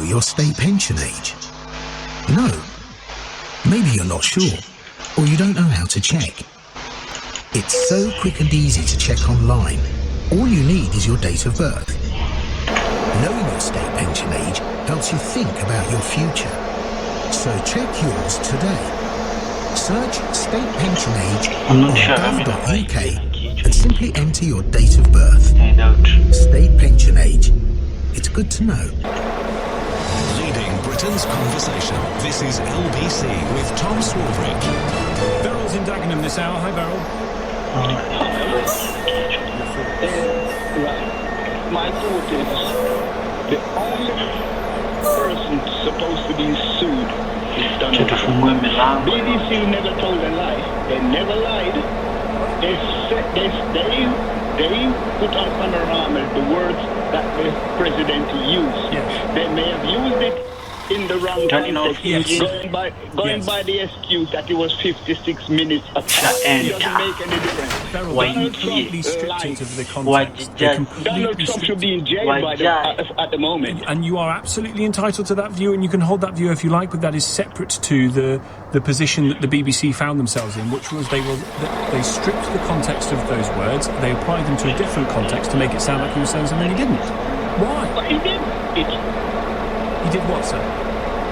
your state pension age? No. Maybe you're not sure, or you don't know how to check. It's so quick and easy to check online. All you need is your date of birth. Knowing your state pension age helps you think about your future. So check yours today. Search state pension age on gov.uk and simply enter your date of birth. State pension age. It's good to know. Leading Britain's conversation. This is LBC with Tom Swarbrick. Beryl's in Dagenham this hour. Hi, Beryl. My thought is the only person supposed to be sued is Donald Trump. BBC never told a lie. They never lied. They put on panorama the words that the president used. Yes. They may have used it in the wrong context, yes. going by the excuse that it was 56 minutes of time. It doesn't make any difference. Donald Trump lied. Of the context. Donald Trump should be in jail at the moment. And you are absolutely entitled to that view, and you can hold that view if you like, but that is separate to the position that the BBC found themselves in, which was they stripped the context of those words, they applied them to a different context to make it sound like he was saying something he didn't. Why? But he did it. He did what, sir?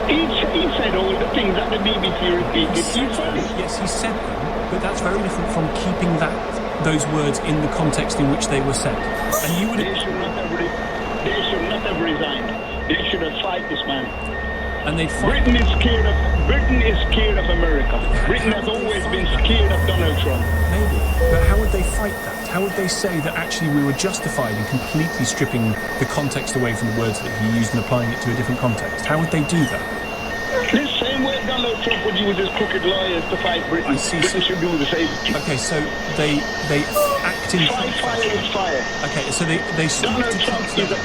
He said all the things that the BBC repeated. Yes, he said them, but that's very different from keeping those words in the context in which they were said. And you would. They should not have resigned. They should have fight this man. And they Britain is scared of America. Britain has always been scared of Donald Trump. Maybe, but how would they fight that? How would they say that actually we were justified in completely stripping the context away from the words that he used and applying it to a different context? How would they do that? The same way Donald Trump would use his crooked lawyers to fight Britain. I see. Britain should do the same. Okay, so they act in... Fire is fire. Okay, so they Donald Trump is a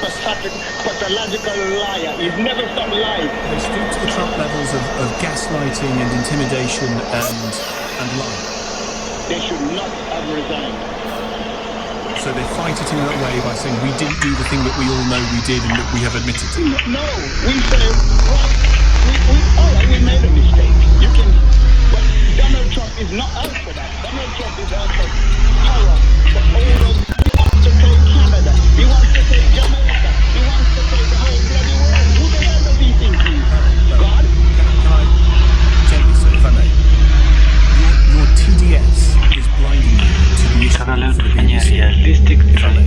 pathological liar. He's never stopped lying. They stoop to the Trump levels of gaslighting and intimidation and lying. They should not have resigned. So they fight it in that way by saying we didn't do the thing that we all know we did and that we have admitted to. No, we say, we made a mistake. But Donald Trump is not out for that. Donald Trump is out for power, for oil. He wants to take Canada. He wants to take Jamaica. He wants to take the whole bloody world. Who the hell does he think he is? God? Can I gently, sir, if I may? Your TDS is blinding you to the issue for the BBC. If I may.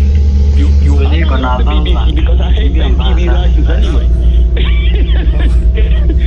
Because I hate paying TV license anyway.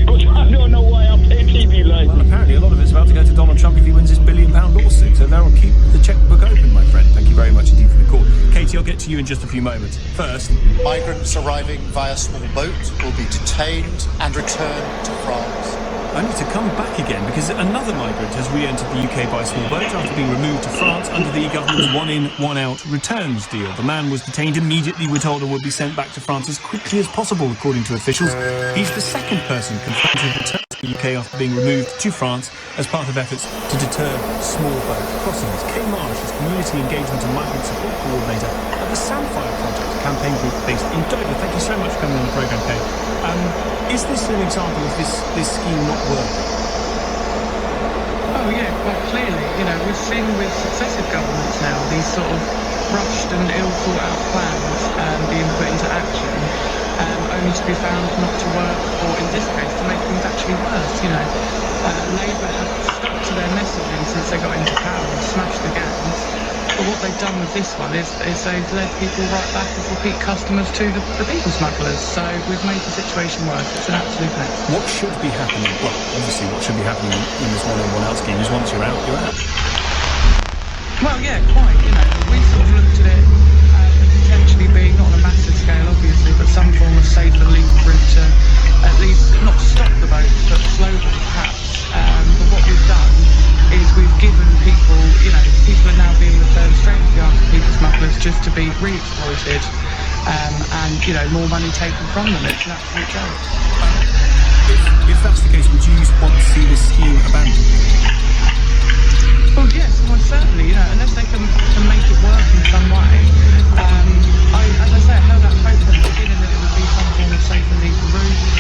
But I don't know why I'm paying TV license. Well, apparently a lot of it's about to go to Donald Trump if he wins his £1 billion lawsuit. So that'll keep the checkbook open, my friend. Thank you very much indeed for the call. Katie, I'll get to you in just a few moments. First, migrants arriving via small boat will be detained and returned to France. Only to come back again because another migrant has re-entered the UK by small boat after being removed to France under the government's one-in, one-out returns deal. The man was detained immediately, we're told, and would be sent back to France as quickly as possible, according to officials. He's the second person confirmed to return to the UK after being removed to France as part of efforts to deter small boat crossings. Kay Marsh is Community Engagement and Migrant Support Coordinator at the Samfire Project, a campaign group based in Dover. Thank you so much for coming on the programme, Kay. Is this an example of this scheme not working? Oh yeah, quite clearly. You know, we've seen with successive governments now these sort of rushed and ill thought out plans being put into action, only to be found not to work, or in this case to make things actually worse. You know, Labour have stuck to their messaging since they got into power and smashed the gangs. But what they've done with this one is they've led people right back as repeat customers to the people smugglers. So we've made the situation worse. It's an absolute mess. What should be happening? Well, obviously what should be happening in this one-in, one-out scheme is once you're out, you're out. Well, yeah, quite. You know, we sort of looked at it as potentially being, not on a massive scale, obviously, but some form of safe and legal route to at least not stop the boats, but slow them perhaps. But what we've done is we've given people, you know, people are now being returned straight to the arms of people smugglers just to be re-exploited and, you know, more money taken from them. It's an absolute joke. If that's the case, would you want to see this scheme abandoned? Well, yes, most certainly, you know, unless they can make it work in some way. As I say, I held out hope at the beginning that it would be some form of safe and legal route.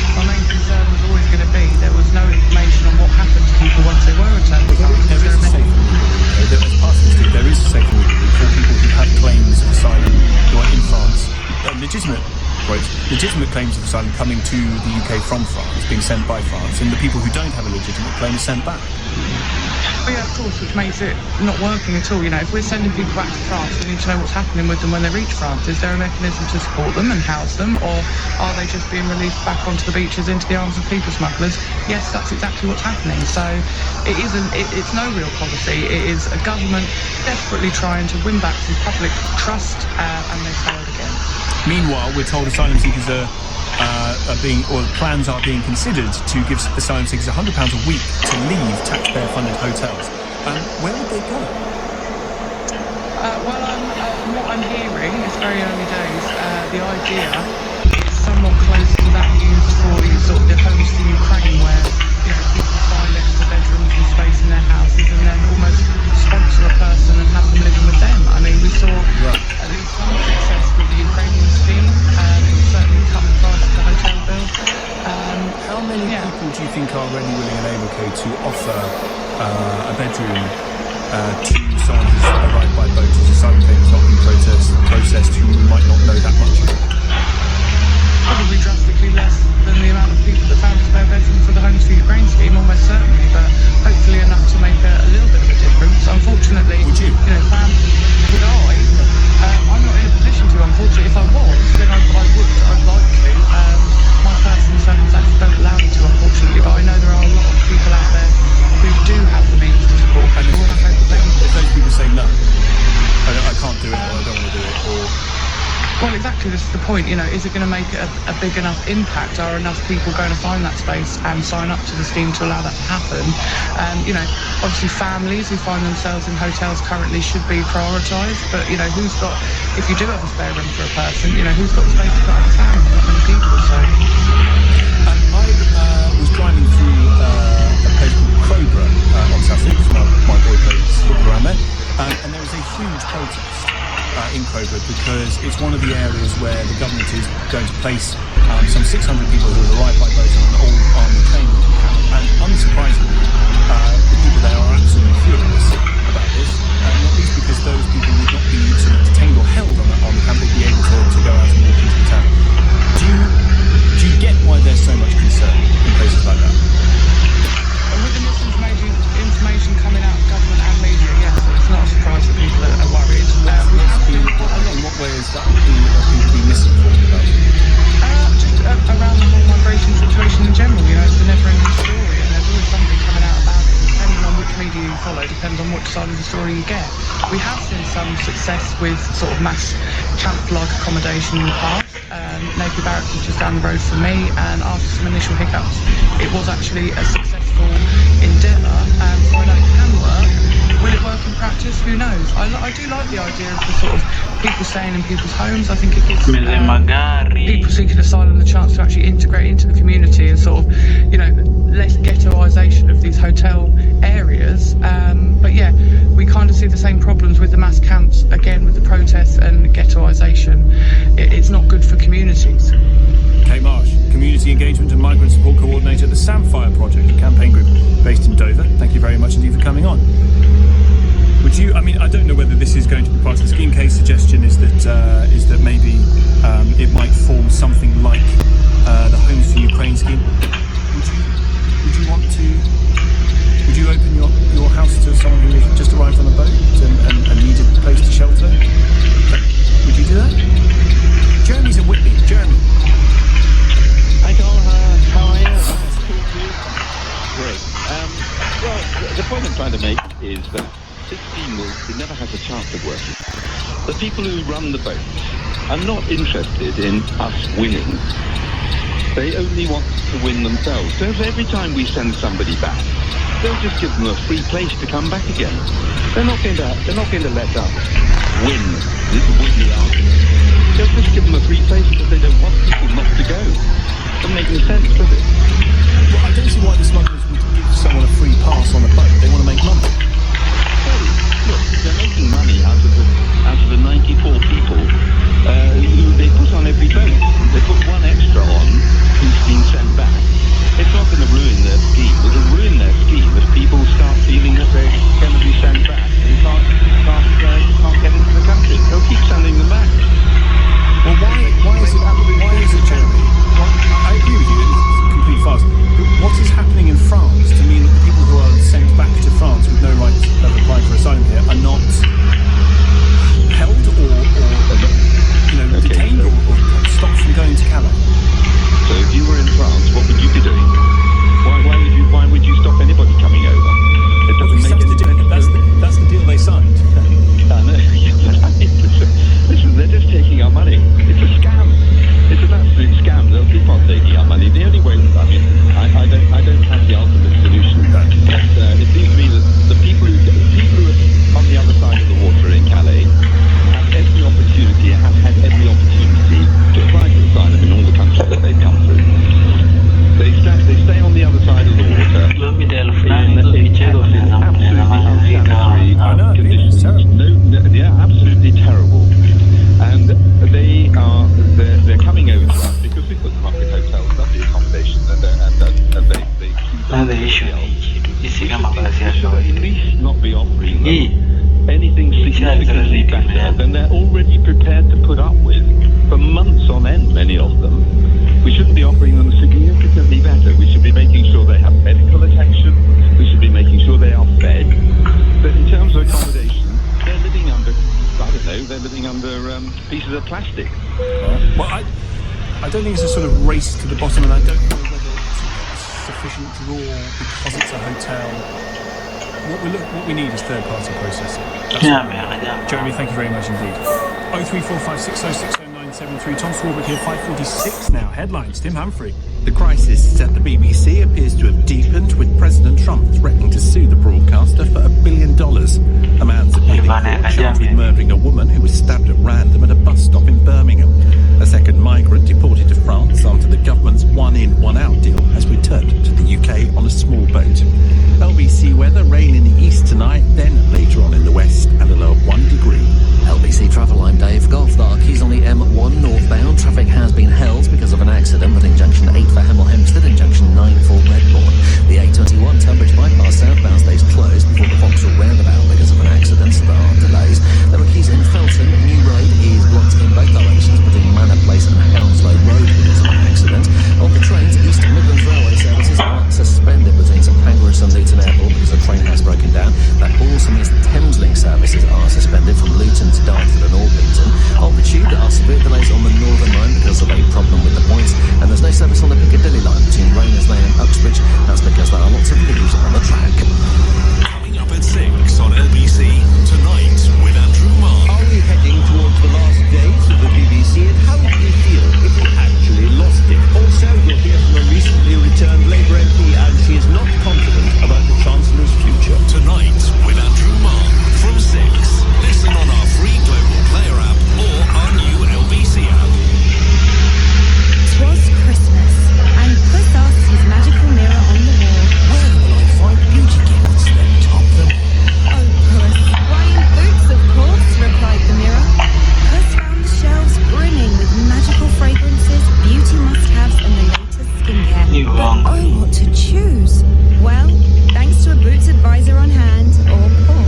legitimate claims of asylum coming to the UK from France, being sent by France, and the people who don't have a legitimate claim are sent back. But yeah, of course, which makes it not working at all. You know, if we're sending people back to France, we need to know what's happening with them when they reach France. Is there a mechanism to support them and house them, or are they just being released back onto the beaches into the arms of people smugglers? Yes, that's exactly what's happening. So it's no real policy. It is a government desperately trying to win back some public trust, and they failed again. Meanwhile, we're told asylum seekers are plans are being considered to give asylum seekers £100 a week to leave taxpayer-funded hotels. Where would they go? What I'm hearing, it's very early days, the idea is somewhat close to that used for the homes for Ukraine, where people find extra bedrooms and space in their houses and then almost sponsor a person and have them living with them. I mean, we saw at least some success with the Ukrainian scheme. It certainly cut the price of the hotel bill. How many people do you think are ready, willing and able to offer a bedroom to someone who's arrived by boat as asylum claims not been processed who might not know that much? Probably drastically less than the amount of people that found a spare bedroom for the Homes for Ukraine scheme, almost certainly, but hopefully enough to make a little bit of a difference. Unfortunately, would you? Would I? I'm not in a position to, unfortunately. If I was, then I'd like to. My personal circumstances don't allow me to, unfortunately, but I know there are a lot of people out there who do have the means to support people. If those people say no, I can't do it, or I don't want to do it, or... Well, exactly, this is the point, is it going to make a big enough impact? Are enough people going to find that space and sign up to the scheme to allow that to happen? And, obviously families who find themselves in hotels currently should be prioritised, but, if you do have a spare room for a person, who's got the space to put up a family? Not many people, so... I was driving through a place called Kourou on Saturday, because my boy plays football around there, and there was a huge protest in Kourou because it's one of the areas where the government is going to place some 600 people who have arrived by boat on an old army training camp, and unsurprisingly, the people there are absolutely furious about this, not least because those people would not be sort of detained or held on that army camp. They'd be able to go out and walk into the town. Do you get why there's so much concern in places like that? With the misinformation coming out of government and media, yes, it's not a surprise that people are worried. In what way is that people being misinformed about it? Just around the whole migration situation in general, it's a never-ending story, and there's always something coming out about it. Depending on which media you follow, depends on which side of the story you get. We have seen some success with sort of mass camp-like accommodation in the past. Napier Barracks is just down the road from me, and after some initial hiccups, it was actually a successful endeavour, so I know it can work. Will it work in practice? Who knows? I do like the idea of the sort of people staying in people's homes. I think it gives people seeking asylum the chance to actually integrate into the community and sort of, less ghettoisation of these hotel areas. But yeah, we kind of see the same problems with the mass camps, again, with the protests and ghettoisation. It's not good for communities. Kate Marsh, Community Engagement and Migrant Support Coordinator at the Samfire Project, a campaign group based in Dover. Thank you very much indeed for coming on. I don't know whether this is going to be part of the scheme. Kate's suggestion is that maybe it might form something like the Homes for Ukraine scheme. Would you open your house to someone who has just arrived on a boat and needed a place to shelter? Would you do that? Jeremy's in Whitby. Jeremy. Hi, Cole. How are you? Great. Well, the point I'm trying to make is that this scheme will never have a chance of working. The people who run the boats are not interested in us winning. They only want to win themselves. So every time we send somebody back, they'll just give them a free place to come back again. They're not going to let us win the argument. They'll just give them a free place because they don't want people not to go. Doesn't make any sense, does it? Well, I don't see why the smugglers would give someone a free pass on a boat. They want to make money. Look, they're making money out of the 94 people who they put on every boat. They put one extra on who's been sent back. It's not going to ruin their scheme. It'll ruin their scheme if people start feeling that they're going to be sent back and can't get into the country. They'll keep sending them back. Well, why is it, Jeremy, better than they're already prepared to put up with for months on end, many of them. We shouldn't be offering them significantly better. We should be making sure they have medical attention. We should be making sure they are fed. But in terms of accommodation, they're living under, I don't know, they're living under pieces of plastic. Well, I don't think it's a sort of race to the bottom, and I don't know whether it's sufficient draw because it's a hotel. What we need is third-party processing. Jeremy, thank you very much indeed. 03456060973. Tom Swarbrick here, 5:46 now. Headlines, Tim Humphrey. The crisis at the BBC appears to have deepened, with President Trump threatening to sue the broadcaster for $1 billion. A man's appeared in court charged with murdering a woman who was stabbed at random at a bus stop in Birmingham. A second migrant deported to France under the government's one-in, one-out deal has returned to the UK on a small boat. LBC weather, rain in the east tonight, then later on in the west, and a low of 1 degree. LBC Travel, I'm Dave Goff. The Keys on the M1 northbound. Traffic has been held because of an accident between junction 8 for Hemel Hempstead and junction 9 for Redbourne. The A21 Tunbridge bypass southbound stays closed before the Vauxhall roundabout because of an accident, so there are delays. There are queues in Felton. New Road is blocked in both directions between Manor Place and Hounslow Road because of an accident. On the trains, East Midlands Railway services are suspended between St Pancras and Luton Airport because the train has broken down. That also means Thameslink services are suspended from Luton to Dartford and Orpington. On the tube, there are severe delays on the Northern Line because of a problem with the points, and there's no service on the Piccadilly line between Raynerslane and Uxbridge. That's because there are lots of leaves on the track. Coming up at 6 on LBC, Tonight with Andrew Marr. Are we heading towards the last days of the BBC, and how would we feel if we actually lost it? Also, you'll hear from a recently returned Labour MP, and she is not confident about the Chancellor's future. Tonight with Andrew Marr from 6. Listen on our free Global Player app or our new LBC app. 'Twas Christmas, and Puss asked his magical mirror on the wall, Where will I find beauty gifts that top them? "Oh, Puss, why in boots, of course," replied the mirror. Puss found the shelves brimming with magical fragrances, beauty must-haves, and the latest skincare. But oh, what to choose? Well, thanks to a Boots advisor on hand, or poor,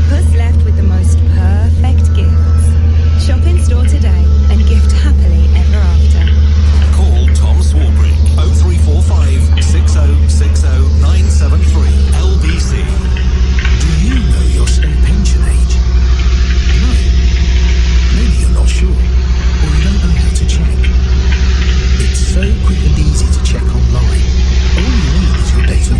Puss left with the most perfect gifts. Shop in store today and gift happily ever after. Call Tom Swarbrick 0345 6060 973 LBC. Do you know your state pension age? No. Maybe you're not sure, or you don't know how to check. It's so quick and easy to check online. All you need is your date of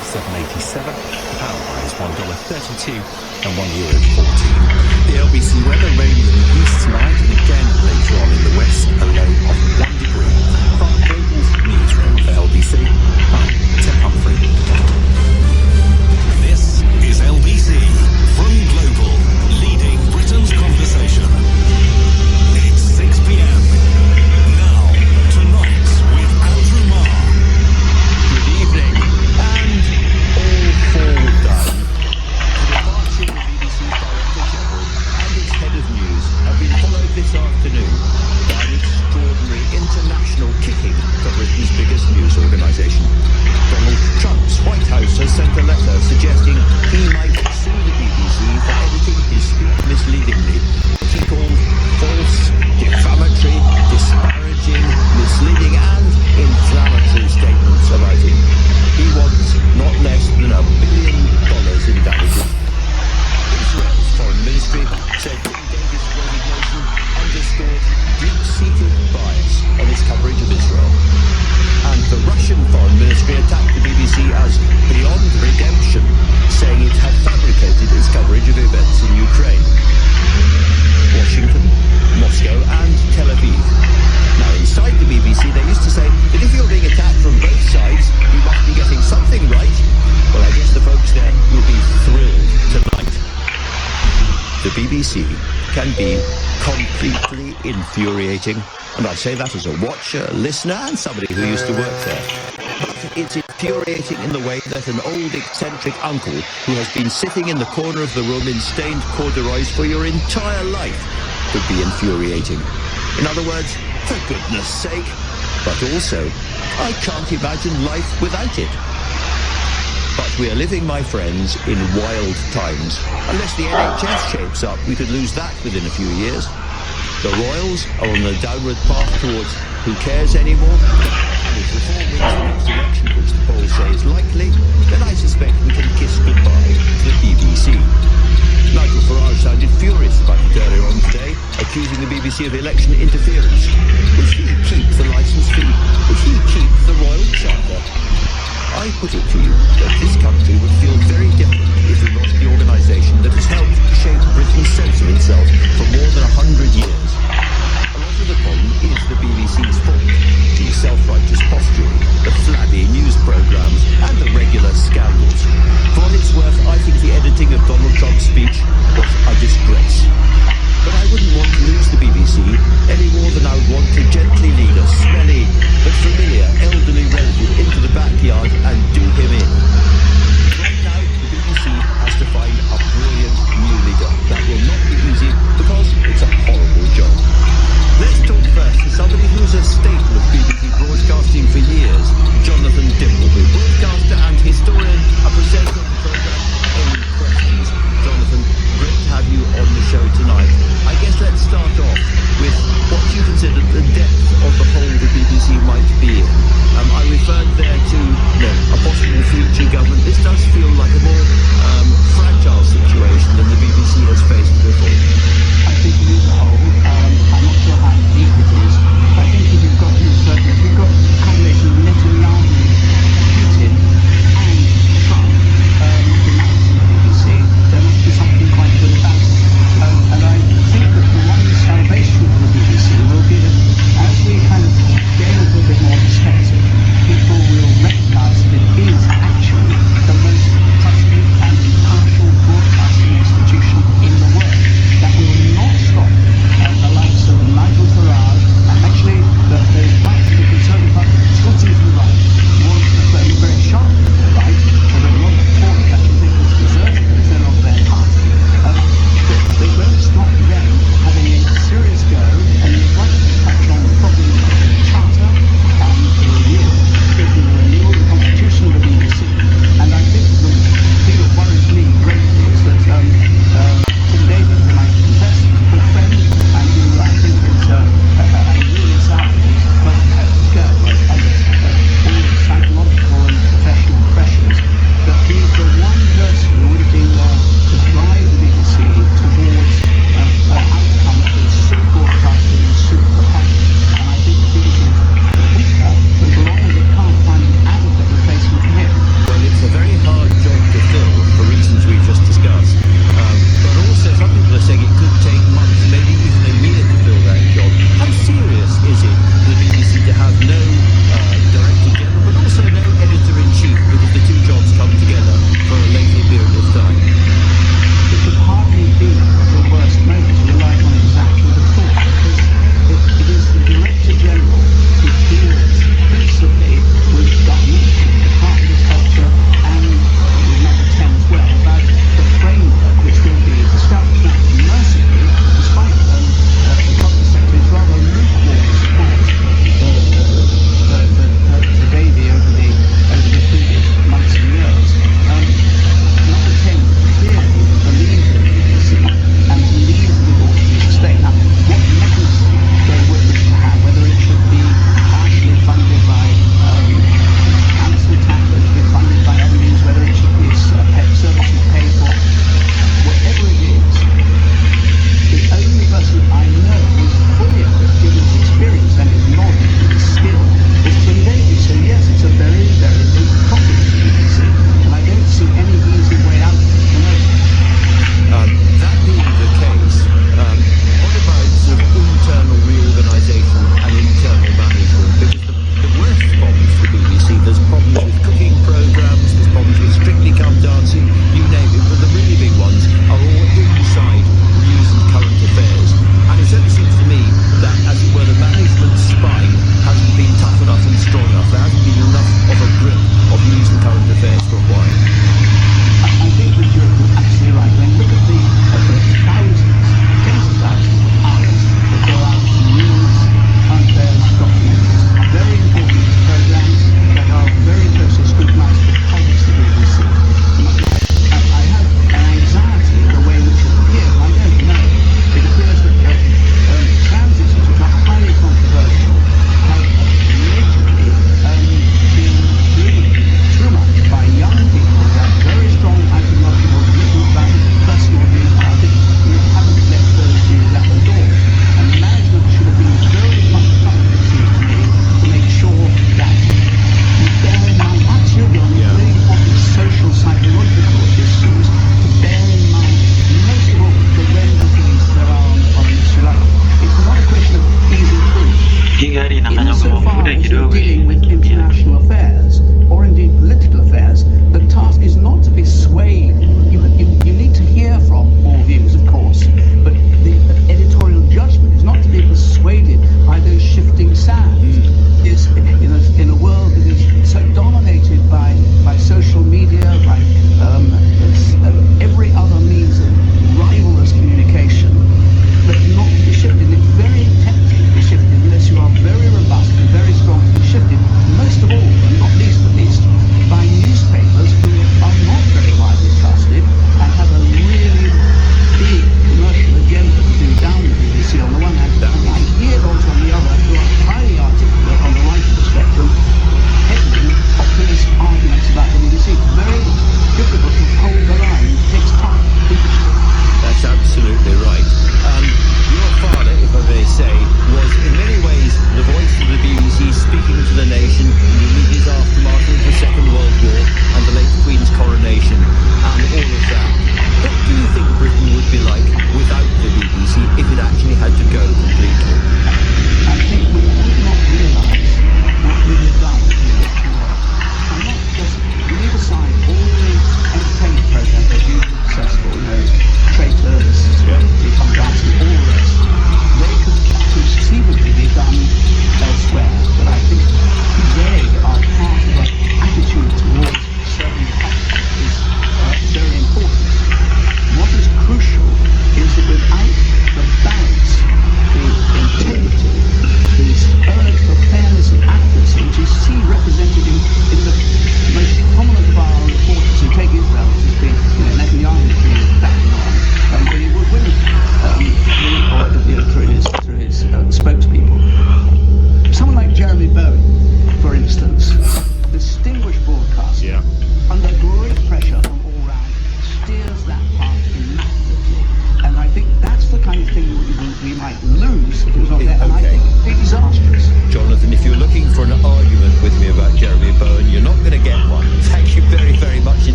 $1.97.87. The pound price $1.32 and €1.14. The LBC weather, rainy in the east tonight and again later on in the west, a low of 1 degree. From Global's newsroom for LBC, I'm Tim Humphrey. This is LBC from Global, leading Britain's conversation. It's 6 p.m. Now, tonight with Andrew Marr. Good evening, and all fall down. The departure of the BBC's Director General and its head of news have been followed this afternoon by an extraordinary international kicking for Britain's biggest news organisation. Donald Trump's White House has sent a letter suggesting he might sue the BBC for editing his speech misleadingly, what he called false, defamatory, disparaging, misleading and inflammatory statements about him. He wants not less than $1 billion in damages. Israel's foreign ministry said King David's resignation underscored deep-seated bias on its coverage of Israel. And the Russian foreign ministry attacked the BBC as beyond redemption, saying it had fabricated its coverage of events in Ukraine. Washington, Moscow and Tel Aviv. Now inside the BBC they used to say that if you're being attacked from both sides, you must be getting something right. Well, I guess the folks there will be thrilled tonight. The BBC can be completely infuriating. And I say that as a watcher, listener and somebody who used to work there. But it's infuriating in the way that an old eccentric uncle who has been sitting in the corner of the room in stained corduroys for your entire life could be infuriating. In other words, for goodness sake. But also, I can't imagine life without it. But we are living, my friends, in wild times. Unless the NHS shapes up, we could lose that within a few years. The Royals are on the downward path towards who cares anymore. And if reform wins the next election, which the polls say is likely, then I suspect we can kiss goodbye to the BBC. Nigel Farage sounded furious about it earlier on today, accusing the BBC of election interference. Would he keep the licence fee? Would he keep the Royal Charter? I put it to you that this country would feel very different if we lost the organisation that has helped shape Britain's sense of itself for more than 100 years. A lot of the problem is the BBC's fault. The self-righteous posturing, the flabby news programmes and the regular scandals. For what it's worth, I think the editing of Donald Trump's speech was a disgrace. But I wouldn't want to lose the BBC any more than I would want to gently lead a smelly but familiar elderly relative into the backyard and do him in.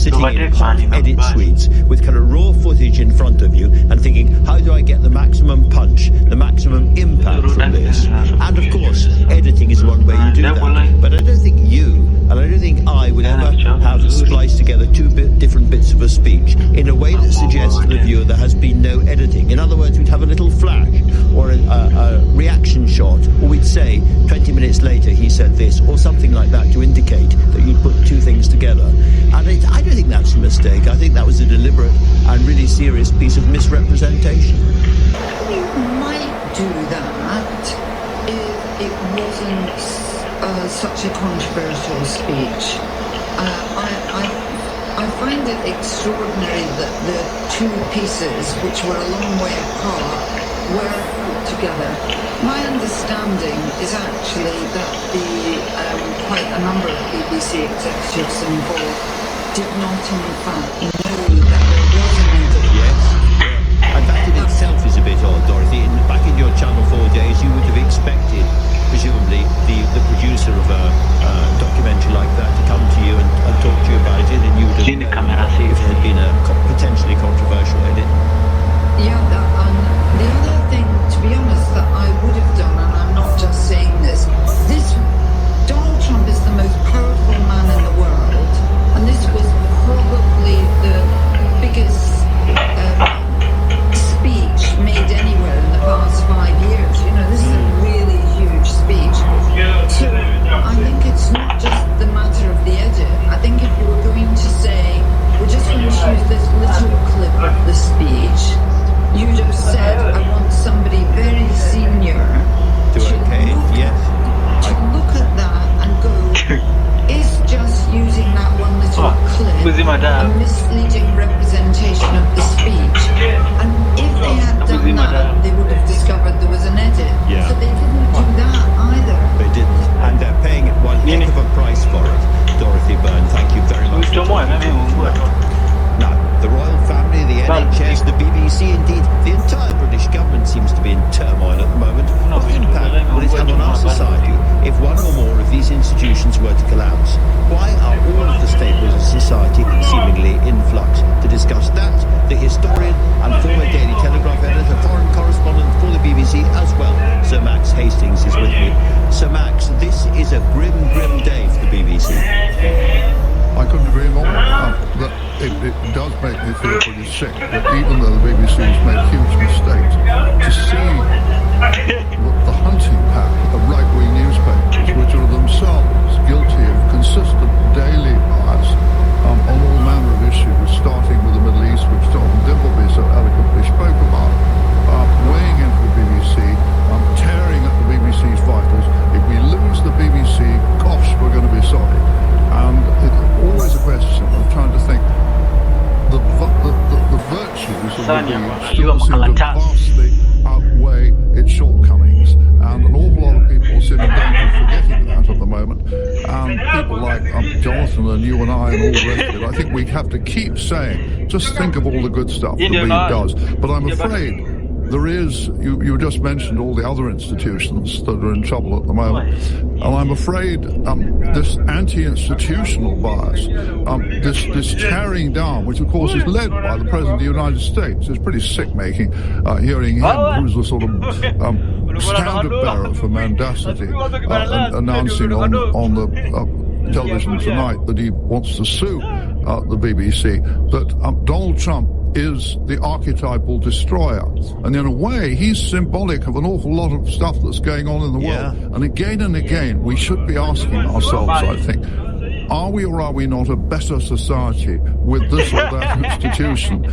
sitting in hot edit suites with kind of raw footage in front of you and thinking, how do I get the maximum punch, the maximum impact from this? And of course, editing is one way you do that. But I don't think you, and I don't think I, would ever have spliced together two different bits of a speech in a way that suggests to the viewer there has been no editing. In other words, we'd have a little flash or a reaction shot, or we'd say 20 minutes later he said this, or something like that, to indicate that you'd put two things together. And I don't think that's a mistake. I think that was a deliberate and really serious piece of misrepresentation. You might do that if it wasn't such a controversial speech. I find it extraordinary that the two pieces, which were a long way apart, were put together. My understanding is actually that quite a number of BBC executives involved did not in fact know that there was an edit. Yes, and that in itself is a bit odd, Dorothy. Back in your Channel 4 days, you would have expected, presumably, the producer of a documentary like that to come to you and talk to you about it, and you would have, if it had been a potentially controversial edit. Yeah, the other thing, to be honest, that I would have done, and I'm not just saying this, Donald Trump is the most powerful man in the world, and this was probably the biggest speech made anywhere in the past 5 years. You know, this is a really huge speech. So I think it's not just the matter of the edit. I think if you were going to say, we're just going to use this little clip of the speech, you'd have said, I want somebody very senior to look at that and go, is just using that one little clip a misleading representation of the speech? And if they had done that, they would have discovered there was an edit. Yeah. So they didn't do that either. They didn't, and they're paying one heck of a price for it. Dorothy Byrne, thank you very much for Now, the royal family, the NHS, the BBC, indeed, the entire British government seems to be in turmoil at the moment. What impact will it have on our society if one or more of these institutions were to collapse? Why are all of the staples of society seemingly in flux? To discuss that, the historian and former Daily Telegraph editor, foreign correspondent for the BBC as well, Sir Max Hastings, is with me. Sir Max, this is a grim, grim day for the BBC. I couldn't agree more. It does make me feel pretty sick that even though the BBC has made huge mistakes, to see the hunting pack of right-wing newspapers, which are themselves guilty of consistent daily bias on all manner of issues, starting with the Middle East, which Tom Dimbleby so eloquently spoke about, weighing into the BBC, tearing at the BBC's vitals. If we lose the BBC, gosh, we're going to be sorry. And it's always a question of trying to think the virtues of the BBC still seem to vastly outweigh its shortcomings. And an awful lot of people seem in danger of forgetting that at the moment. And people like Jonathan and you and I and all the rest of it, I think we have to keep saying, just think of all the good stuff the BBC does. But I'm afraid there is, you just mentioned all the other institutions that are in trouble at the moment, and I'm afraid this anti-institutional bias, this tearing down, which of course is led by the President of the United States, is pretty sick-making, hearing him, who's the sort of standard bearer for mendacity, announcing on the television tonight that he wants to sue the BBC, that Donald Trump is the archetypal destroyer. And in a way, he's symbolic of an awful lot of stuff that's going on in the world. And again, we should be asking ourselves, I think, are we or are we not a better society with this or that institution,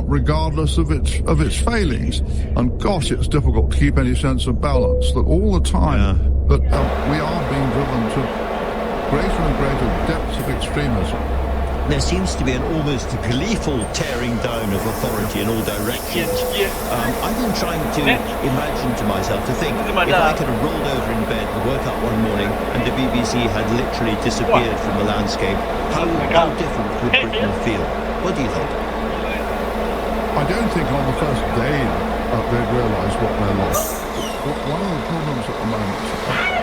regardless of its failings? And gosh, it's difficult to keep any sense of balance, that all the time that we are being driven to greater and greater depths of extremism. There seems to be an almost gleeful tearing down of authority in all directions. I've been trying to imagine to myself, to think, if I could have rolled over in bed and woke up one morning and the BBC had literally disappeared from the landscape, how different would Britain feel? What do you think? I don't think on the first day they'd realise what they lost. One of the problems at the moment,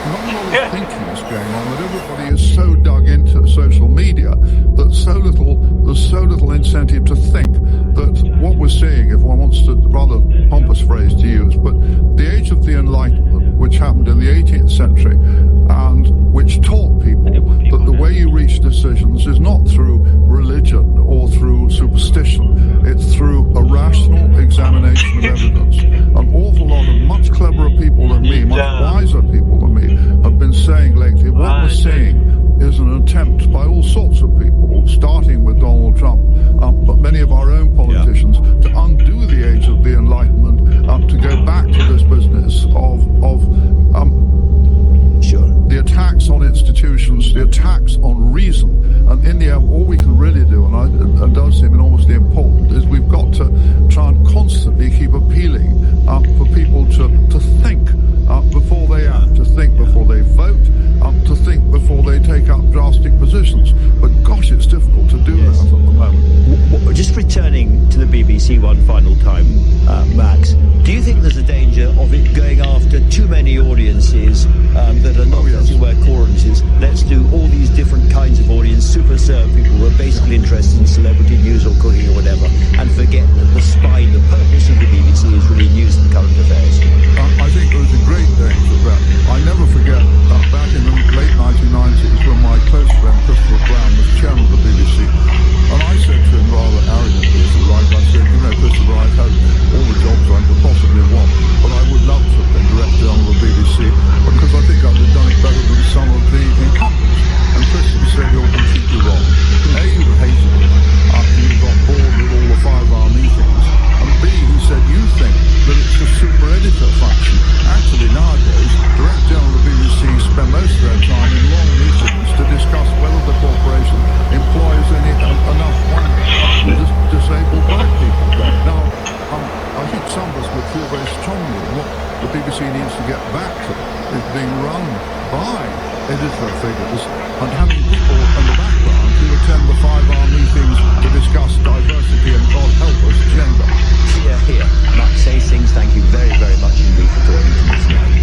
not a lot of thinking is going on, that everybody is so dug into social media that so little through religion or through superstition. It's through a rational examination of evidence. An awful lot of much cleverer people than me, much wiser people than me, have been saying lately what we're seeing is an attempt by all sorts of people, starting with Donald Trump, but many of our own politicians, to undo the age of the Enlightenment, to go back to this business of the attacks on institutions, the attacks on reason. And in the end, all we can really do, and it does seem enormously important, is we've got to try and constantly keep appealing for people to think before they act, to think before they vote, to think before they take up drastic positions. But gosh, it's difficult to do that at the moment. Just returning to the BBC one final time, Max, do you think there's a danger of it going after too many audiences that are not, as it were, core audiences? Let's do all these different kinds of audience, super serve people who are basically interested in celebrity news or cooking or whatever, and forget that the spine, the purpose of the BBC is really news and current affairs. I think there was a great danger of that. I never forget back in the late 1990s when my close friend Christopher Brown was chairman of the BBC, and I said to him rather arrogantly, if you like, I said, you know, Christopher, I've had all the jobs I could possibly want, but I would love to have been director of the BBC because I think I'd have done it better than some of the incumbents. And Christopher said, you're completely wrong. A, you hated it, you got bored with all the 5-hour meetings, and B, he said, you think that it's a super editor function. Actually, nowadays, Direct General of the BBC spend most of their time in long meetings to discuss whether the corporation employs enough disabled black people. Now, I think some of us would feel very strongly what the BBC needs to get back to is being run by editor figures and having people in the background who attend the 5-hour meetings to discuss diversity and, God help us, gender. Here. Max Hastings, thank you very, very much indeed for talking to me tonight.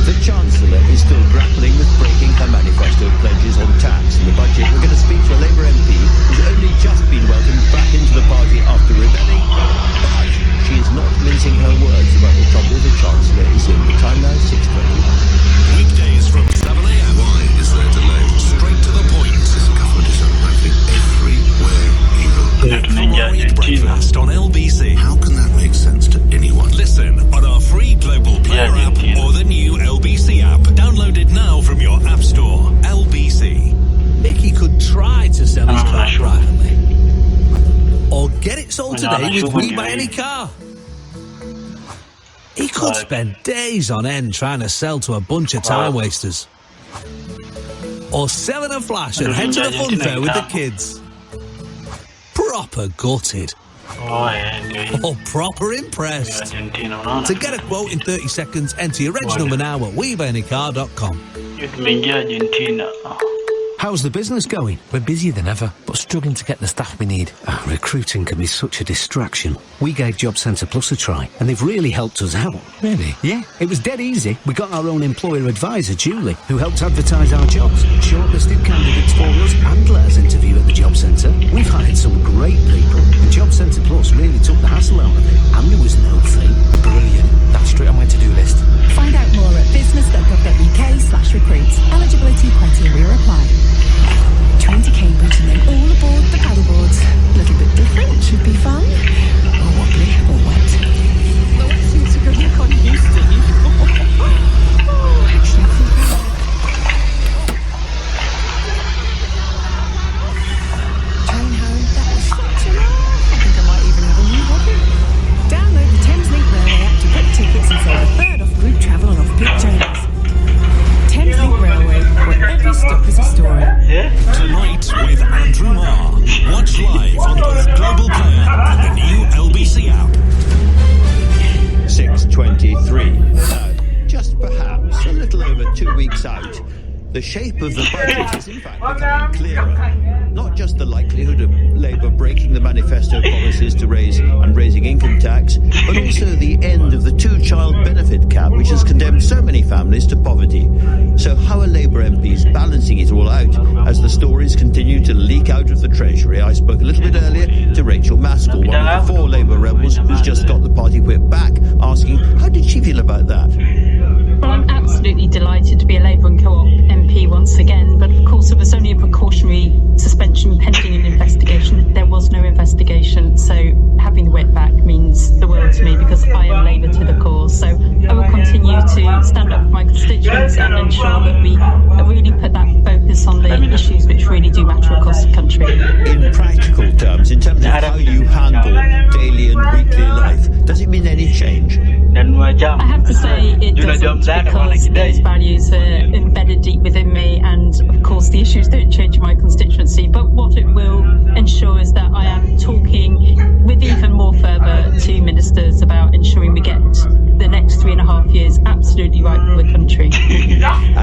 The Chancellor is still grappling with breaking her manifesto pledges on tax and the budget. We're going to speak to a Labour MP who's only just been welcomed back into the party after rebelling, but she is not mincing her words about the trouble the Chancellor is in. The time now is 6:20. Weekdays from 7 a.m. Why is there delay? Straight to the point. This government is unraveling everywhere evil. Breakfast on LBC. How can that make sense to anyone? Listen on our free global player app or the new LBC app. Download it now from your app store. LBC. Mickey could try to sell his car privately, or get it sold today with We Buy Any Car. He could spend days on end trying to sell to a bunch of time wasters, or sell in a flash and head to the fun fair with the kids. Proper gutted. Or proper impressed. To get a quote in 30 seconds, enter your reg number now at WeBuyAnyCar.com. How's the business going? We're busier than ever, but struggling to get the staff we need. Recruiting can be such a distraction. We gave Job Centre Plus a try, and they've really helped us out. Really? Yeah, it was dead easy. We got our own employer advisor, Julie, who helped advertise our jobs, shortlisted candidates for us, and let us interview at the Job Centre. We've hired some great people, and Job Centre Plus really took the hassle out of it, and there was no fee. Brilliant. That's straight on my to-do list. Find out more at business.gov.uk/recruits. Eligibility criteria apply. Train to Cambridge and then all aboard the paddleboards. A little bit different, should be fun. Or wobbly or wet. The wet seems a good look on you, Steve. Oh, actually, train home, that was such a laugh. I think I might even have a new hobby. Download the Thameslink Railway app to book tickets and save a third off group travel on off-peak journeys. Thameslink Railway, where every stop is a story. Tonight with Andrew Marr. Watch live on both Global Player and the new LBC app. 6:23. Just perhaps a little over 2 weeks out, the shape of the budget is in fact becoming clearer. Not just the likelihood of Labour breaking the manifesto promises to raising income tax, but also the end of the 2-child benefit cap, which has condemned so many families to poverty. So how are Labour MPs balancing it all out as the stories continue to leak out of the Treasury? I spoke a little bit earlier to Rachel Maskell, one of the 4 Labour rebels who's just got the party whip back, asking how did she feel about that? Well, I'm absolutely delighted to be a Labour and Co-op MP once again, but of course it was only a precautionary suspension investigation. So having the whip back means the world to me because I am Labour to the core. So I will continue to stand up for my constituents and ensure that we really put that focus on the issues which really do matter across the country. In practical terms, in terms of how you handle daily and weekly life, does it mean any change? I have to say it doesn't, because those values are embedded deep within me, and of course the issues don't change in my constituency, but what it will ensure is that I am talking with even more fervour to ministers about ensuring we get the next 3.5 years absolutely right for the country.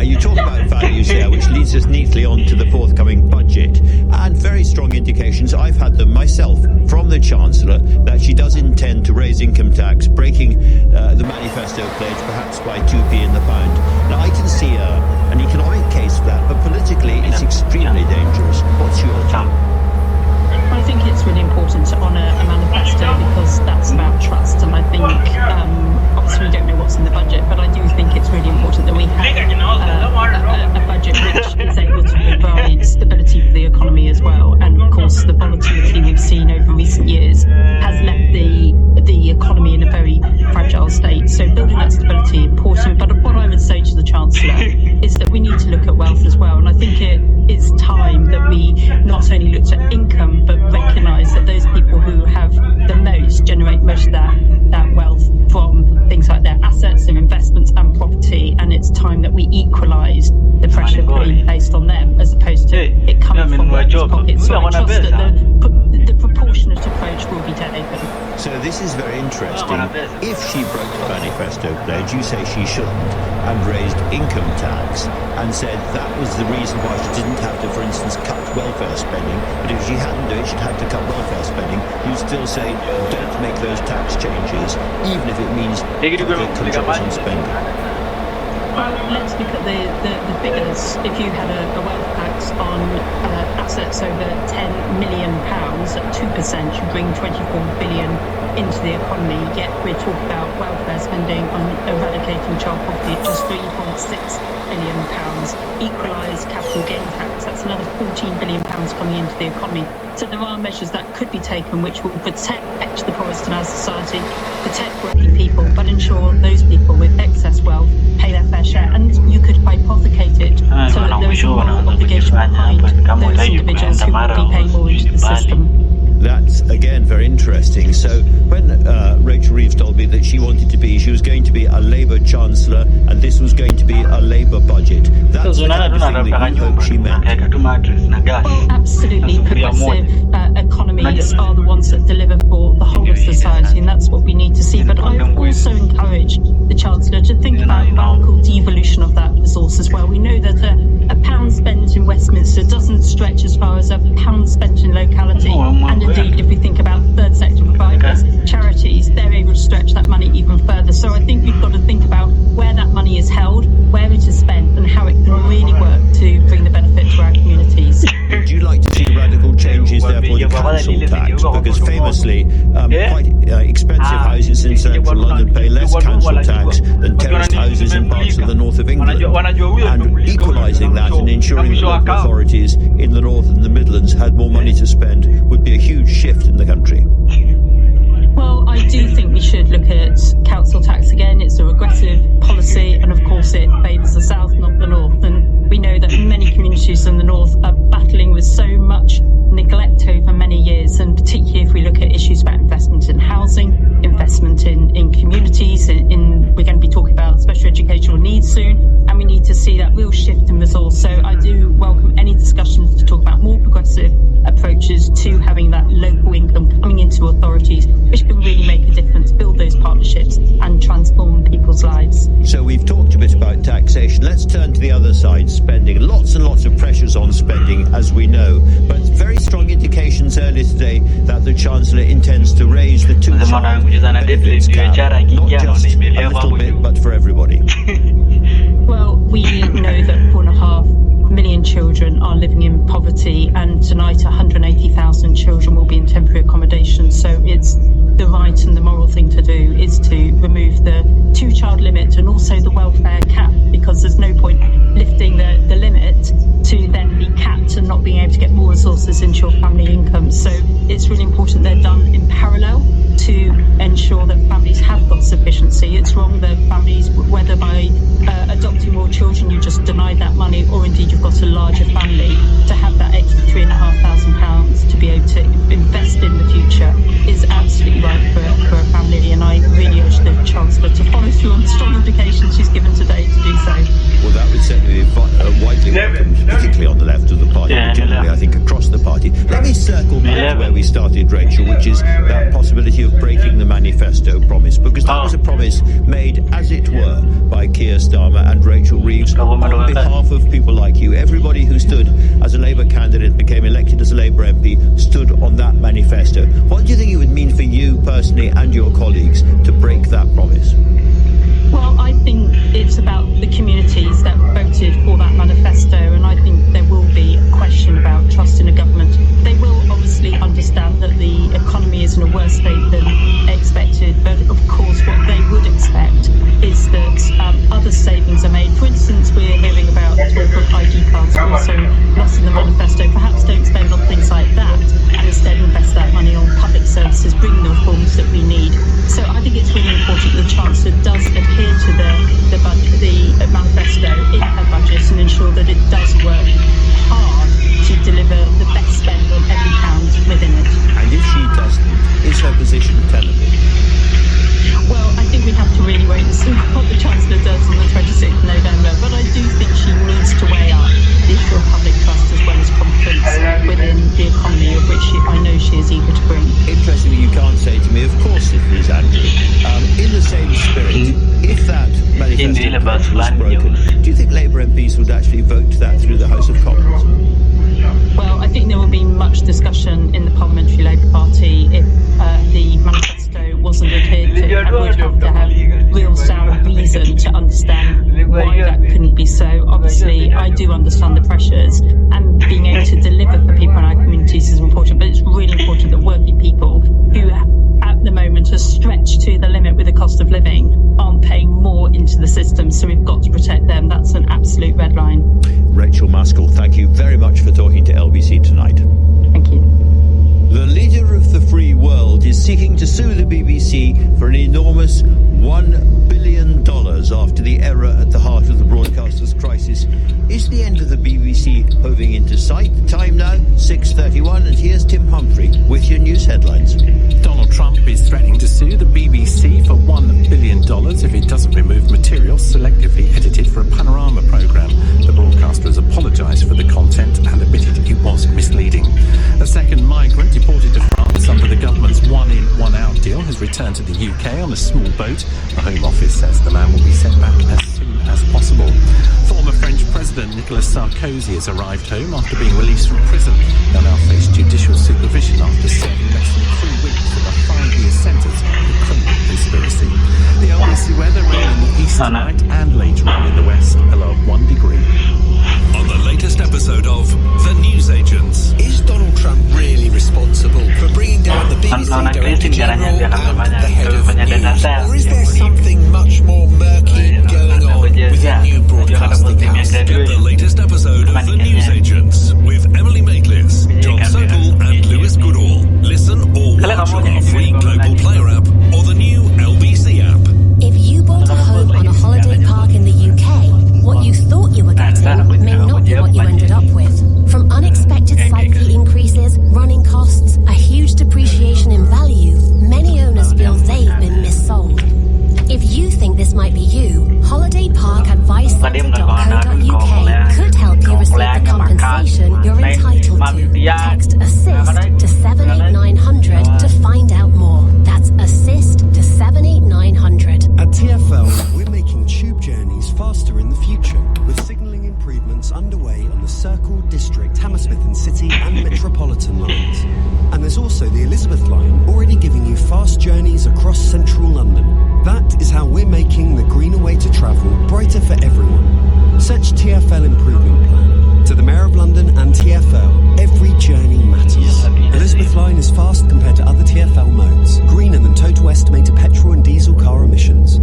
You talk about values there, which leads us neatly on to the forthcoming budget, and very strong indications, I've had them myself, from the Chancellor, that she does intend to raise income tax, breaking the manifesto pledge perhaps by 2p in the pound. Now I can see an economic case for that, but politically it's extremely dangerous. What's your take? I think it's really important to honour a manifesto because that's about trust, and I think obviously we don't know what's in the budget, but I do think it's really important that we have a budget which is able to provide stability for the economy as well. And of course the volatility we've seen over recent years has left the economy in a very fragile state. So building that stability is important, but what I would say to the Chancellor is that we need to look at wealth as well, and I think it is time that we not only looked at income but recognise that those people who have the most generate most of that wealth from things like their assets and investments and property, and it's time that we equalise the pressure being placed on them as opposed to it coming from workers' pockets. So I trust that the proportionate approach will be taken. So this is very interesting. If she broke the manifesto pledge, you say she shouldn't, and raised income tax, and said that was the reason why she didn't have to, for instance, cut welfare spending, but if she hadn't done it, she'd have to cut welfare spending, you'd still say don't make those tax changes, even if it means controls on spending. Well, let's look at the figures. If you had a wealth tax on assets over £10 million at 2%, you bring 24 billion into the economy, yet we're talking about welfare spending on eradicating child poverty at just £3.6 billion. Equalised capital gain tax, that's another £14 billion coming into the economy. So there are measures that could be taken which will protect the poorest in our society, protect working people, but ensure those people with excess wealth pay their fair share. And you could hypothecate it so that there is a moral obligation behind those individuals who will be paying more into the system. That's, again, very interesting. So when Rachel Reeves told me that she was going to be a Labour Chancellor, and this was going to be a Labour budget, that's the kind of thing that you hope she meant. Well, absolutely. Progressive economies are the ones that deliver for the whole of society, and that's what we need to see. But I also encourage the Chancellor to think about radical devolution of that resource as well. We know that a pound spent in Westminster doesn't stretch as far as a pound spent in locality, and indeed if we think about third sector providers, charities, they're able to stretch that money even further. So I think we've got to think about where that money is held, where it is spent, and how it can really work to bring the benefit to our communities. Would you like to see radical changes therefore to council tax? Because famously quite expensive houses in central London pay less council tax than terraced houses in parts of the north of England, and equalising that and ensuring that local authorities in the north and the Midlands had more money to spend would be a huge shift in the country. Well, I do think we should look at council tax again. It's a regressive policy, and of course it favours the south, not the north. And we know that many communities in the north are battling with so much neglect over many years, and particularly if we look at issues about investment in housing, investment in communities, we're going to be talking about special educational needs soon, and we need to see that real shift in resource. So I do welcome any discussions to talk about more progressive approaches to having that local income coming into authorities, which can really make a difference, build those partnerships and transform people's lives. So we've talked a bit about taxation. Let's turn to the other side, spending. Lots and lots of pressures on spending, as we know, but very strong indications earlier today that the Chancellor intends to raise the two-child benefits cap, not just a little bit, but for everybody. Well, we know that 4.5 million children are living in poverty, and tonight 180,000 children will be in temporary accommodation. So it's the right and the moral thing to do is to remove the two-child limit and also the welfare cap, because there's no point lifting the limit to then be capped and not being able to get more resources factors into your family income. So it's really important they're done in parallel to ensure that families have got sufficiency. It's wrong that families, whether by adopting more children, you just deny that money, or indeed you've got a larger family, to have that extra £3,500 to be able to invest in the future is absolutely right for a family. And I really urge the Chancellor to follow through on the strong indications she's given today to do so. Well, that would certainly be widely welcomed, particularly on the left of the party, but generally I think across the party. Let me circle back to where we started, Rachel, which is that possibility of breaking the manifesto promise, because that was a promise made, as it were, by Keir Starmer and Rachel Reeves on behalf of people like you. Everybody who stood as a Labour candidate, became elected as a Labour MP, stood on that manifesto. What do you think it would mean for you personally and your colleagues to break that promise? Well, I think it's about the communities that voted for that manifesto, and I think there will be a question about trust in a government. They will obviously understand that the economy is in a worse state than expected, but of course what they would expect is that other savings are made. For instance, we're hearing about talk of ID cards also lost in the manifesto. Perhaps don't spend on things like that and instead invest that money on public services, bring the reforms that we need. So I think it's really important that the Chancellor does adhere to the manifesto in her budget and ensure that it does work hard to deliver the best spend on every pound within it. And if she doesn't, is her position tenable? Well, I think we have to really wait and see what the Chancellor does on the 26th of November, but I do think she needs to weigh up the issue of public trust as well as confidence within the economy, of which I know she is eager to bring. Interestingly, you can't say to me, of course it is, Andrew. In the same spirit, if that manifesto was broken, do you think Labour MPs would actually vote that through the House of Commons? Well, I think there will be much discussion in the Parliamentary Labour Party if the manifesto wasn't adhered to, and would have to have real sound reason to understand why that couldn't be so. Obviously, I do understand the pressures, and being able to deliver for people in our communities is important, but it's really important that working people who at the moment are stretched to the limit with the cost of living aren't paying more into the system, so we've got to protect them. That's an absolute red line. Rachel Maskell, thank you very much for talking to LBC tonight. Thank you. The leader of the free world is seeking to sue the BBC for an enormous $1 billion after the error at the heart of the broadcasters' crisis. Is the end of the BBC hoving into sight? The time now, 6:31, and here's Tim Humphrey with your news headlines. Donald Trump is threatening to sue the BBC for $1 billion if it doesn't remove material selectively edited for a panorama programme. The broadcaster has apologised for the content and admitted it was misleading. A second migrant deported to France under the government's one-in, one-out deal has returned to the UK on a small boat. The Home Office says the man will be sent back as soon as possible. Former French President Nicolas Sarkozy has arrived home after being released from prison. He'll now face judicial supervision after serving less than 3 weeks of a 5-year sentence for criminal conspiracy. The LBC weather, rain in the east tonight and later on in the west, a low of 1 degree. On the latest episode of The News Agents. Is Donald Trump really responsible for bringing down the BBC Director General and the head of news? Or is there something much more murky going on with the new broadcasting house? Get the latest episode of The News Agents with Emily Maitlis, John Sokol and Lewis Goodall. Listen or watch on our free Global Player app or the new LBC app. If you bought a home on a holiday park in the UK, what you thought you were getting may not be what you ended up with. From unexpected site fee increases, running costs, a huge depreciation in value, many owners feel they've been missold. If you think this might be you, Holiday Park Advice Centre.co.uk could help you receive the compensation you're entitled to. Text ASSIST to 78900 to find out more. That's ASSIST to 78900. At TfL, we're making tube journeys faster in the future, with signalling improvements underway on the Circle, District, Hammersmith and City and Metropolitan lines. And there's also the Elizabeth line, already giving you fast journeys across central London. That is how we're making the greener way to travel brighter for everyone. Search TfL Improvement Plan. To the Mayor of London and TfL, every journey matters. Elizabeth line is fast compared to other TfL modes, greener than total estimated petrol and diesel car emissions.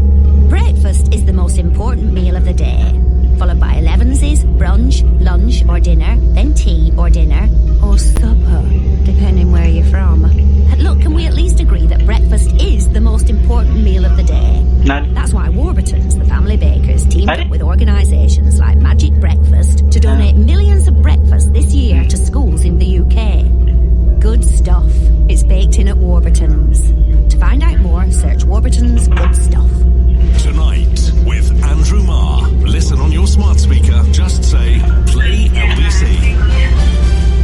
Breakfast is the most important meal of the day, followed by LAVINS, brown lunch or dinner, then tea or dinner, or supper, depending where you're from. Look, can we at least agree that breakfast is the most important meal of the day? That's why Warburton's, the family bakers, teamed up with organisations like Magic Breakfast to donate millions of breakfasts this year to schools in the UK. Good stuff. It's baked in at Warburton's. To find out more, search Warburton's Good Stuff. Tonight with Andrew Marr. Listen on your smart speaker. Just say play LBC.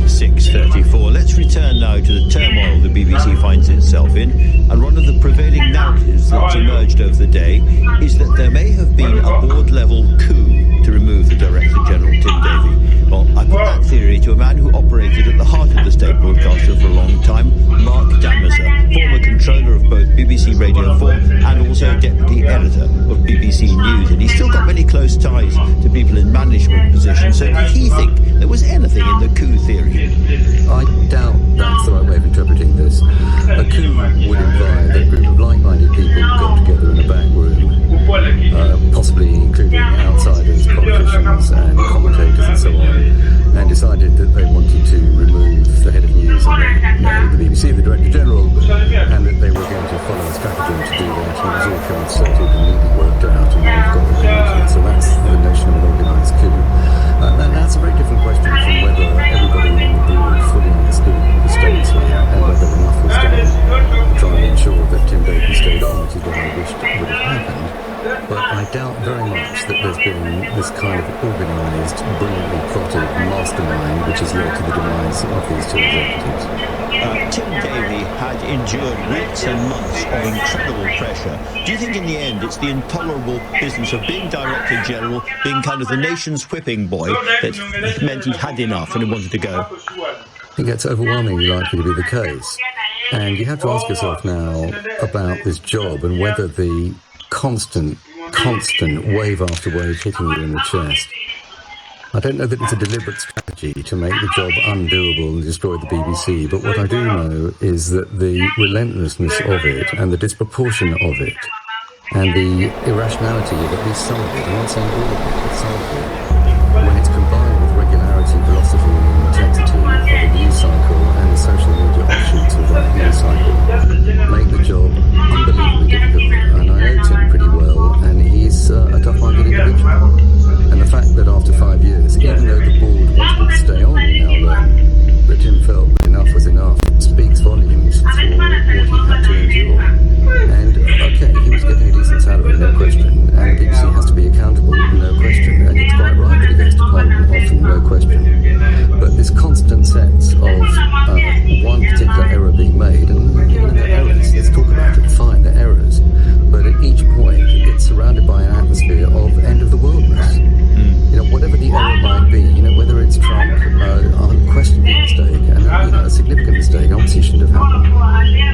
6:34. Let's return now to the turmoil the BBC finds itself in, and one of the prevailing narratives that's emerged over the day is that there may have been a board-level coup to remove the Director General, Tim Davie. Well, I put that theory to a man who operated at the heart of the state broadcaster for a long time, Mark Dammeser, former controller of both BBC Radio 4 and also deputy editor of BBC News, and he's still got many close ties to people in management positions. So did he think there was anything in the coup theory? I doubt that's the right way of interpreting this. A coup would imply that a group of like-minded people got together in a back room, possibly including outsiders, politicians and commentators and so on, and decided that they wanted to remove the head of news and the BBC, the Director General, and that they were going to follow a stratagem to do that. And it was all concerted and neatly worked out, and they've got the committee. So that's the notion of an organised coup. And that's a very different question from whether everybody on the board fully understood the stakes here and whether enough was done to try and ensure that Tim Davie stayed on, which is what I wished would have happened. But I doubt very much that there's been this kind of organised, brilliantly plotted mastermind which has led to the demise of these two executives. Tim Davie had endured weeks and months of incredible pressure. Do you think in the end it's the intolerable business of being Director General, being kind of the nation's whipping boy, that meant he'd had enough and he wanted to go? I think that's overwhelmingly likely to be the case. And you have to ask yourself now about this job and whether the constant wave after wave hitting you in the chest. I don't know that it's a deliberate strategy to make the job undoable and destroy the BBC, but what I do know is that the relentlessness of it and the disproportion of it and the irrationality of at least some of it, I'm not saying all of it, but some of it, when it's combined with regularity, philosophy and intensity of the news cycle and the social media offshoots of that news cycle, make the job unbelievably difficult. And I know Tim pretty well, and he's a tough-minded individual. And the fact that after 5 years, even though the board wanted to stay on, we now learn that Tim felt that enough was enough, speaks volumes for what he had to endure. And, okay, he was getting a decent salary, no question, and the BBC has to be accountable, no question, and it's quite right that he goes to Parliament often, no question. But this constant sense of one particular error being made, and they're errors, let's talk about it, fine, they're errors, but at each point it's surrounded by an atmosphere of end-of-the-worldness. You know, whatever the error might be, you know, whether it's Trump, unquestionably a mistake, and a significant mistake, obviously shouldn't have happened,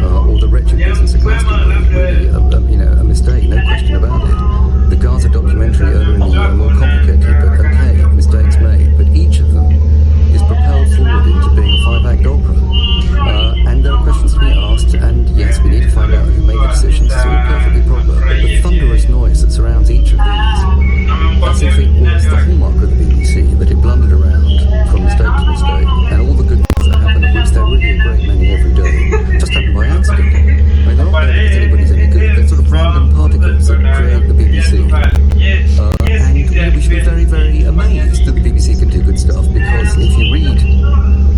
or the wretched business of Glastonbury, really, a mistake, no question about it. The Gaza documentary earlier in the year, more complicated, but okay, mistakes made, but each of them is propelled forward into being a 5-act opera. And there are questions to be asked, and yes, we need to find out who made the decisions. It's all perfectly proper, but the thunderous noise that surrounds each of these, as if it was the hallmark of the BBC, that it blundered around from mistake to mistake, and all the good things that happen, of which there are really a great many every day, just happen by accident. I mean, they're not there because anybody's any good. They're sort of random particles that create the BBC. And we should be very, very amazed that the BBC can do good stuff, because if you read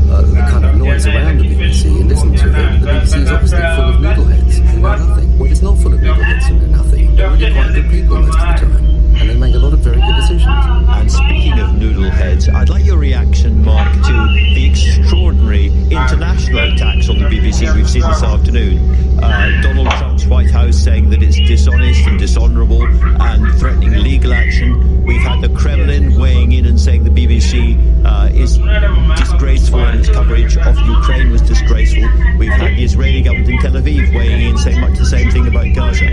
the kind of noise around the BBC and listen to it, the BBC is obviously full of noodleheads who know nothing. Well, it's not full of noodleheads who know nothing. They're really quite good people most of the time, and they make a lot of very good decisions. And speaking of noodleheads, I'd like your reaction, Mark, to the extraordinary international attacks on the BBC we've seen this afternoon. Donald Trump's White House saying that it's dishonest and dishonourable and threatening legal action. We've had the Kremlin weighing in and saying the BBC is disgraceful and its coverage of Ukraine was disgraceful. We've had the Israeli government in Tel Aviv weighing in saying much the same thing about Gaza.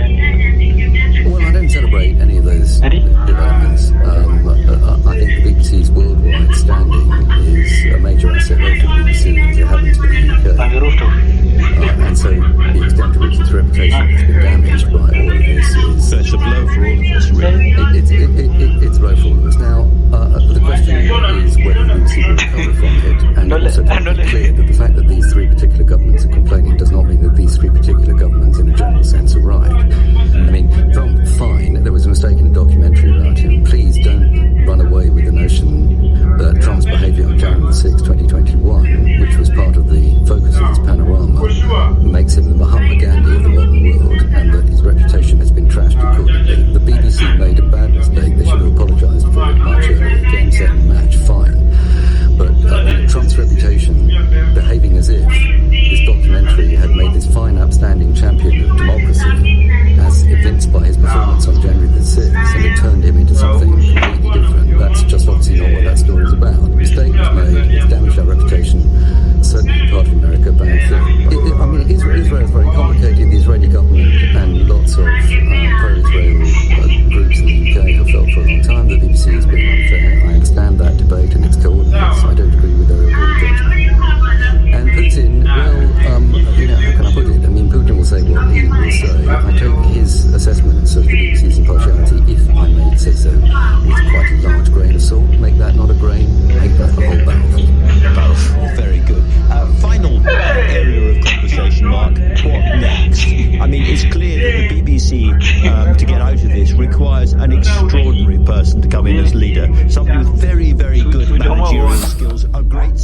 Well, I don't celebrate any of those developments. I think the BBC's worldwide standing is a major asset both to the BBC as it happens to the UK. And so the extent to which its reputation has been damaged by all of this is... So it's a blow for all of us, really. It's a blow for all of us. Now, the question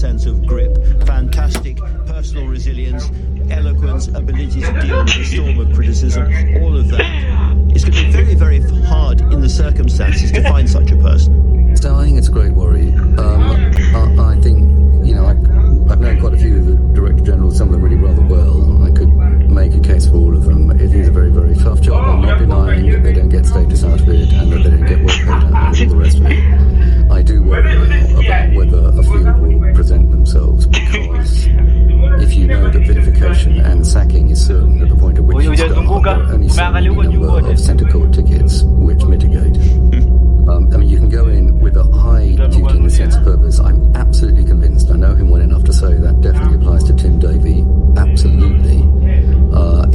sense of grip, fantastic personal resilience, eloquence, ability to deal with a storm of criticism, all of that. It's going to be very, very hard in the circumstances to find such a person. So I think it's a great worry. I think, I've known quite a few of the Director Generals, some of them really rather well. I could make a case for all of them. It is a very, very tough job. I'm not denying that they don't get status out of it and that they don't get work paid out of it and all the rest of it. I do worry about whether a field will present themselves, because if you know that vilification and sacking is certain at the point at which you start, there are only so many number of centre court tickets which mitigate. You can go in with a high duty and sense of purpose. I'm absolutely convinced. I know him well enough to say that definitely applies to Tim Davey. Absolutely.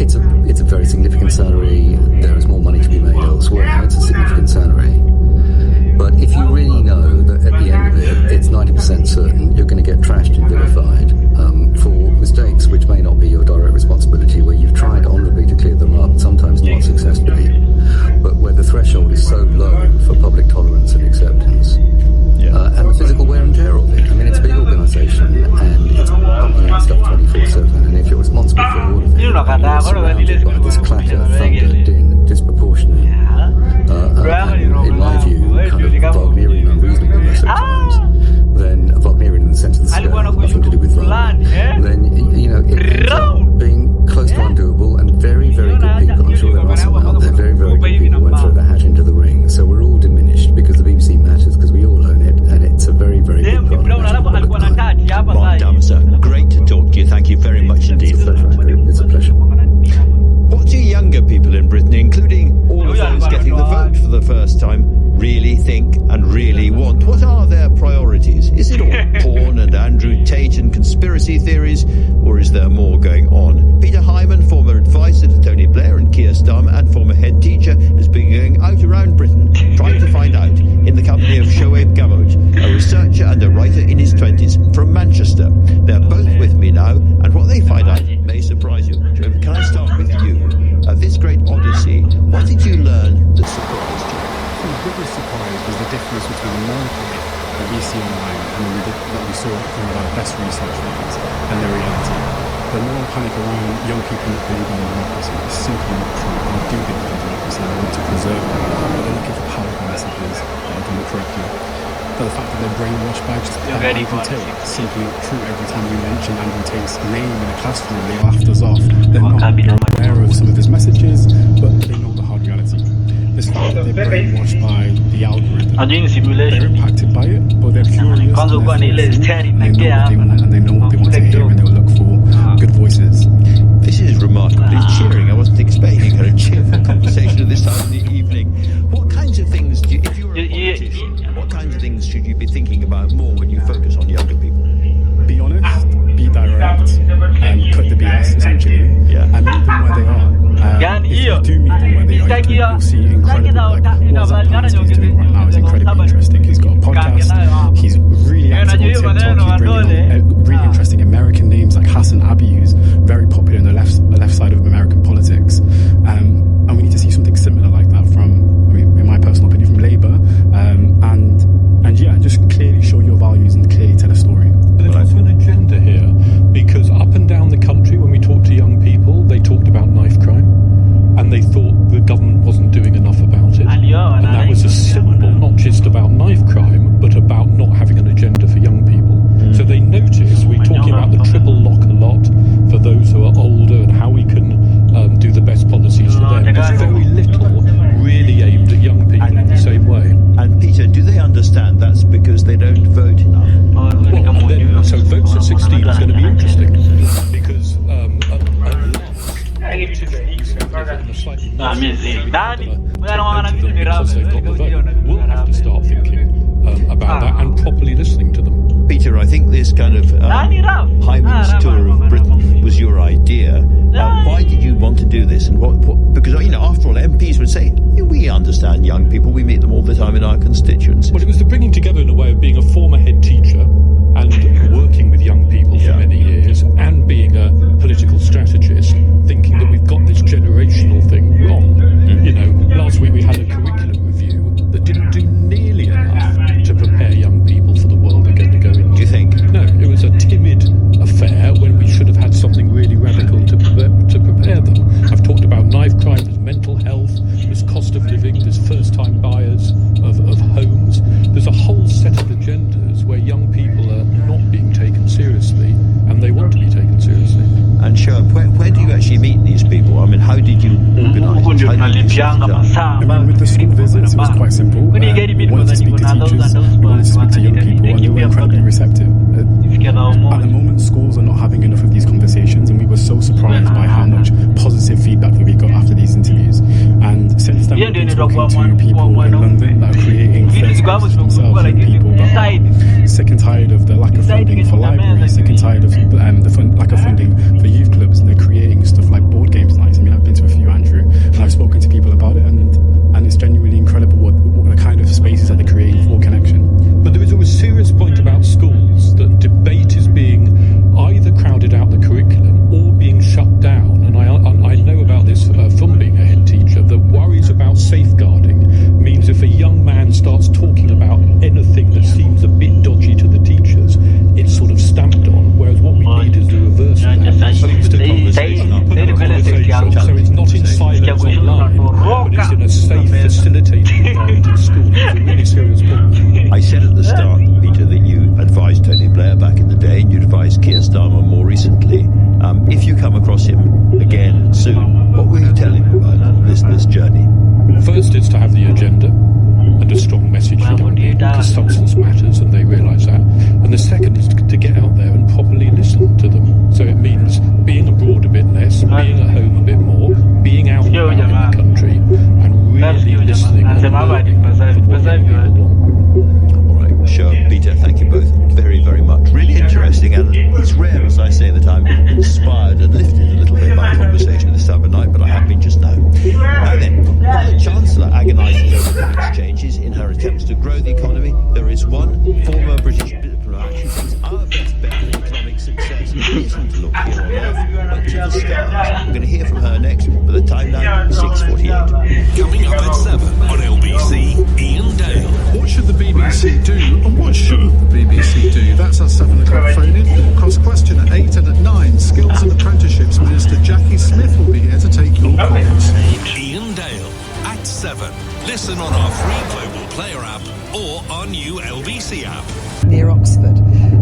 It's a very significant salary. There is more money to be made elsewhere. It's a significant salary. But if you really know that at the end of it, it's 90% certain you're going to get trashed and vilified for mistakes which may not be your direct responsibility, where you've tried honourably to clear them up, sometimes not successfully, but where the threshold is so low for public tolerance and acceptance, and the physical wear and tear of it. It's a big organisation and it's pumping out stuff 24/7, and if you're responsible for all of it, you're surrounded by this clatter, thunder, din, disproportionate, and in my view, kind of Wagnerian unreasonableness at times, then Wagnerian in the sense of the scale, nothing to do with Wagner, then, it ends up being close to undoable, and very, very good people, I'm sure there are some out there, very, very good people won't throw their hat into the ring. So we're all diminished because the BBC matters, because we all own it, and it's a very, very good part of national Mark Damaser, great to talk to you. Thank you very much indeed. It's a pleasure. What do younger people in Britain, including all of those getting the vote for the first time, really think and really want? What are their priorities? Is it all porn and Andrew Tate and conspiracy theories, or is there more going on? Peter Hyman, former advisor to Tony Blair and Keir Starmer and former head teacher, has been going out around Britain trying to find out, in the company of Shoaib Gamoud, a researcher and a writer in his 20s from Manchester. They're both with me now, and what they find out may surprise you. Shoaib, can I start with you? This great odyssey, what did you learn that surprised you? The biggest surprise was the difference between the market that we see online and what we saw from our best research leaders and the reality. The moral panic around young people not believing in democracy is simply not true. They do believe in democracy and they want to preserve it, but they're looking for powerful messages that are done correctly. But the fact that they're brainwashed by just Andrew Tate is simply not true. Every time we mention Andrew Tate's name in a classroom, they laughed us off. They're not aware of some of his messages, but they know the hard reality. This fact that they're brainwashed by the algorithm, they're impacted by it, but they're curious, and they know what they want, and they know what they want to hear, and they'll look for good voices. This is remarkably cheering. I wasn't expecting a cheerful conversation at this time of the evening. What kinds of things, if you were a politician, what kinds of things should you be thinking about more when you focus on younger people? Be honest, be direct, and cut the BS, essentially, and meet them where they are. If you do meet them where they are, you'll see incredible, what Zapansky's doing right now is incredibly interesting. He's got a podcast, he's really active on TikTok, he's bringing on really interesting American names like Hassan Abbey, who's very popular in the left side of American politics. And we need to see something similar like that from, in my personal opinion, from Labour, and just clearly show your values and clearly tell a story. There's also an agenda here, because up and down the country, when we talk to young people, they talked about knife crime, and they thought the government wasn't doing enough about it. And that was a symbol, not just about knife crime, but about not having an agenda for young people. So they notice we're talking about the triple lock a lot for those who are older and how we can do the best policies for them. There's very little really aimed at young people in the same way. And Peter, do they understand that's because they don't vote enough? Well, so votes at 16 is going to be interesting, because we'll have to start thinking about that and properly listening to them. Peter, I think this kind of Hyman's tour of Britain was your idea. Why did you want to do this? And what because, after all, MPs would say, we understand young people, we meet them all the time in our constituencies. Well, it was the bringing together in a way of being a former head teacher and working with young people for many years, and being a political strategist, thinking that we've got this generational thing wrong. Last week we had a curriculum review that didn't do nearly enough to prepare young people for the world they're going to go into. Do you think? No, it was Sherb, where do you actually meet these people? I mean, how did you organise it? How did you set it up? I mean, with the school visits, it was quite simple. We wanted to speak to teachers, we wanted to speak to young people, and they were incredibly receptive. At the moment, schools are not having enough of these conversations, and we were so surprised by how much positive feedback that we got after these interviews. And since then, we've been talking to people in London that are creating first spaces themselves, and people that are sick and tired of the lack of funding for libraries, sick and tired of the lack of funding for youth clubs, and they're creating stuff like board games nights. I mean, I've been to a few, Andrew, and I've spoken to people about it, and it's genuinely incredible what the kind of spaces that they're creating for connection. But there is a serious point about schools, that debate is being either crowded out the curriculum or being shut down. And I know about this from being a head teacher, that worries about safeguarding means if a young man starts talking about anything that seems a bit dodgy to the teachers, it's sort of stamped on, whereas what we need is the reverse of that. So it's not in silence online, but it's in a safe, facilitated environment in school. It's a really serious point. I said at the start, Peter, that you advised Tony Blair back in the day, and you advised Keir Starmer more recently. If you come across him again soon, what will you tell him about this journey? First, it's to have the agenda and a strong message for young people, because substance matters and they realise that. And the second is to get out there and properly listen to them. So it means being abroad a bit less, being at home a bit more, being out and about in the country, and really listening and learning from what young people want. All right, sure. Peter, thank you both very, very much. Really interesting, and it's rare, as I say, that I'm inspired and lifted a little bit by conversation this time of night, but I have been just now. Now then, while the Chancellor agonises over tax changes in her attempts to grow the economy, there is one former British diplomat who thinks our best bet for economic success isn't to look here on Earth, but to the stars. We're going to hear from her next, but the time now, 6:48. Coming up at 7 on LBC, Ian Dale. What should the BBC do, and what shouldn't the BBC do? That's our 7 o'clock phone-in. Cross question at 8 and at 9. Skills and Apprenticeships Minister Jackie Smith will be here to take your calls. Ian Dale at 7. Listen on our free Global Player app or our new LBC app. Near Oxford,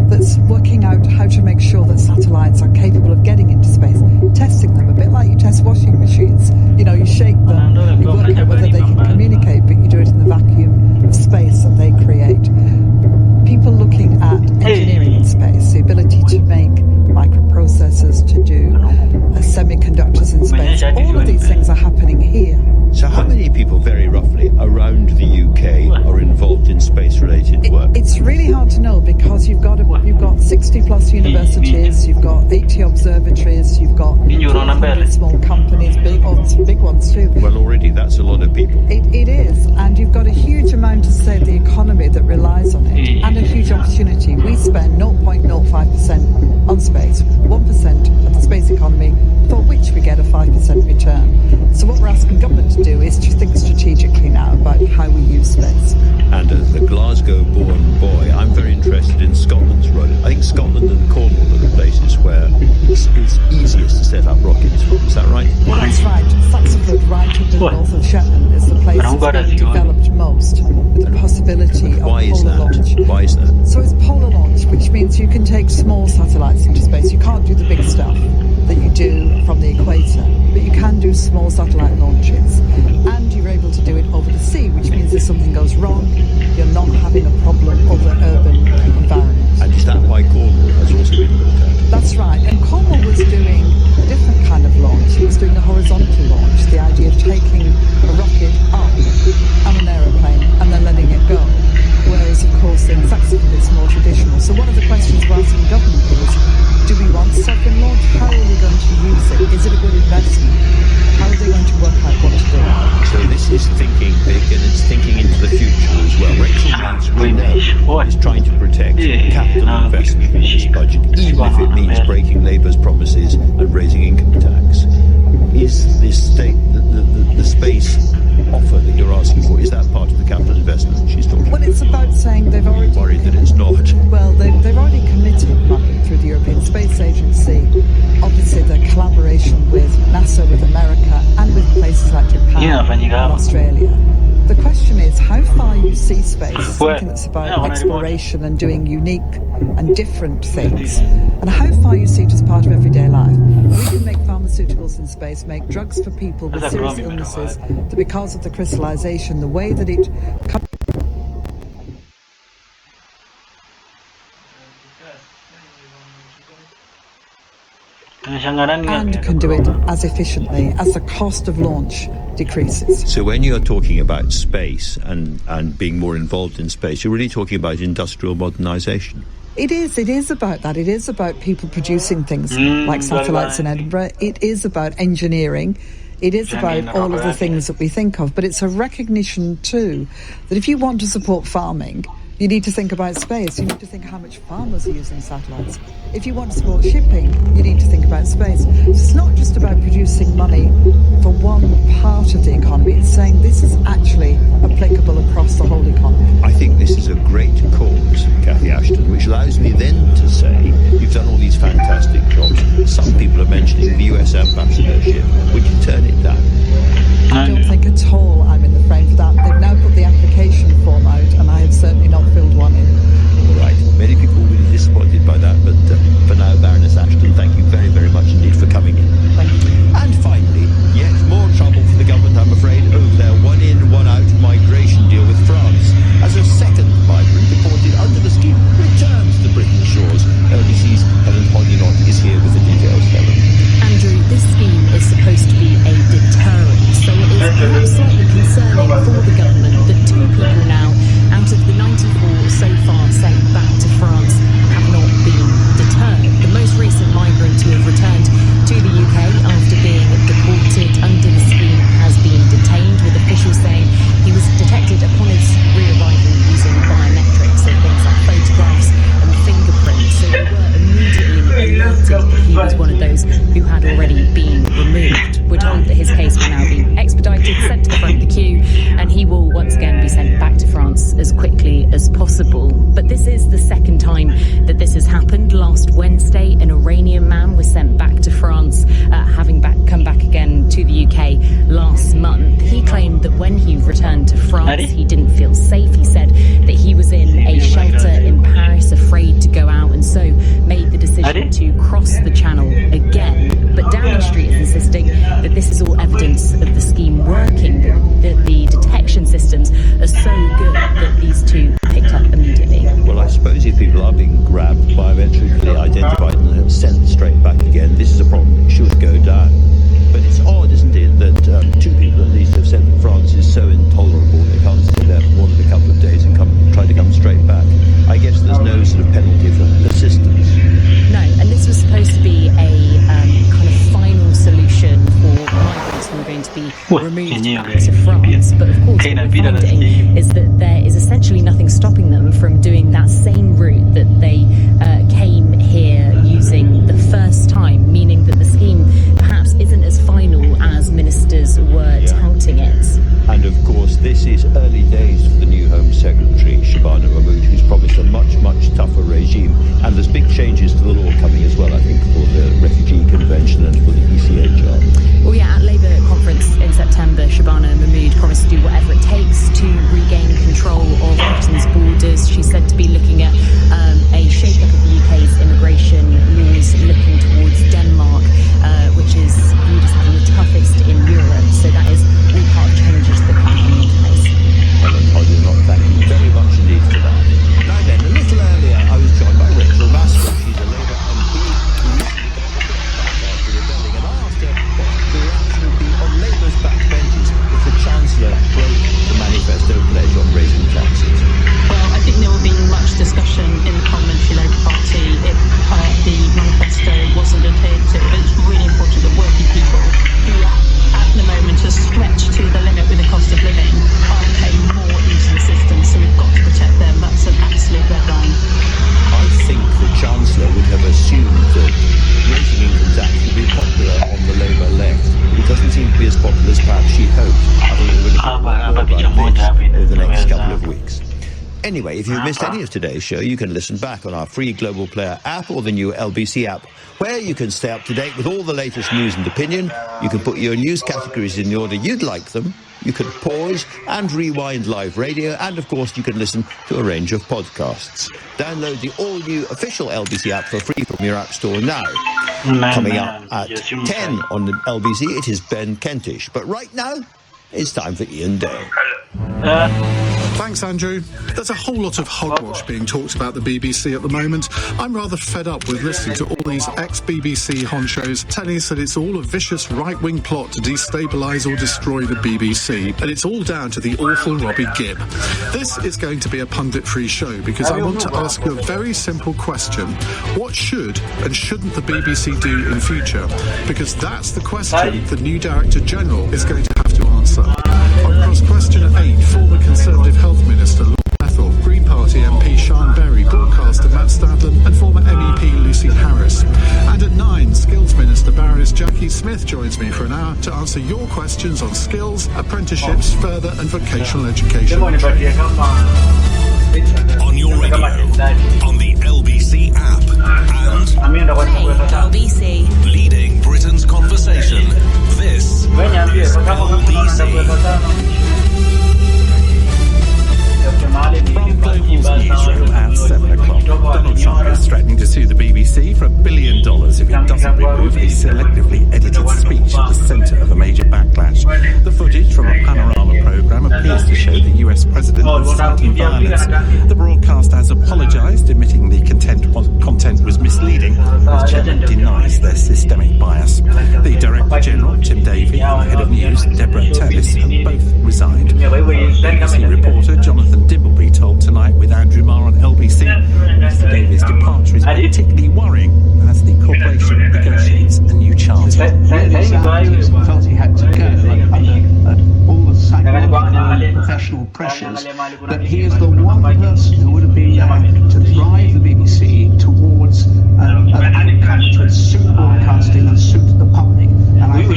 that's working out how to make sure that satellites are capable of getting into space, testing them, a bit like you test washing machines. You know, you shake them, you work out whether they can communicate, but you do it in the vacuum of space that they create. People looking at engineering in space, the ability to make microprocessors, to do semiconductors in space, all of these things are happening here. So how many people, very roughly, around the UK are involved in space-related work? It's really hard to know, because you've got 60 plus universities, you've got 80 observatories, you've got 400 small companies, big ones too. Well, already that's a lot of people. It is, and you've got a huge amount of, say, the economy that relies on it, and a huge opportunity. We spend 0.05% on space, 1% of the space economy, for which we get a 5% return. So what we're asking government to do is to think strategically now about how we use space. And as a Glasgow-born boy, I'm very interested in Scotland's role. I think Scotland and Cornwall are the places where it's easiest to set up rockets from. Is that right? Well, that's right. Saxford, right in the north of Shetland, is the place that's been developed most, with the possibility of polar launch. Why is that? So it's polar launch, which means you can take small satellites into space. You can't do the big stuff that you do from the equator, but you can do small satellite launches. And you're able to do it over the sea, which means if something goes wrong, you're not having a problem over urban environments. And is that why Cornwall has also been looked at? That's right. And Cornwall was doing a different kind of launch. He was doing a horizontal launch, the idea of taking a rocket up on an aeroplane and then letting it go. Whereas, of course, in Saxford it's more traditional. So one of the questions we're asking government is, do we want sovereign launch? How are we going to use it? Is it a good investment? How are they going to work out what to do? So this is thinking big, and it's thinking into the future as well. Rachel Reeves, we know, is trying to protect capital investment in this budget, even if it means breaking Labour's promises and raising income tax. Is this the space offer that you're asking for, is that part of the capital investment that she's talking about? Well, it's about saying they've already... worried that it's not. Well, they've already committed money through the European Space Agency. Obviously, the collaboration with NASA, with America, and with places like Japan and Australia. The question is how far you see space, something that's about exploration and doing unique and different things, and how far you see it as part of everyday life. We can pharmaceuticals in space make drugs for people with serious illnesses that because of the crystallization, the way that it comes and can do it as efficiently as the cost of launch decreases. So when you're talking about space and being more involved in space, you're really talking about industrial modernization. It is about that. It is about people producing things like satellites in Edinburgh. It is about engineering. It is about all of the things that we think of. But it's a recognition, too, that if you want to support farming, you need to think about space. You need to think how much farmers are using satellites. If you want to support shipping, you need to think about space. So it's not just about producing money for one part of the economy. It's saying this is actually applicable across the whole economy. I think this is a great cause, Cathy Ashton, which allows me then to say you've done all these fantastic jobs. Some people are mentioning the US ambassadorship. Would you turn it down? I don't think at all I'm in the frame for that. They've now put the application form out, and I have certainly not filled one in. Right. Many people will be disappointed by that, but for now, Baroness Ashton, thank you very, very much indeed for coming in. Thank you. And finally, yet more trouble for the government, I'm afraid, over their one-in, one-out migration deal with France, as a second migrant deported under the scheme returns to Britain's shores. LBC's Helen Hodginott is here with the details. Helen. Andrew, this scheme is supposed to be a deterrent, so it is perhaps slightly concerning for the government that 2 people now, out of the 94 so far sent back to France, have not been deterred. The most recent migrant to have returned to the UK after being deported under the scheme has been detained, with officials saying he was detected upon his re-arrival using biometrics, so things like photographs and fingerprints. So they were immediately alerted that he was one of those who had already been removed. We're told that his case will now be expedited, sent to the front of the queue, and he will once again be sent back to France as quickly as possible. But this is the second time that this has happened. Last Wednesday, an Iranian man was sent back to France, having come back again to the UK last month. He claimed that when he returned to France, he didn't feel safe. He said that he was in a shelter in Paris, afraid to go out, and so made the decision to cross the channel again. But Downing Street is insisting that this is all evidence of the scheme working, that the detection systems are so good that these 2 picked up immediately. Well, I suppose if people are being grabbed, biometrically identified and sent straight back again, this is a problem that should go down. But it's odd, isn't it, that 2 people at least have said that France is so intolerable they can't stay there for more than a couple of days and try to come straight back. I guess there's no sort of penalty for persistence. No, and this was supposed to be a kind of final solution for migrants who are going to be removed back to France. But of course, what we're finding is that there is essentially nothing stopping them from doing that same route that they came here using the first time, meaning that the scheme perhaps isn't as final as ministers were touting it. And of course, this is early days for the new Home Secretary, Shabana Mahmood, who's promised a much, much tougher regime. And there's big changes to the law coming as well, I think, for the Refugee Convention and for the ECHR. Well, yeah, at Labour conference in September, Shabana Mahmood promised to do whatever it takes to regain control of Britain's borders. She's said to be looking at a shake-up of the UK's immigration laws, looking towards Denmark, which is viewed as having the toughest in Europe. So that is all part of changes that can come into place. Helen Hodginott, thank you very much indeed for that. Now then, a little earlier, I was joined by Rachel Maskell. She's a Labour MP who recently got the book back after rebelling, and I asked her what the reaction would be on Labour's backbenches if the Chancellor broke the manifesto pledge on raising taxes. Well, I think there will be much discussion in the Parliamentary Labour Party if the manifesto wasn't adhered to. It's really important that working people who at the moment are stretched to the limit with the cost of living are paying more into the system, so we've got to protect them. That's an absolute red line. I think the Chancellor would have assumed that raising income tax would be popular on the Labour left, but it doesn't seem to be as popular as perhaps she hoped. I think we're going to talk more about this over the next couple of weeks. Anyway, if you've missed any of today's show, you can listen back on our free Global Player app or the new LBC app, where you can stay up to date with all the latest news and opinion. You can put your news categories in the order you'd like them. You can pause and rewind live radio, and of course you can listen to a range of podcasts. Download the all-new official LBC app for free from your app store now. Coming up at 10 on the LBC, it is Ben Kentish. But right now, it's time for Ian Dale. Thanks, Andrew. There's a whole lot of hogwash being talked about the BBC at the moment. I'm rather fed up with listening to all these ex-BBC honchos telling us that it's all a vicious right-wing plot to destabilise or destroy the BBC, and it's all down to the awful Robbie Gibb. This is going to be a pundit-free show because I want to ask you a very simple question. What should and shouldn't the BBC do in future? Because that's the question the new Director General is going to have to answer. On cross question at 8, former Conservative Health Minister Lord Ethel, Green Party MP Sian Berry, broadcaster Matt Stadlen and former MEP Lucy Harris. And at 9, Skills Minister Baroness Jackie Smith joins me for an hour to answer your questions on skills, apprenticeships, further and vocational education. On your radio, on the LBC app, and LBC. Leading Britain's conversation. This is LBC. From Global's newsroom at 7 o'clock, Donald Trump is threatening to sue the BBC for $1 billion if it doesn't remove a selectively edited speech at the centre of a major backlash. The footage from a panorama programme appears to show the US president inciting violence. The broadcast has apologised, admitting the content was misleading. The chairman denies their systemic bias. The Director General, Tim Davie, and the Head of News, Deborah Tellis, have both resigned. BBC reporter Jonathan Dimbleby told Tonight with Andrew Marr on LBC, Mr Davies' departure is particularly worrying as the corporation negotiates a new charter. Really sad, he felt he had to go under all the psychological professional pressures, but he is the one person who would have been there to drive the BBC towards an outcome which would suit broadcasting and suit the public. And I think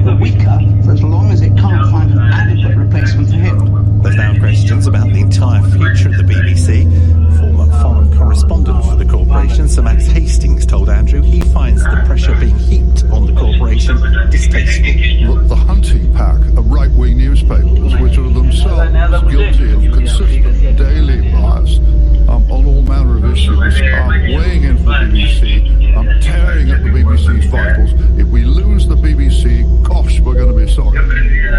the weaker for as long as it can't find an adequate replacement for him. There's now questions about the entire future of the BBC. Former foreign correspondent for the corporation, Sir Max Hastings, told Andrew he finds the pressure being heaped on the corporation distasteful. Look, the hunting pack of right-wing newspapers, which are themselves guilty of consistent daily bias on all manner of issues, are weighing in for the BBC, tearing at the BBC's vitals. If we lose the BBC, gosh, we're going to be sorry.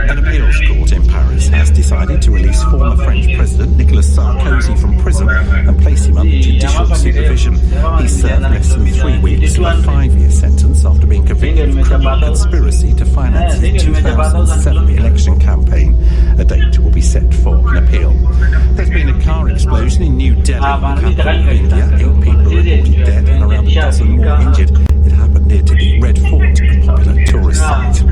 An appeals court in Paris has decided to release former French President Nicolas Sarkozy from prison and place him under judicial supervision. He served less than 3 weeks of a 5-year sentence after being convicted of criminal conspiracy to finance his 2007 election campaign. A date will be set for an appeal. There's been a car explosion in New Delhi, capital of India. 8 people reported dead and around a dozen more injured. It happened near to the Red Fort, a popular tourist site.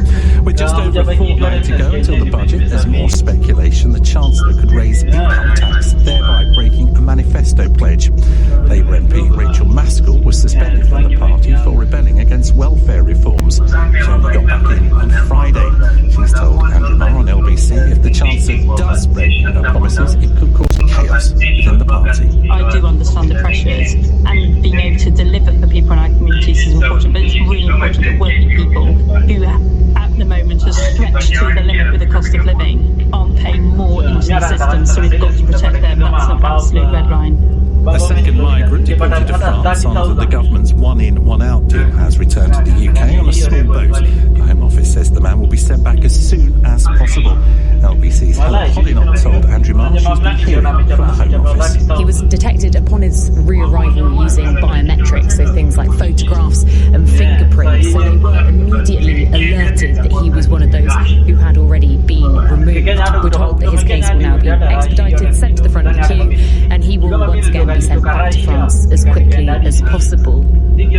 With just over a fortnight to go until the budget, there's more speculation the Chancellor could raise income tax, thereby breaking a manifesto pledge. Labour MP Rachel Maskell was suspended from the party for rebelling against welfare reforms. She only got back in on Friday. She's told Andrew Marr on LBC if the Chancellor does break her promises, it could cause chaos within the party. I do understand the pressures, and being able to deliver for people in our communities is important, but it's really important that working people who at the moment are stretched to the limit with the cost of living aren't paying more into the system, so we've got to protect them. That's an absolute red line. A second migrant deported to France under the government's one-in, one-out deal has returned to the UK on a small boat. The Home Office says the man will be sent back as soon as possible. LBC's Helen Hoddinott told Andrew Marr she's been hearing from the Home Office. He was detected upon his re-arrival using biometrics, so things like photographs and fingerprints, so they were immediately alerted that he was one of those who had already been removed. We're told that his case will now be expedited, sent to the front of the queue, and he will once again be sent back to France as quickly as possible.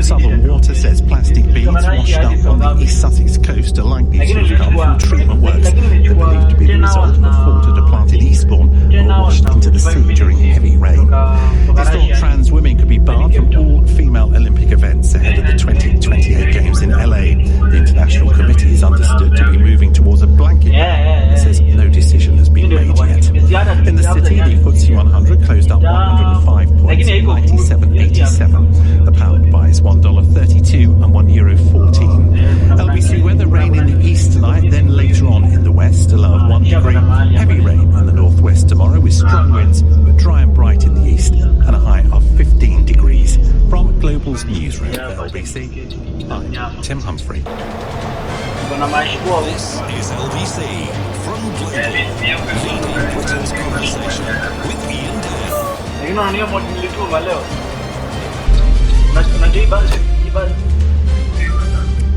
Southern Water says plastic beads washed up on the East Sussex coast are likely to have come from treatment works. They're believed to be the result of a fault at a plant in Eastbourne and were washed into the sea during heavy rain. It's thought trans women could be barred from all female Olympic events ahead of the 2028 Games in LA. The International Committee is understood to be moving towards a blanket ban. It says no decision has been made yet. In the city, the FTSE 100 closed up 105 points at 97.87. The pound buys $1.32 and €1.14. LBC weather: rain in the east tonight, then later on in the west, a low of 1 degree. Heavy rain in the northwest tomorrow with strong winds, but dry and bright in the east, and a high of 15 degrees. From Global's newsroom for LBC. I'm Tim Humphrey. This is LBC from Global, leading Britain's conversation with Ian Dale.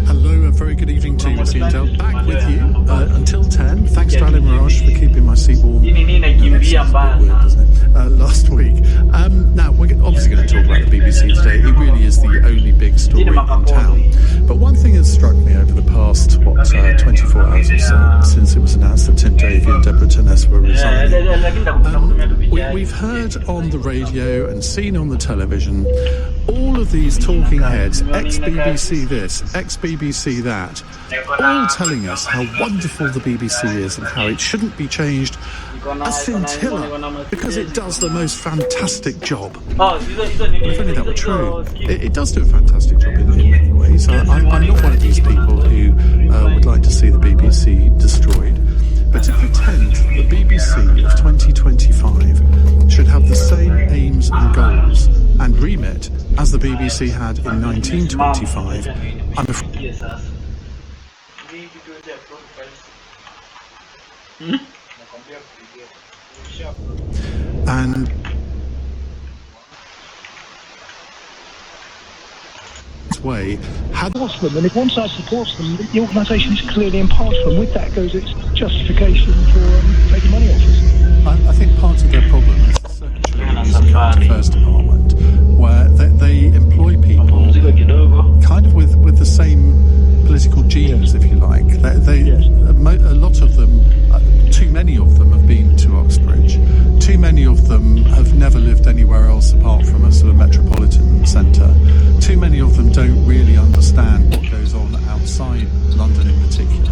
Hello, a very good evening to you, Mr. Ian Dale. Back with you until 10. Thanks to Alan Mirage for keeping my seat warm. Last week. Now, we're obviously going to talk about the BBC today. It really is the only big story in town. But one thing has struck me over the past, 24 hours or so, since it was announced that Tim Davey and Deborah Turness were resigning. We've heard on the radio and seen on the television all of these talking heads, ex-BBC this, ex-BBC that, all telling us how wonderful the BBC is and how it shouldn't be changed a scintilla because it does the most fantastic job. If only that were true. It does do a fantastic job in many ways. I'm not one of these people who would like to see the BBC destroyed. But to pretend the BBC of 2025 should have the same aims and goals and remit as the BBC had in 1925, I'm afraid. And way had supports them, and if one side supports them, the organisation is clearly impartial, and with that goes its justification for taking money off us. I think part of their problem is the Secretary of the Current Affairs Department, where they employ people kind of with the same political genes, if you like. A lot of them, too many of them have been to Oxbridge. Too many of them have never lived anywhere else apart from a sort of metropolitan centre. Too many of them don't really understand what goes on outside London in particular.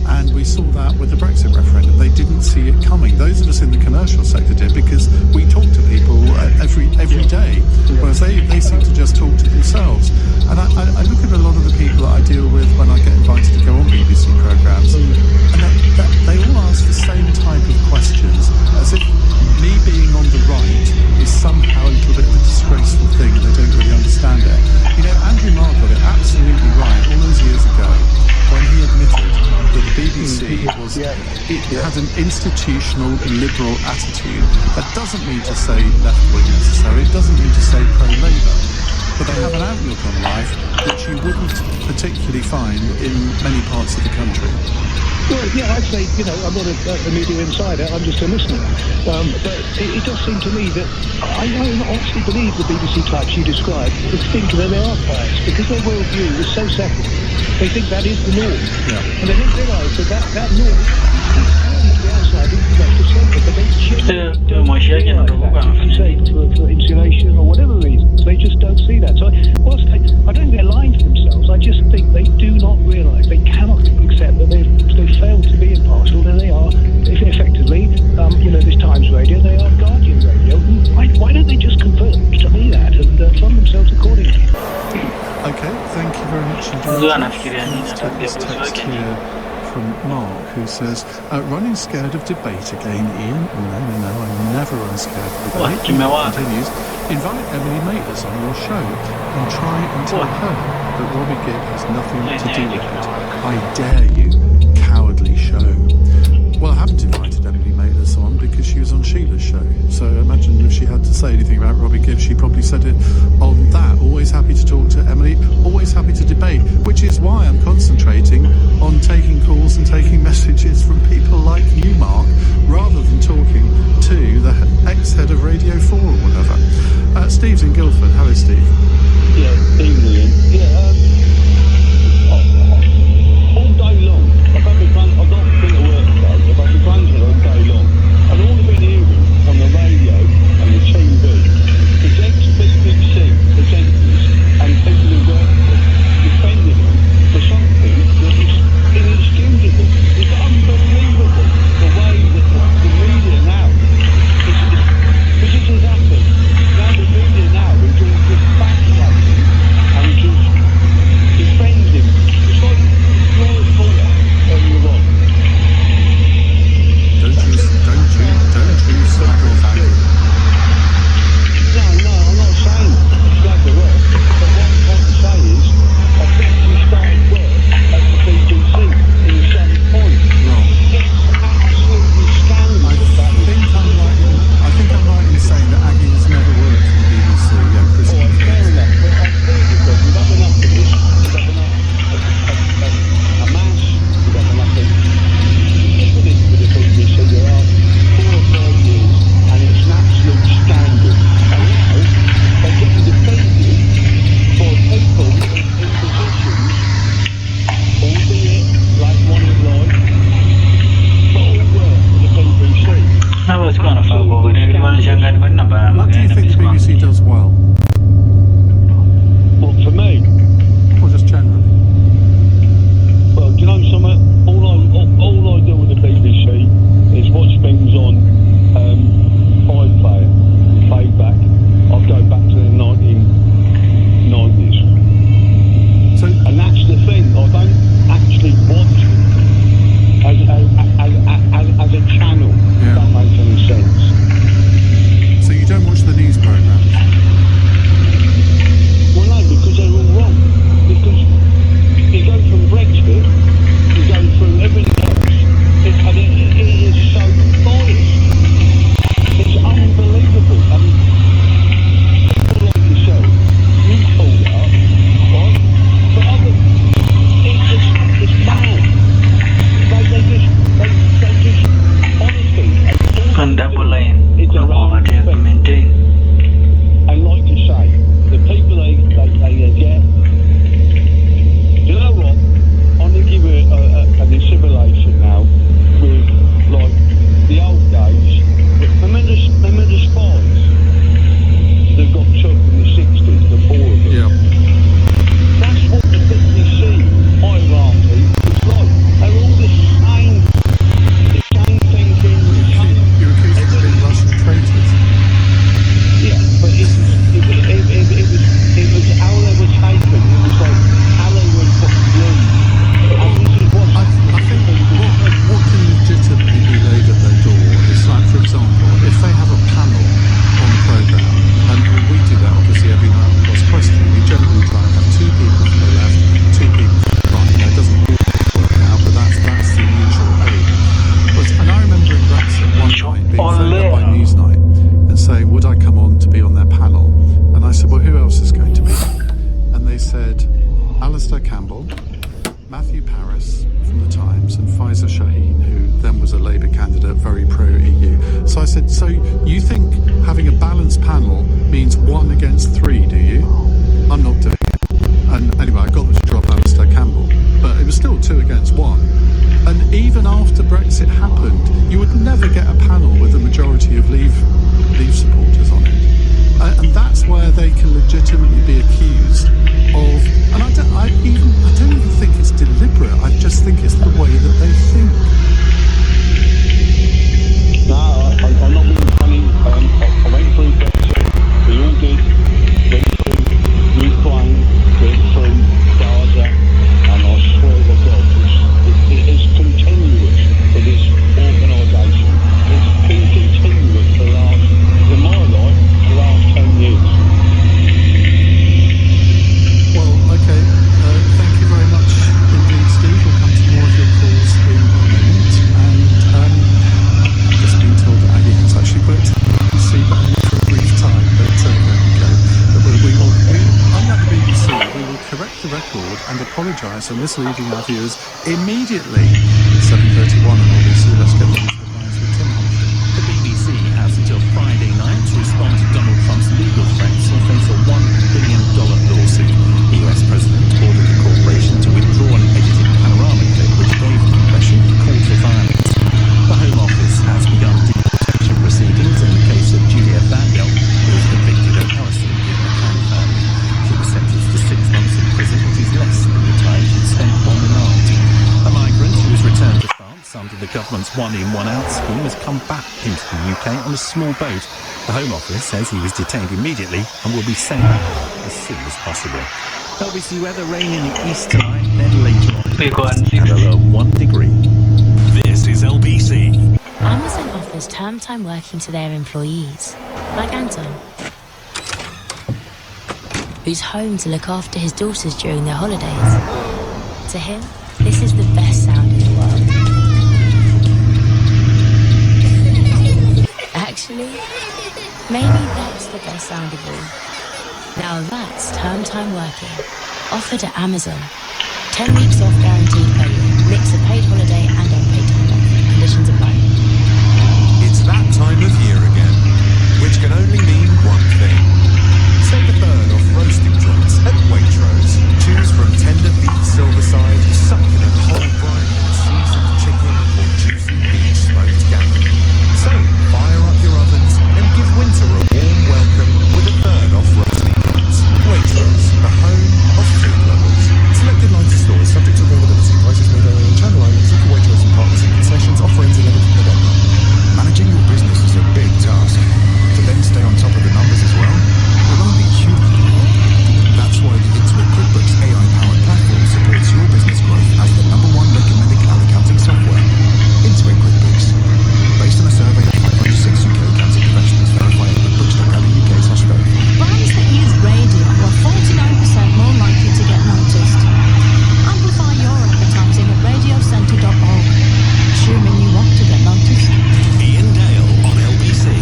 And we saw that with the Brexit referendum. They didn't see it coming. Those of us in the commercial sector did, because we talk to people every day, whereas they seem to just talk to themselves. And I look at a lot of the people that I deal with when I get invited to go on BBC programmes, and they all ask the same type of questions, as if me being on the right is somehow a little bit of a disgraceful thing and they don't really understand it. You know, Andrew Marr got it absolutely right all those years ago when he admitted that the BBC it had an institutional liberal attitude. That doesn't mean to say left-wing necessarily, it doesn't mean to say pro-Labour, but they have an outlook on life which you wouldn't particularly find in many parts of the country. Well, yeah, I'd say, I'm not a media insider, I'm just a listener. But it does seem to me that I honestly believe the BBC types you described think that they are biased because their worldview is so settled. They think that is the norm. Yeah. And they don't realise that norm is the outside, left of centre, but they genuinely don't realise that, for insulation or whatever reason. They just don't see that. So whilst I don't think they're lying to themselves, I just think they do not realise, they cannot accept that they've failed to be impartial, then they are, effectively, this Times Radio, they are Guardian Radio. Why don't they just convert to be that and fund themselves accordingly? Okay, thank you very much indeed. Let's take this text here from Mark, who says, running scared of debate again, Ian? No, I'm never run scared of debate. Continues, invite Emily Maitlis on your show and try and tell her that Robbie Gibb has nothing to do with it. I dare you, cowardly show. Well, I haven't invited Emily Maitlis on because she was on Sheila's show. So imagine if she had to say anything about Robbie Gibb, she probably said it on that. Always happy to talk to Emily, always happy to debate, which is why I'm concentrating on taking calls and taking messages from people like you, Mark, rather than talking to the ex-head of Radio 4 or whatever. Steve's in Guildford. Hello, Steve. Yeah, evening. All day long. I've got a bit of work today. I've been grunting all day long. And all I've been hearing on the radio and the TV is ex-BBC presenters and people who work for them defending them for something that is inexcusable. It's unbelievable the way that the media now, because this has happened. Now the media now is all Campbell, Matthew Paris from The Times, and Faiza Shaheen, who then was a Labour candidate, very pro-EU. So I said, so you think having a balanced panel means 1 against 3, do you? I'm not doing it. And anyway, I got them to drop Alistair Campbell, but it was still 2 against 1. And even after Brexit happened, you would never get a panel with a majority of Leave supporters on it. And that's where they can legitimately be accused of, and I don't even think it's deliberate. I just think it's the way that they think. No, I'm not being funny. I went through Brexit. We all did. Went through Ukraine, went through Gaza, and I swear to God, it is continuous for this organisation. It's been continuous for the last, in my life, the last 10 years. Well, okay. Thank you very much indeed, Steve. We'll come to more of your calls in a moment. And I've just been told that Aggie has actually booked BBC, but only for a brief time. But there we go. Unlike the BBC, we will correct the record and apologise for misleading our viewers immediately. 7:31 on LBC. Let's get the headlines with Tim Humphrey. The BBC has until Friday night to respond to Donald Trump's legal threats and face a $1 billion lawsuit. The US president ordered the corporation to withdraw an edited panorama clip which gave the impression he called for violence. The Home Office has begun deportation proceedings in the case of Julia Vandell, who was convicted of arson in the Khan family. She was sentenced to 6 months in prison, which is less than the time she'd spent on the night. A migrant who was returned to France under the government's one-in, one-out scheme has come back into the UK on a small boat. The Home Office says he was detained immediately and will be sent back as soon as possible. LBC weather, rain in the east tonight, then later on, and a low of 1 degree. This is LBC. Amazon offers term time working to their employees, like Anton, who's home to look after his daughters during their holidays. To him, this is the best sound in the world. Actually, maybe that's the best sound of all. Now that's term time working, offered at Amazon. 10 weeks off guaranteed per year, mix of paid holiday and unpaid time off. Conditions apply. It's that time of year again, which can only mean one thing. Take a third off roasting joints at Waitrose. Choose from tender beef silverside, succulent whole brine, seasoned chicken, or juicy beach smoked gammon. So fire up your ovens and give winter a warm welcome with a third off roasting joints. Waitrose, the home of food lovers. Selected lines of stores subject to availability. Prices may vary on Channel Islands, local Waitrose and partners and concessions. Offer ends 11th of November. Managing your business is a big task. To then stay on top of the numbers as well, will only human. That's why the Intuit QuickBooks AI-powered platform supports your business growth as the #1 recommended cloud accounting software. Intuit QuickBooks. Based on a survey of 506 UK accounting professionals, verified at quickbooks.co.uk/go. Brands that use radio are 49% more likely to get noticed. Amplify your advertising at radiocentre.org, assuming you want to get noticed. Ian Dale on LBC.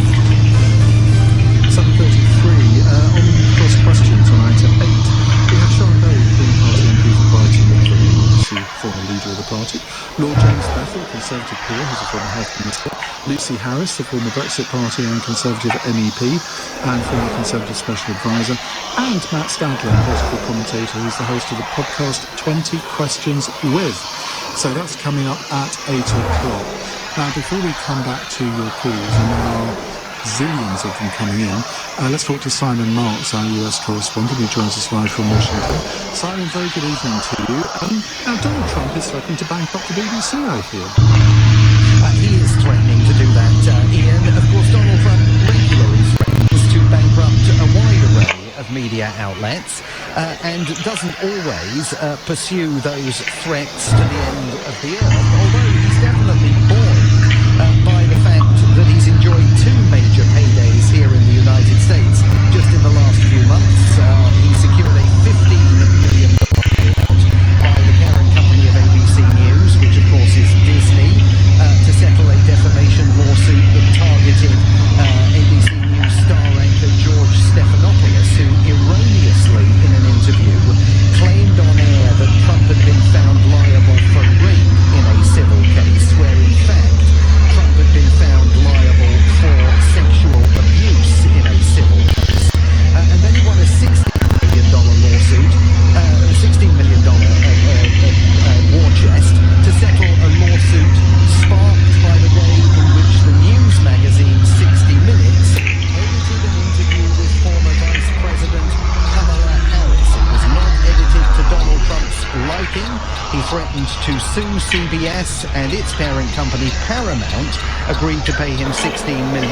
7:33 on Cross Question tonight at 8. We have Sharon Bay, the Green Party MP for Brighton, the former leader of the party. Lord James Bethell, Conservative peer, who's a former Health Minister. Lucy Harris, the former Brexit Party and Conservative MEP and former Conservative Special Advisor. And Matt Stadler, political commentator, who's the host of the podcast 20 Questions With. So that's coming up at 8 o'clock. Now, before we come back to your calls, and there are zillions of them coming in, let's talk to Simon Marks, our US correspondent, who joins us live from Washington. Simon, very good evening to you. Now, Donald Trump is threatening to bankrupt the BBC, I hear. He is threatening to do that, Ian. Of course, Donald Trump regularly threatens to bankrupt a wide array of media outlets and doesn't always pursue those threats to the end of the earth, although he's definitely buoyed by the fact that he's enjoyed 2 major paydays here in the United States. Just in the last few months, he secured a $15 million payout by the parent company of ABC News, which of course is Disney, to settle a defamation lawsuit that targeted ABC News star anchor George Stephanopoulos, who erroneously, in an interview, claimed on air that Trump He threatened to sue CBS, and its parent company Paramount agreed to pay him $16 million.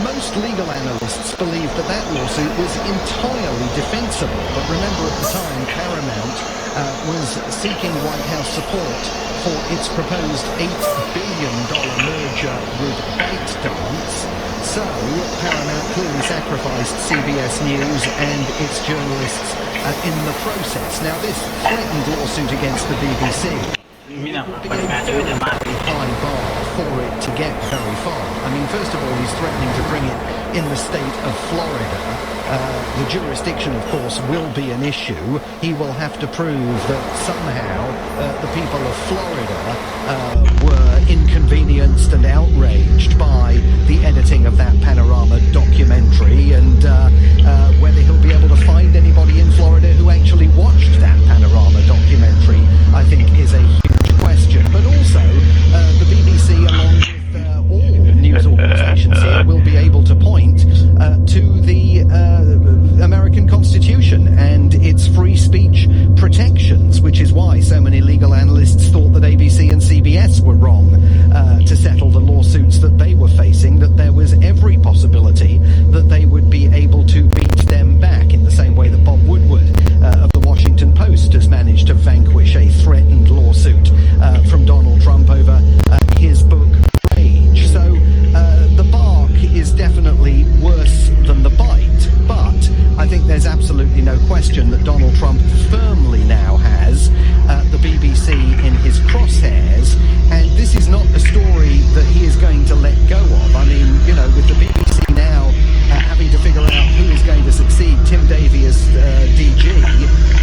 Most legal analysts believe that that lawsuit was entirely defensible, but remember at the time Paramount was seeking White House support for its proposed $8 billion merger with ByteDance. So Paramount clearly sacrificed CBS News and its journalists in the process. Now this threatened lawsuit against the BBC high bar for it to get very far. I mean, first of all, he's threatening to bring it in the state of Florida. The jurisdiction, of course, will be an issue. He will have to prove that somehow the people of Florida were inconvenienced and outraged by the editing of that Panorama documentary, and whether he'll be able to find anybody in Florida who actually watched that Panorama documentary, I think is a huge question. But also, the BBC, along with all news organisations here, will be able to point to the American Constitution and its free speech protections, which is why so many legal analysts thought that ABC and CBS were wrong to settle the lawsuits that they were facing, that there was every possibility that they would be able to beat them back in the same way that Bob Woodward of the Washington Post has managed to vanquish a threatened lawsuit from Donald Trump over his book Rage. So the bark is definitely worse than the bite, but I think there's absolutely no question that Donald Trump firmly now has the BBC in his crosshairs, and this is not a story that he is going to let go of. I mean, you know, with the BBC now having to figure out who is going to succeed Tim Davie as DG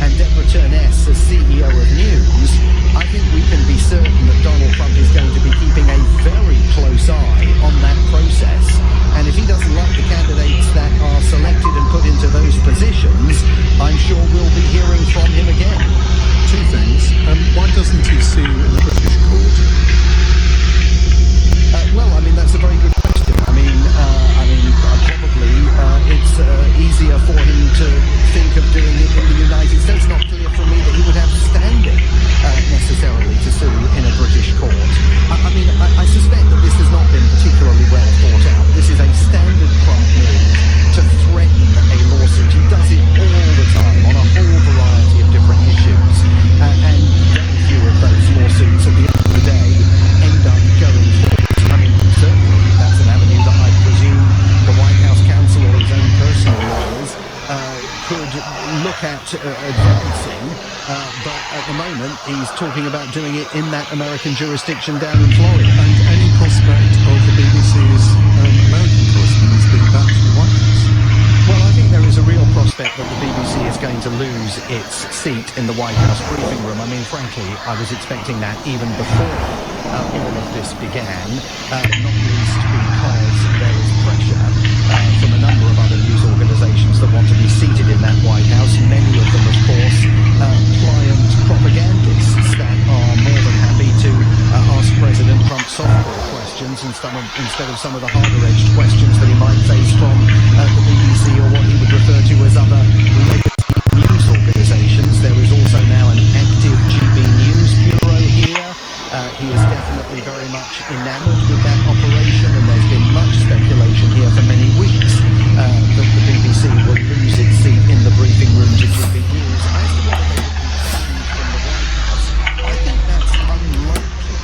and Deborah Turness as CEO of News, I think we can be certain that Donald Trump is going to be keeping a very close eye on that process. And if he doesn't like the candidates that are selected and put into those positions, I'm sure we'll be hearing from him again. Two things. Why doesn't he sue in the British court? Well, I mean, that's a very good question. I mean, probably it's easier for him to think of doing it in the United States. Not clear for me that he would have standing necessarily to sue in a British court. I suspect that this has not been particularly well thought out. This is a standard Trump move to threaten a lawsuit. He does it all the time on a whole variety of different issues. And very few of those lawsuits at the end of the day end up going forward. I mean, certainly that's an avenue that I presume the White House counsel or his own personal lawyers could look at advancing, but at the moment he's talking about doing it in that American jurisdiction down in Florida. And any prospect of the BBC's American correspondents being back to the White House? Well, I think there is a real prospect that the BBC is going to lose its seat in the White House briefing room. I mean, frankly, I was expecting that even before all of this began, not least because there is pressure from a number of other news organisations that want to be seated in that White House. Many of them, of course, pliant propagandists that are more than happy to ask President Trump softball questions instead of some of the harder-edged questions that he might face from the BBC or what he would refer to as other legacy news organisations. There is also now an active GB News Bureau here. He is definitely very much enamoured with that operation, and there's been much speculation here for many weeks that the BBC will lose its seat in the briefing room to GB News. As to whether they will be banned from the White House, I think that's unlikely.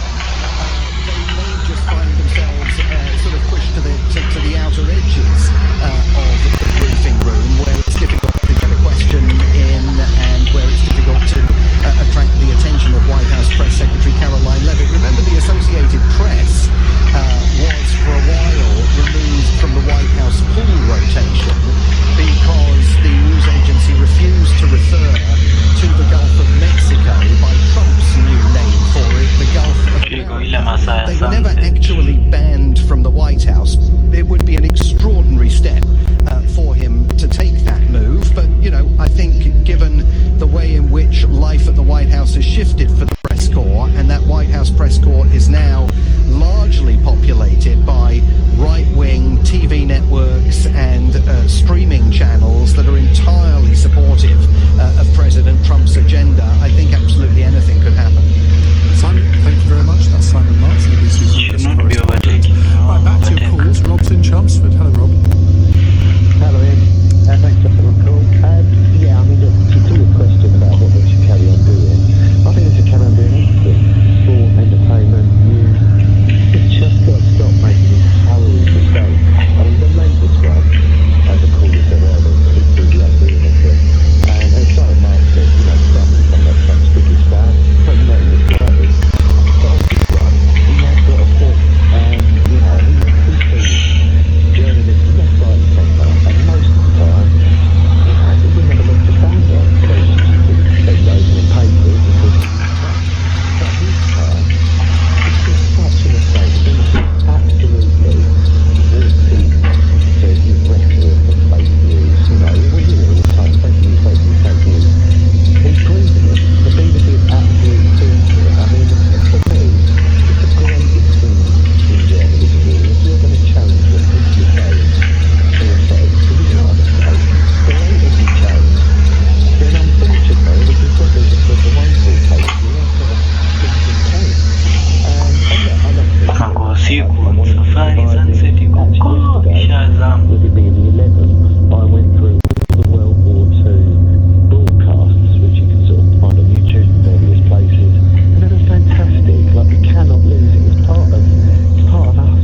They may just find themselves sort of pushed to the outer edges of the briefing room, where it's difficult to get a question in and where it's difficult to attract the attention of White House Press Secretary Caroline Leavitt. Remember, the Associated Press was for a while removed from the White House pool rotation because the news agency refused to refer to the Gulf of Mexico by Trump's new name for it, the Gulf of America. They were never actually banned from the White House. It would be an extraordinary step for him to take that move, but, you know, I think given the way in which life at the White House has shifted for the press corps, and that White House press corps is now largely populated by right-wing TV networks and streaming channels that are entirely supportive of President Trump's agenda, I think absolutely anything could happen. Simon, thank you very much. That's Simon Marks, ABC's US correspondent. Right, back to your calls. Rob's in Chelmsford. Hello, Rob. Hello, Ian. Thanks for the call. Yeah, I mean, look, to your question about what they should carry on doing, I think they should carry on doing everything. Sport, entertainment, news. They've just got to stop making these harrowing mistakes. I mean, the latest one, as a caller said earlier, could be the undoing of it. And as Simon Mark said, you know, Trump is one of Trump's biggest fans, but not in the slightest. But on this one, he has got a point. You know, he's seen journalists left, right and centre, and most of the time, you know, he didn't have a leg to stand on. So they send those in papers because but this time, it's just such a mistake. He's absolutely walked into his rhetoric of fake news. You know, we hear it all the time, fake news, fake news, fake news. He's proven it. The BBC is absolutely proved it. I mean, for me, it's the greatest thing in journalism, really. If you're going to challenge what people are saying, or sorry, this is not a mistake, blatantly challenge, then unfortunately, which is what the one call case, you have to have a thinking point. With it being the 11th, I went through all the World War II broadcasts, which you can sort of find on YouTube and various places, and they were fantastic. Like, we cannot lose it. It's part of us.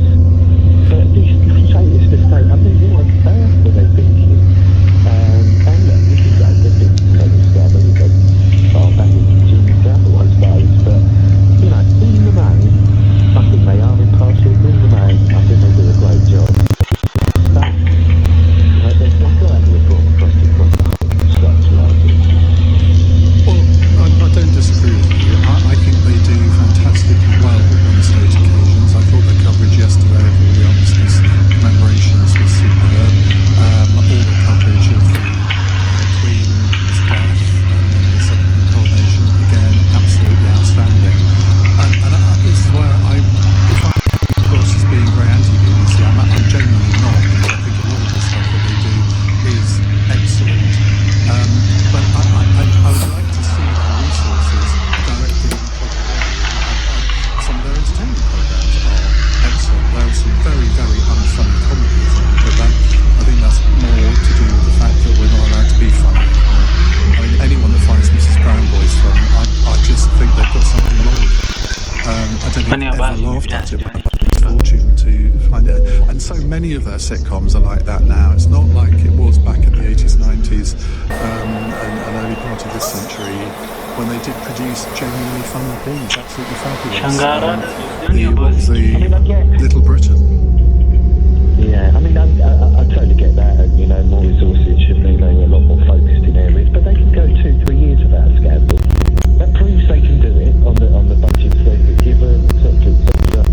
But these latest mistake, I mean, what on earth were they thinking? And look, you can go, they've been fairly scabby, they are back in Jimmy Savile, I suppose, but, you know, in the main, I think they are impartial. In the main, I think they do a great job. But, you know, they've got to have a report across the whole structure, I think. Well, I don't disagree with you. I think they do fantastically well on state occasions. I thought the coverage yesterday of all the armistice commemorations was superb. All the coverage of the Queen's death and then the subsequent coronation, again, absolutely outstanding. And this is where if I of course as being very anti-BBC, I'm genuinely not, because I think a lot of the stuff that they do is excellent. But I would like to see their resources directed in proper way. Some of their entertainment programs are excellent. There are some very, very unfunny comedies on it, but I think that's more to do with the fact that we're not allowed to be funny anymore. I mean, anyone that finds Mrs. Brown Boys funny, I just think they've got something wrong with it. I don't think I've ever laughed at it, but I've had the fortune to find it. And so many of their sitcoms are like that now. It's not like it was back in the 80s, 90s, and early part of this century, when they did produce genuinely funny things, absolutely fabulous. What was the Little Britain? Yeah, I mean, I totally get that, and, you know, more resources should mean they were a lot more focused in areas, but they can go 2-3 years without a scandal. That proves they can do it on the budgets they've been given, etc., etc.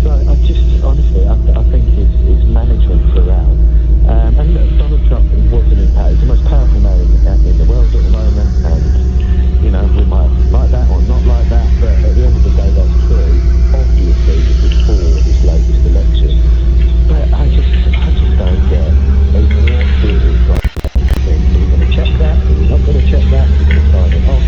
So I just, honestly, I think it's management throughout. And look, Donald Trump was an impact. He's the most powerful man in the world at the moment, and, you know, we might like that or not like that, but at the end of the day, that's true. Obviously, before this latest election. But I just don't get what it is like. Are we going to check that? Are we not going to check that? Are we going to sign it off?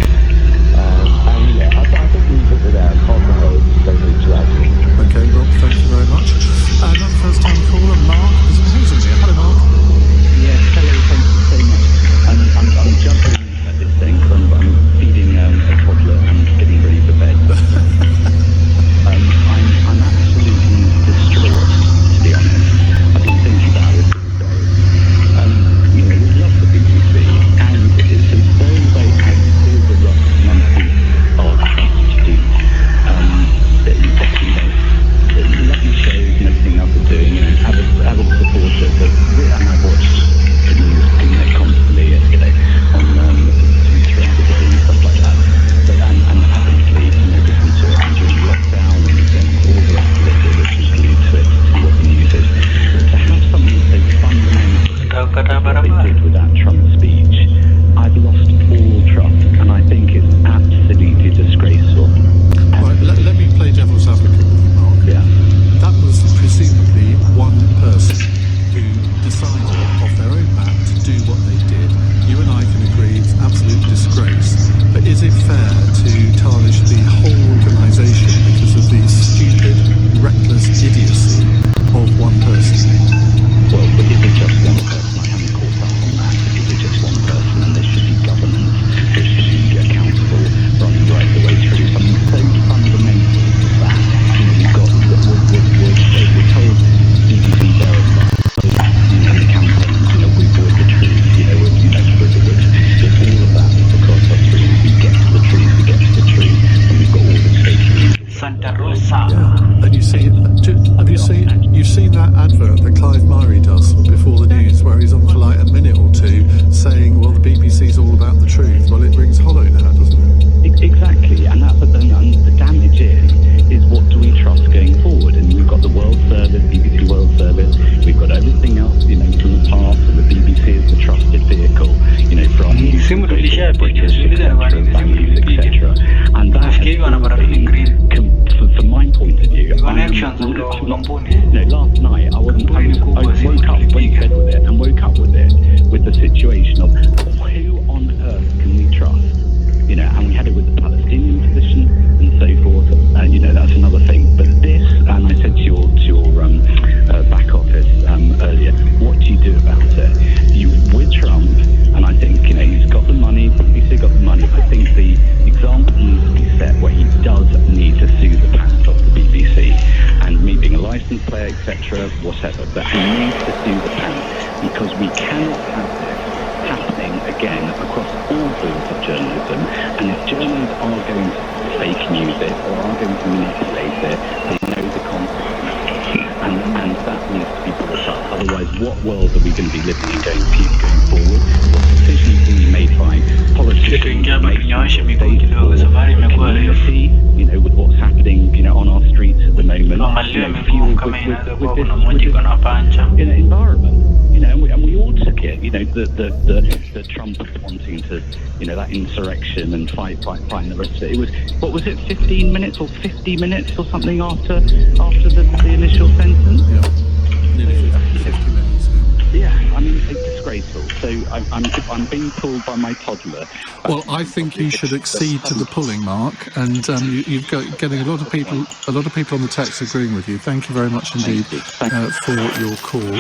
like Clive Murray does before the news, where he's on for like a minute or two saying, well, the BBC's all about the truth. Well, it rings hollow now, doesn't it? Exactly, and the damage is what do we trust going forward? And we've got the World Service, BBC World Service, we've got everything else, from the past, and the BBC is the trusted vehicle, for our British, etc., values, etc. And that has been, from my point of view, last night I woke up, went to bed with it, and woke up with it, with the situation of who on earth can we trust? And we had it with the Palestinian position and so forth, that's another thing. But this, and I said to your back office earlier, what do you do about it? With Trump, and I think, he's got the money, BBC got the money, I think the example needs to be set where he does need to sue the pants off the BBC. And me being a licensed player, etc., whatever, but he needs to sue the pants, because we cannot have this happening again across all forms of journalism. And if journalists are going to fake news it or are going to manipulate it, they know the consequences, and that needs to be brought up. Otherwise, what world are we going to be living in going forward? What decisions will be made by politicians, community, with what's happening, on our streets at the moment, with environment. And we all took it, the Trump wanting to, that insurrection and fight the rest of it. It was, what was it, 15 minutes or 50 minutes or something after the initial sentence? Yeah, nearly 50 minutes. Yeah, it's disgraceful. So I'm being pulled by my toddler. Well, I think you should accede to the pulling, Mark, and you've got getting a lot of people on the text agreeing with you. Thank you very much indeed for your call.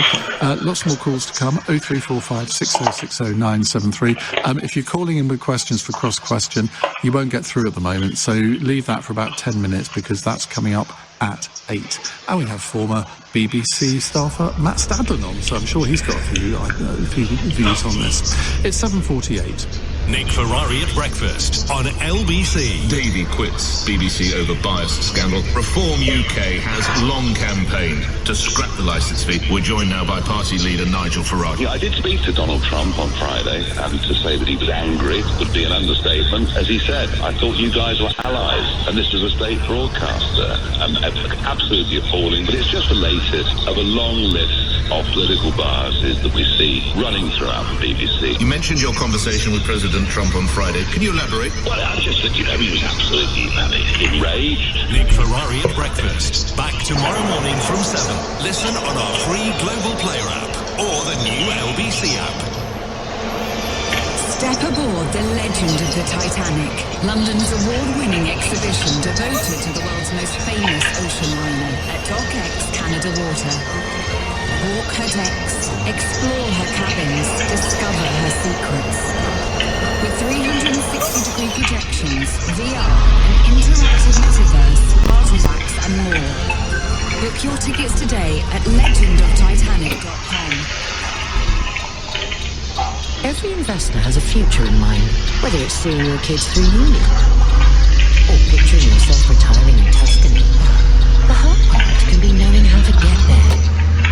Lots more calls to come. 0345 6060 973. If you're calling in with questions for Cross Question, you won't get through at the moment, so leave that for about 10 minutes because that's coming up at 8. And we have former BBC staffer Matt Stadlen on, so I'm sure he's got a few views on this. It's 7:48. Nick Ferrari at breakfast on LBC. Davey quits BBC over bias scandal. Reform UK has long campaigned to scrap the licence fee. We're joined now by party leader Nigel Farage. Yeah, I did speak to Donald Trump on Friday, and to say that he was angry would be an understatement. As he said, I thought you guys were allies, and this was a state broadcaster. Absolutely appalling, but it's just the latest of a long list of political biases that we see running throughout the BBC. You mentioned your conversation with President Trump on Friday. Can you elaborate? Well, I just said, he was absolutely enraged. Nick Ferrari at breakfast. Back tomorrow morning from 7. Listen on our free Global Player app or the new LBC app. Step aboard the legend of the Titanic, London's award-winning exhibition devoted to the world's most famous ocean liner at Dock X Canada Water. Walk her decks, explore her cabins, discover her secrets. With 360-degree projections, VR, an interactive metaverse, artifacts and more. Book your tickets today at legendoftitanic.com. Every investor has a future in mind, whether it's seeing your kids through uni or picturing yourself retiring in Tuscany. The hard part can be knowing how to get there.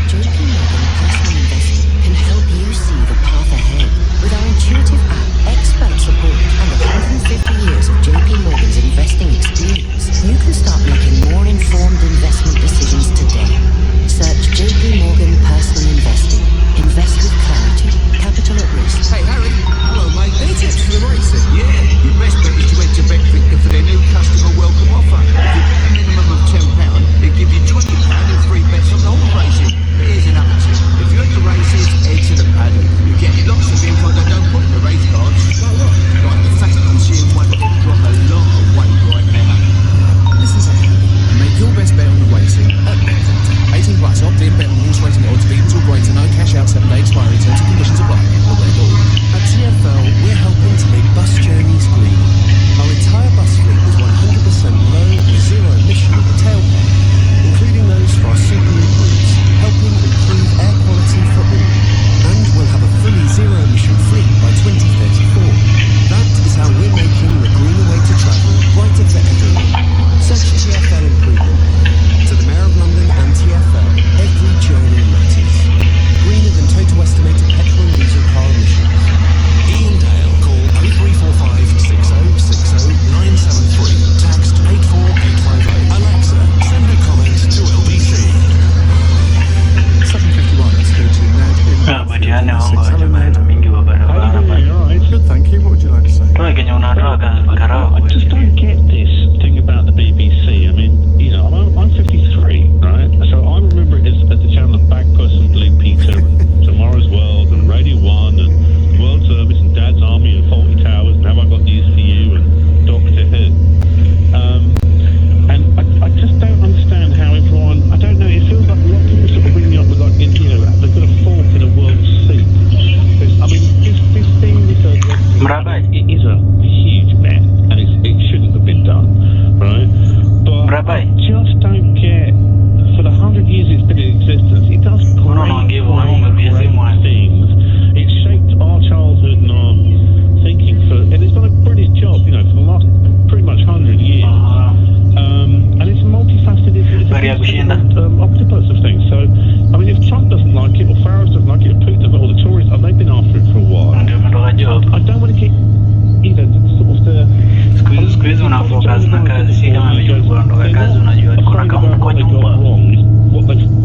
JP Morgan Personal Investing can help you see the path ahead with our intuitive app, expert support, and 150 years of JP Morgan's investing experience. You can start making more informed investment decisions today. Search JP Morgan Personal Investing. Invest with clarity. Capital at risk. Hey, Harry. Hello, mate. Any tips for the racing? Yeah. Your best bet is to enter Bet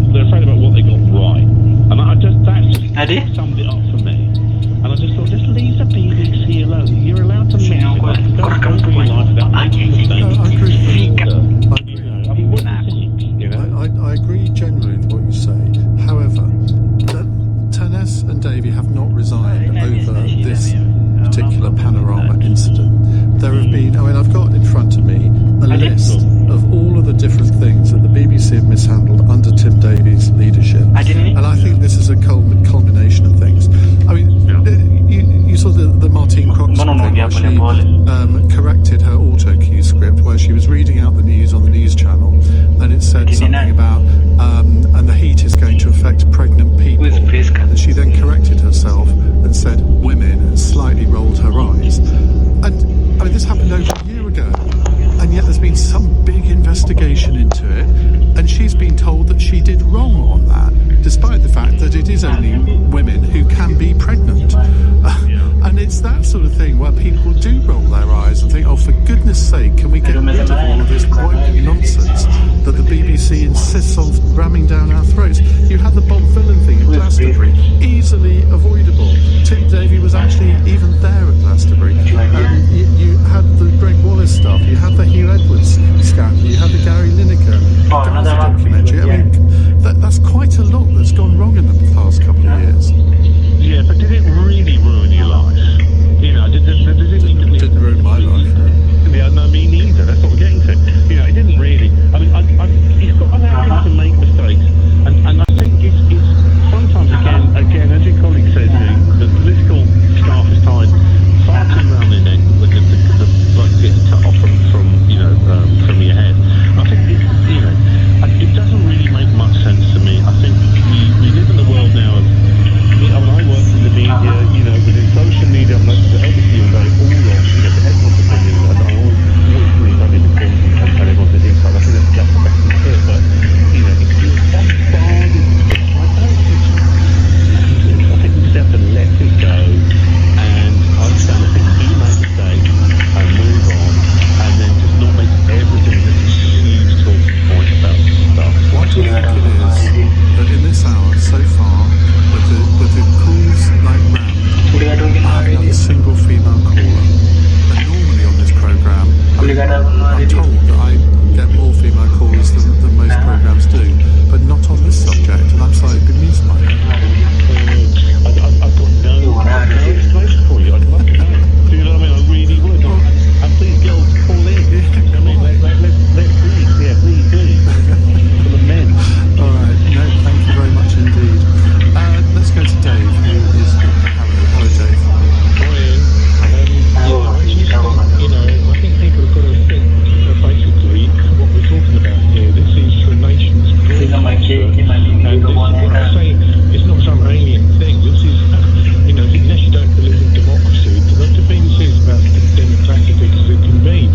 They're afraid about what they got right, and that just summed it up for me. And I just thought, just leave the BBC alone. You're allowed to mess it up. Go through your life without making mistakes. I agree generally with what you say. However, Tannis and Davy have not resigned over this particular panorama incident. There have been, I've got in front of me a list of all of the different things that the BBC have mishandled under Tim Davies' leadership. And I think this is a culmination of things. You saw the Martine Croxton thing where she corrected her auto cue script where she was reading out the news on the news channel, and it said something about and the heat is going to affect pregnant people, and she then corrected herself and said women and slightly rolled her eyes. And this happened over a year ago, and yet there's been some big investigation into it, and she's been told that she did wrong on that, despite the fact that it is only women who can be pregnant. And it's that sort of thing where people do roll their eyes and think, oh, for goodness sake, can we get rid of all of this woke nonsense that the BBC insists on ramming down our throats? You had the Bob Villain thing at Glastonbury, easily avoidable. Tim Davie was actually even there at Glastonbury. You had the Greg Wallace stuff, you had the Hugh Edwards scandal, you had the Gary Lineker documentary. That's quite a lot that's gone wrong in the past couple of years. Yeah, but did it really ruin your life? Didn't ruin my life. Yeah, no, me neither. That's what we're getting to. It didn't really. You've got to allow him to make mistakes, and I think it's sometimes again, as your colleague says, the political scarf is tied far too round their neck with the getting cut off from your head. I think it doesn't really make much sense to me. I think we live in the world now of. I worked in the media, within social media, obviously you're very all on, for everyone's opinion, and I always really value the cause and everyone's insight. I think that's the best we could, but, if you're bombarded, I think we just have to let it go, and I understand that people do make mistakes, and move on, and then just not make everything just a huge talking point about stuff. What do you think it is that in this hour, so far, with the calls like rammed, I haven't had a single female caller. And normally on this programme, I'm told that I get more female callers than most programmes do, but not on this subject, and I'm slightly bemused by it. I've got no explanation for you. I'd love to know. Do you know what I mean? I really would. And please, girls, call in. Let's please. Yeah, please do. For the men. All right. No, thank you very much indeed. Let's go to Dave, who is... Hello, Dave. I think people have got to think that basically what we're talking about here, this is the nation's growth. And I say it's not some alien thing. This is, unless you don't believe in democracy, the BBC is about as democratic as it can be.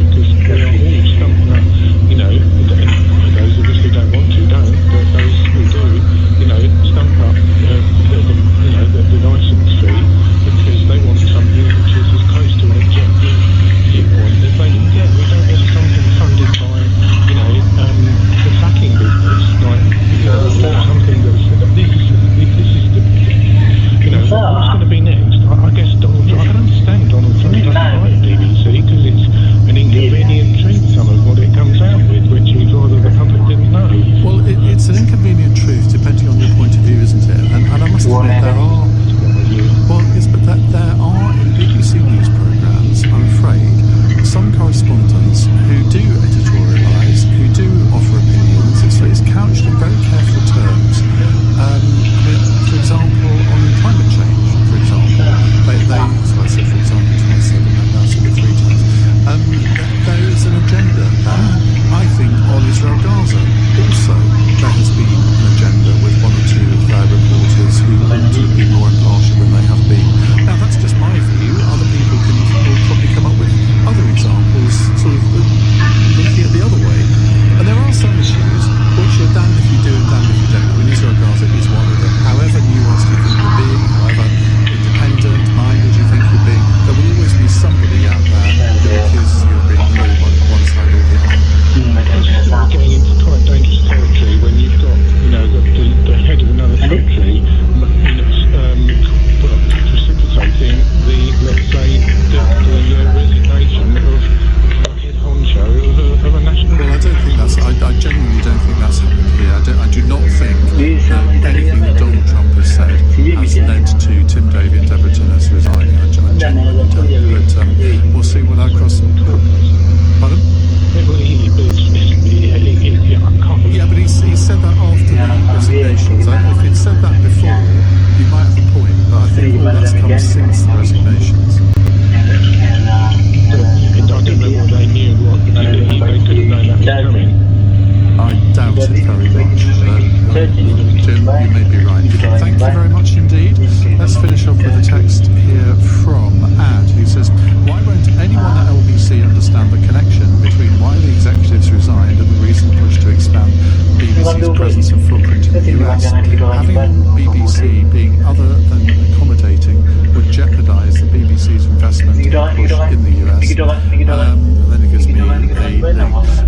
then it gives me a link.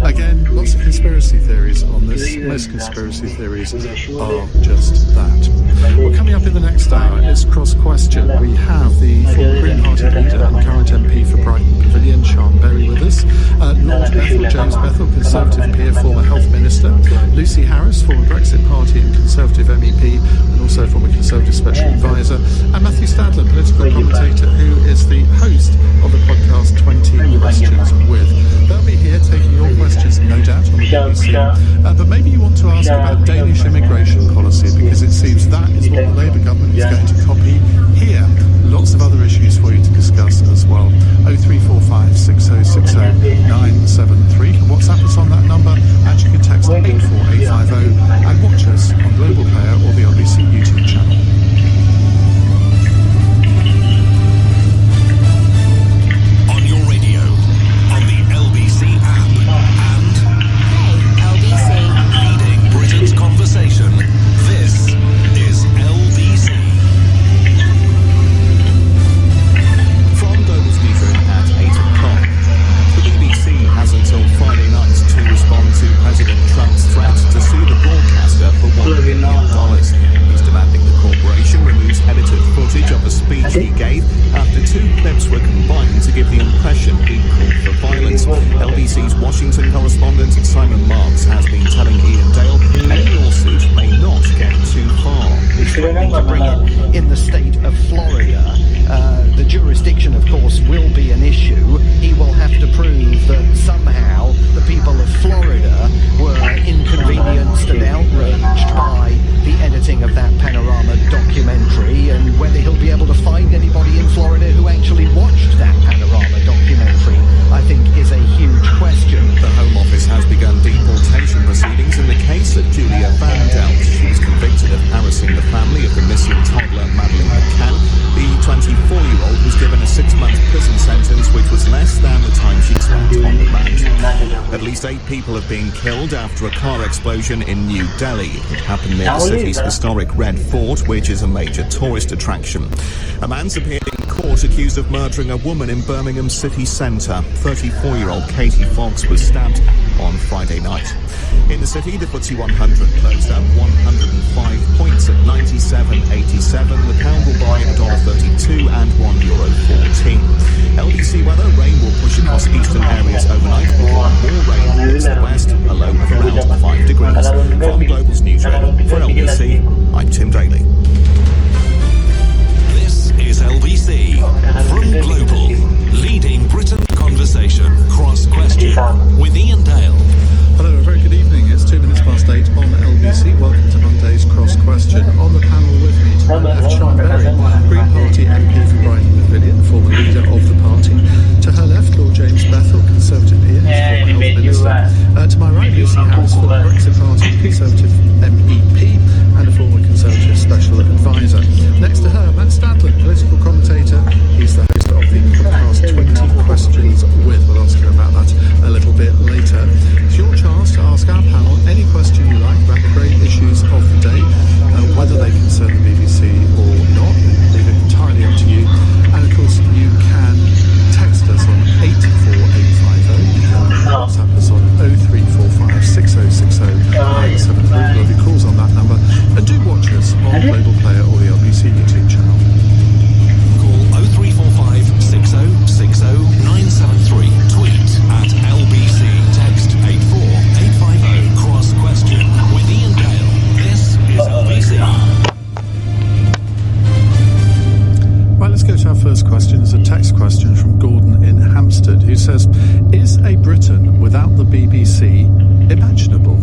Again, lots of conspiracy theories on this. Most conspiracy theories are just that. Well, coming up in the next hour is Cross Question. We have the former Green Party leader and current MP for Brighton Pavilion, Sean Berry, with us. Lord Bethel, James Bethel, Conservative peer, former Health Minister. Lucy Harris, former Brexit Party and Conservative MEP, and also former Conservative Special Advisor. And Matthew Stadler, political commentator, who is the host of the podcast 20 Questions With. They'll be here taking your questions, no doubt, on the BBC. But maybe you want to ask about Danish immigration policy, because it seems that is what the Labour government is going to copy here. Lots of other issues for you to discuss as well. 0345 6060 973. You can WhatsApp us on that number, and you can text 84850 and watch us on Global Player or the LBC YouTube channel. On your radio, on the LBC app, and LBC. leading Britain's conversation. This is LBC. From Global's newsroom at 8 o'clock, the BBC has until Friday night to respond to President Trump's threat to sue the broadcaster for $1 billion. He's demanding the corporation removes edited footage of a speech he gave after two clips were combined to give the impression he called for violence. LBC's Washington correspondent Simon Marks has been telling Ian Dale any lawsuit may not get too far. It's threatening to bring it in the state of Florida. The jurisdiction, of course, will be an issue. He will have to prove that somehow the people of Florida were inconvenienced and outraged by the editing of that Panorama documentary, and whether he'll be able to find anybody in Florida who actually watched that Panorama documentary, I think, is a huge question. The Home Office has begun deportation proceedings in the case of Julia Van Delt. She was convicted of harassing the family of the missing toddler Madeleine McCann. The 24-year-old was given a 6-month prison sentence, which was less than the time she spent on remand. At least 8 people have been killed after a car explosion in New Delhi. It happened near the city's historic Red Fort, which is a major tourist attraction. A man's appeared in court accused of murdering a woman in Birmingham city centre. 34-year-old Katie Fox was stabbed on Friday night. In the city, the FTSE 100 closed at 105 points at 97.87. The pound will buy $1.32 and €1.14. LBC weather: rain will push across eastern areas overnight before more rain hits the west, a low of around 5 degrees. From Global's newsroom for LBC, I'm Tim Daly. This is LBC from Global, leading Britain's conversation. Cross Question with Ian Dale. Hello, a very good evening. It's 2 minutes past 8 on LBC. Welcome to Monday's Cross Question. On the panel with me tonight, I have Sean Berry, Green Party MP for Brighton Pavilion, former leader of the party. To her left, Lord James Bethel, Conservative peer, former Health Minister. To my right, Lucy Harris, former Brexit Party Conservative MEP and a former Conservative Special Advisor. Next to her, Matt Stadler, political commentator. He's the host of the podcast 20 Questions With. We'll ask her about that a little bit later. It's your chance to ask our panel any question you like about the great issues of the day, whether they concern the BBC or not. Leave it entirely up to you. And of course, you can text us on 84850. You can WhatsApp us on 0345 6060 973. We'll have your calls on that number. And do watch us on Global Player or the LBC YouTube channel. Call 0345 6060 973. Tweet at LBC. Text 84850. Cross Question with Ian Dale. This is LBC. Right, let's go to our first question. It's a text question from Gordon in Hampstead, who says, is a Britain without the BBC imaginable?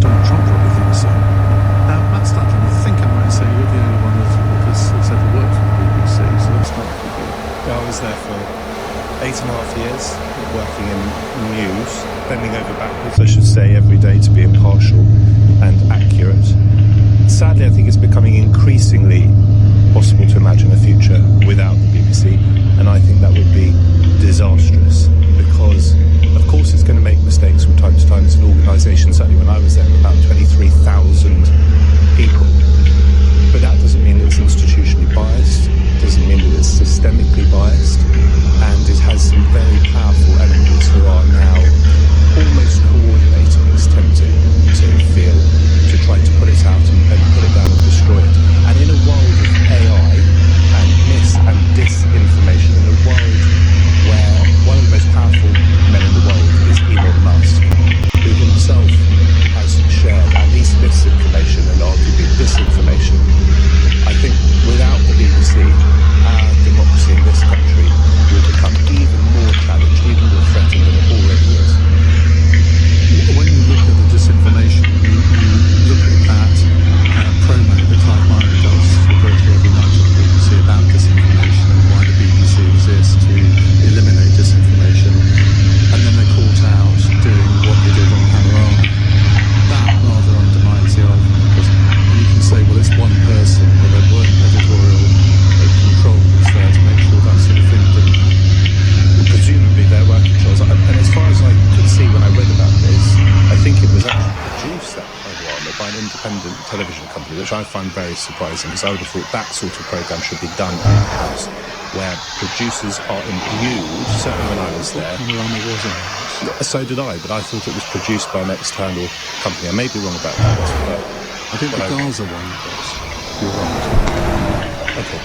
Donald Trump probably thinks so. Now, Matt Stadler, I think I might say you're the only one that's ever worked for the BBC, so let's start with you. I was there for 8.5 years, working in news, bending over backwards, I should say, every day to be impartial and accurate. Sadly, I think it's becoming increasingly possible to imagine a future without the BBC, and I think that would be disastrous, because of course it's going to make mistakes from time to time. It's an organisation, certainly when I was there, about 23,000 people, but that doesn't mean it's institutionally biased, doesn't mean that it's systemically biased, and it has some television company, which I find very surprising, because I would have thought that sort of programme should be done in-house, where producers are imbued, certainly when I was there. So did I, but I thought it was produced by an external company. I may be wrong about that, but I think the Gaza one was. You're right. Okay.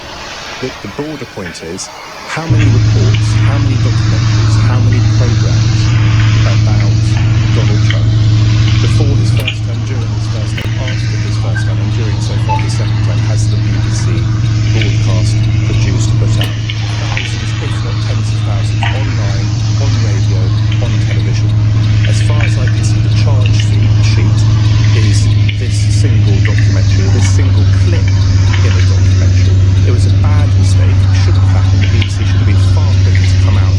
The broader point is, how many reports, how many documentaries, how many programmes about Donald Trump before his first term, during his first term, after his first term, and during so far his second term, has the BBC broadcast, produced, put out? Thousands, if not tens of thousands, online, on radio, on television. As far as I can see, the charge sheet is this single documentary, this single clip in a documentary. It was a bad mistake. It shouldn't have happened. The BBC should have been far quicker to come out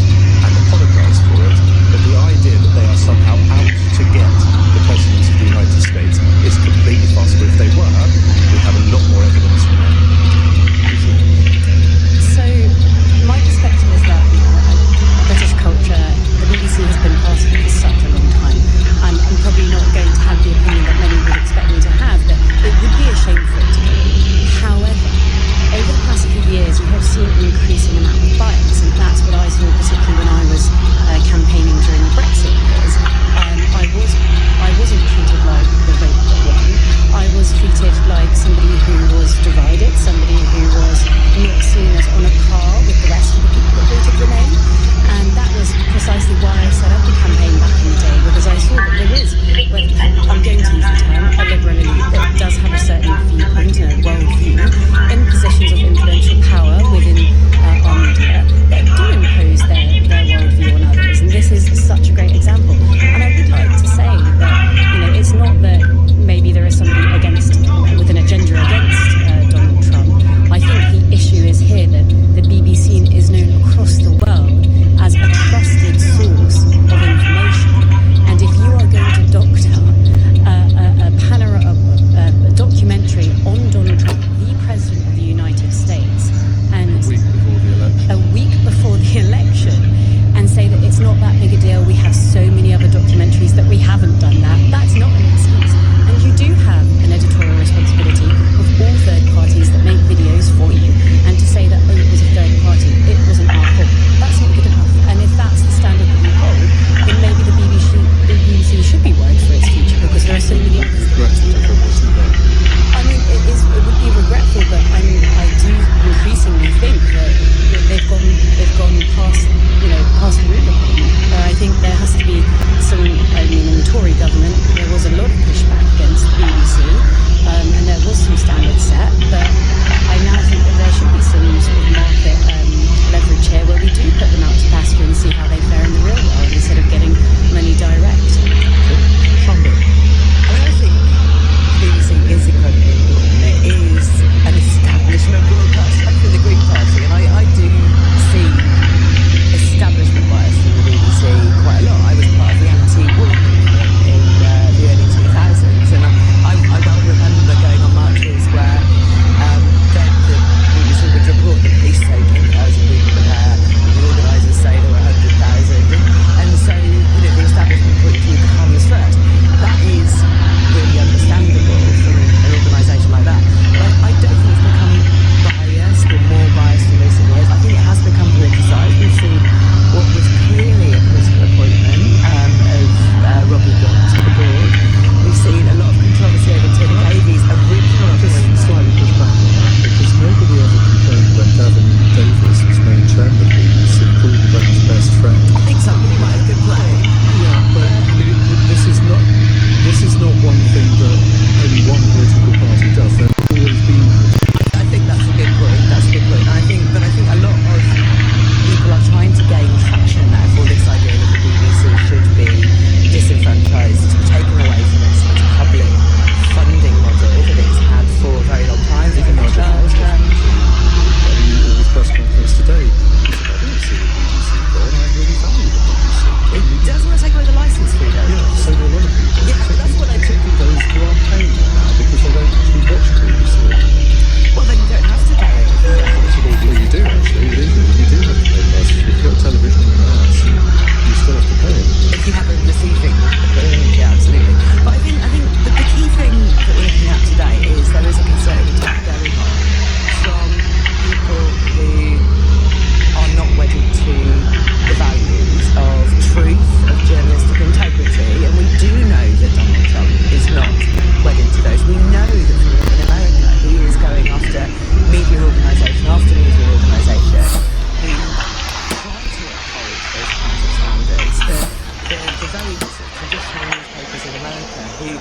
who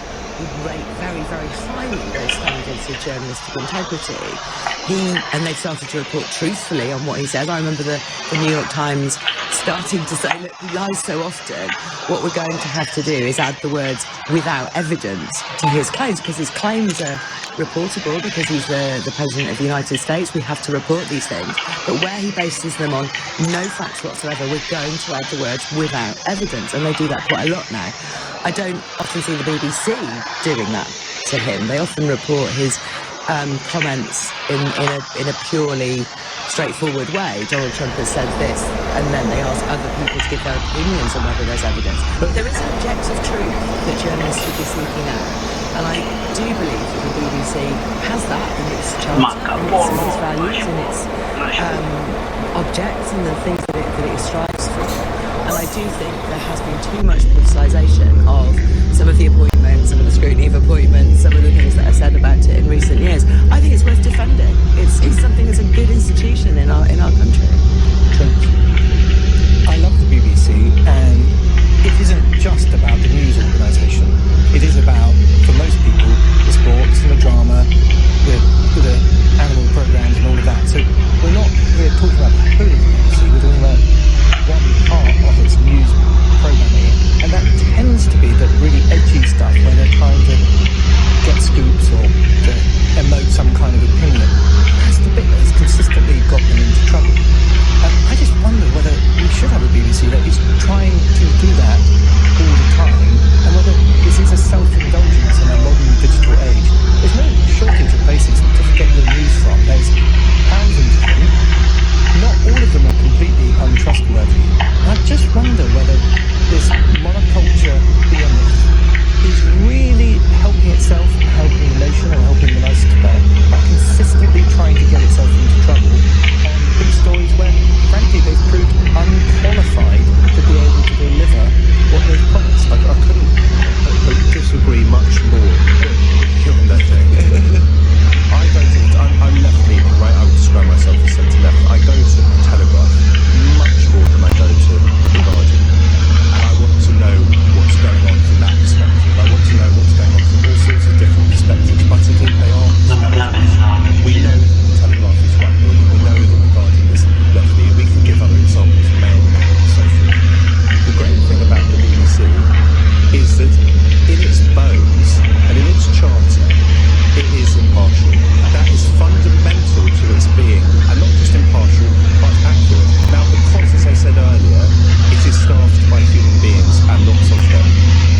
rate very, very highly those standards of journalistic integrity. And they've started to report truthfully on what he says. I remember the New York Times starting to say, look, he lies so often, what we're going to have to do is add the words without evidence to his claims, because his claims are reportable because he's the President of the United States. We have to report these things. But where he bases them on no facts whatsoever, we're going to add the words without evidence. And they do that quite a lot now. I don't often see the BBC doing that to him. They often report his comments in a purely straightforward way. Donald Trump has said this, and then they ask other people to give their opinions on whether there's evidence. But there is an objective truth that journalists should be seeking out, and I do believe that the BBC has that in its charter, in its values, in its objects, and the things that it strives for. And I do think there has been too much politicisation of some of the appointments, some of the scrutiny of appointments, some of the things that are said about it in recent years. I think it's worth defending. It's something that's a good institution in our country. I love the BBC, and it isn't just about the news organisation. It is about, for most people, the sports and the drama, the animal programmes and all of that. So we're not here talking about the whole of the BBC, we're talking about one part of its news programming, and that tends to be the really edgy stuff where they're trying to get scoops or to emote some kind of opinion. That's the bit that has consistently got them into trouble. I just wonder whether we should have a BBC that is trying to do that all the time, and whether this is a self-indulgence in a modern digital age. There's no shortage of places to get your news from. There's thousands of them. Not all of them are completely untrustworthy. I just wonder whether this monoculture behemoth is really helping itself, helping the nation, or helping the nice to bear by consistently trying to get itself into trouble on big stories where, frankly, they've proved unqualified to be able to deliver what they've promised. I couldn't disagree much more on that thing. I don't think I'm left-leaning, right? I would describe myself as centre-left. I go to the Telegraph much more than I go to the Guardian, and I want to know what's going on from that perspective. I want to know what's going on from all sorts of different perspectives, but I think they are. We know that the Telegraph is right-leaning. We know that the Guardian is left-leaning. We can give other examples, Mail and so forth. The great thing about the BBC is that in its bones and in its charter, it is impartial. That is fundamental to its being, and not just impartial, but accurate. Now, because, as I said earlier, it is staffed by human beings and lots of them.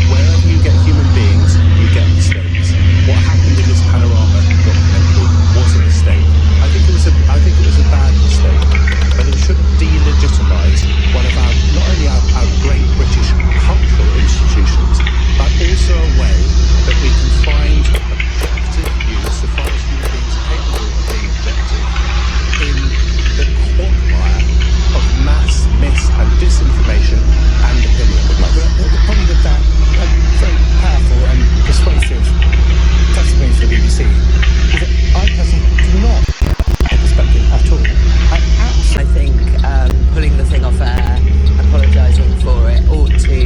Wherever you get human beings, you get mistakes. What happened in this Panorama documentary was a mistake. I think it was a bad mistake, but it shouldn't delegitimise one of our, not only our great British cultural institutions, but also a way that we can find objective views, so far as human beings are capable of being objective, in the quagmire of mass, mis and disinformation and opinion. The problem with that very powerful and persuasive testimony to the BBC is that I personally do not have a perspective at all. I think pulling the thing off air, apologising for it, ought to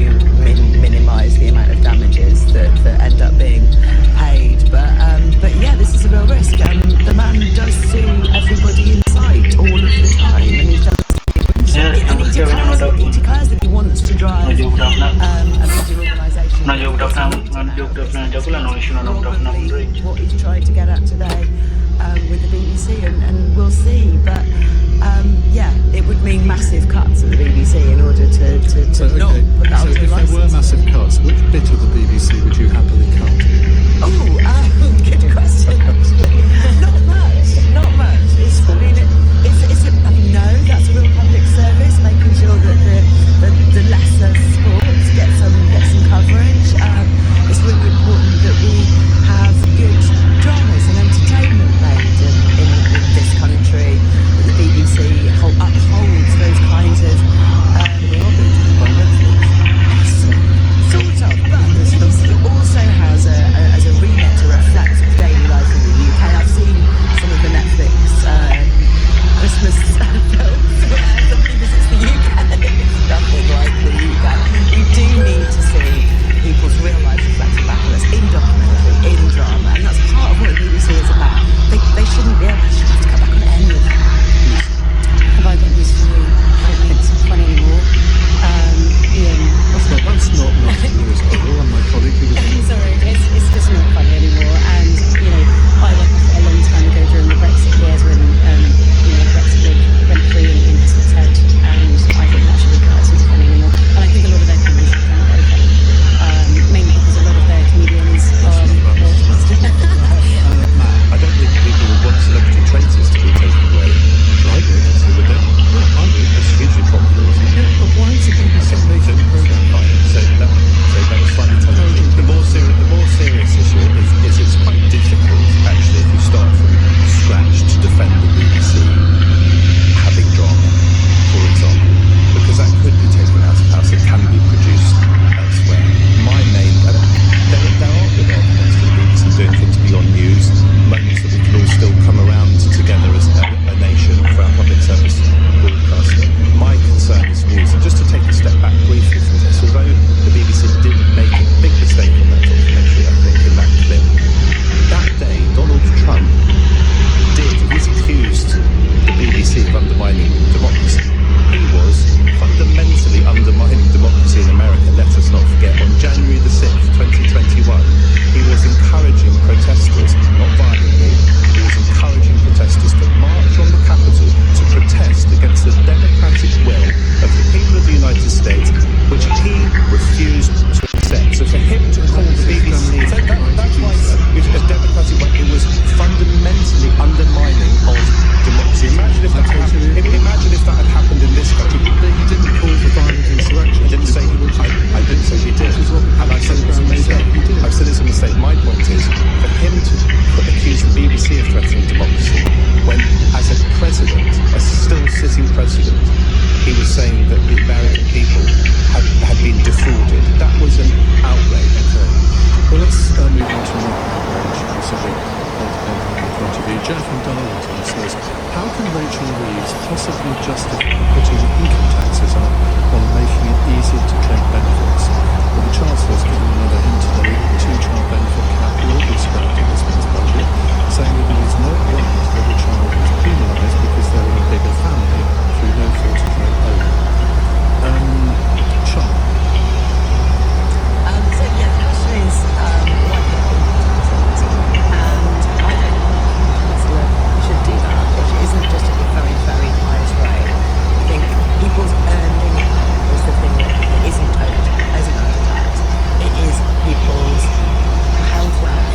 minimise the amount of damages that end up being paid. But yeah, this is a real risk. The man does sue everybody in sight all of the time, and he declares that he wants to drive a media organisation. Probably what he's trying to get at today with the BBC, and we'll see. But yeah, it would mean massive cuts at the BBC in order to not put that onto the if there were massive cuts, which bit of the BBC would you happily cut? Good question, actually. Not much. No, that's a real public service, making sure that the lesser sports get some coverage. It's really important that we have good dramas and entertainment made in this country, that the BBC upholds those kinds of sort of say my point is, for him to accuse the BBC of threatening democracy, when as a president, a still sitting president, he was saying that the American people had been defrauded. That was an outrage occurring. Well, let's move on to another outrage, possibly from the point of view. Jeff from Darlington says, how can Rachel Reeves possibly justify putting income taxes up while making it easier to claim benefits? Well, the Chancellor's given another hint today that the two-child benefit cap will be scrapped in this month's budget, saying that it is not right that a child is penalised because they're in a bigger family through no fault of their own. Sean? So, yeah, the question is, why not? And I don't know if should do that, which isn't just at the very, very highest rate. I think people's earning is the thing that isn't overtaxed. It is people's held wealth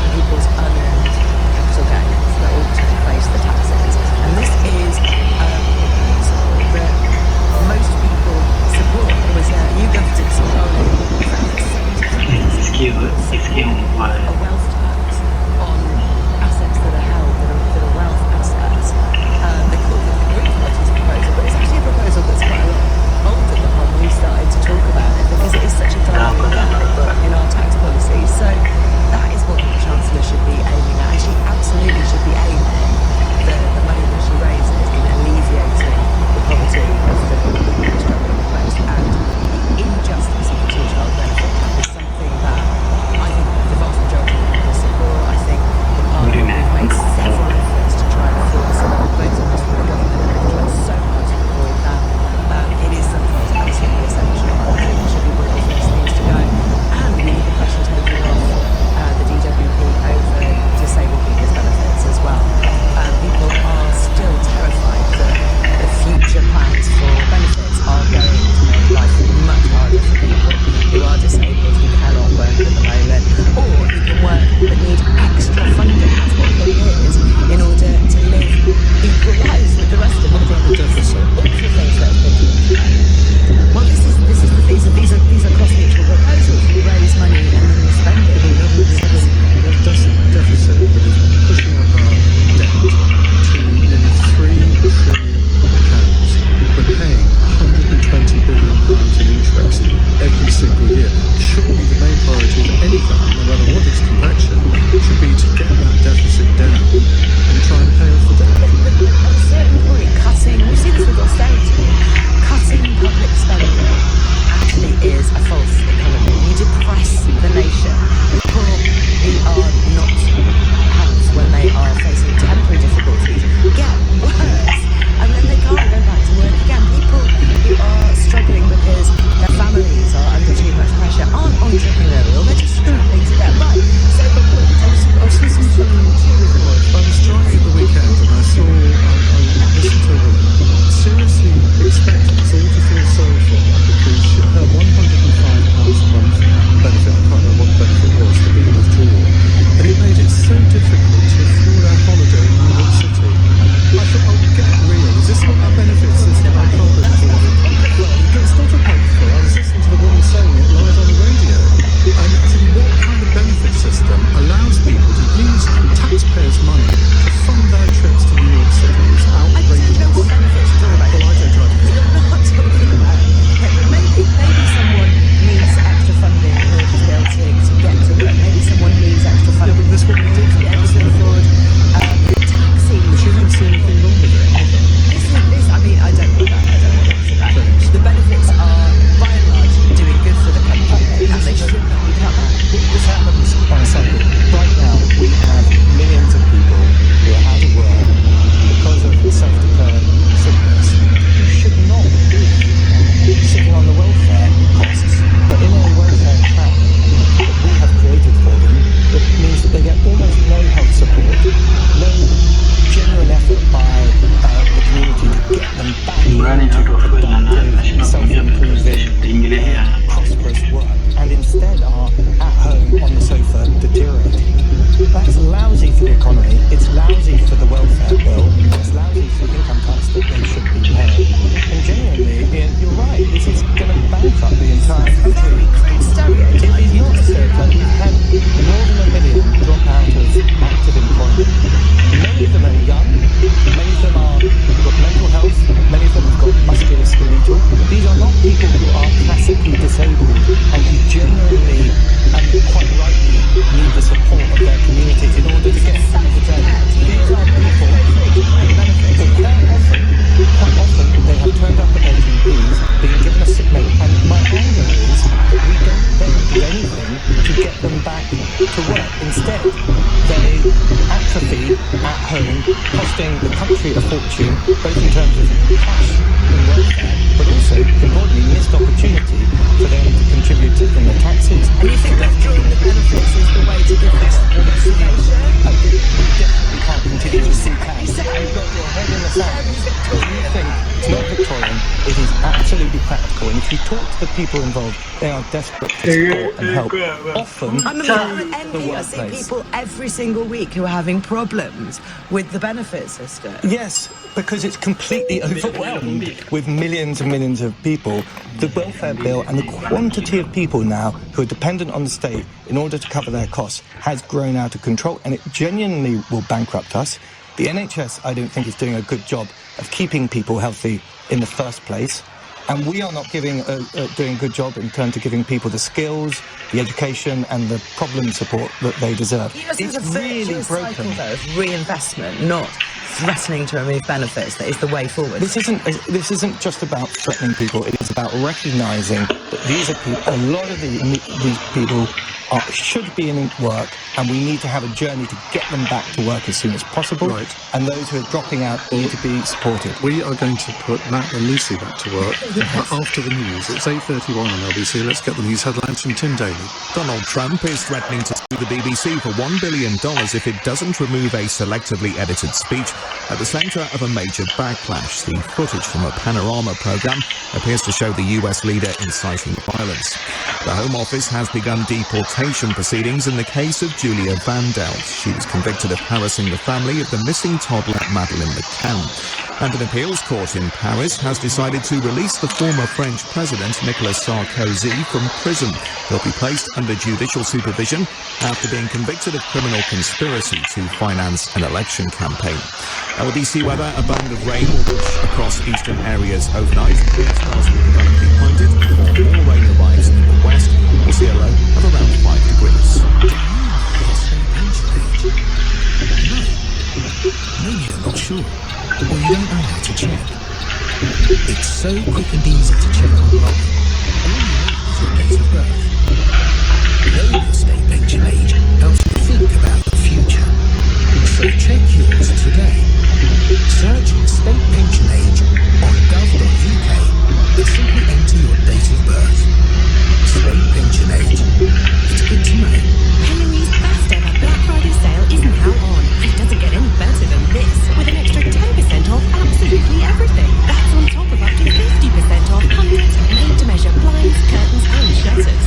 and people's unearned capital gains that ought to face the taxes. And this is that most people support. There was a YouGov did some polling a wealth tax on assets that are held, that are wealth assets. They call it the Green Party's proposal, but it's actually a proposal that's quite a lot older than when we started to talk about it, because it is such a direct gap in our tax policy. So that is what the Chancellor should be aiming at, and she absolutely should be aiming the money that she raises in alleviating the poverty of the people who are struggling the most. And the injustice of the two-child benefit cap is something that I think the vast majority of people support. I think the Parliament, we've made several efforts to try and force votes on this from the government, and they've tried so hard to avoid that. It is something that's absolutely essential. I think it should be one of the first things to go. And we need the pressure taken off the DWP over disabled people's benefits as well. People are still terrified that the future plans for benefits are going to make life much harder for people who are disabled, who cannot work at the moment, or who can work but need extra funding, that's what it is, in order to live equal lives with the rest of them. What about the deficit? All the things that have been talked about. Well, these are cost-neutral proposals. We raise money and then we spend it. The deficit that is pushing up our debt to nearly £3 trillion. We're paying £120 billion in interest every single year. Surely the main priority of any government, no matter what its complexion, should be to get that deficit down and try and pay off the debt. But at a certain point, we see this with austerity, cutting public spending actually is a false economy. You depress the nation. People who are not helped when they are facing temporary difficulties get worse, and then they can't go back to work again. People who are struggling because their families are under too much pressure aren't entrepreneurial, they're just struggling to them back to work. Instead, they atrophy at home, costing the country a fortune, both in terms of cash and welfare, but also, importantly, missed opportunity for them to contribute in their taxes. And you think withdrawing the benefits is the way to give us motivation? We definitely can't continue to see cash. You've got your head in the sand. You think it's not Victorian, it is absolutely practical. And if you talk to the people involved, they are desperate for support and help. Often, I'm envy. I see people every single week who are having problems with the benefit system. Yes, because it's completely overwhelmed with millions and millions of people. The welfare bill and the quantity of people now who are dependent on the state in order to cover their costs has grown out of control, and it genuinely will bankrupt us. The NHS, I don't think, is doing a good job of keeping people healthy in the first place. And we are not doing a good job in terms of giving people the skills, the education and the problem support that they deserve. It's really broken. Though, of reinvestment, not threatening to remove benefits, that is the way forward. This isn't just about threatening people. It is about recognising that these are people. A lot of these people should be in work, and we need to have a journey to get them back to work as soon as possible. Right. And those who are dropping out need to be supported. We are going to put Matt and Lucy back to work after the news. It's 8:31 on LBC. Let's get the news headlines from Tim Daly. Donald Trump is threatening to sue the BBC for $1 billion if it doesn't remove a selectively edited speech at the centre of a major backlash. The footage from a panorama programme appears to show the US leader inciting violence. The Home Office has begun deportation proceedings in the case of Julia Vandelt. She was convicted of harassing the family of the missing toddler Madeleine McCann. And an appeals court in Paris has decided to release the former French president Nicolas Sarkozy from prison. He'll be placed under judicial supervision after being convicted of criminal conspiracy to finance an election campaign. LBC weather, a band of rain will push across eastern areas overnight. Wind stars will develop behind it before more rain arrives in the west. We'll see a low of around 5 degrees. Maybe you're not sure, or you don't know how to check. It's so quick and easy to check online. All you need is your date of birth. Knowing your state pension age helps you think about the future. So check yours today. Search state pension age on gov.uk and simply enter your date of birth. State pension age. It's good to know. Henry's best ever Black Friday sale is now on. It doesn't get any better than this, with an extra 10% off absolutely everything. That's on top of up to 50% off hundreds of made-to-measure blinds, curtains and shutters.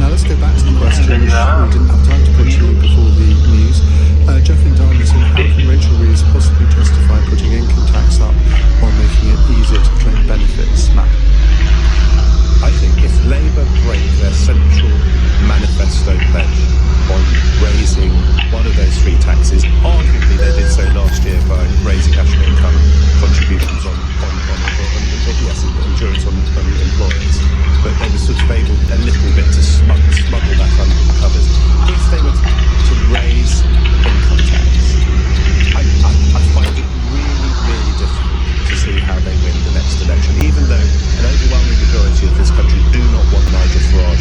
Now let's go back to the question which we didn't have time to put to you before the news. Jeff in Darlington, how can Rachel Reeves possibly justify putting income tax up while making it easier to claim benefits? Matt? I think if Labour break their central manifesto pledge on raising one of those three taxes, arguably they did so last year by raising national income contributions on insurance on employers, but they were sort of able a little bit to smuggle that under the covers. If they were to raise income tax, I find it really, really difficult to see how they win the next election, even though an overwhelming majority of this country do not want Nigel Farage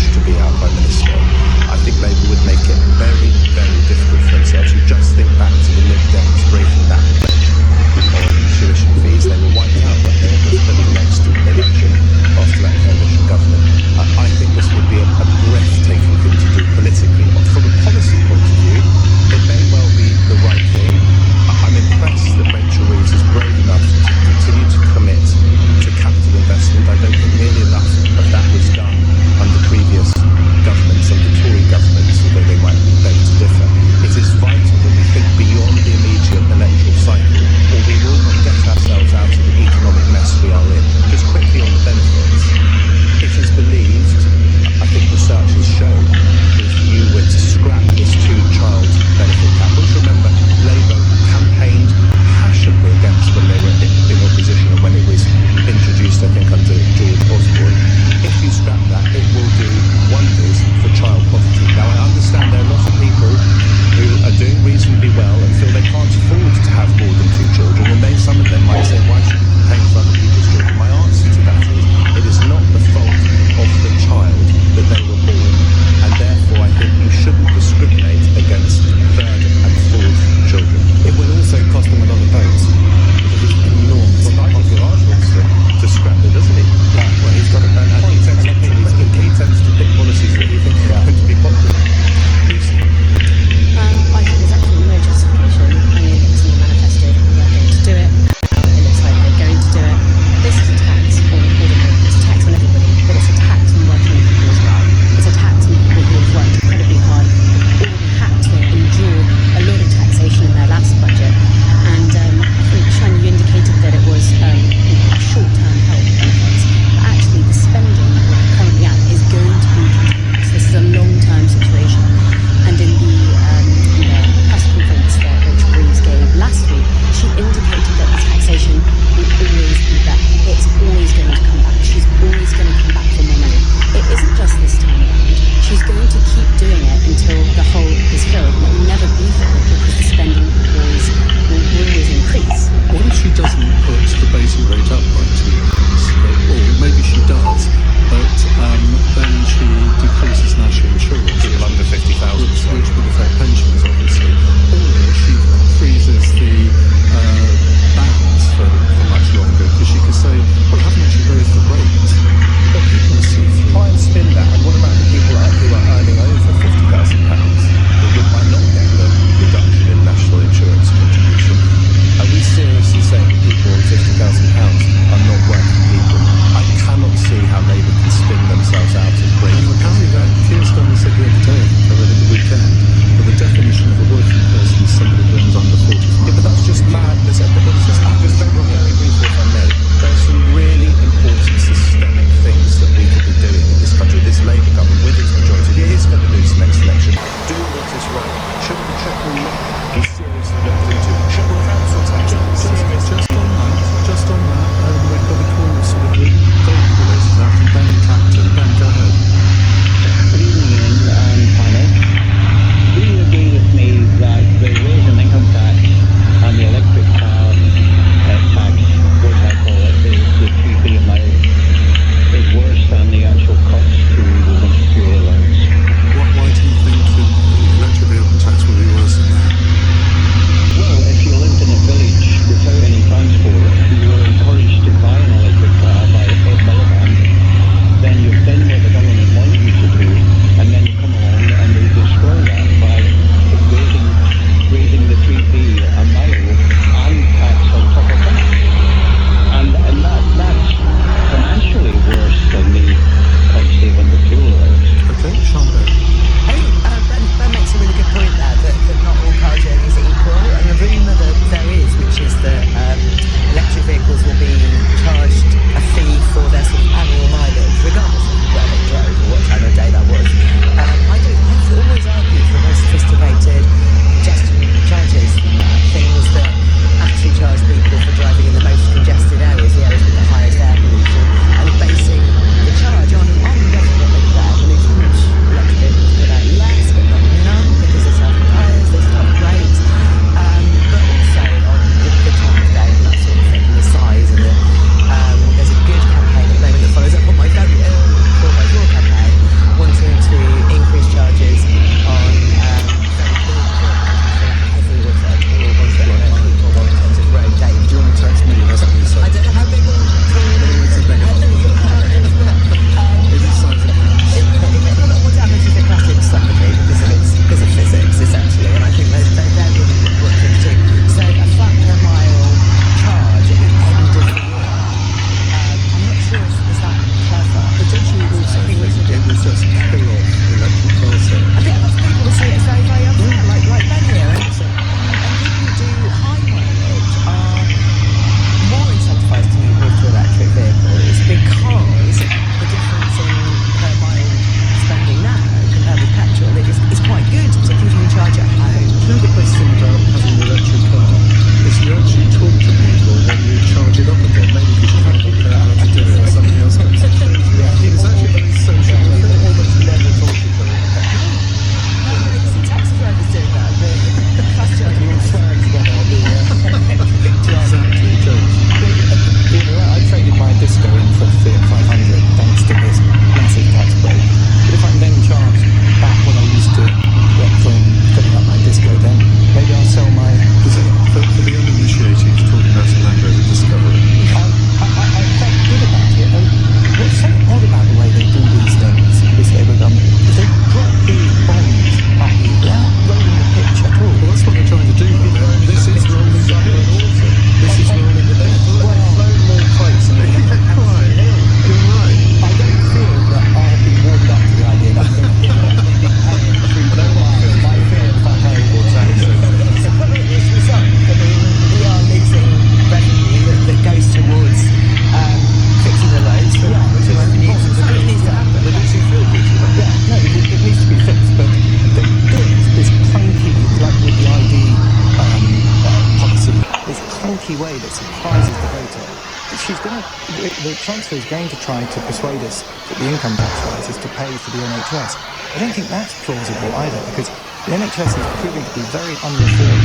the Chancellor is going to try to persuade us that the income tax rise is to pay for the NHS. I don't think that's plausible either, because the NHS is proving to be very unreformed,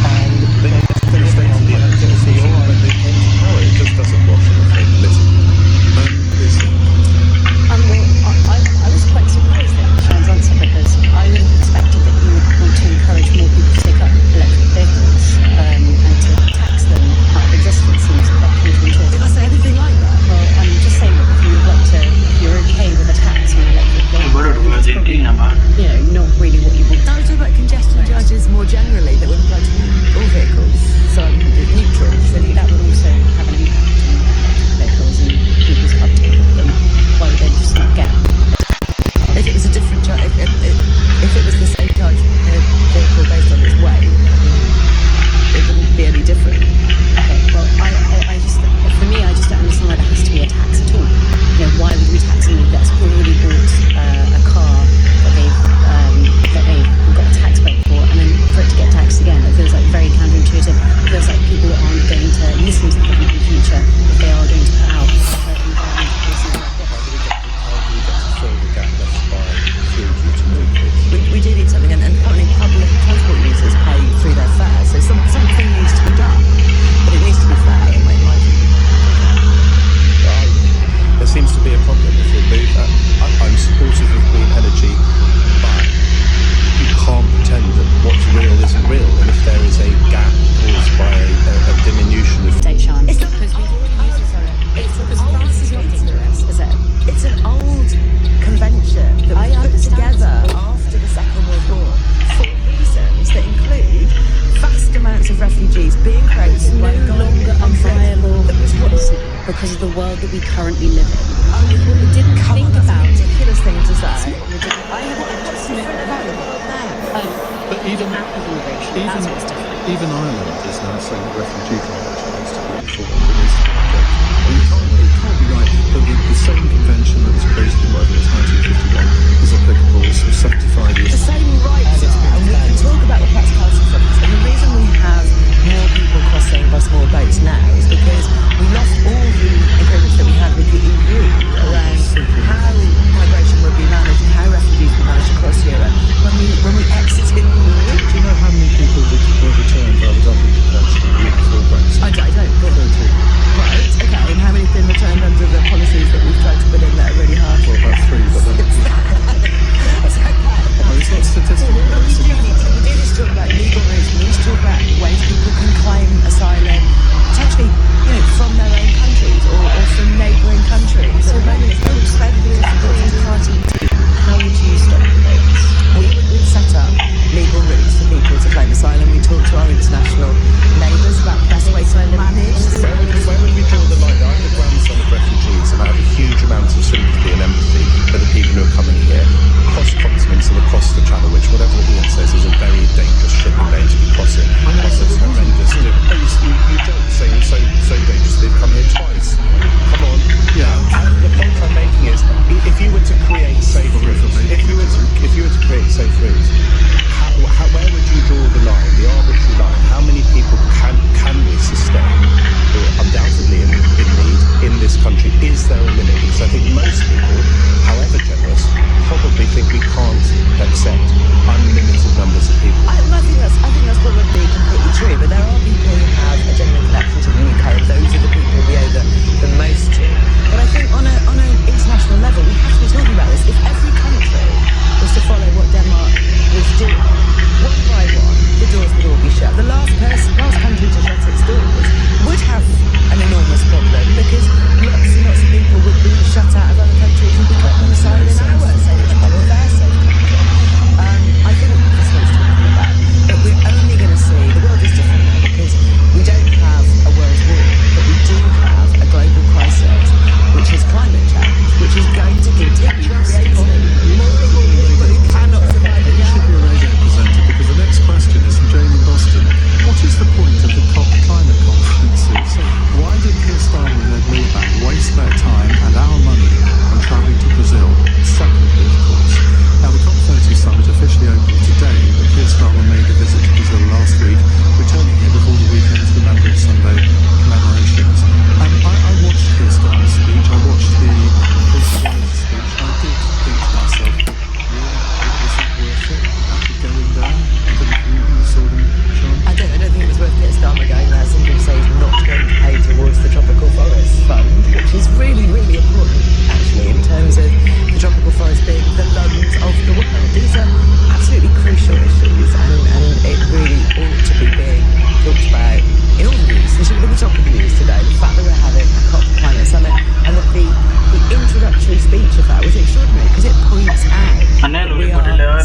and they stay on the NHS when they came to power. It just doesn't wash, I'm afraid, politically. I was quite surprised at Sean's answer, because I would have expected that you would want to encourage more people to take up electric vehicles and to tax them out of existence seems quite counterintuitive. Did I say anything like that? Well, I'm just saying that if you would like to, if you're okay with a tax on electric vehicles, probably, not really what you want. I was talking about congestion charges more generally that would apply to all vehicles, so it's neutral. So that would also have an impact on electric vehicles and people's uptake of them. Why would they just not get? If it was a different charge, if it was the same charge vehicle based on its weight, it wouldn't be any different. Okay, well, I just, for me, I just don't understand why there has to be a tax at all. Why would we tax somebody that's already bought a car that they've got a tax break for, and then for it to get taxed again? It feels like very counterintuitive. It feels like people aren't going to listen to the government in the future if they are going to put out certain policies like this. We do need something, and apparently public transport users pay through their fares, so something needs to be done, but it needs to be fair in my view. There seems to be a problem if we move that. I'm supportive of green energy, but you can't pretend that what's real isn't real, and if there is a gap caused by a diminution of... It's not because it's an old convention that was put together after the Second World War for reasons that include vast amounts of refugees being created by no longer unviable policy because of the world that we currently live in. We didn't think about ridiculous thing to say. But even Ireland is now saying that refugee convention needs to be reformed. It can't be right that the same convention that was created in 1951 is applicable for 75 years. The same rights are, and we can talk about the practicality of this. And the reason we have more people crossing by small boats now is because we lost all the agreements that we had with the EU around how migration would be managed and how refugees would be managed across Europe when we exited the EU. Do you know how many people were returned by the Dublin Convention the year before Brexit? I don't. Right, okay, and how many have been returned under the policies that we've tried to put in that are really harsh? Well, about 3, but then... That's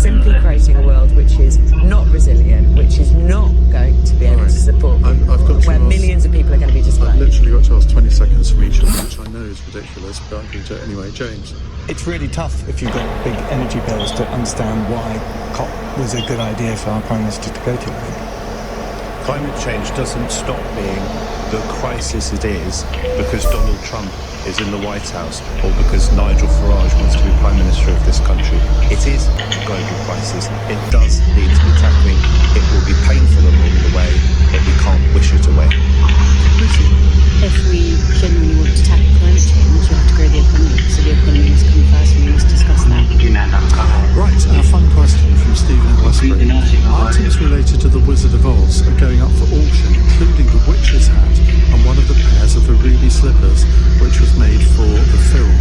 simply creating a world which is not resilient, which is not going to be able to support people, where millions of people are going to be displaced. I've literally got to ask 20 seconds from each of them, which I know is ridiculous, but I'm going to do it anyway. James. It's really tough if you've got big energy bills to understand why COP was a good idea for our Prime Minister to go to, I think. Climate change doesn't stop being the crisis it is because Donald Trump is in the White House or because Nigel Farage wants to be Prime Minister of this country. It is a global crisis. It does need to be tackling. It will be painful along the way, but we can't wish it away. If we genuinely want to tackle climate change, you have to grow the economy. So the economy must come first, and we must discuss that. Right, a fun question from Stephen in Westbury. Items related to the Wizard of Oz are going up for auction, including the witch's hat and one of the pairs of the ruby slippers, which was made for the film.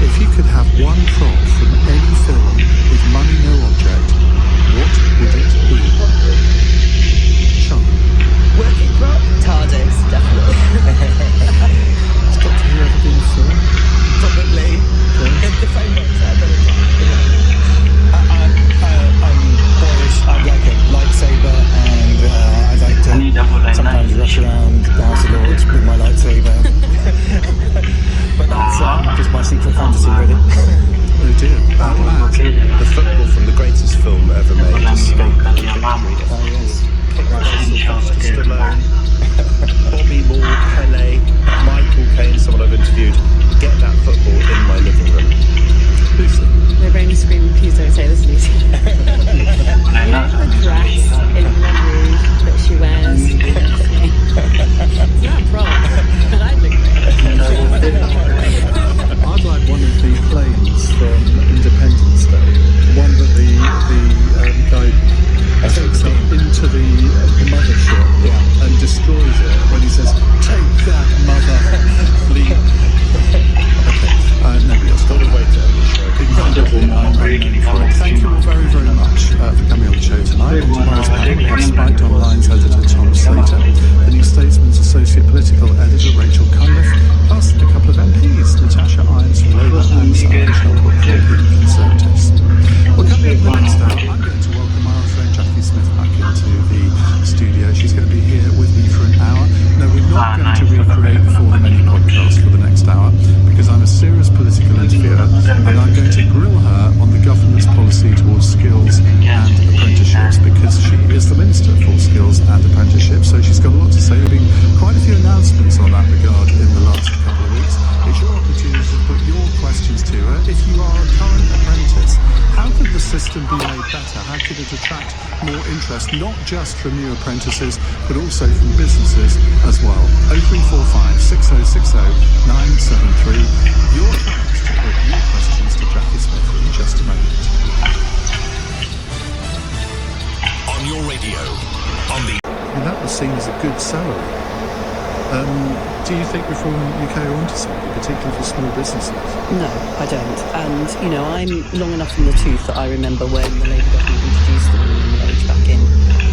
If you could have one prop from any film with money no object, what would it be? Sean. Working prop? TARDIS, definitely. Has Doctor Who ever been a film? Probably. The phone box out of I'm boyish. I'd like a lightsaber, and I'd like to sometimes rush around the House of Lords with my lightsaber. But that's just my secret fantasy, really. Oh dear. Matt, the football from the greatest film ever made, Escape from Stallone, Bobby Moore, Pele, Michael Caine, someone I've interviewed. Get that football in my living room. Lucy. My brain is screaming, please don't say this, Lucy. You know the dress in Red Rouge that she wears? It's not a prop, but I'd look great. I'd like one of the planes from Independence Day. One that the guy takes up into the mothership and destroys it when he says, "Take that, mother." Nobody else got to wait to end the show. Thank you all very, very much for coming on the show tonight. On tomorrow's panel, we have Spiked Online's editor Tom Slater, the New Statesman's associate political editor Rachel Cunliffe, plus a couple of MPs, Natasha Irons from Labour and Sarah Shelwood from the Conservatives. Well, coming up in the next hour, I'm going to welcome my old friend Jackie Smith back into the studio. She's going to be here with me for an hour. No, we're not going to recreate the For the Many podcast for the next hour, because I'm a serious political interviewer and I'm going to grill her on the government's policy towards skills and apprenticeships, because she is the Minister for Skills and Apprenticeships, so she's got a lot to say. There have been quite a few announcements on that regard in the last couple of weeks. It's your opportunity to put your questions to her. If you are a current apprentice, how could the system be made better? How could it attract more interest, not just from new apprentices, but also from businesses as well? 0345 6060 973. Your chance to put your questions to Jackie Smith in just a moment. On your radio, on the... And that was seen as a good salary. Do you think Reform UK are onto something, particularly for small businesses? No, I don't. And, you know, I'm long enough in the tooth that I remember when the Labour government introduced the minimum wage back in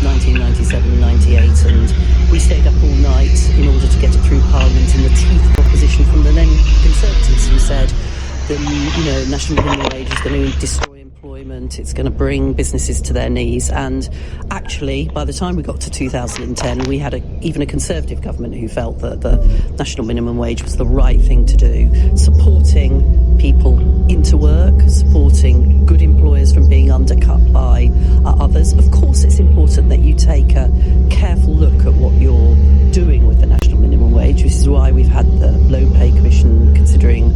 1997, 98, and we stayed up all night in order to get it through Parliament in the teeth of opposition from the then Conservatives, who said that, you know, national minimum wage is going to destroy employment, it's going to bring businesses to their knees. And actually, by the time we got to 2010, we had even a Conservative government who felt that the national minimum wage was the right thing to do, supporting people into work, supporting good employers from being undercut by others. Of course, it's important that you take a careful look at what you're doing with the national minimum wage, which is why we've had the Low Pay Commission considering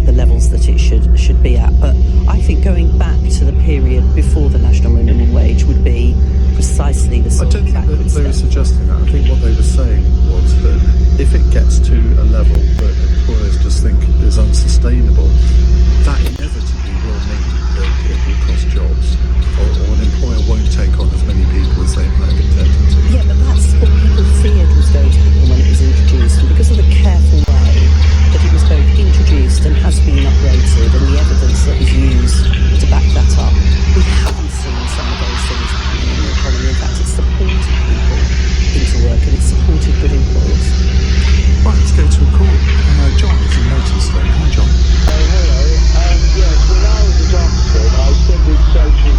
the levels that it should be at. But I think going back to the period before the national minimum wage would be precisely the sort of backward step. They were suggesting that. I think what they were saying was that if it gets to a level that employers just think is unsustainable, that inevitably will mean that it will cost jobs, or an employer won't take on as many people as they might have intended to. Yeah, but that's what people feared was going to happen when it was introduced, and because of the careful way that it was both introduced and has been uprated, and the evidence that is used to back that up, we haven't seen some of those things happening in the economy. In fact, it's supported people into work and it's supported good employers. Right, let's go to a call. John is in Notice phone. Hi, John. Hello. Yes, when I was at Oxford, I studied social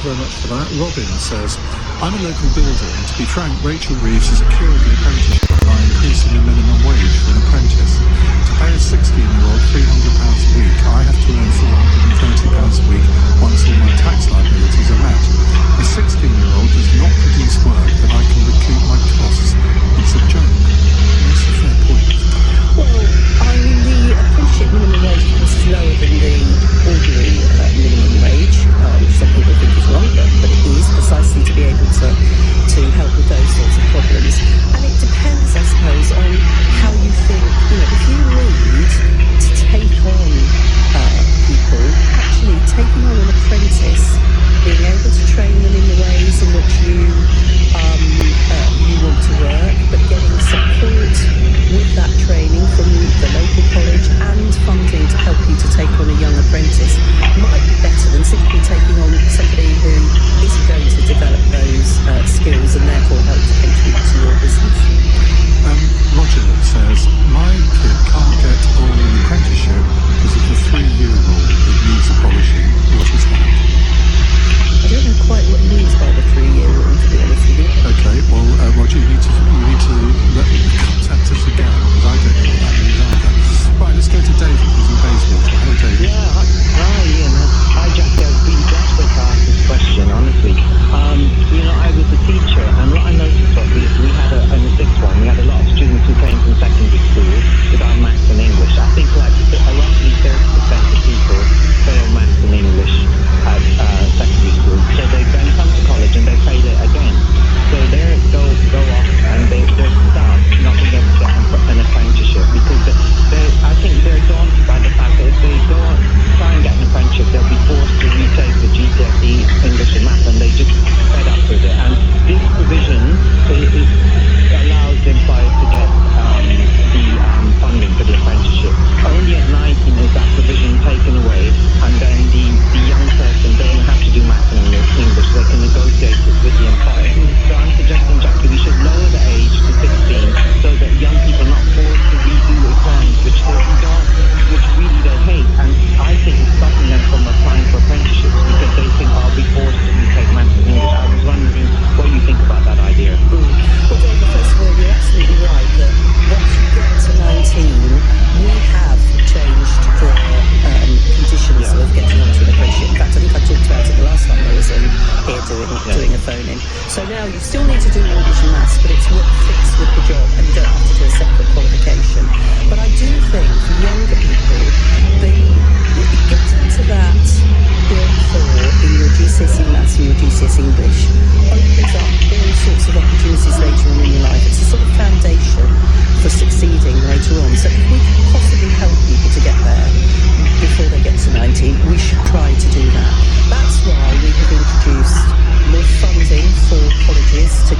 very much for that. Robin says, I'm a local builder, and to be frank, Rachel Reeves has secured the apprenticeship by increasing the minimum wage for an apprentice. To pay a 16-year-old £300 a week, I have to earn £430 a week once all my tax liabilities are met. A 16-year-old does not produce work that I can recoup my costs. It's a joke. That's a fair point. Well, I mean, the apprenticeship minimum wage, of course, is lower than the ordinary minimum wage, which some people think is wrong, but it is precisely to be able to help with those sorts of problems. And it depends, I suppose, on how you think, if you need to take on people, actually taking on an apprentice, being able to train them in the ways in which you want to work, but getting support with that training from the local college and funding to help you to take on a young apprentice might be better than simply taking on somebody who isn't going to develop those skills and therefore help to contribute to your business. Roger says, my kid can't get on an apprenticeship because of the 3-year rule. It needs abolishing. What is that? I don't know quite what he means by the 3-year rule, to be honest with you. Okay, well, Roger, you need to contact us again, because I don't know what that means either. Right, let's go to David, who's in Bayswater. Hello, David. Yeah, hi Ian. Hi, Jackie. I was being desperate to ask this question, honestly. I was a teacher, and what I noticed was we had in the sixth one, we had a lot of students who came from secondary school without maths and English. I think roughly 30% of people fail maths and English at secondary school. So they then come to college and they fail it again. So they go off and they're stuck not being able to get an apprenticeship because I think they're daunted by the fact that if they go on try and get an apprenticeship, they'll be forced to retake the GCSE English and maths, and they just fed up with it. And this provision it allows the employer to get the funding for the apprenticeship. Only at 19 is that provision taken away, and then the young person doesn't have to do maths and English. They can negotiate it with the employer. So I'm suggesting, Jackie, we should lower the age to 16 so that young people are not forced to redo exams, which really they hate. And I think it's stopping them from applying for apprenticeships because they think I'll be forced to retake maths and English. I was wondering what you think about that idea. Well, David, first of all, you're absolutely right that once you get to 19, we have changed the conditions of getting onto an apprenticeship. In fact, I think I talked about it the last time I was here doing a phone-in. So now you still need to do English and maths, but it's what fits with the job, and you don't have to do a separate qualification. But I do think for younger people, getting to that Bill 4 in your GCSE maths and your GCSE English opens up all sorts of opportunities later on in your life. It's a sort of foundation for succeeding later on. So if we can possibly help people to get there before they get to 19, we should try to do that. That's why we have introduced more funding for colleges to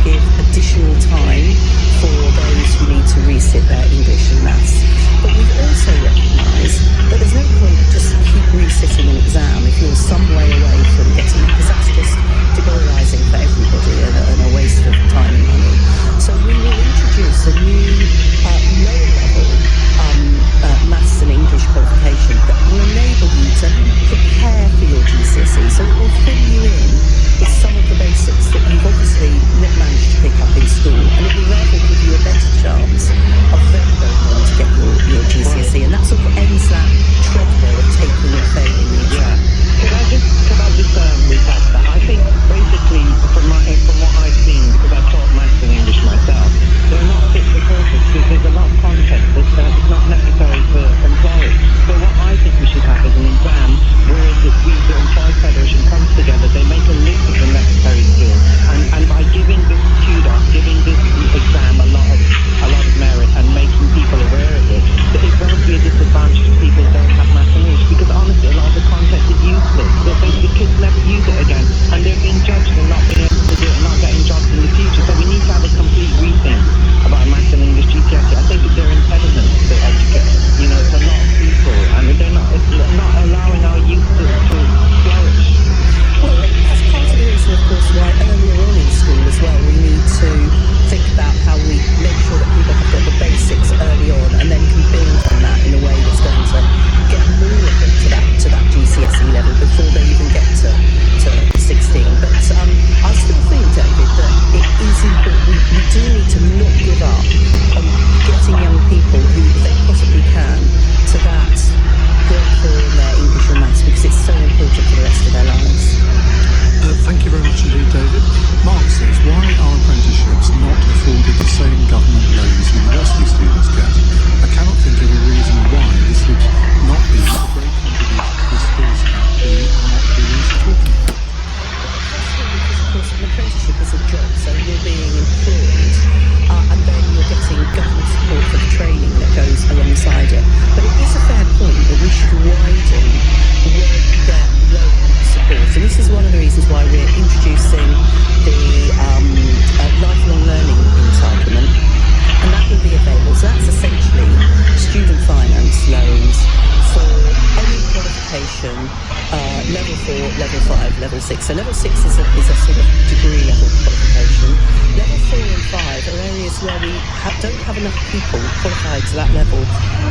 level 5, level 6. So level 6 is a sort of degree level qualification. Level 4 and 5 are areas where we don't have enough people qualified to that level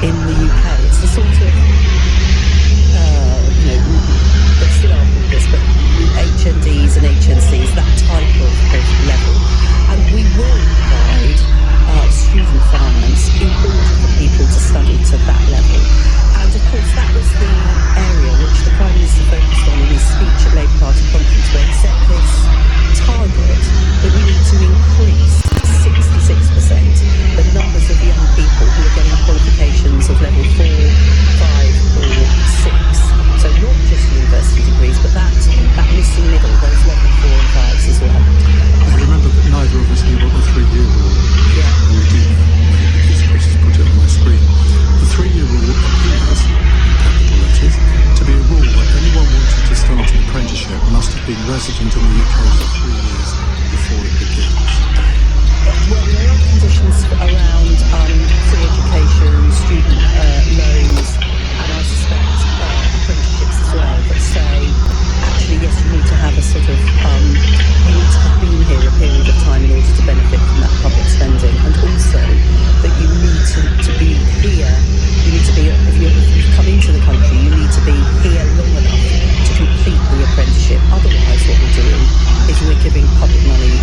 in the UK. It's the sort of, they still are called this, but HNDs and HNCs, that type of level. And we will provide student finance in order for people to study to that level. And of course, that was the area which the Prime Minister focused on in his speech at Labour Party conference, where he set this target that we need to increase 66% the numbers of young people who are getting qualifications of level 4, 5 or 6. So not just university degrees, but that missing middle, those level 4 and 5s as well. I remember that neither of us knew what the 3-year rule was. Yeah. And we did, because Chris has put it on my screen. The 3-year rule appears, in capital letters, to be a rule where anyone wanting to start an apprenticeship must have been resident in the UK for 3 years before it begins. Well, there are conditions around free education, student loans, and I suspect apprenticeships as well, that say, actually, yes, you need to have a sort of, you need to have been here a period of time in order to benefit from that public spending, and also that you need to be here, you need to be, if you've come into the country, you need to be here long enough to complete the apprenticeship. Otherwise, what we're doing is we're giving public money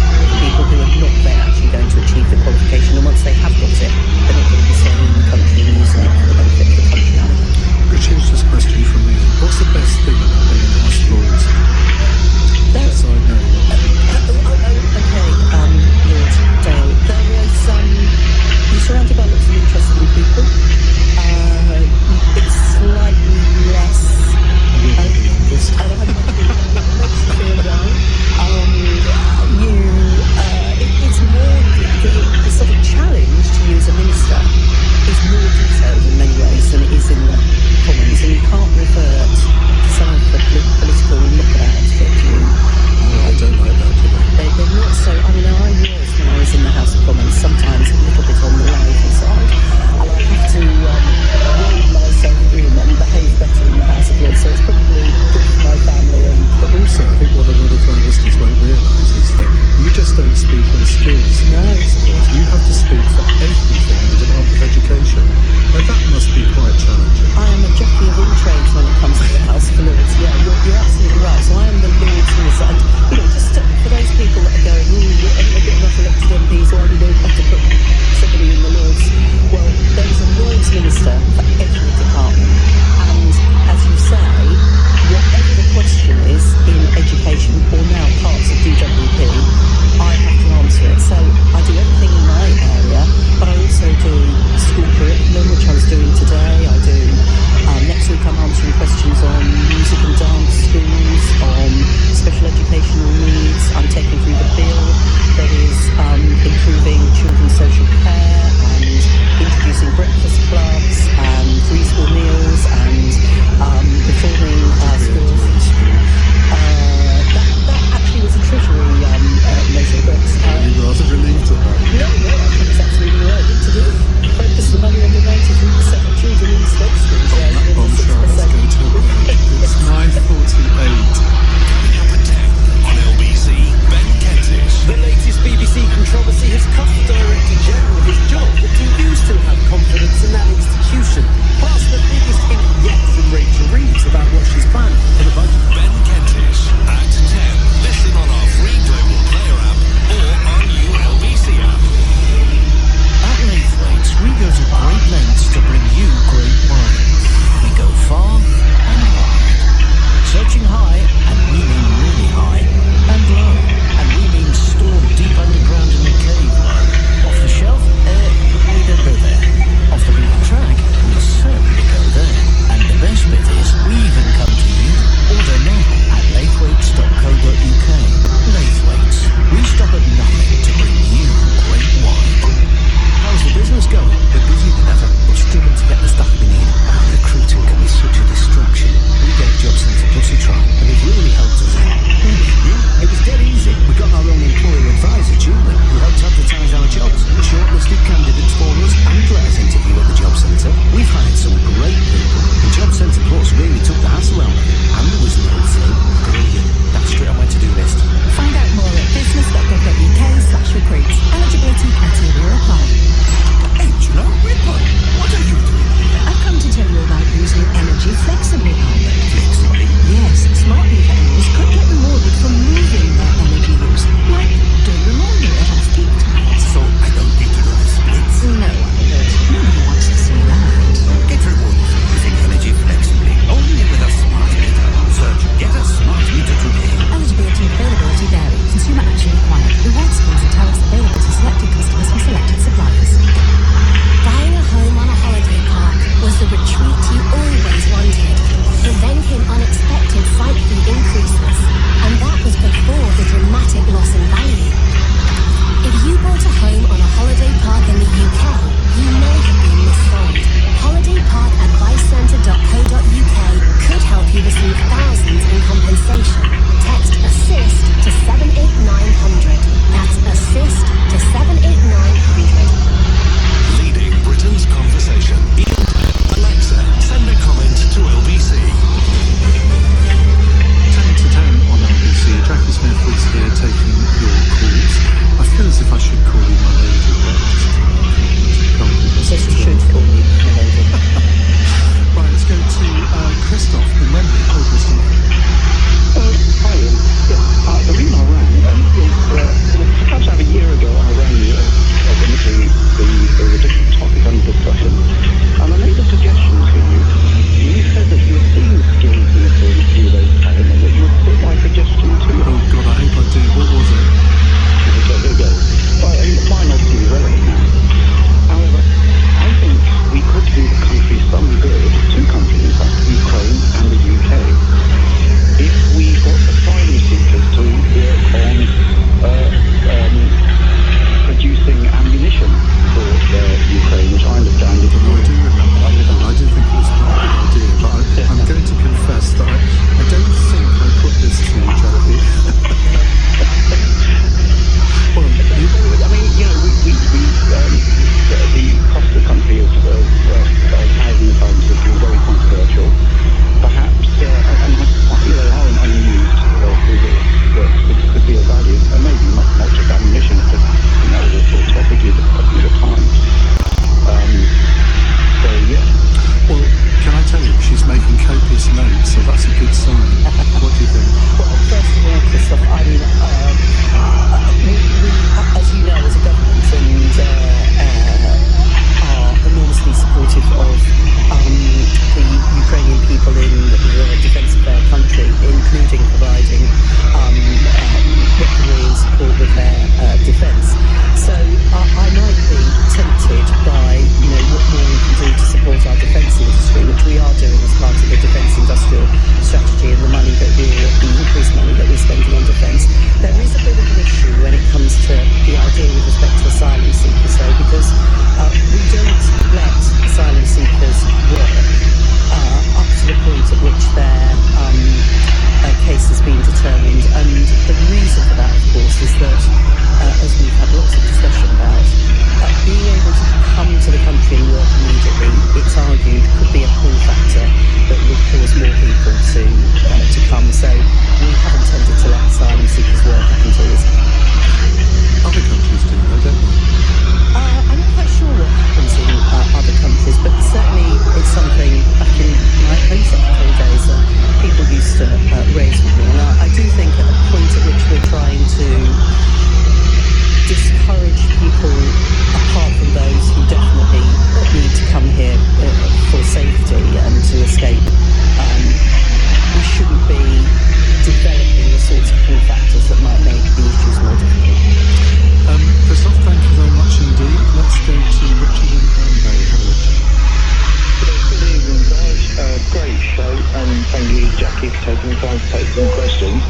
some questions.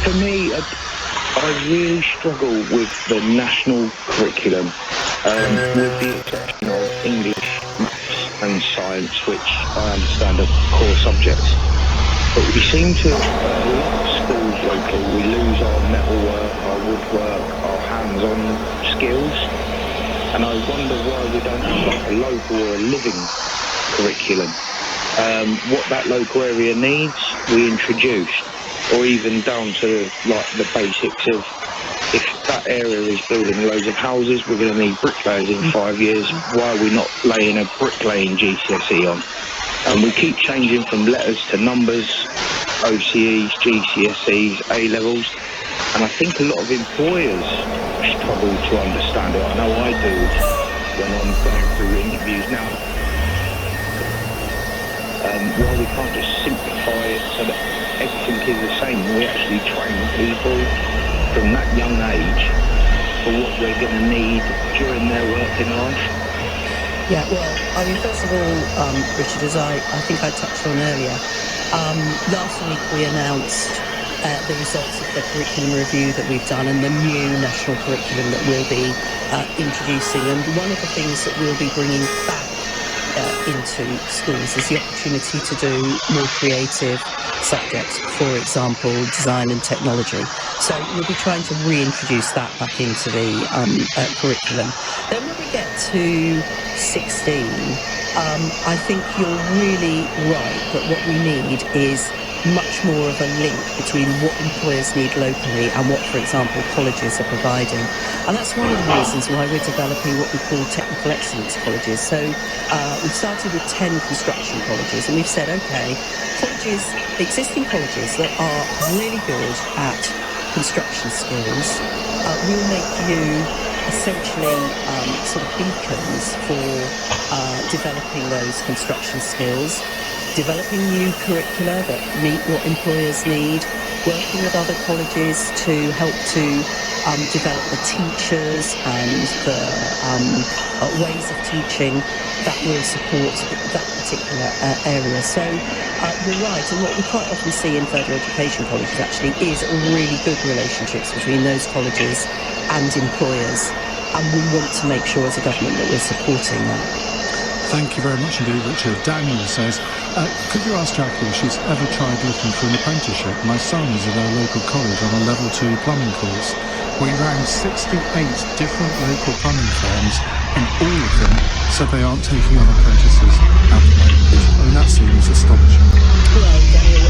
For me, I really struggle with the national curriculum, with the exception of English, maths and science, which I understand are core subjects. But we seem to, at a lot of schools locally, we lose our metalwork, our woodwork, our hands-on skills. And I wonder why we don't have like a local or a living curriculum. What that local area needs, we introduce. Or even down to like the basics of, if that area is building loads of houses, we're going to need bricklayers in 5 years. Why are we not laying a bricklaying GCSE on? And we keep changing from letters to numbers, OCEs, GCSEs, A-levels. And I think a lot of employers struggle to understand it. I know I do when I'm going through interviews now. Why we can't just simplify it so that everything is the same. We actually train people from that young age for what we're going to need during their working life. Yeah, well, I mean, first of all, Richard, as I think I touched on earlier, last week we announced the results of the curriculum review that we've done and the new national curriculum that we'll be introducing. And one of the things that we'll be bringing back into schools is the opportunity to do more creative subjects, for example, design and technology. So we'll be trying to reintroduce that back into the curriculum. Then when we get to 16, I think you're really right that what we need is much more of a link between what employers need locally and what, for example, colleges are providing. And that's one of the reasons why we're developing what we call technical excellence colleges. So we've started with 10 construction colleges, and we've said, okay, colleges, existing colleges that are really good at construction skills, we'll make you essentially sort of beacons for developing those construction skills, developing new curricula that meet what employers need, working with other colleges to help to develop the teachers and the ways of teaching that will support that particular area. So you're right, and what we quite often see in further education colleges actually is really good relationships between those colleges and employers, and we want to make sure as a government that we're supporting that. Thank you very much indeed, Richard. Daniel says, could you ask Jackie if she's ever tried looking for an apprenticeship? My son is at our local college on a level 2 plumbing course. We rang 68 different local plumbing firms, and all of them said they aren't taking on apprentices at the moment. I mean, that seems astonishing. Well, Daniel,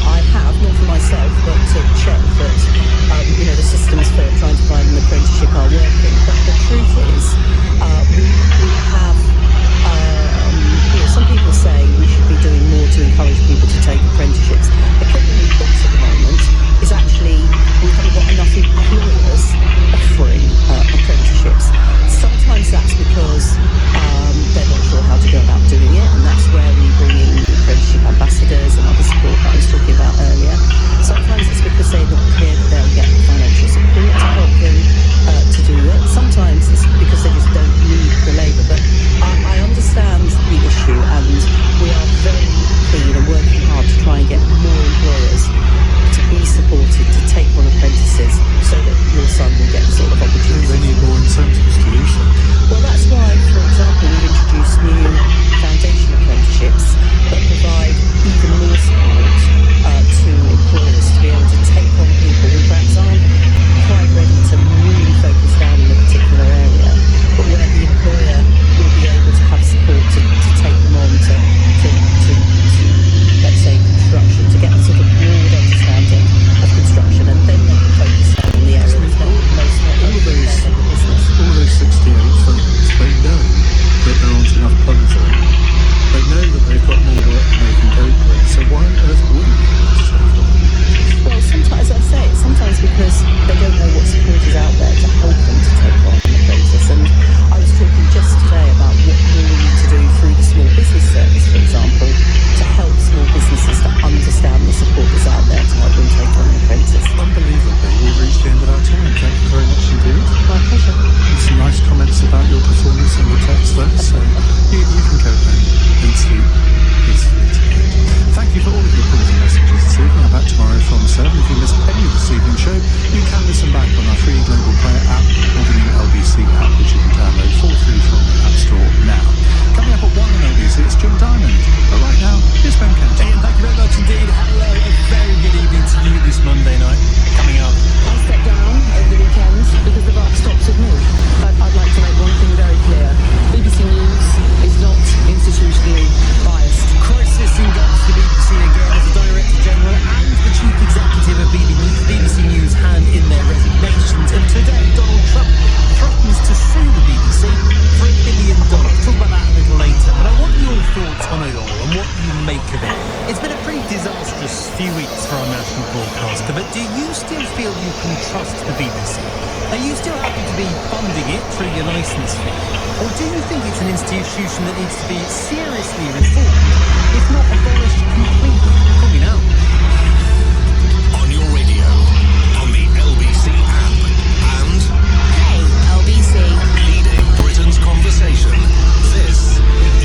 I have, not for myself, but to check that, the systems for trying to find an apprenticeship are working. But the truth is, we have... some people say we should be doing more to encourage people to take apprenticeships. The problem we've got at the moment is actually we haven't got enough employers offering apprenticeships. Sometimes that's because they're not sure how to go about doing it, and that's where we bring in apprenticeship ambassadors and other support assets for our national broadcaster, but do you still feel you can trust the BBC? Are you still happy to be funding it through your licence fee? Or do you think it's an institution that needs to be seriously reformed, if not abolished completely? Call me now. On your radio, on the LBC app, and Hey, LBC. leading Britain's conversation. This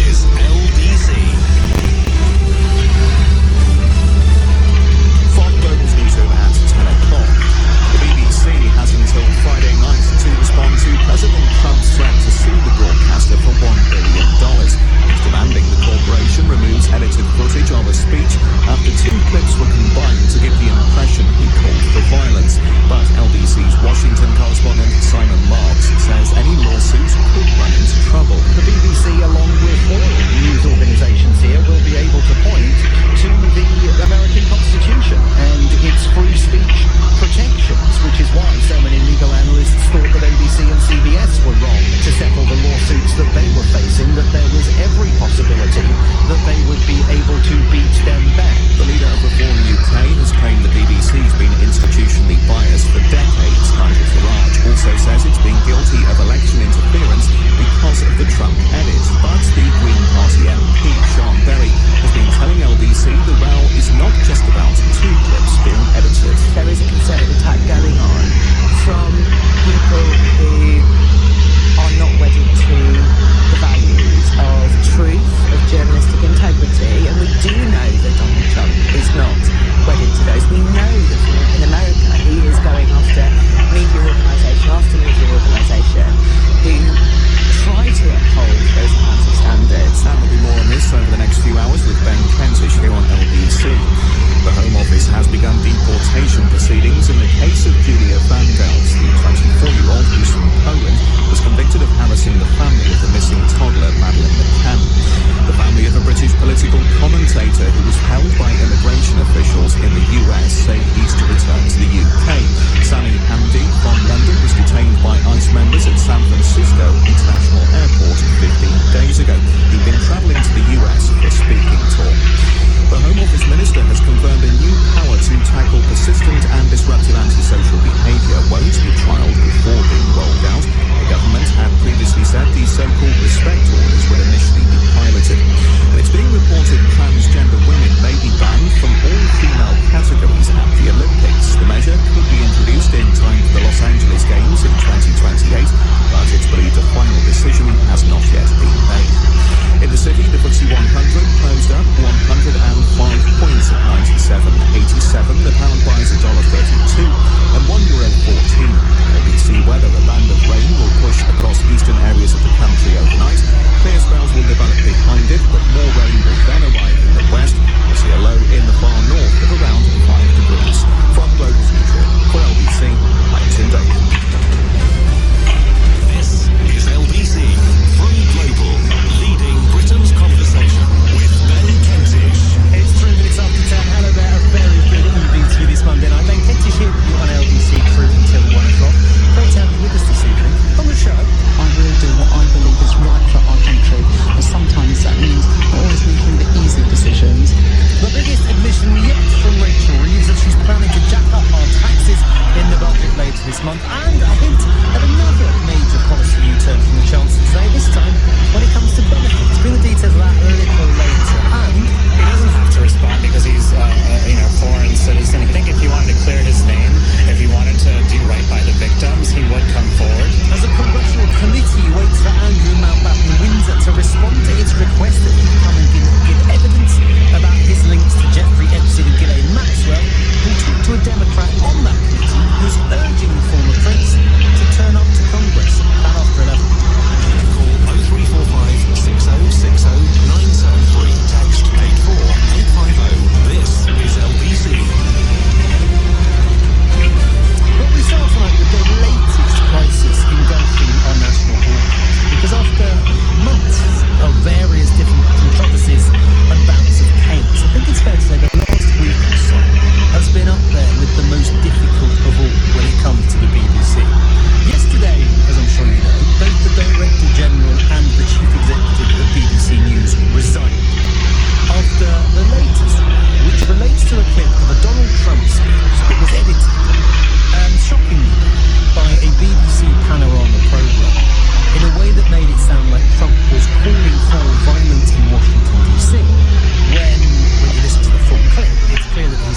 is LBC. From Global's newsroom at 10 o'clock, the BBC has until Friday night to respond to President Trump's threat to sue the broadcaster for $1 billion. He's demanding the corporation removes edited footage of a speech after 2 clips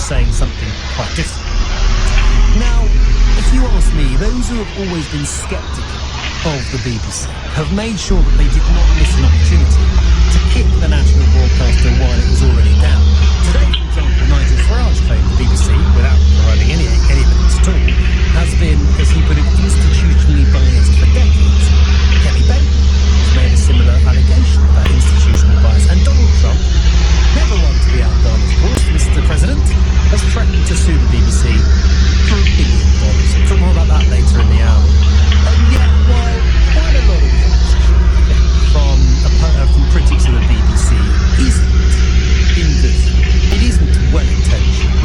saying something quite different. Now, if you ask me, those who have always been sceptical of the BBC have made sure that they did not miss an opportunity to kick the national broadcaster while it was already down. Today, for example, Nigel Farage claimed the BBC, without providing any evidence at all, has been, as he put it, institutionally biased for decades. Kelly Bateman has made a similar allegation about institutional bias, and Donald Trump, never one to be outdone, of course, Mr. President, has threatened to sue the BBC for $1 billion. I'll talk more about that later in the hour. And yet, while quite a lot of the opposition from critics of the BBC isn't in good, it isn't well-intentioned,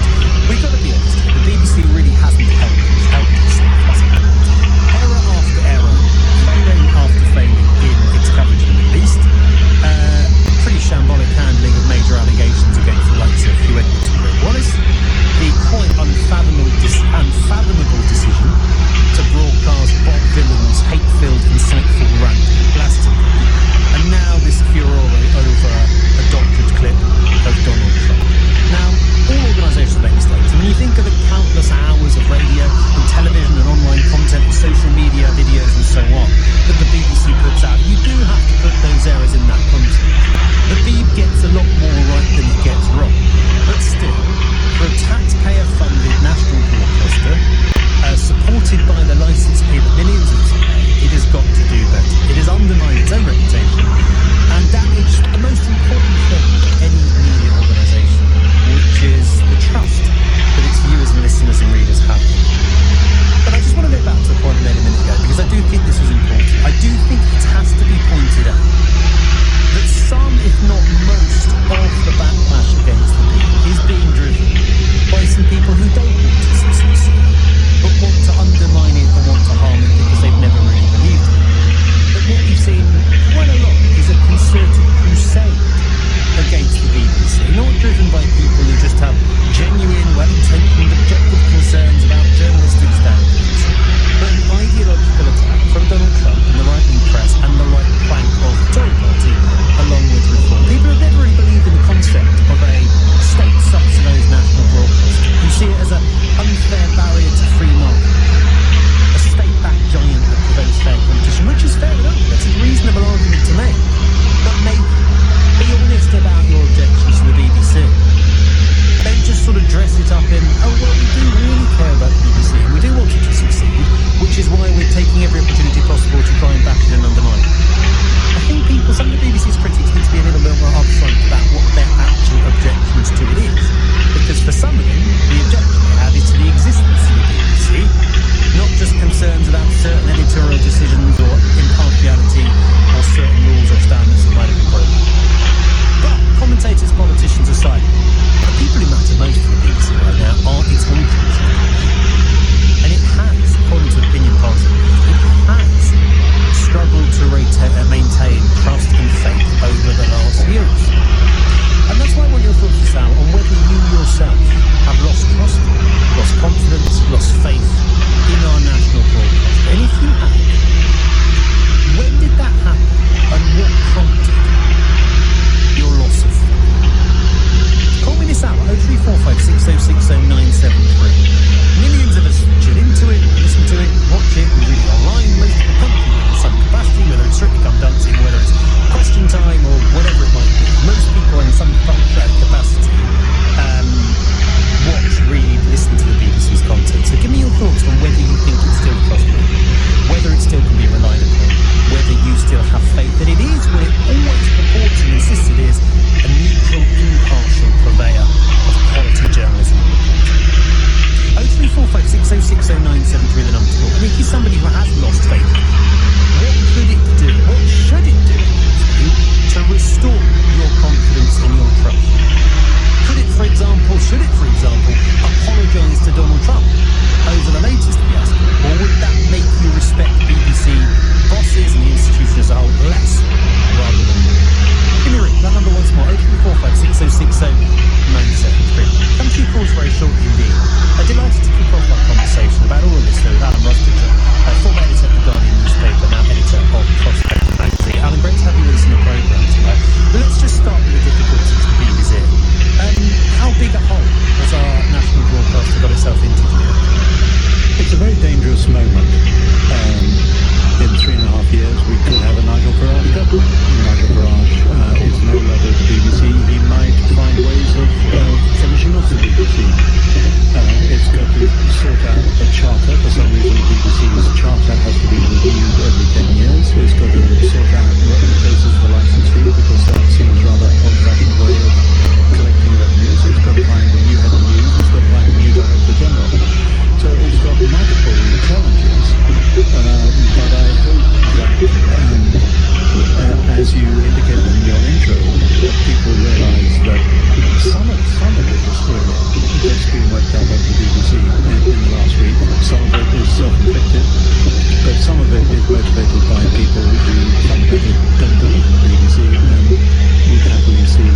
but some of it is motivated by people who fundamentally don't believe in the BBC and would happily see it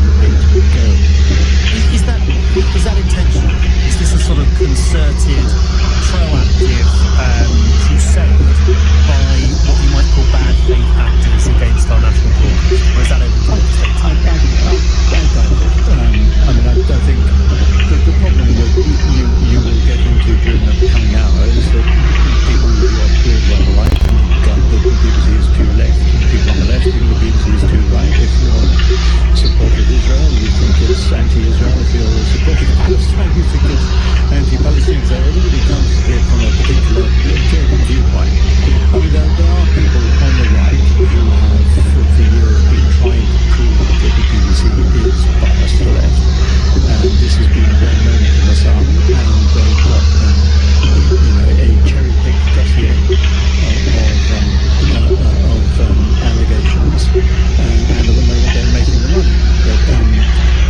go. Is that intentional? Is this a sort of concerted, proactive crusade by what you might call bad faith actors against our national broadcast? Or is that overstated? I doubt it. I mean, I think the problem that you will get into during the coming hour is that people who are broadly on the right think that the BBC is too left, and people on the left think the BBC is too right. If you're supportive of Israel, you think it's anti-Israel. If you're supportive of Palestine, you think it's anti-Palestinian. So everybody comes here from a particular viewpoint. I mean, there are people on the right who have for years been trying to prove that the BBC is biased to the left, and this has been well known in the Sun, and they've got a cherry-picked dossier of allegations, and at the moment they're making the money.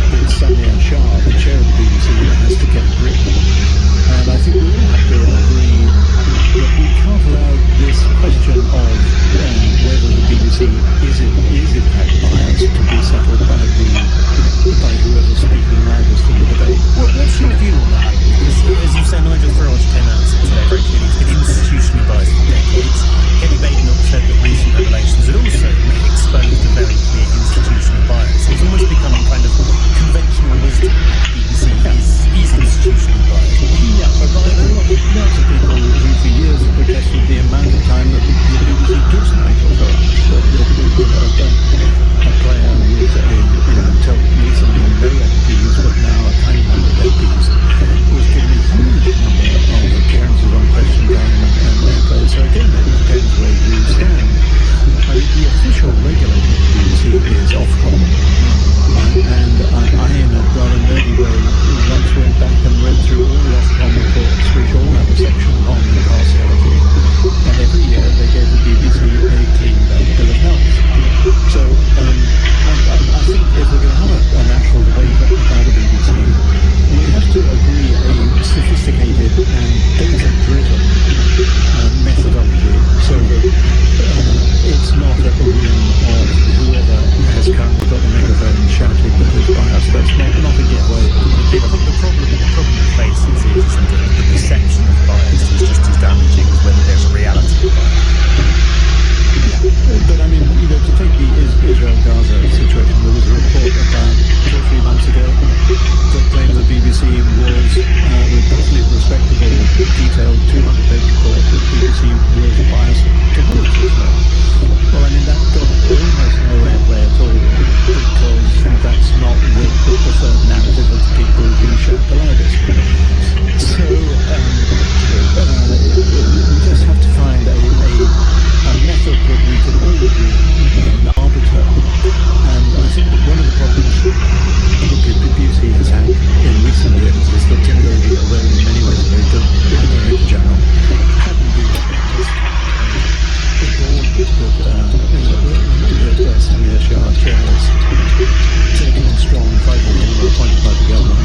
But Samir Shah, the chair of the BBC, has to get a grip. And I think we all have to agree that we can't allow this question of whether the BBC is in fact biased to be settled by whoever's speaking loudest in the debate. Well, what's your view on that? Because, as you say, Nigel Farage came out today very clearly. He's been institutionally biased for decades. Eddie Badenoch said that recent revelations had also exposed a very clear institutional bias. It's almost becoming kind of conventional wisdom that the BBC is institutionally biased. Yeah, but there are lots of people who for years have protested the amount of time that the BBC gives Nigel Farage. A player with until recently no MPs, but now a tiny number of MPs, was given a huge number of appearances on Question Time and so again, it depends where you stand. I mean, the official regulator of the BBC is Ofcom, and I, in a rather nerdy way, once went back and read through all the Ofcom reports, which all have a section on impartiality, and every year they gave the BBC a clean bill of health. So I think if we're going to have a national debate about the BBC, we have to agree a sophisticated and data-driven methodology, so that it's not at the whim of whoever has currently got the megaphone shouting that it's biased. That's not a giveaway. The problem we face is that the perception of bias is just as damaging as whether there's a reality of bias. But I mean, to take the Israel-Gaza situation, there was a report about 2 or 3 months ago that claimed the BBC was totally respectable, detailed 200-page report that the BBC was biased towards Israel. Well, I mean, that got almost no airplay at all, because that's not the preferred narrative of the people who shout the loudest. So we just have to find a method that we can all agree on, arbiter. And I think that one of the problems that the BBC has had in recent years is that Tim Davey, although in many ways a very good Director General, hadn't been the board that Samir Shah chairs, taking on strong tribal people appointed by the government,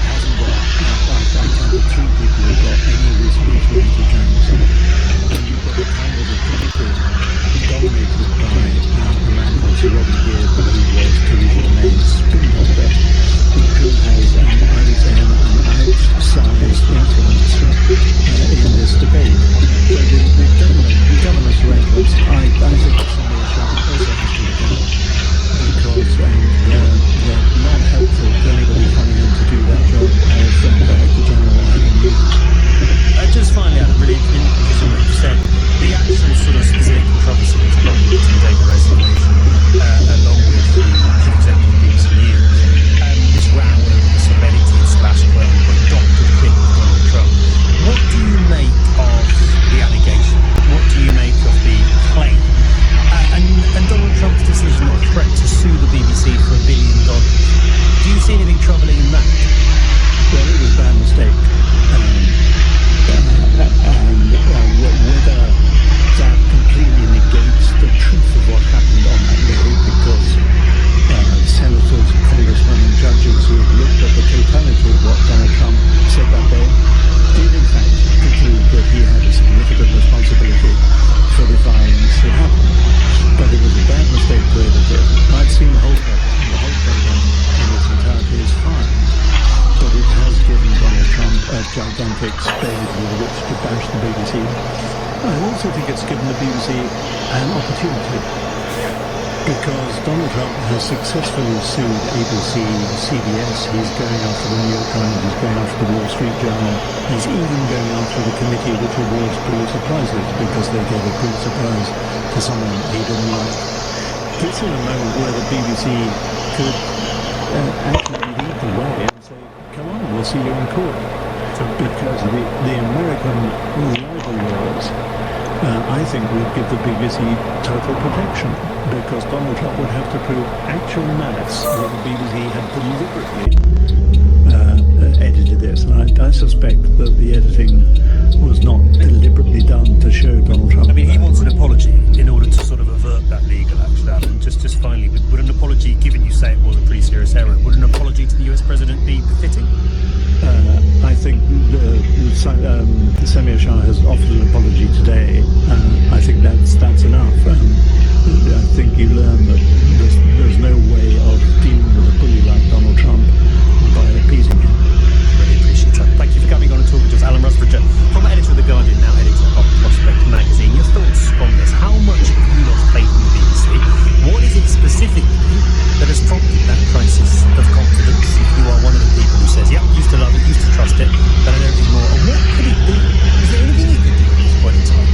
hasn't got, I counted 3 people who got any recent experience journalism. And you've got a kind of a committee dominated by a man called Sir Robert Gibb, who was Theresa May's spin doctor, who has, I would say, an outside gigantic spade with which to bash the BBC. I also think it's given the BBC an opportunity, because Donald Trump has successfully sued ABC, CBS, he's going after the New York Times, he's going after the Wall Street Journal, he's even going after the committee which awards Pulitzer Prizes because they gave a Pulitzer Prize to someone he didn't like. This is a moment where the BBC could actually lead the way and say, come on, we'll see you in court. Because the American libel laws, I think, would give the BBC total protection, because Donald Trump would have to prove actual malice that the BBC had deliberately edited this. And I suspect that the editing was not deliberately done to show Donald Trump. I mean, he wants an apology in order to sort of avert that legal action, Alan. Just finally, would an apology, given you say it was a pretty serious error, would an apology to the US President be befitting? I think the Semir Shah has offered an apology today. I think that's enough. I think you learn that there's no way of dealing with a bully like Donald Trump by appeasing him. Really appreciate that. Thank you for coming on and talking to us. Alan Rusbridger, former editor of The Guardian, now editor of Prospect magazine. Your thoughts on this? How much have you lost faith in the BBC? What is it specifically that has prompted that crisis of confidence? If you are one of the people who says, yep, used to love it, used to trust it, but I don't anymore. And what could it be? Is there anything you could do at this point in time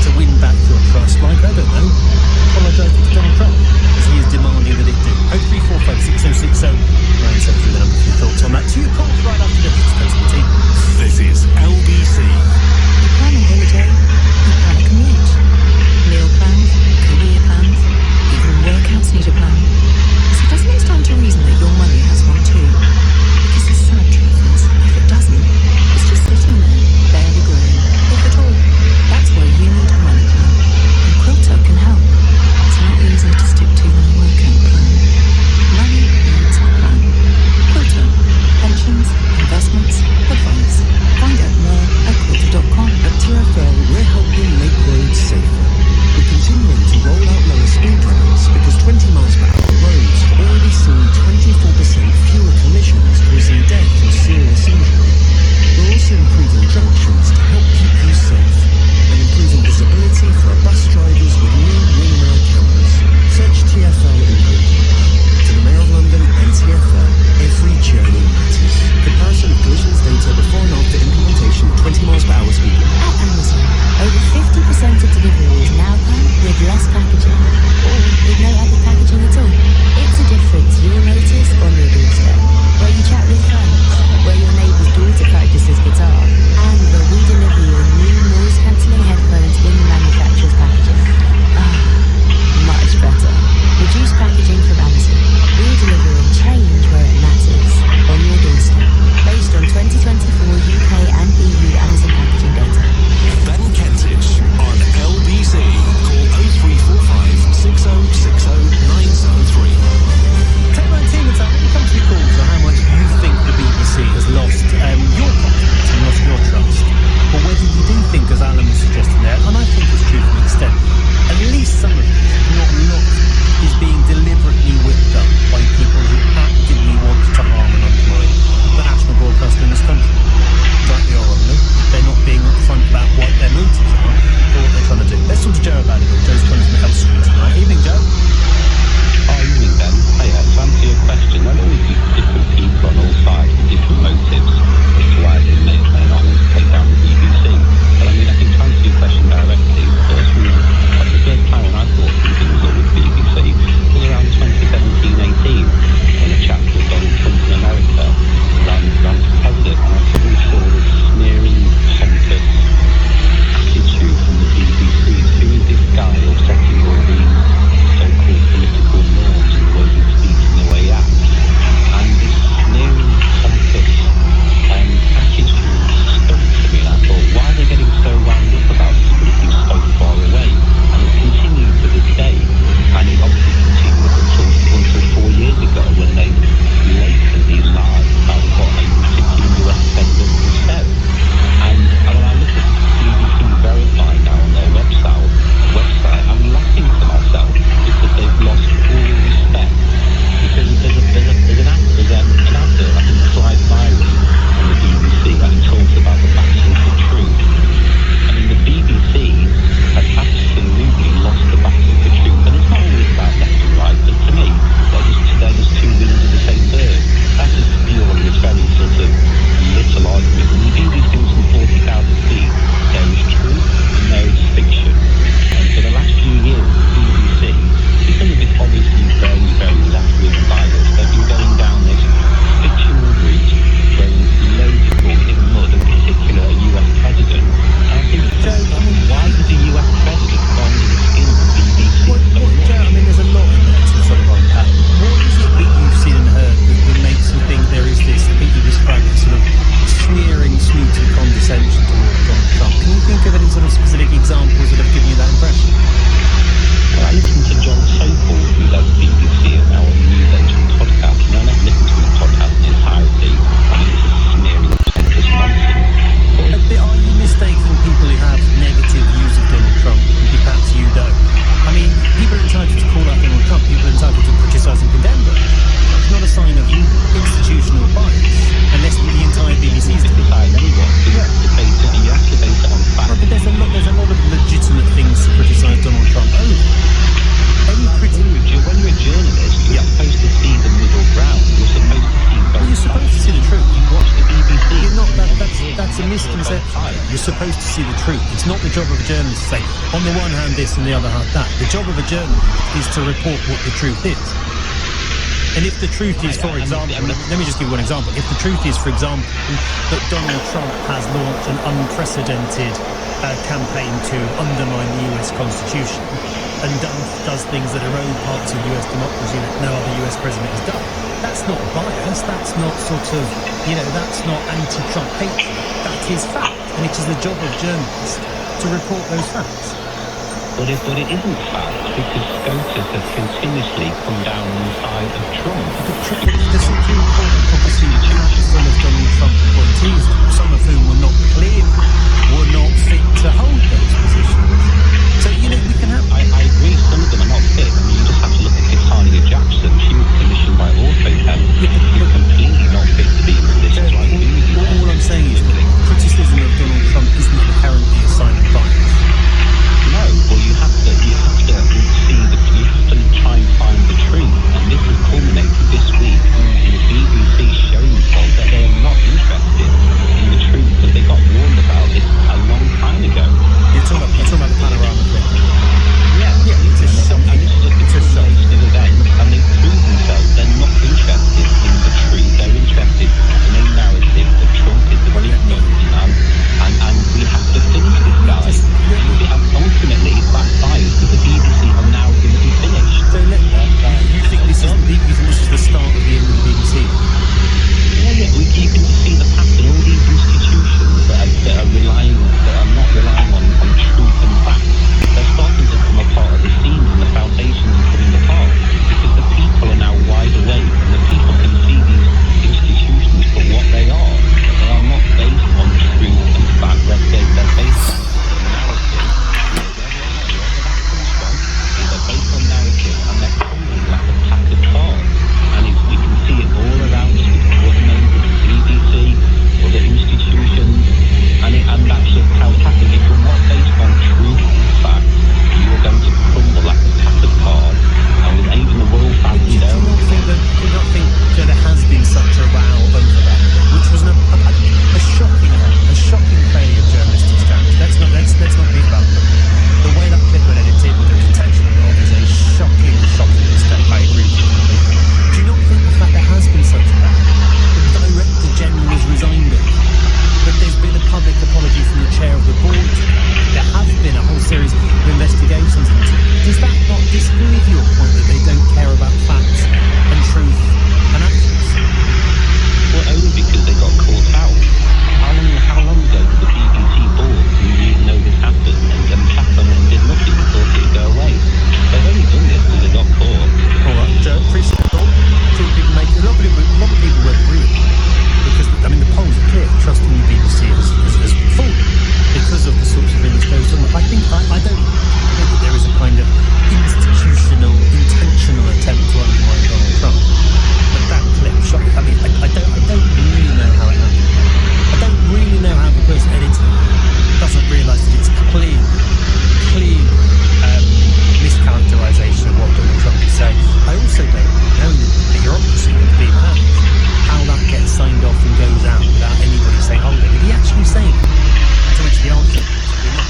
to win back your trust? Like, I don't know, apologise to Donald Trump, as he is demanding that it do. Hopefully it's a misconception. You're supposed to see the truth. It's not the job of a journalist to say, on the one hand this and the other hand that. The job of a journalist is to report what the truth is. And if the truth is, for example, let me just give you one example. If the truth is, for example, that Donald Trump has launched an unprecedented campaign to undermine the US Constitution and does things that erode parts of US democracy that no other US president has done, that's not bias, that's not sort of, that's not anti-Trump hatred. That is fact, and it is the job of journalists to report those facts. But it isn't fact, because SCOTUS has continuously come down on the side of Trump. The Supreme Court obviously had some of Donald Trump appointees, some of whom were not fit to hold those positions. So, we can have... I agree, some of them are not fit. I mean, you just have to look at Titania Jackson. She was commissioned by AutoChem. She's completely not fit to be in positions like these. All I'm saying is that criticism of Donald Trump isn't inherently a sign of bias. No, well, you have to see you have to try and find the truth, and this has culminated this week in the BBC showing us that they are not interested in the truth, because they got warned about this a long time ago. You're talking about the panorama clip. Yeah, it's a shock. And this is just a culmination of events, and they prove themselves they're not interested in the truth. They're interested in a narrative that Trump is the big man, and we have to finish this guy. And ultimately, it backfires, because the BBC are now going to be finished. So you think this is the start of the end of the BBC? Yeah, you can see the pattern. All these institutions that are not relying on truth and facts, they're starting to come apart at the seams, and the foundations are coming apart, because the people are now wide awake, and the people can see these institutions for what they are. They are not based on truth and fact. They're based on narrative. Wherever that comes from, they're based on narrative, and they're crumbling like a pack of cards. And we can see it all around us with other names of the BBC, other institutions, and that's just how it's happening. If you're not based on truth and fact, you are going to crumble like a pack of cards. And with even the royal family there. Do you not think that there has been such a row over that, which was a shocking failure of journalistic standards? Let's not be about them. The way that clip was edited, whether it's intentional or not, is a shocking mistake. I agree with you completely. Do you not think the fact there has been such a row, the Director General has resigned it, that there's been a public apology from the chair of the board, there has been a whole series of investigations into it? Does that not disprove your point that they don't care about facts and truth and actions? Well, only because they got caught out. How long ago did the BBC board know this happened and sat on it and did nothing and thought it would go away? They've only done this because they got caught. All right, appreciate the thought. A lot of people will agree with you, because the polls are clear. Trusting the BBC has fallen because of the sorts of things that goes on. I don't think that there is a kind of institutional, intentional attempt to undermine Donald Trump. But that clip shot. I don't really know how it happened. I don't really know how the person editing doesn't realise that it's clean mischaracterisation of what Donald Trump is saying. I also don't know the bureaucracy of being had, how that gets signed off and goes out without anybody saying, hold it, did he actually say that? To which the answer is not.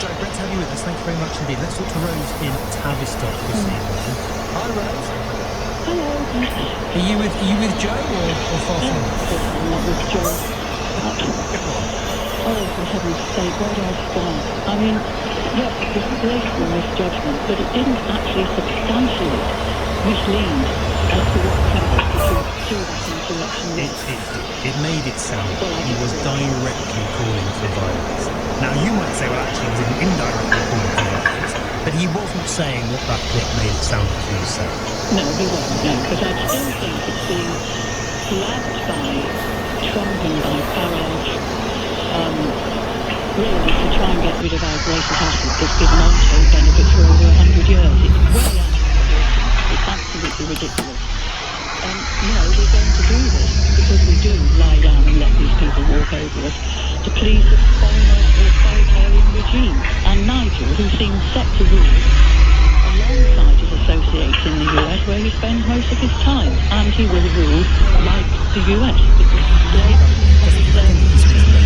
Joe, great to have you with us. Thank you very much indeed. Let's talk to Rose in Tavistock this evening. Hi, Rose. Hello. Are you with Joe or far from him? I'm not with Joe. Oh, for heaven's sake, where do I start? Yes, it was blatant misjudgment, but it didn't actually substantiate, mislead as to what constitutes that insurrection. It made it sound like he was directly calling for violence. Now, you might say, well, actually, he was indirectly calling for violence, but he wasn't saying what that clip made it sound like he was saying. No, he wasn't, no, because I still think it's being flagged by Trump and by Farage, really to try and get rid of our greatest asset that's given untold benefits for over 100 years. It's way out of proportion. It's absolutely ridiculous. We're going to do this because we do lie down and let these people walk over us to please the foreign authoritarian regime. And Nigel, who seems set to rule alongside his associates in the US, where he spends most of his time, and he will rule like the US. It's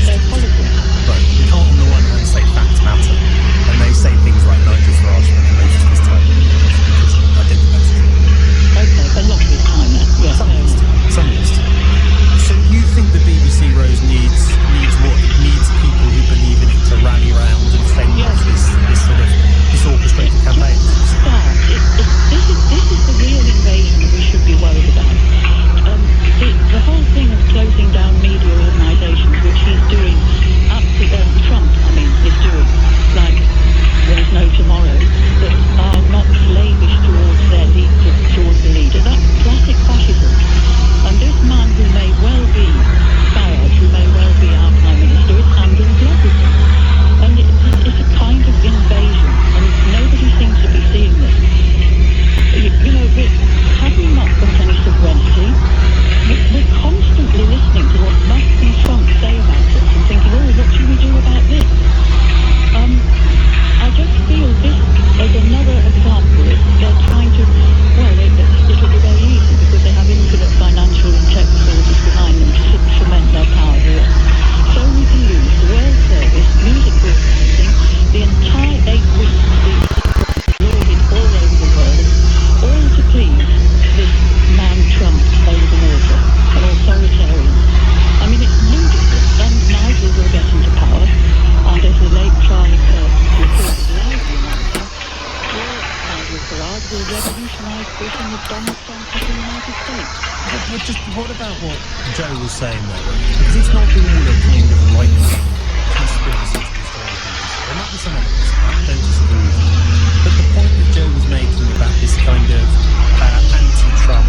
what about what Joe was saying there? Because it's not all a kind of right-wing conspiracy to destroy the BBC. There might be some elements of that, I don't disagree with you. But the point that Joe was making about this kind of anti-Trump,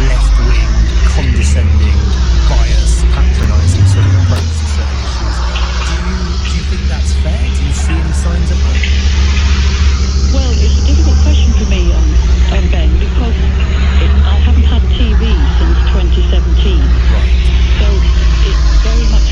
left-wing, condescending, bias, patronising sort of approach to certain issues, do you think that's fair? Do you see any signs of that? Well, it's a difficult question for me, Ben, because I haven't had TV since 2017. Right. So it very much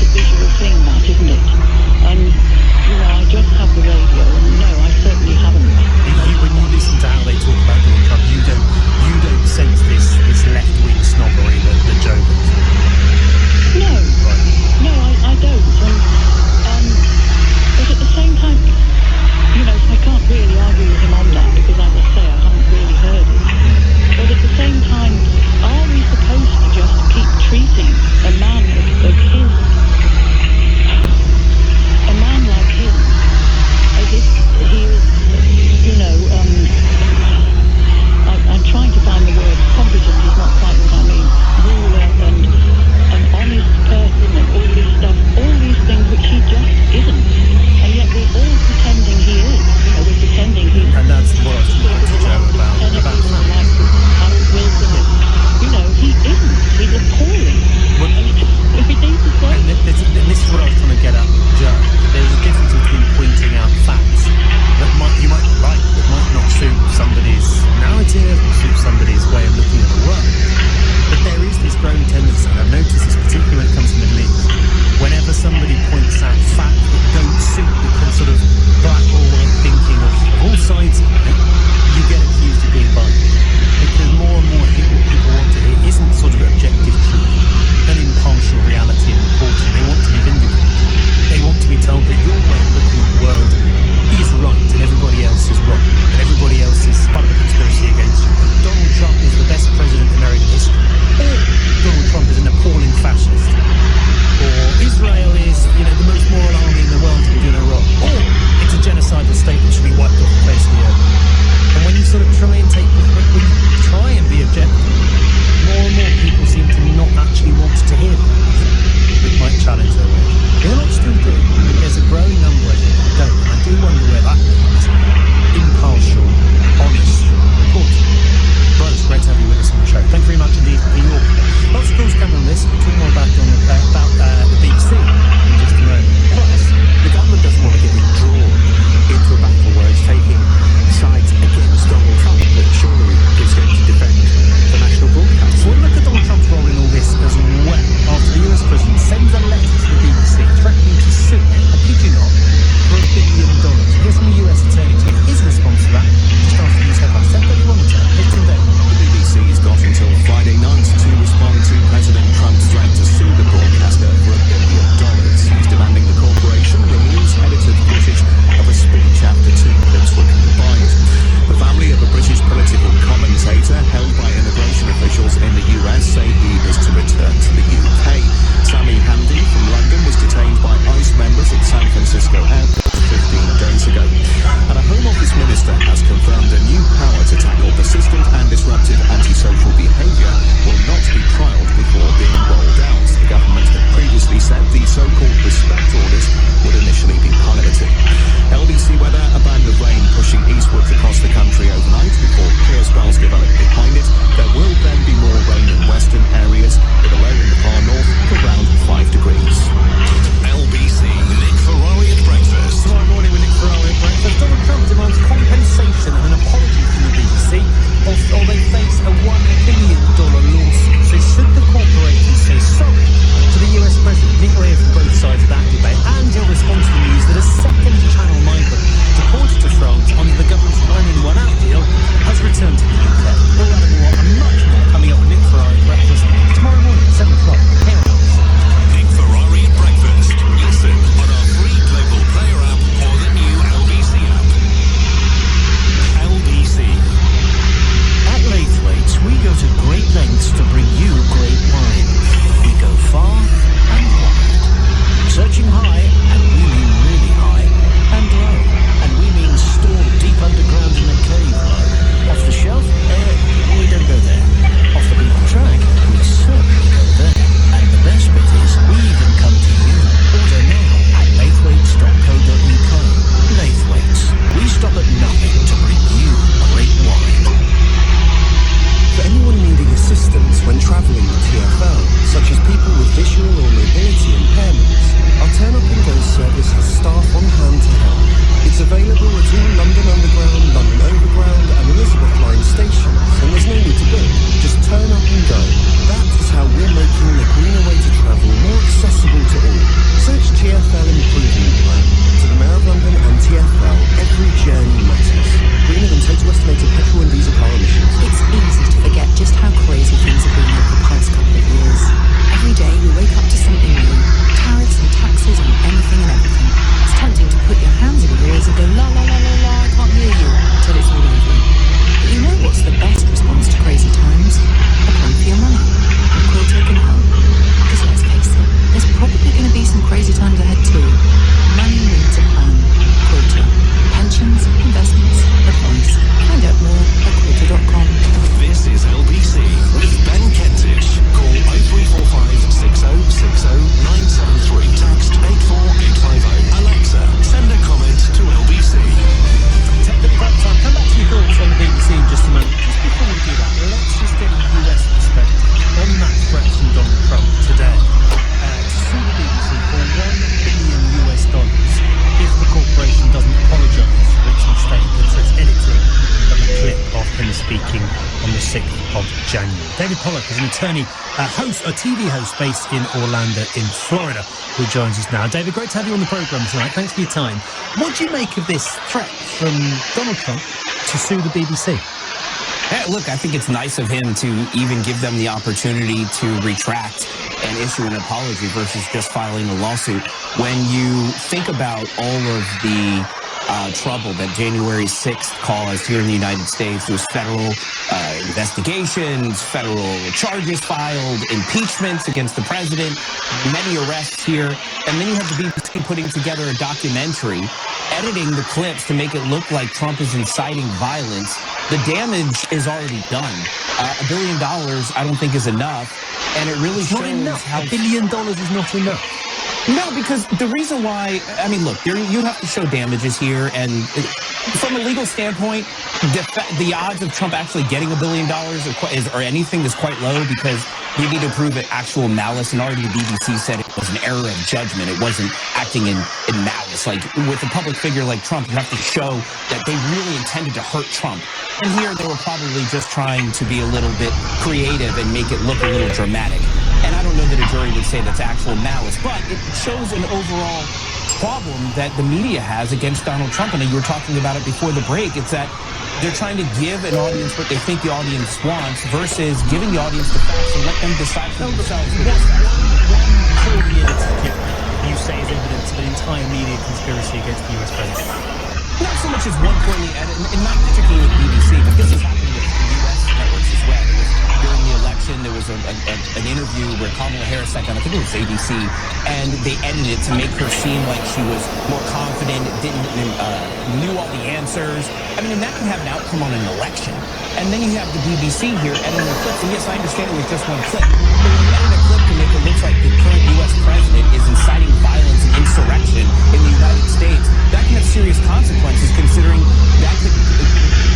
David Pollock is an attorney, a TV host based in Orlando, in Florida, who joins us now. David, great to have you on the programme tonight. Thanks for your time. What do you make of this threat from Donald Trump to sue the BBC? Look, I think it's nice of him to even give them the opportunity to retract and issue an apology versus just filing a lawsuit. When you think about all of the trouble that January 6th caused here in the United States, there was federal investigations, federal charges filed, impeachments against the president, many arrests here, and then you have the BBC putting together a documentary, editing the clips to make it look like Trump is inciting violence. The damage is already done. $1 billion, I don't think, is enough, and it really shows how $1 billion is not enough. No, because the reason why, I mean, look, you have to show damages here, and from a legal standpoint, the odds of Trump actually getting $1 billion or anything is quite low, because you need to prove actual malice, and already the BBC said it was an error of judgment. It wasn't acting in malice. Like, with a public figure like Trump, you have to show that they really intended to hurt Trump. And here, they were probably just trying to be a little bit creative and make it look a little dramatic. And I don't know that a jury would say that's actual malice, but it shows an overall problem that the media has against Donald Trump. And you were talking about it before the break. It's that they're trying to give an audience what they think the audience wants versus giving the audience the facts and let them decide for themselves. One cordiality you say is evidence of an entire media conspiracy against the US president. Not so much as one poorly edited, and not particularly with BBC, but this is happening with US networks as well. During the election, there was an interview where Kamala Harris sat down, I think it was ABC, and they edited it to make her seem like she was more confident, knew all the answers. I mean, and that can have an outcome on an election. And then you have the BBC here editing clips, and yes, I understand it was just one clip, but when you edit a clip to make it look like the current U.S. president is inciting violence and insurrection in the United States, that can have serious consequences, considering that could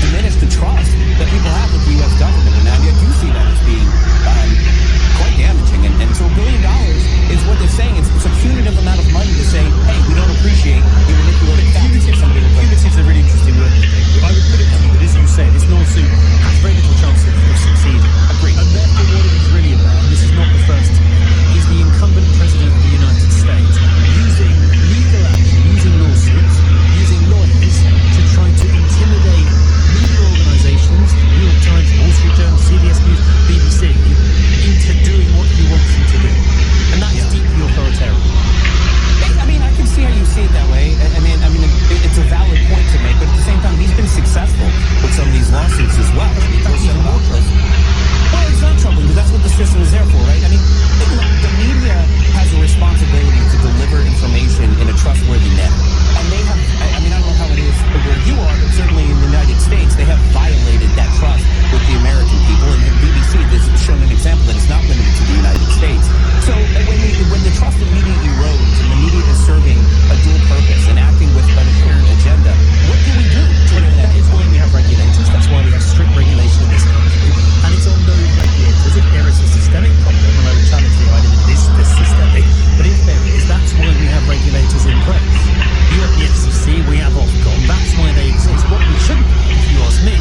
diminish the trust that people have with the U.S. government. And I do see that as being quite damaging. And so $1 billion is what they're saying. It's a punitive amount of money to say, hey, we don't appreciate you manipulating facts. Punitive is a really interesting word. I would put it to you that, as you say, this lawsuit has very little chance of succeeding. Agreed. And therefore, what it is really about, and this is not the first time, is the incumbent president of the United States using legal action, using lawsuits, using lawyers to try to intimidate media organisations, New York Times, Wall Street Journal, CBS News, BBC, into doing what he wants them to do. And that is deeply authoritarian. I mean, I can see how you see it that way. I mean, it's a valid point to make, but at the same time, he's been successful with some of these lawsuits as well. I mean, well, it's not troubling, because that's what the system is there for, right? I mean, the media has a responsibility to deliver information in a trustworthy manner. And they have, I mean, I don't know how it is where you are, but certainly in the United States, they have violated that trust with the American people. And the BBC has shown an example that it's not limited to the United States. So when the trust in media erodes and the media is serving a dual purpose and acting with an apparent agenda, what do we do? That is why we have regulators. That's why we have strict regulation in this country. And it's on those regulators. If there is a systemic problem, and I would challenge the idea that this is systemic, but if there is, that's why we have regulators in place. You have the FCC, we have Ofcom, that's why they exist. What we shouldn't have, if you ask me,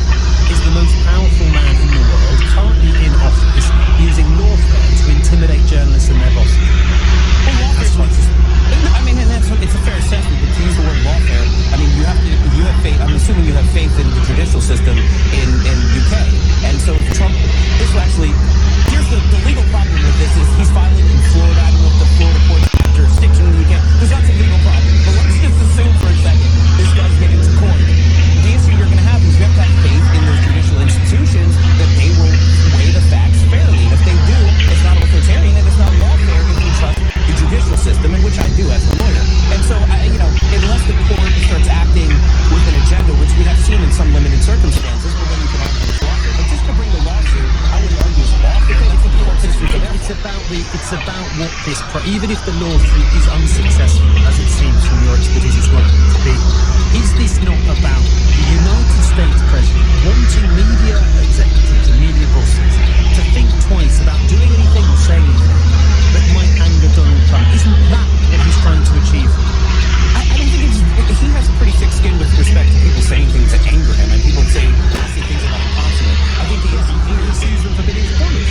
is the most powerful man in the world currently in office using lawfare to intimidate journalists and their bosses. Well, I mean, and it's a fair assessment, but to use the word lawfare, I mean, you have faith, I'm assuming you have faith in the judicial system in UK. And so Trump, this will actually, here's the legal problem with this is he's filing in Florida. I don't know if the Florida court has jurisdiction in the UK, because that's a legal problem. But let's just assume for a second this does get into court. The issue you're going to have is you have to have faith in those judicial institutions that they will weigh the facts fairly. And if they do, it's not authoritarian and it's not lawfare if you trust the judicial system, in which I do as a lawyer. And so, unless the court starts acting with an agenda, which we have seen in some limited circumstances, well, then you can argue it's lawfare. But just to bring the lawsuit, I would argue it's lawfare. It's about what this, even if the lawsuit is unsuccessful, as it seems from your expertise it's likely to be, is this not about the United States president wanting media executives and media bosses to think twice about doing anything or saying anything that might anger Donald Trump? Isn't that what he's trying to achieve? I don't think he has pretty thick skin with respect to people saying things that anger him, and people say nasty things about him constantly. I think he sues them for billions of dollars.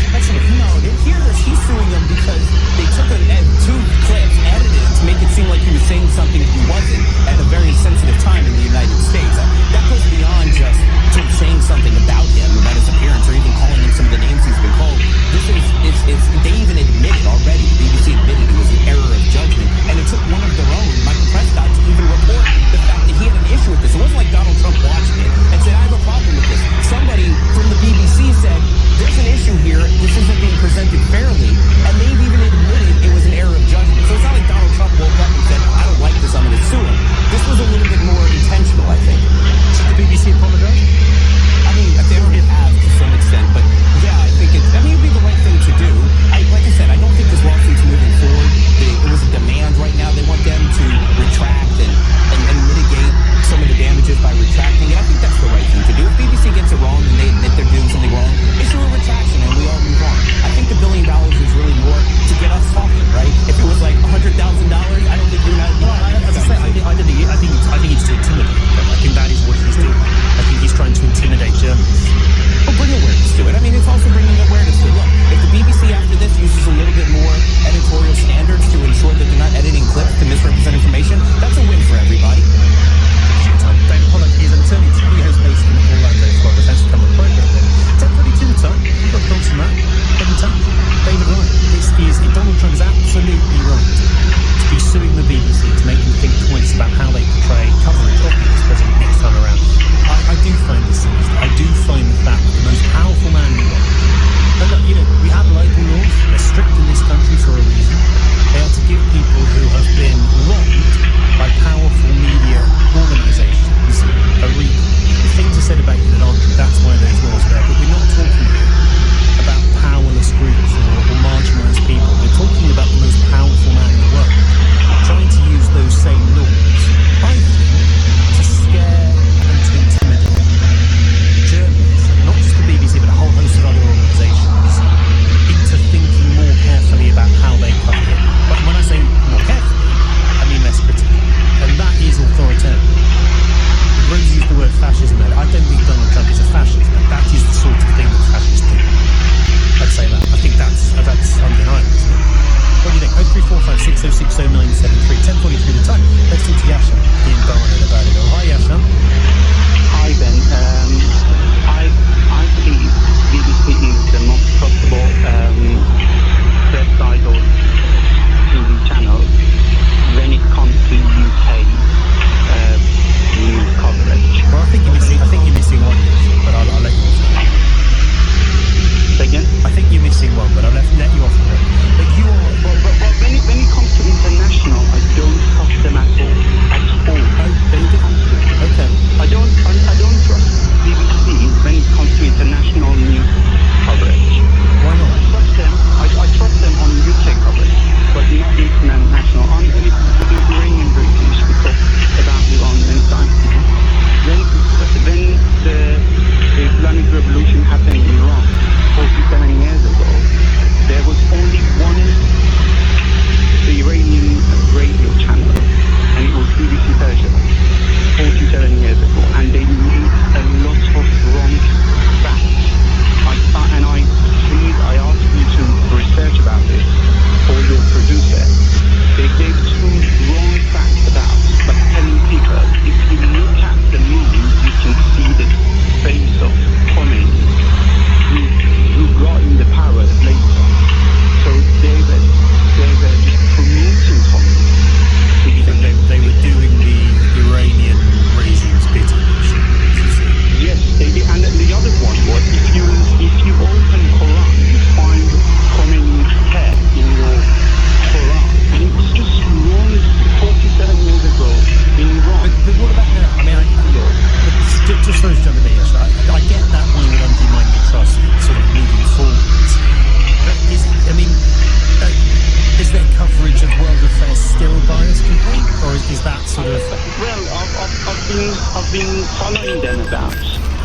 or is that sort of? Well, I've been following them about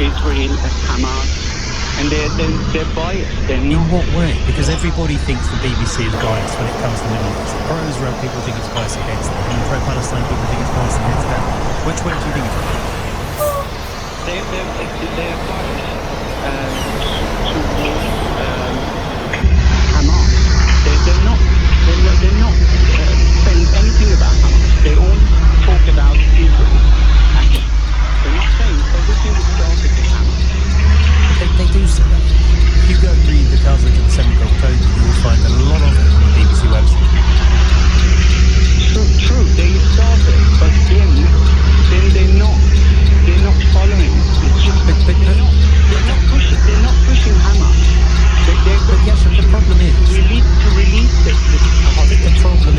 Israel and Hamas, and they're biased. They're not. In what way? Because everybody thinks the BBC is biased when it comes to the Middle East. Pro-Israel people think it's biased against them, and pro-Palestine people think it's biased against them. Which way do you think it's biased? They're biased towards Hamas. They're not saying anything about Hamas. They only talk about Israel. Actually, they're not saying everything that started with Hamas. But they do say that. If you go and read the coverage of the 7th of October, you will find a lot of it on the BBC website. True, they started, but then they're not following. It's just they're not pushing Hamas. But yes, the problem is to release I think the problem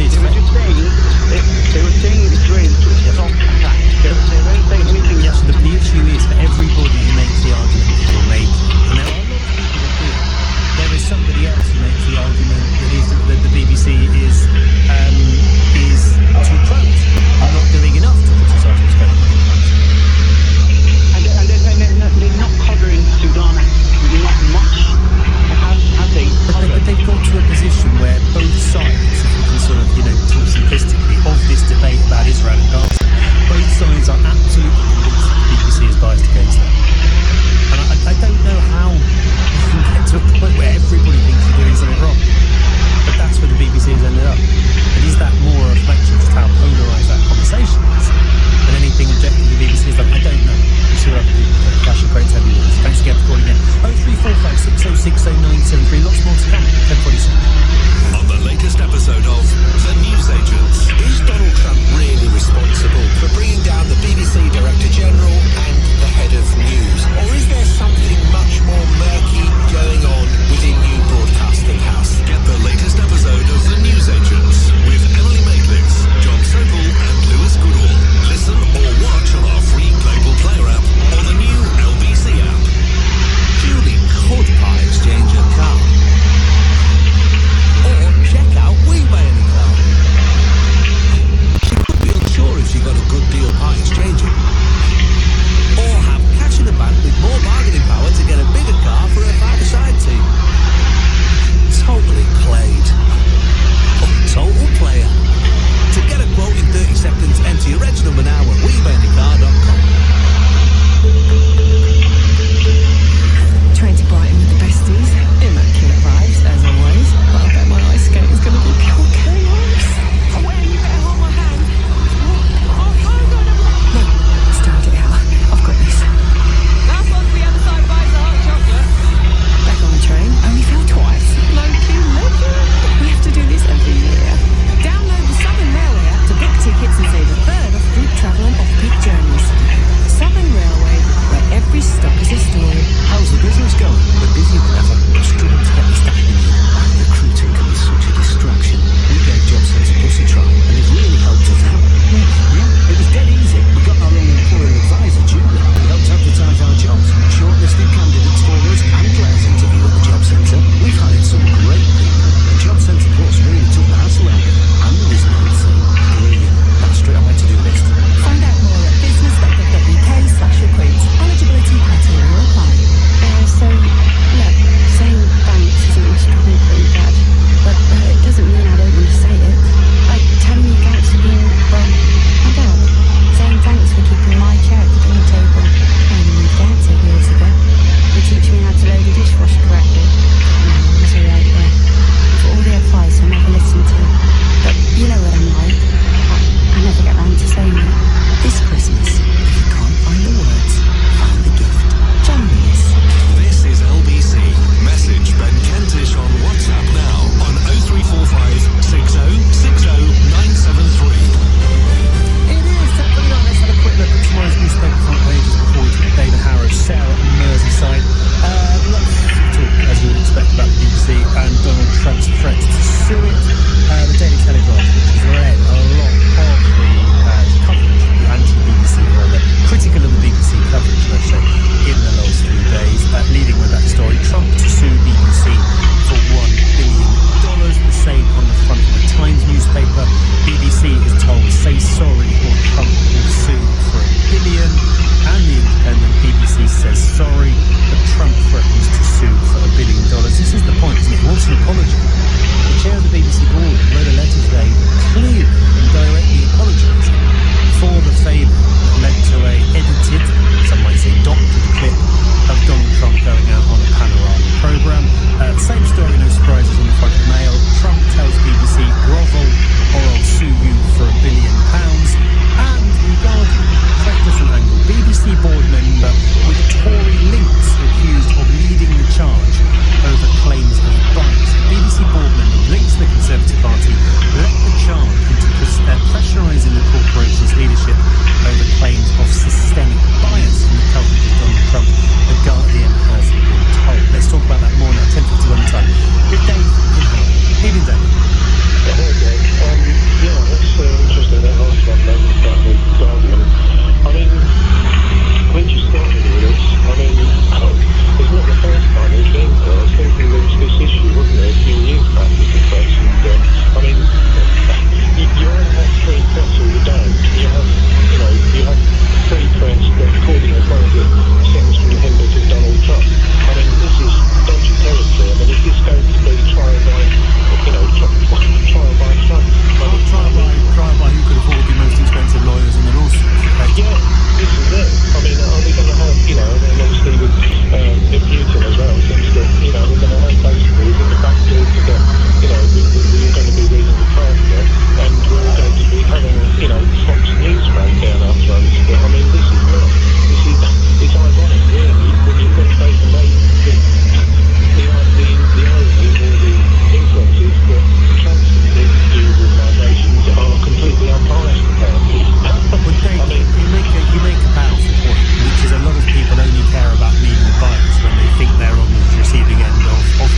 apparently. But Dave, you make a powerful point, which is a lot of people only care about media bias when they think they're on the receiving end of it,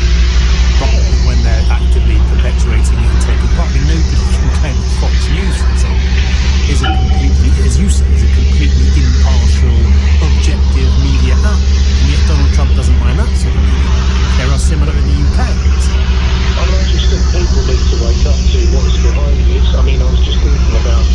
rather than when they're actively perpetuating it and taking part. I mean, nobody can claim that Fox News, for example, is a completely, as you say, is a completely impartial, objective media outlet, and yet Donald Trump doesn't mind that sort of media. There are similar in the UK. I mean, I just think people need to wake up to what's behind this. I mean, I was just thinking about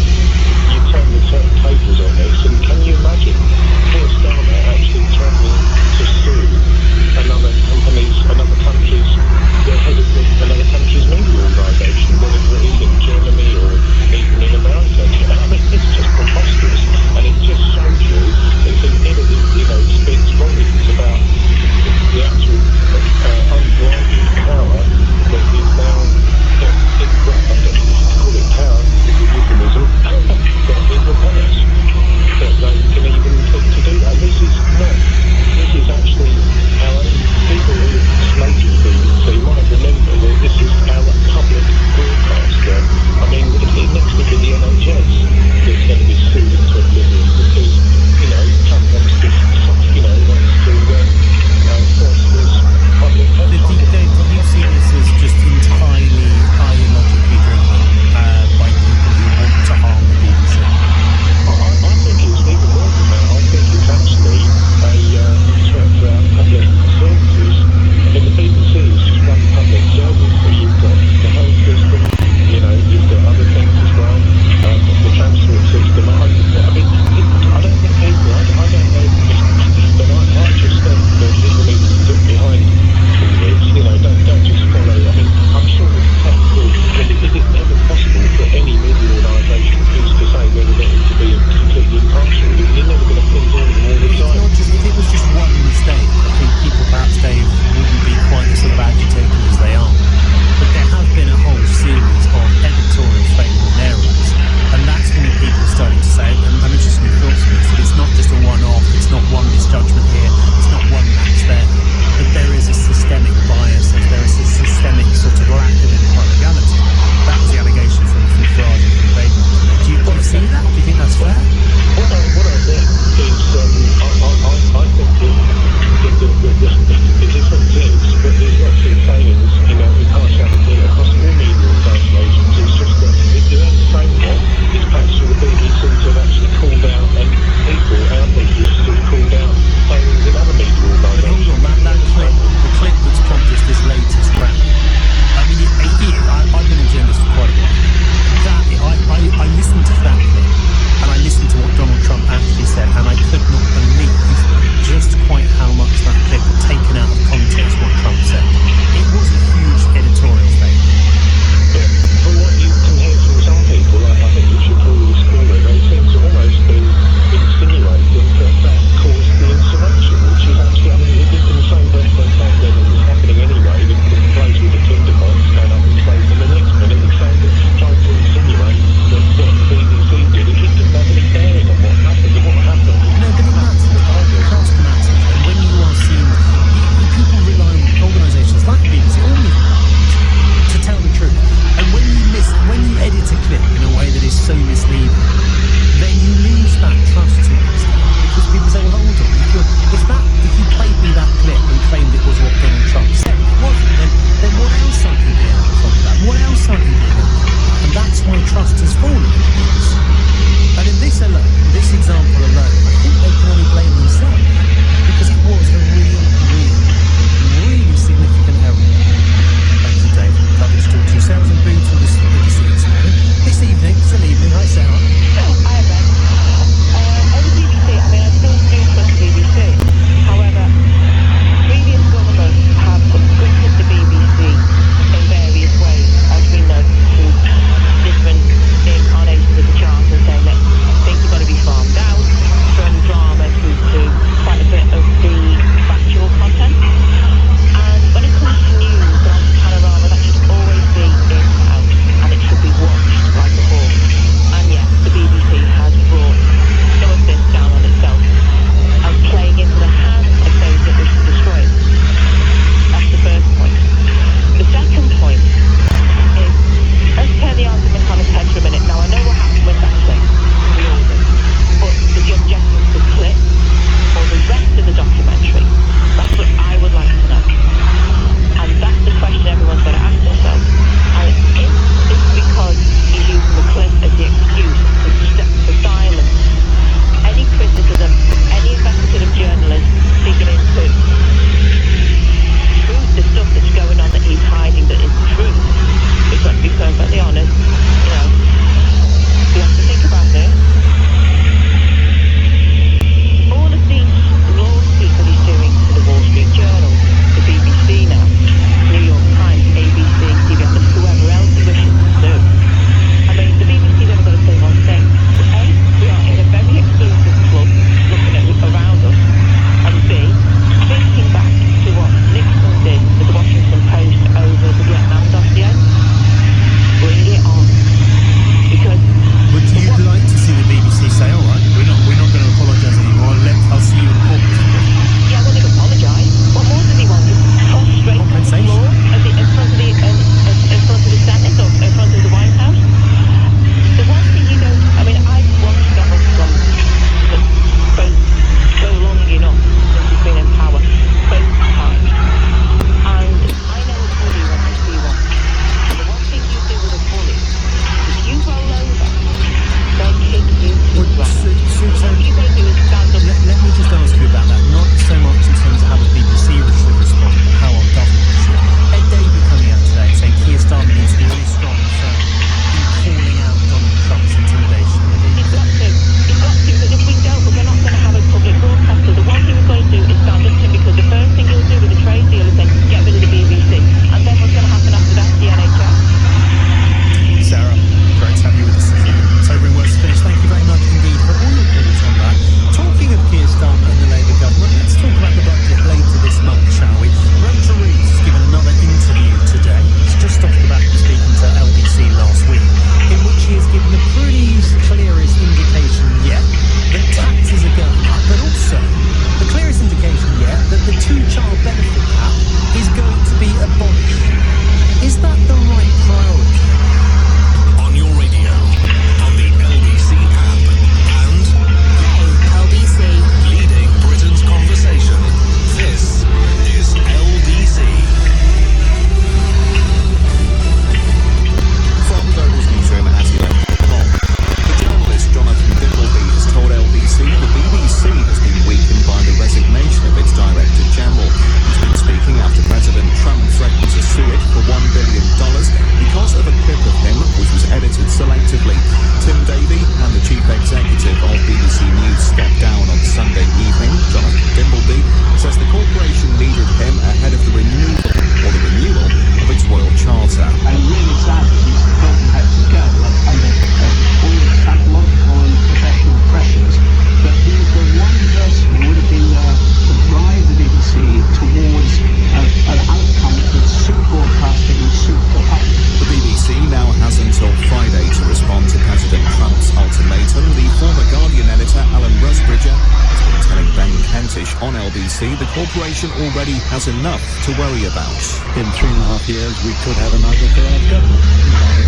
BBC the corporation already has enough to worry about. In 3.5 years, we could have a Nigel Farage government. Nigel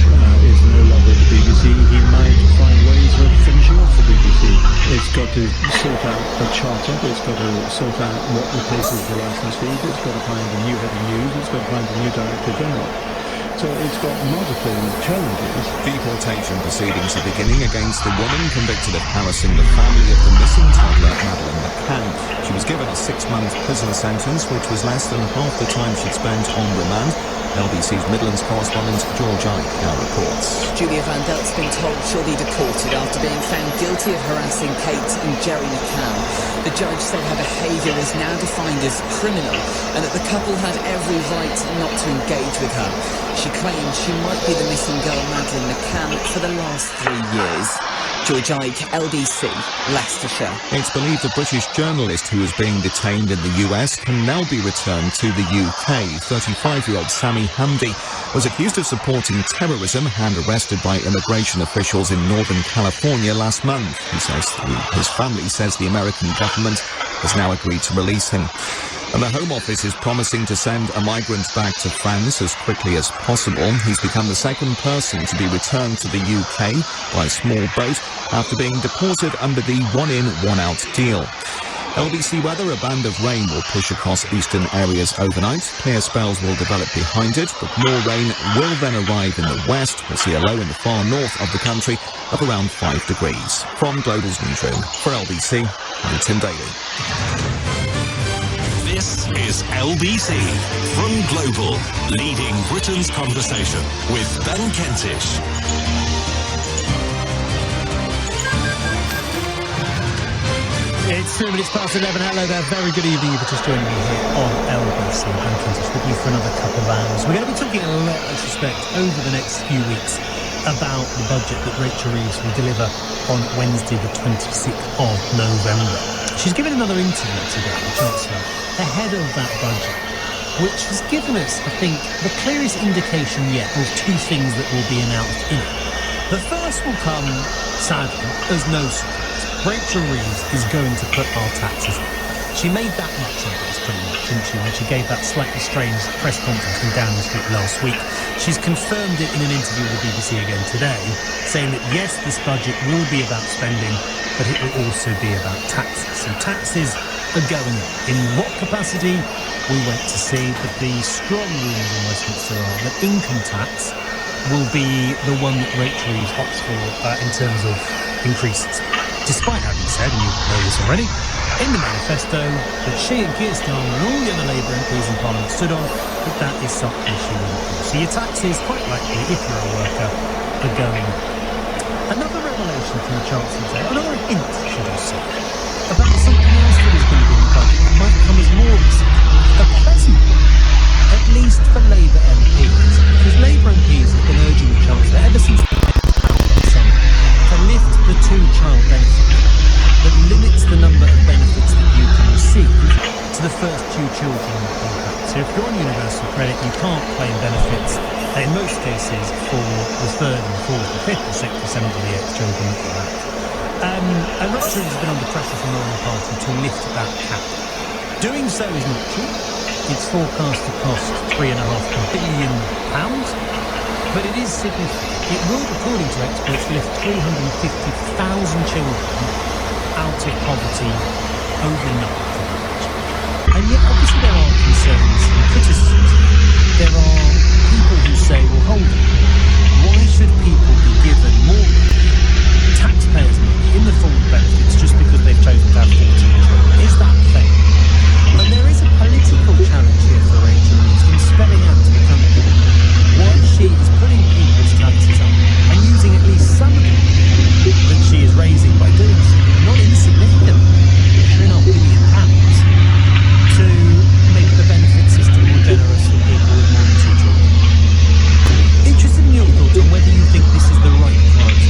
Farage is no longer at the BBC. He might find ways of finishing off the BBC. It's got to sort out a charter. It's got to sort out what replaces the licence fees. It's got to find a new head of news. It's got to find a new director general. So it's got multiple challenges. Deportation proceedings are beginning against the woman convicted of harassing the family of the missing toddler, Madeleine McCann. She was given a 6-month prison sentence, which was less than half the time she'd spent on remand. LBC's Midlands correspondent George Ike now reports. Julia Van Delt's been told she'll be deported after being found guilty of harassing Kate and Jerry McCann. The judge said her behaviour is now defined as criminal and that the couple had every right not to engage with her. She claimed she might be the missing girl Madeleine McCann for the last 3 years. George Ike, LBC, Leicestershire. It's believed a British journalist who is being detained in the US can now be returned to the UK. 35-year-old Sammy Hamdi was accused of supporting terrorism and arrested by immigration officials in Northern California last month. His family says the American government has now agreed to release him. And the Home Office is promising to send a migrant back to France as quickly as possible. He's become the second person to be returned to the UK by a small boat after being deported under the one-in, one-out deal. LBC weather, a band of rain will push across eastern areas overnight. Clear spells will develop behind it, but more rain will then arrive in the west. We'll see a low in the far north of the country of around 5 degrees. From Global's newsroom, for LBC, I'm Tim Daly. This is LBC from Global, leading Britain's conversation with Ben Kentish. It's 2 minutes past 11. Hello there. Very good evening. You've just joined me here on LBC. Ben Kentish with you for another couple of hours. We're going to be talking a lot, I suspect, over the next few weeks about the budget that Rachel Reeves will deliver on Wednesday, the 26th of November. She's given another interview today, the Chancellor, ahead of that budget, which has given us, I think, the clearest indication yet of 2 things that will be announced in it. The first will come, sadly, as no surprise. Rachel Reeves is going to put our taxes up. She made that much obvious, pretty much, didn't she, when she gave that slightly strange press conference in Downing Street last week. She's confirmed it in an interview with the BBC again today, saying that yes, this budget will be about spending, but it will also be about taxes. And taxes are going up. In what capacity? We wait to see, but the strong rumours in Westminster are that income tax will be the one that Rachel Reeves opts for in terms of increases. Despite having said, and you know this already, in the manifesto that she and Keir Starmer and all the other Labour MPs in Parliament stood on, that is something she will do. So your taxes, quite likely, if you're a worker, are going up. Another revelation from the Chancellor today, another hint, should I say, about something else that is going to be in the budget that might come as more recent, a pleasant one, at least for Labour MPs, because Labour MPs have been urging the Chancellor ever since summer to lift the 2-child benefit that limits the number of benefits that you can receive to the first 2 children that you have. So if you're on universal credit, you can't claim benefits in most cases for the 3rd and 4th and 5th or 6th or 7th or the 8th children that you have. And Rachel has been under pressure from the ruling party to lift that cap. Doing so is not cheap. It's forecast to cost £3.5 billion, but it is significant. It will, according to experts, lift 350,000 children out of poverty overnight. And yet, obviously, there are concerns and criticisms. There are people who say, well, hold on, why should people be given more money, taxpayers' money, in the form of benefits just because they've chosen to have 14 children? Is that fair? And there is a political challenge here for Rachel Reeves in spelling out to the country why she is putting people's taxes up and using at least some of the money that she is raising by doing so, not insignificant, £3.5 billion, to make the benefit system more generous for people with more than 2 children. Interested in your thoughts on whether you think this is the right priority.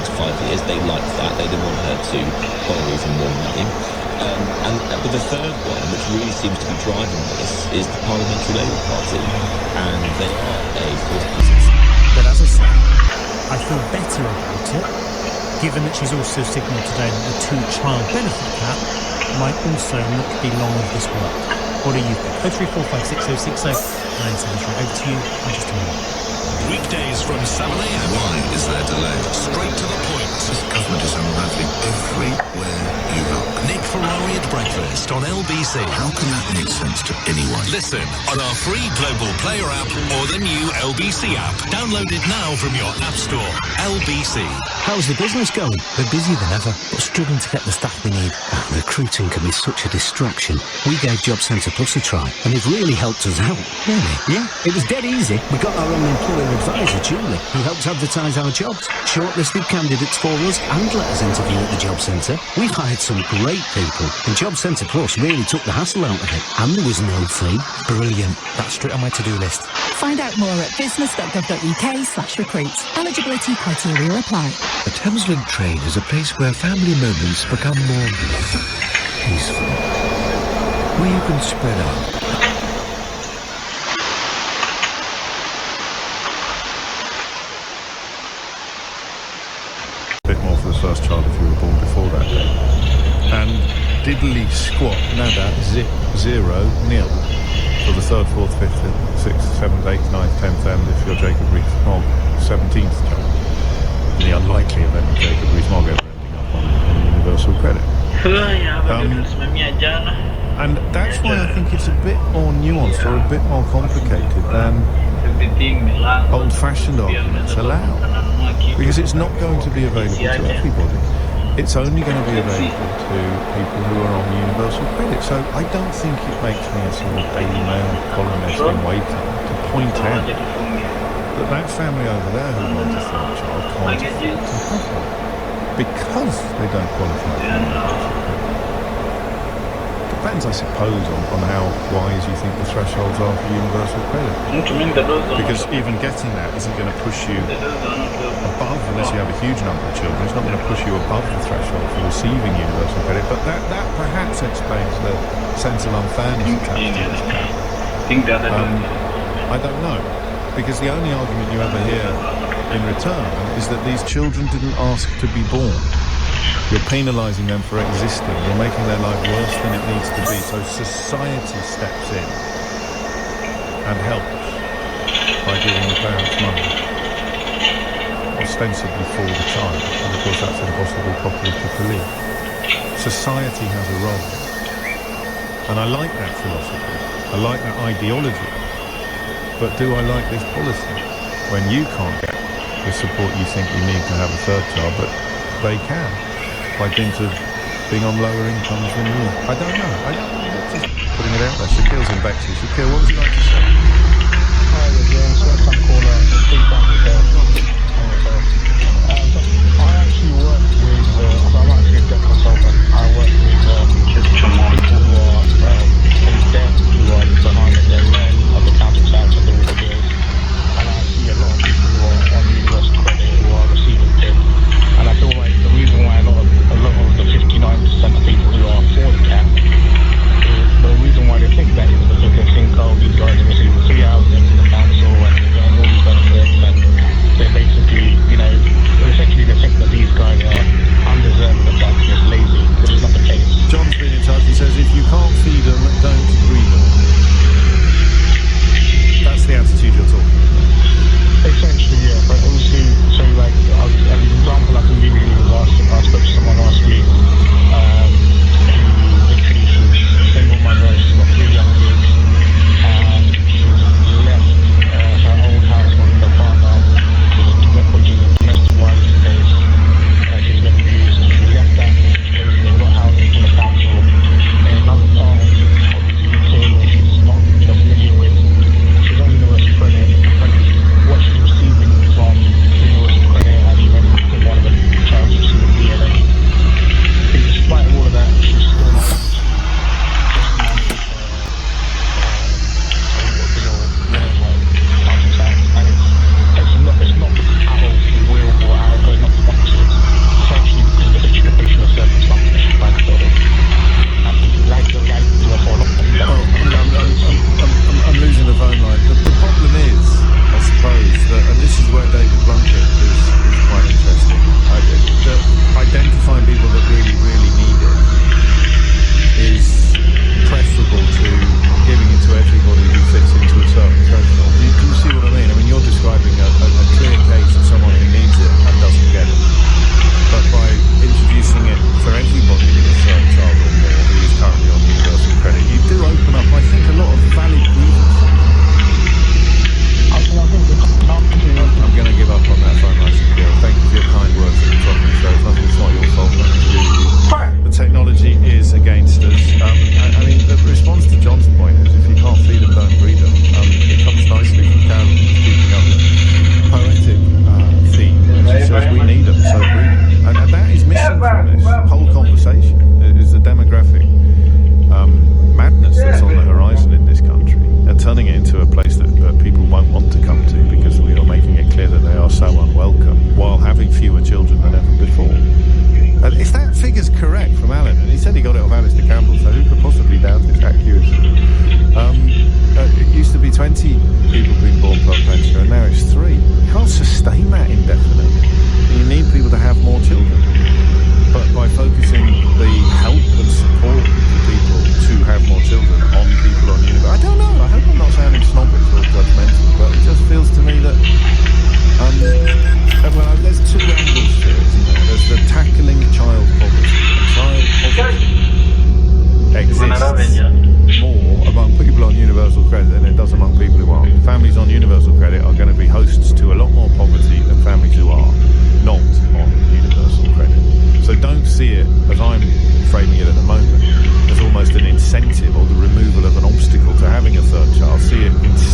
next 5 years. They liked that. They didn't want her to borrow even more money. But the third one, which really seems to be driving this, is the Parliamentary Labour Party, and they are a force. But as I say, I feel better about it, given that she's also signalled today that the two-child benefit cap might also not be long of this work. What do you think? 03456060973. Over to you in just a minute. Weekdays from 7 a.m. Why is there delay? Straight to the point. This government is unravelling everywhere you look. Nick Ferrari at breakfast on LBC. How can that make sense to anyone? Listen on our free Global Player app or the new LBC app. Download it now from your app store. LBC. How's the business going? We're busier than ever, but struggling to get the staff we need. Recruiting can be such a distraction. We gave Job Centre Plus a try, and it really helped us out. Really? Yeah, it was dead easy. We got our own employer advisor, Julie, who helps advertise our jobs, shortlisted candidates for us, and let us interview at the Job Centre. We've hired some great people, and Job Centre Plus really took the hassle out of it, and there was no fee. Brilliant. That's straight on my to-do list. Find out more at business.gov.uk/recruit. Eligibility criteria apply. The Thameslink train is a place where family moments become more peaceful, where you can spread out. A bit more for the first child if you were born before that day. And diddly squat, nada, zip, 0, nil for the 3rd, 4th, 5th, 6th, 7th, 8th, 9th, 10th, and if you're Jacob Rees-Mogg, 17th child. In the unlikely event of Jacob Rees-Mogg ever ending up on universal credit. And that's why I think it's a bit more nuanced or a bit more complicated than old-fashioned arguments allow. Because it's not going to be available to everybody. It's only going to be available to people who are on universal credit. So I don't think it makes me a sort of Daily Mail columnist in waiting to point out that that family over there who wants a third child can't afford to have one because they don't qualify for universal credit. Depends, I suppose, on how wise you think the thresholds are for universal credit. Because even getting that isn't going to push you above, unless you have a huge number of children, it's not going to push you above the threshold for receiving universal credit. But that perhaps explains the sense of unfairness attached to this cap. I don't know. Because the only argument you ever hear in return is that these children didn't ask to be born. You're penalising them for existing. You're making their life worse than it needs to be. So society steps in and helps by giving the parents money, ostensibly for the child. And of course that's impossible properly to police. Society has a role. And I like that philosophy. I like that ideology. But do I like this policy? When you can't get the support you think you need to have a third child, but they can, by dint of being on lower incomes than you. I don't know. Just putting it out there. Shakil's in Bexley. Shakil, what would you like to say? Hi, James. First-time caller. Big fan of the I actually work with, I'm actually a debt consultant. I work with people who are in debt, who are behind their rent, of the council tax, and all the bills. And I see a lot of people who are on universal credit, who are receiving PIP. And I feel like the reason why a lot of the 59% of people who are for the cap, the reason why they think that is because they think, oh, these guys are receiving free housing from the council and they're getting all these benefits and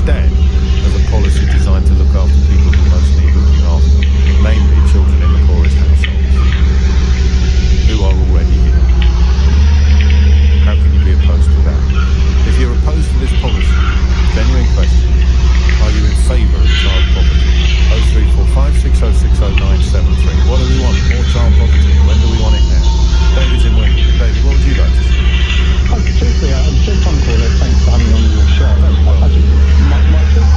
instead as a policy designed to look after people who most need looking after, namely children in the poorest households, who are already here. How can you be opposed to that? If you're opposed to this policy, genuine question, are you in favour of child poverty? 03456060973. What do we want? More child poverty. When do we want it now? David's in Wimbledon. David, what would you like to see? Truthfully, I'm a first-time caller. Thanks for having me on your show. I think my first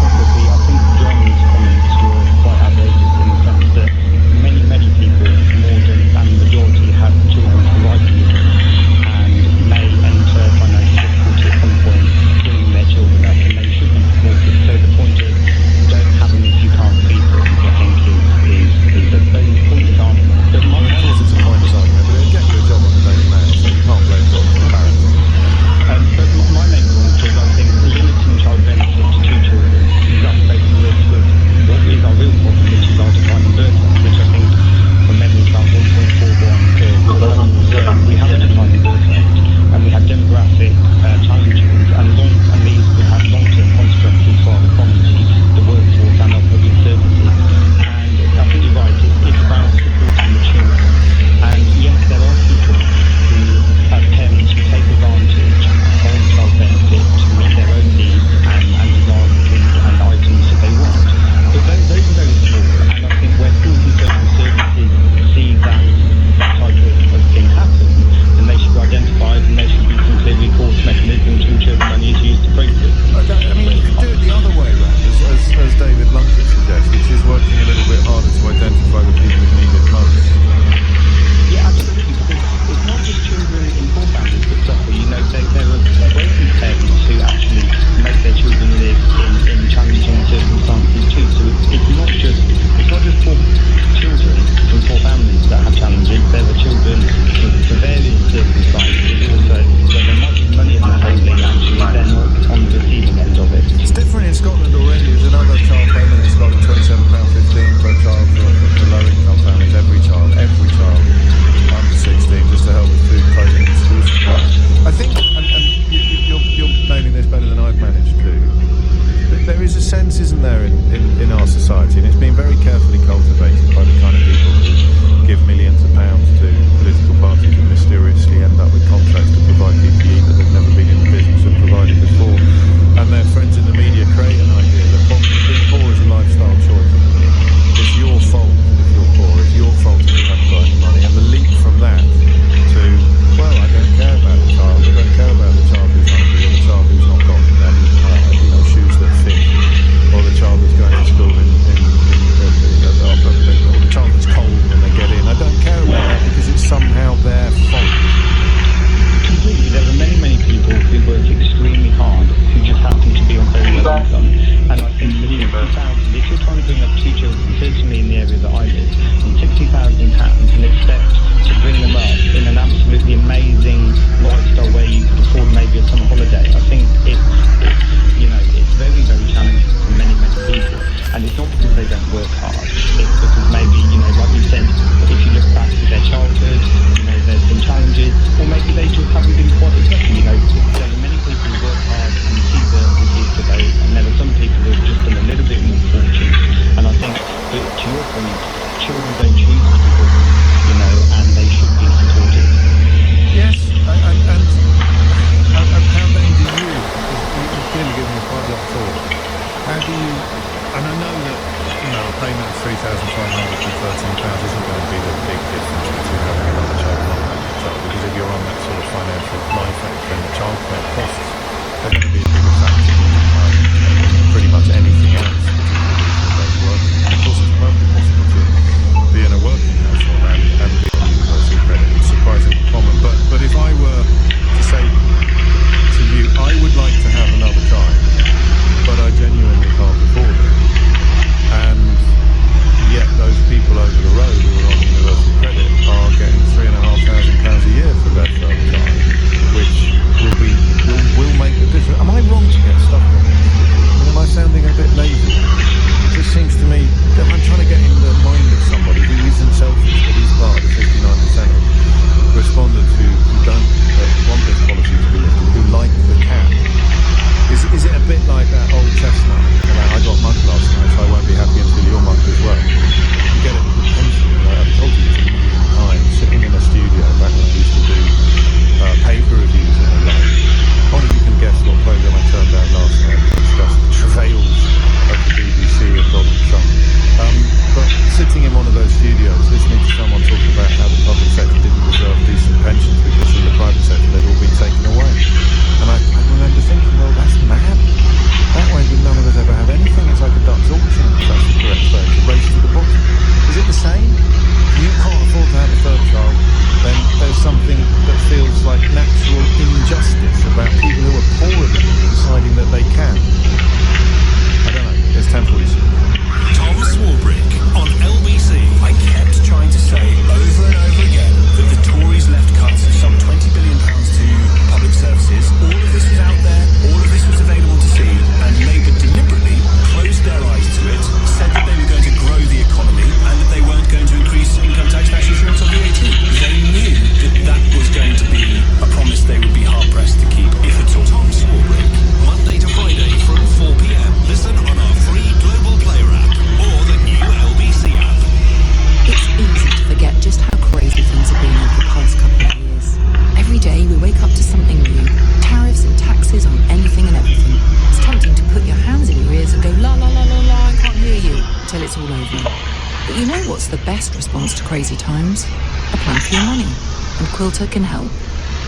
crazy times, a plan for your money. And Quilter can help.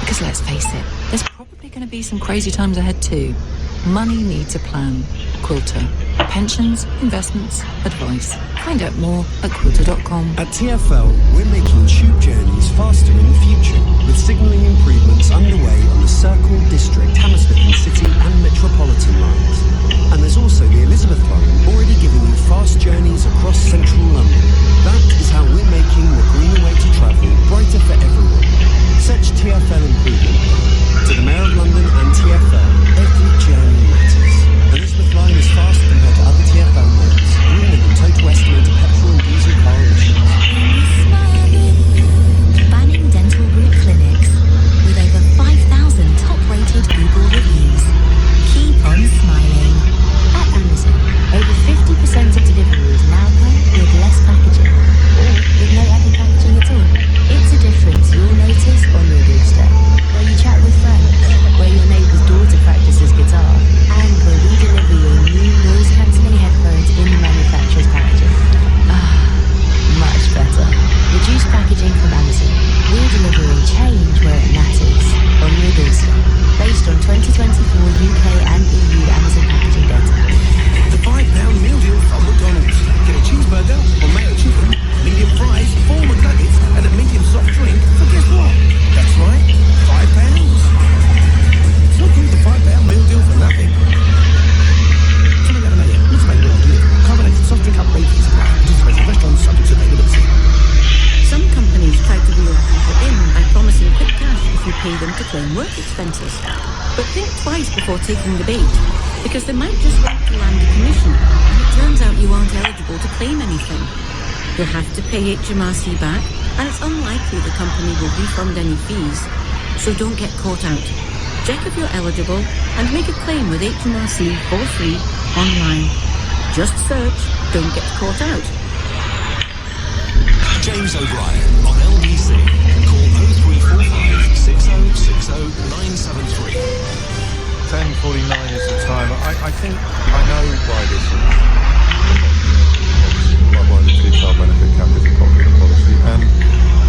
Because let's face it, there's probably going to be some crazy times ahead too. Money needs a plan. Quilter. Pensions, investments, advice. Find out more at quilter.com. At TfL, we're making tube journeys faster in the future, with signalling improvements underway on the Circle, District, Hammersmith and City and Metropolitan lines. And there's also the Elizabeth line, already giving you fast journeys across central London. That is how we're making the greener way to travel brighter for everyone. Search TfL Improvement Plan. To the Mayor of London and TfL, every journey matters. Elizabeth line is fast compared to other TfL modes, greener than total estimated petrol and diesel car emissions. Banning dental group clinics with over 5,000 top-rated Google reviews. Keep on smiling. At Amazon, over 50% of deliveries now come with less packaging, or with no added packaging at all. It's a difference you'll notice on your doorstep, where you chat with friends, where your neighbour's daughter practices guitar, and where we deliver your new noise-cancelling headphones in the manufacturer's packaging. Much better. Reduced packaging from Amazon. We're delivering change where it matters, on your doorstep, based on 2024 UK and EU Amazon packaging data. The £5 meal deal from McDonald's. Get a cheeseburger or mayo chicken, medium fries, 4 McNuggets, and a medium soft drink for guess what? That's right, £5. It's not called the £5 meal deal for nothing. It's available on delivery. Carbonated soft drink upgrade is applied. Participating restaurants subject to availability. Some companies try to reel people in by promising quick cash if you pay them to claim work expenses. But think twice before taking the bait, because they might just want to land a commission, and it turns out you aren't eligible to claim anything. You'll have to pay HMRC back, and it's unlikely the company will refund any fees. So don't get caught out. Check if you're eligible and make a claim with HMRC for free online. Just search Don't Get Caught Out. James O'Brien on LBC. Call 0345 6060 973. 10:49 is the time. I think I know why this is. Why the two-child benefit cap is a popular policy, and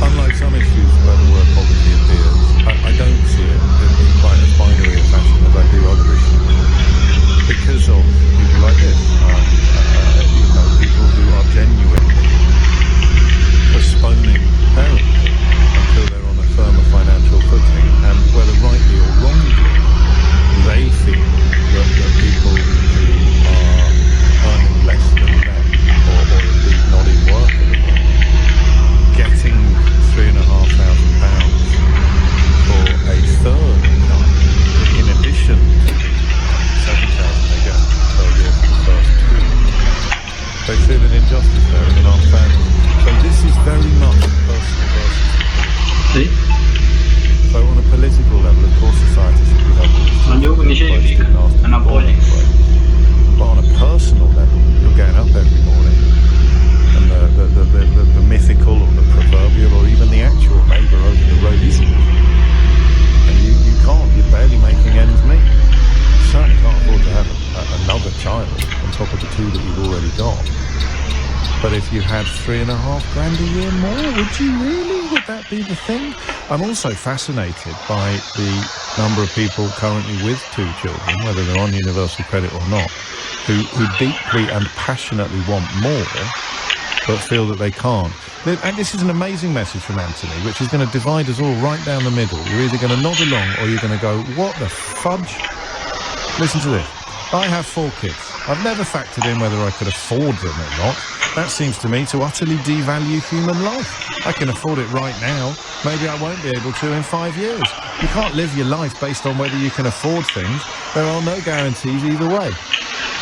unlike some issues where the word poverty appears, I don't see it in quite as binary a fashion as I do other issues, because of people like this, people who are genuinely postponing parenthood until they're on a firmer financial footing, and whether rightly or wrongly they feel that people who are earning less than them, or indeed not in work at the moment, getting £3,500 for a third income, in addition to the £7,000 they get per year for the first two, they feel an injustice there in our families. So this is very much personal versus. So on a political level, of course, society should be helping. But on a personal level, you're getting up every morning, and the mythical or the proverbial or even the actual neighbour over the road isn't. And you can't. You're barely making ends meet. You certainly can't afford to have another child on top of the two that you've already got. But if you had £3,500 a year more, would you really? Would that be the thing? I'm also fascinated by the number of people currently with two children, whether they're on universal credit or not, who deeply and passionately want more, but feel that they can't. And this is an amazing message from Anthony, which is going to divide us all right down the middle. You're either going to nod along or you're going to go, what the fudge? Listen to this. I have 4 kids. I've never factored in whether I could afford them or not. That seems to me to utterly devalue human life. I can afford it right now. Maybe I won't be able to in 5 years. You can't live your life based on whether you can afford things. There are no guarantees either way.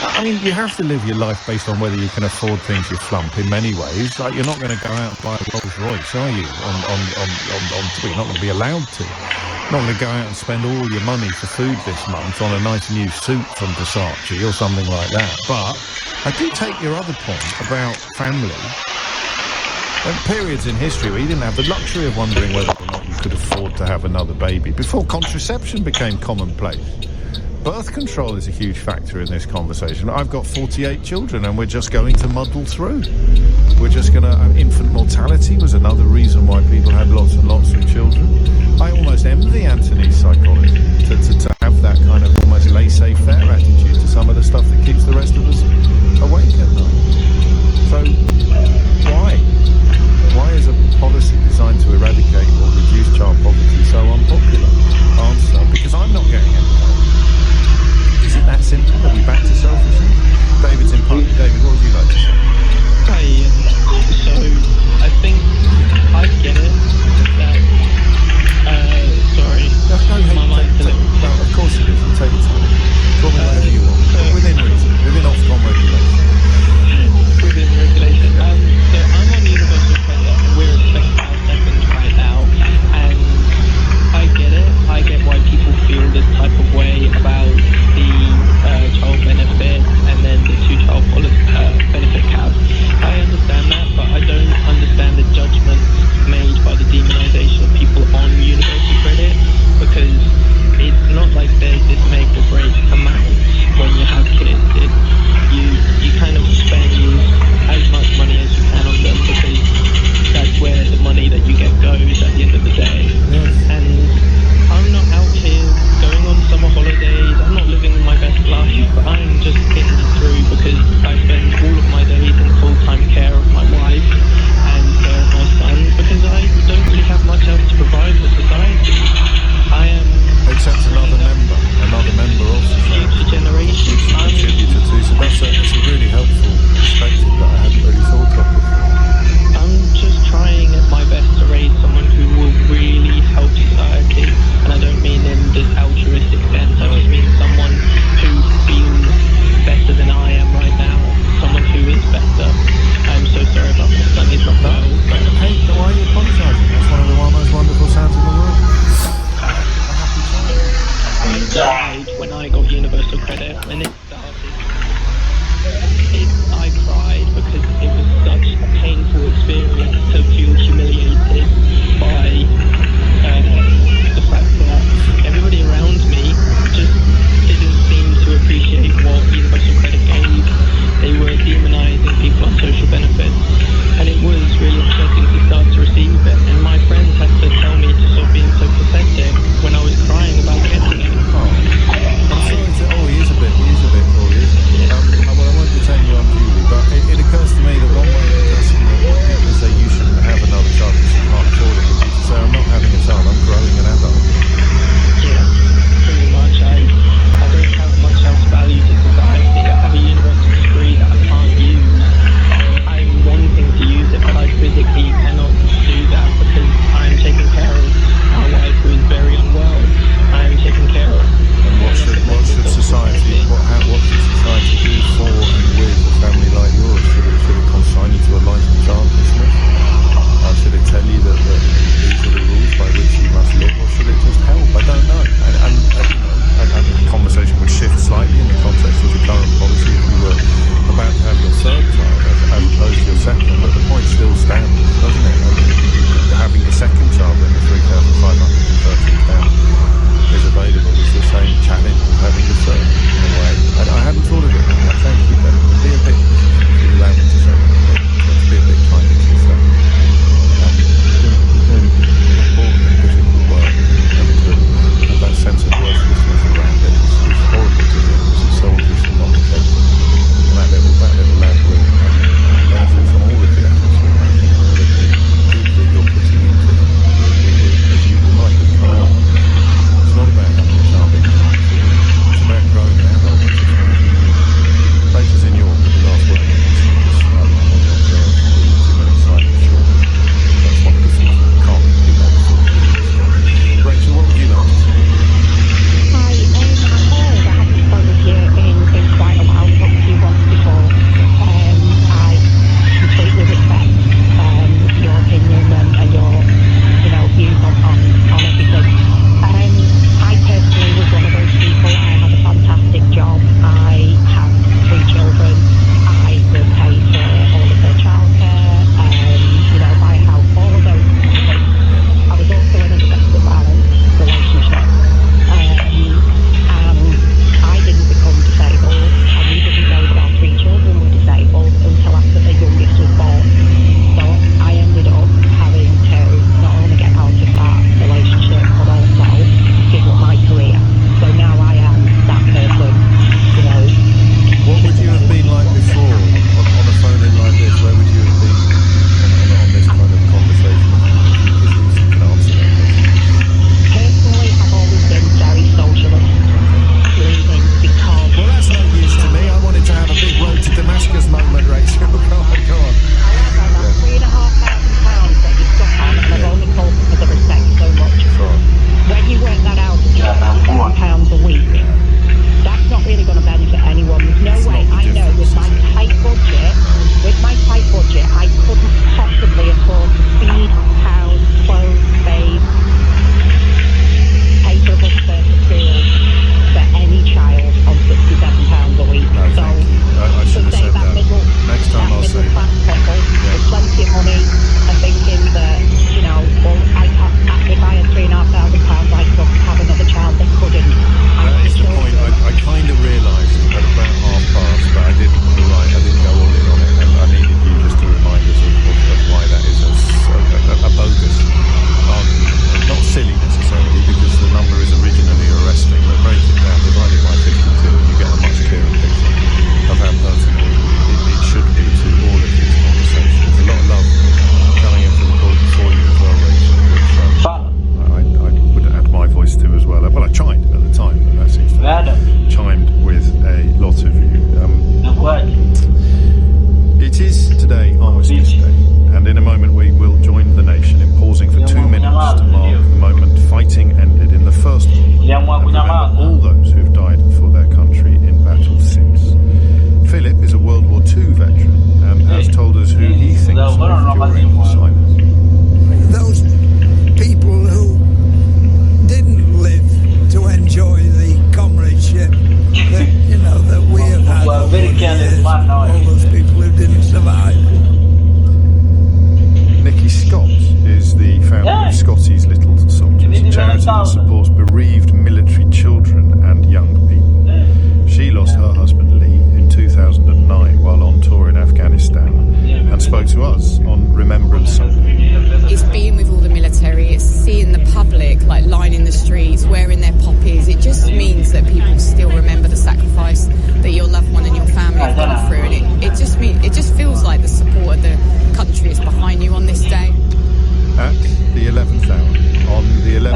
I mean, you have to live your life based on whether you can afford things, you flump, in many ways. Like, you're not going to go out and buy a Rolls Royce, are you? You're not going to be allowed to. You're not going to go out and spend all your money for food this month on a nice new suit from Versace or something like that. But I do take your other point about family. There were periods in history where you didn't have the luxury of wondering whether or not you could afford to have another baby, before contraception became commonplace. Birth control is a huge factor in this conversation. I've got 48 children and we're just going to muddle through. We're just going to... infant mortality was another reason why people had lots and lots of children. I almost envy Anthony's psychology to have that kind of almost laissez-faire attitude to some of the stuff that keeps the rest of us awake at night. So, why? Why is a policy designed to eradicate or reduce child poverty so unpopular? Answer, because I'm not getting any help. Is it that simple? Are we back to selfishness? David's in Putney. David, what would you like to say? Hi, Ian. So, I think I get it that, sorry, my mic's a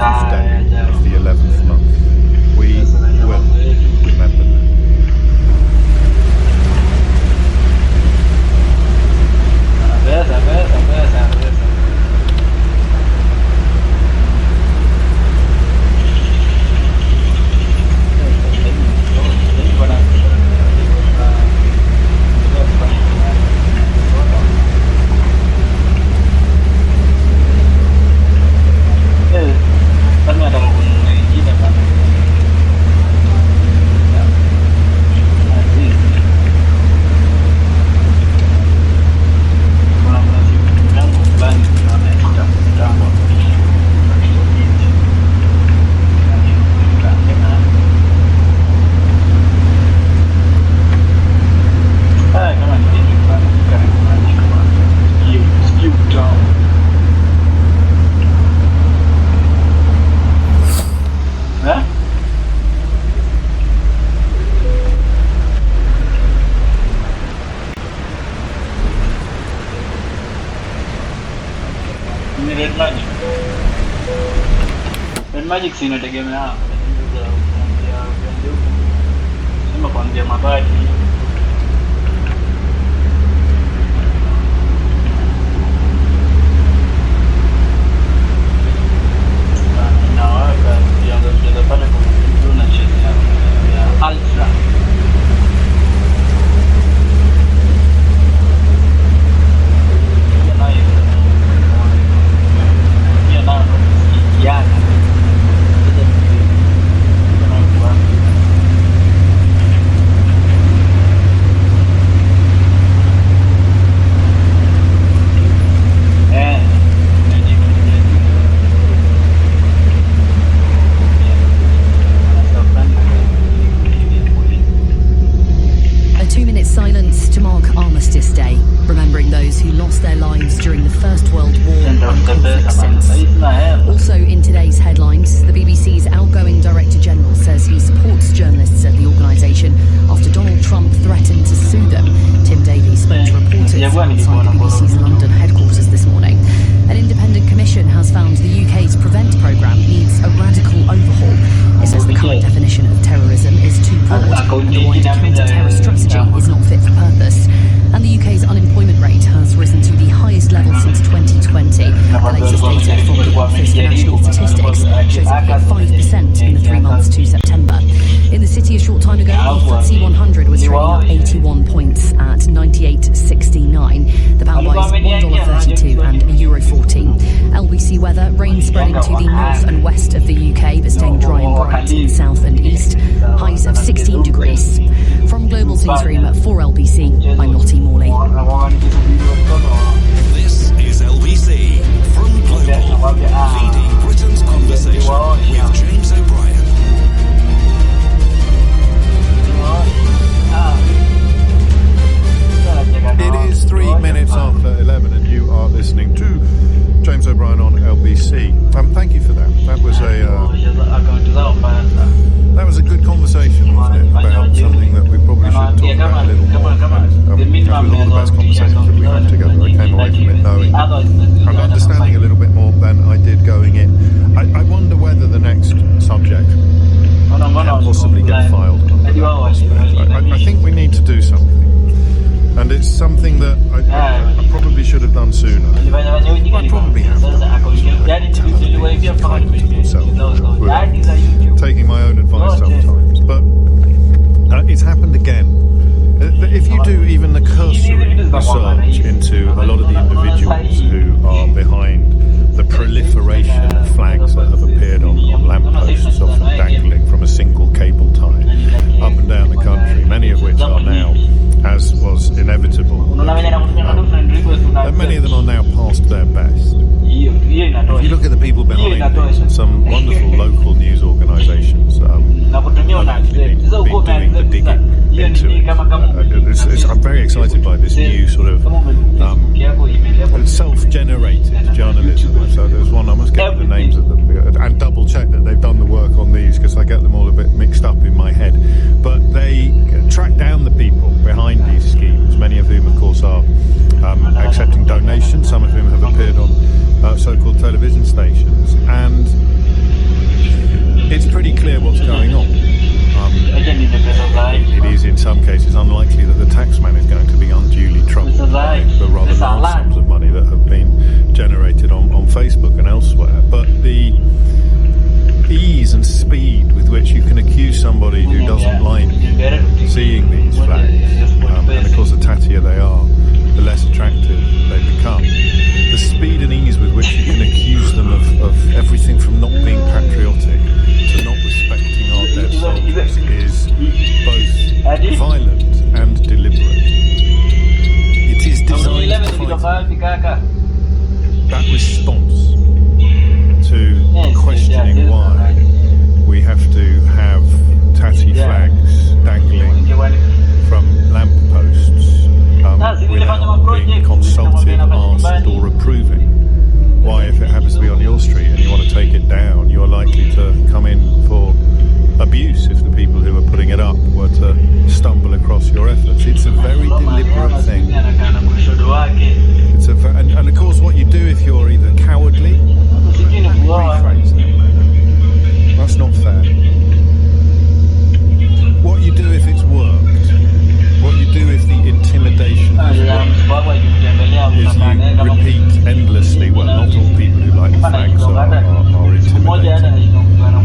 11th day of the 11th month. We will remember that. Magic sinategemea sema kuanzia mabati na waka ndio pale kwa tunachezea ya ultra Guiana. A 2-minute silence to mark Armistice Day, remembering those who lost their lives during the First World War and conflict since. Also in today's headlines, the BBC's outgoing Director General says he supports journalists at the organisation after Donald Trump threatened to sue them. Tim Daly spoke to reporters outside the BBC's London headquarters this morning. An independent commission has found the UK's Prevent programme needs a radical overhaul. It says the current definition of terrorism is too broad and the wider counter-terror strategy is not fit for purpose. And the UK's unemployment rate has risen to the highest level since 2020. The latest data from the Office for National Statistics shows it hit 5% in the 3 months to September. In the city a short time ago, the FTSE 100 was trading up 81 points at 98.69. The pound buys $1.32 and €1.14. LBC weather, rain spreading to the north and west of the UK, but staying dry and bright in the south and east. Highs of 16 degrees. From Global Newsroom for LBC, I'm Lottie Morley. This is LBC from Global, leading Britain's conversation with James O'Brien. It is 3 minutes after 11 and you are listening to James O'Brien on LBC. Thank you for that. That was a good conversation, wasn't it, about something that we probably should talk about a little more. With all the best conversations that we had together, I came away from it knowing and understanding a little bit more than I did going in. I wonder whether the next subject can possibly get filed under that prospect. I think we need to do something. And it's something that I probably should have done sooner. I probably have done. Kind to myself, taking my own advice sometimes. But it's happened again. If you do even the cursory research into a lot of the individuals who are behind the proliferation of flags that have appeared on lampposts, often dangling from a single cable tie up and down the country, many of which are now, as was inevitable, many of them are now past their best. If you look at the people behind these, and some wonderful local news organisations have actually been doing the digging into it. I'm very excited by this new sort of self-generated journalism. So there's one, I must get the names of them and double check that they've done the work on these, because I get them all a bit mixed up in my head. But they track down the people behind these schemes, many of whom of course are accepting donations, some of whom have appeared on so-called television stations, and some cases unlikely that the taxman is going to be unduly troubled by the rather large sums of money that have been generated on Facebook and elsewhere. But the ease and speed with which you can accuse somebody who doesn't like seeing these flags, and of course the tattier they are, the less attractive they become. The speed and ease with which you can accuse them of everything from not being patriotic to not respecting our dead soldiers is both violent and deliberate. It is designed to fight that response to questioning why we have to have tatty flags dangling from lampposts without being consulted, asked or approving. Why, if it happens to be on your street and you want to take it down, you're likely to come in for abuse if the people who are putting it up were to stumble across your efforts. It's a very deliberate thing. It's and of course what you do if you're either cowardly, rephrase that. That's not fair. What you do if it's worked, what you do if the intimidation has worked, is you repeat endlessly, well, not all people who like the flags are intimidated,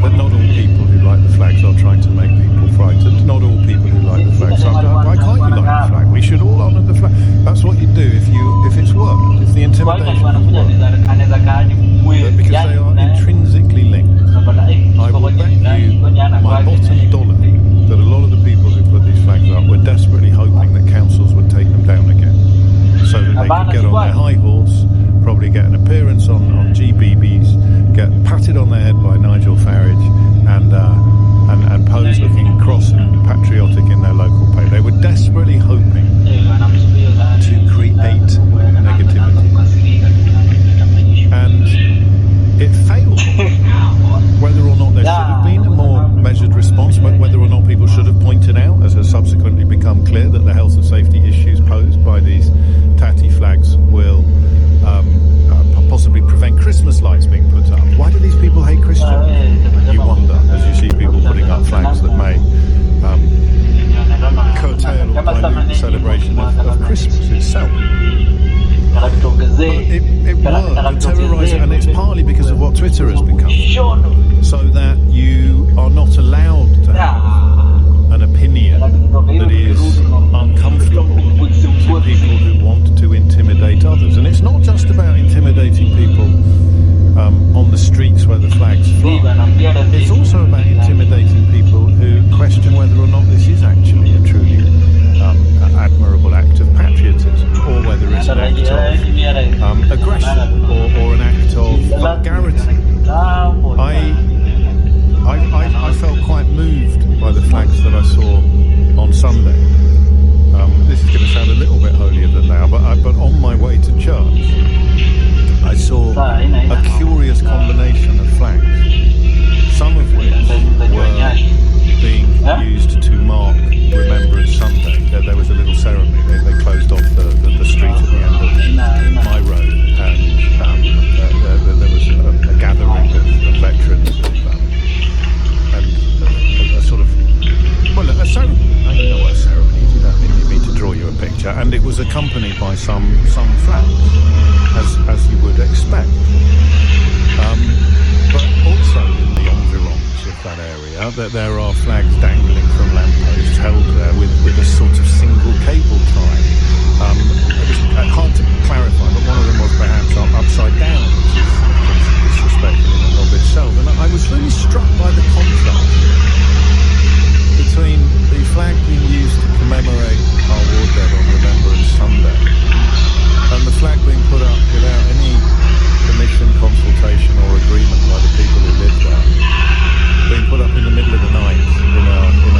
but not all people who like the flags are trying to make people frightened, not all people who like the flags are, why can't you like the flag? We should all honour the flag. That's what you do if it's worked, if the intimidation has worked. But because they are intrinsically linked, I will bet you my bottom dollar that a lot of the people who put these flags up were desperately hoping that councils would take them down again, so that they could get on their high horse, probably get an appearance on GBBs, get patted on their head by Nigel Farage, and pose looking cross and patriotic in their local pay. They were desperately hoping to create negativity, and it failed. Whether or not there should have been a more measured response, whether or not people should have pointed out, as has subsequently become clear, that the health and safety issues posed by these tatty flags will possibly prevent Christmas lights being put up. Why do these people hate Christians? You wonder, as you see people putting up flags that may curtail or dilute the celebration of Christmas itself. But it worked to terrorise it, and it's partly because of what Twitter has become, so that you are not allowed to have an opinion that is uncomfortable to people who want to intimidate others. And it's not just about intimidating people on the streets where the flags fly. It's also about intimidating people who question whether or not this is actually a truly admirable act of patriotism, or whether it's an act of aggression or an act of vulgarity. I felt quite moved by the flags that I saw on Sunday. This is going to sound a little bit holier than thou, but on my way to church, I saw a curious combination of flags, some of which were being used to mark Remembrance Sunday. There was a little ceremony. They closed off the street at the end of my road, and there was a gathering of veterans and a sort of, well, a ceremony. I don't know what a ceremony is. You don't need me to draw you a picture. And it was accompanied by some flags, as you would expect. But also in the environs of that area, that there are flags dangling from lampposts held there with a sort of single cable tie. It's hard to clarify, but one of them was perhaps upside down, which is disrespectful in and of itself. And I was really struck by the contrast between the flag being used to commemorate our war dead on Remembrance Sunday and the flag being put up without any permission, consultation or agreement by the people who live there, being put up in the middle of the night in a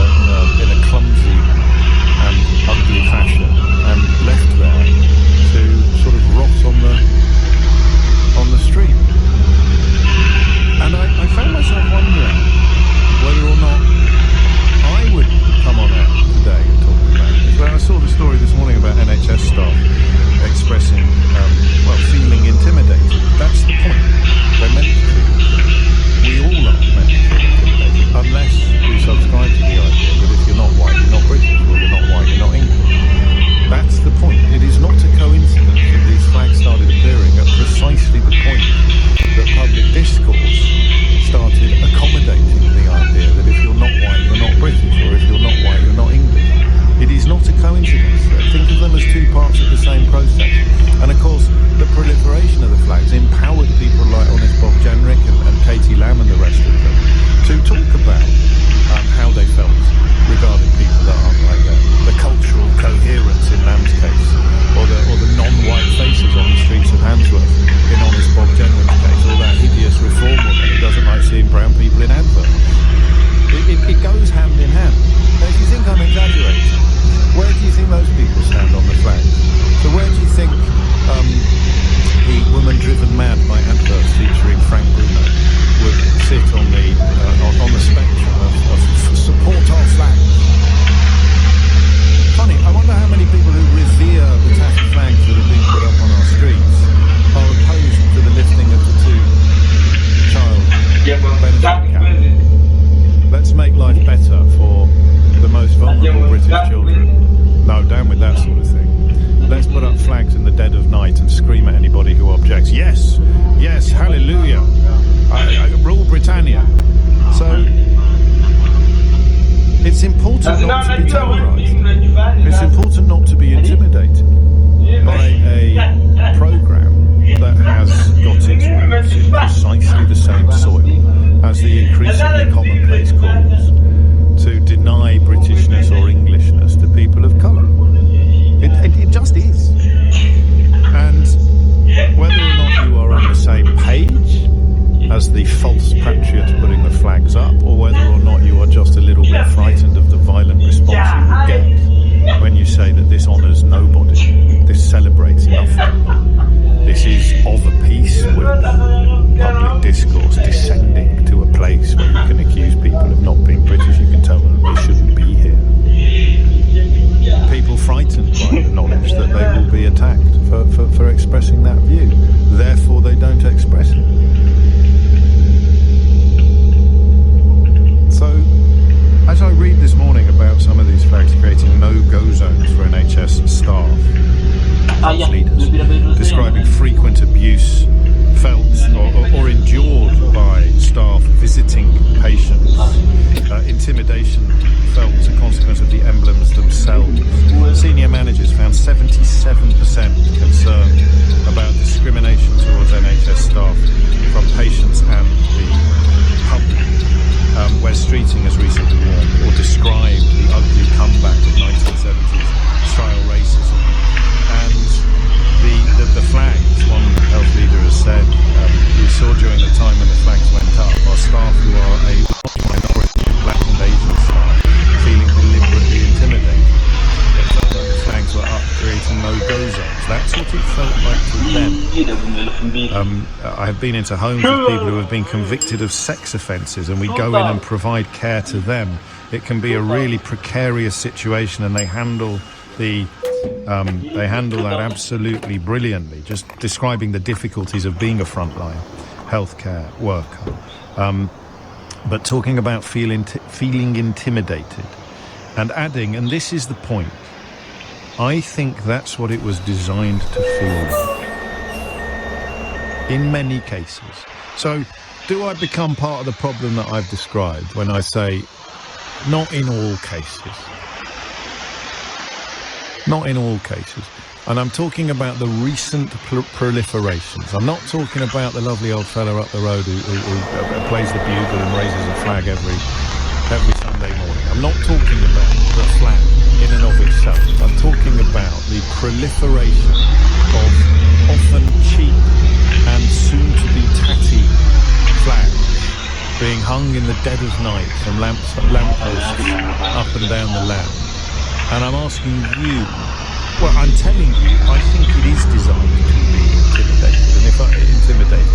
if we can. Let's make life better for the most vulnerable British children. No, down with that sort of thing. Let's put up flags in the dead of night and scream at anybody who objects. Yes, yes, hallelujah. Rule Britannia. So it's important not to be terrorised. It's important not to be intimidated by a programme that has got its roots in precisely the same soil as the increasingly commonplace calls to deny Britishness or Englishness to people of colour. It just is. And whether or not you are on the same page as the false patriots putting the flags up, or whether or not you are just a little bit frightened of the violent response you will get when you say that this honours nobody, this celebrates nothing, this is of a piece with public discourse descending to a place where you can accuse people of not being British, you can tell them they shouldn't be here. People frightened by the knowledge that they will be attacked for expressing that view. Therefore, they don't express it. So, as I read this morning about some of these flags creating no-go zones for NHS staff, leaders, describing frequent abuse felt or endured by staff visiting patients, intimidation felt as a consequence of the emblems themselves. Senior managers found 77% concerned about discrimination towards NHS staff from patients and the public, where Streeting has recently warned or described the ugly comeback of 1970s style racism. And the flags, one health leader has said, we saw during the time when the flags went up, our staff who are a large minority of black and Asian staff feeling deliberately intimidated. It felt like the flags were up, creating no-go zones. That's what it felt like to them. I have been into homes with people who have been convicted of sex offences, and we go in and provide care to them. It can be a really precarious situation, and they handle that absolutely brilliantly, just describing the difficulties of being a frontline healthcare worker. But talking about feeling intimidated and adding, and this is the point, I think that's what it was designed to feel like in many cases. So do I become part of the problem that I've described when I say not in all cases? Not in all cases. And I'm talking about the recent proliferations. I'm not talking about the lovely old fella up the road who plays the bugle and raises a flag every Sunday morning. I'm not talking about the flag in and of itself. I'm talking about the proliferation of often cheap and soon-to-be tatty flags being hung in the dead of night from lampposts up and down the land. And I'm asking you, well, I'm telling you, I think it is designed to be intimidating.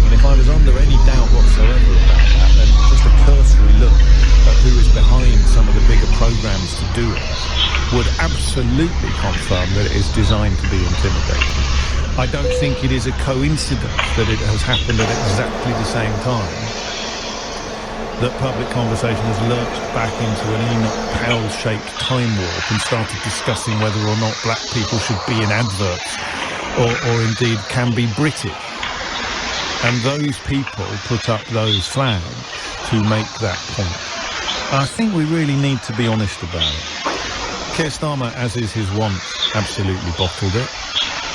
And if I was under any doubt whatsoever about that, then just a cursory look at who is behind some of the bigger programs to do it would absolutely confirm that it is designed to be intimidating. I don't think it is a coincidence that it has happened at exactly the same time that public conversation has lurched back into an Enoch Powell-shaped time warp and started discussing whether or not black people should be in adverts or indeed can be British. And those people put up those flags to make that point. I think we really need to be honest about it. Keir Starmer, as is his wont, absolutely bottled it.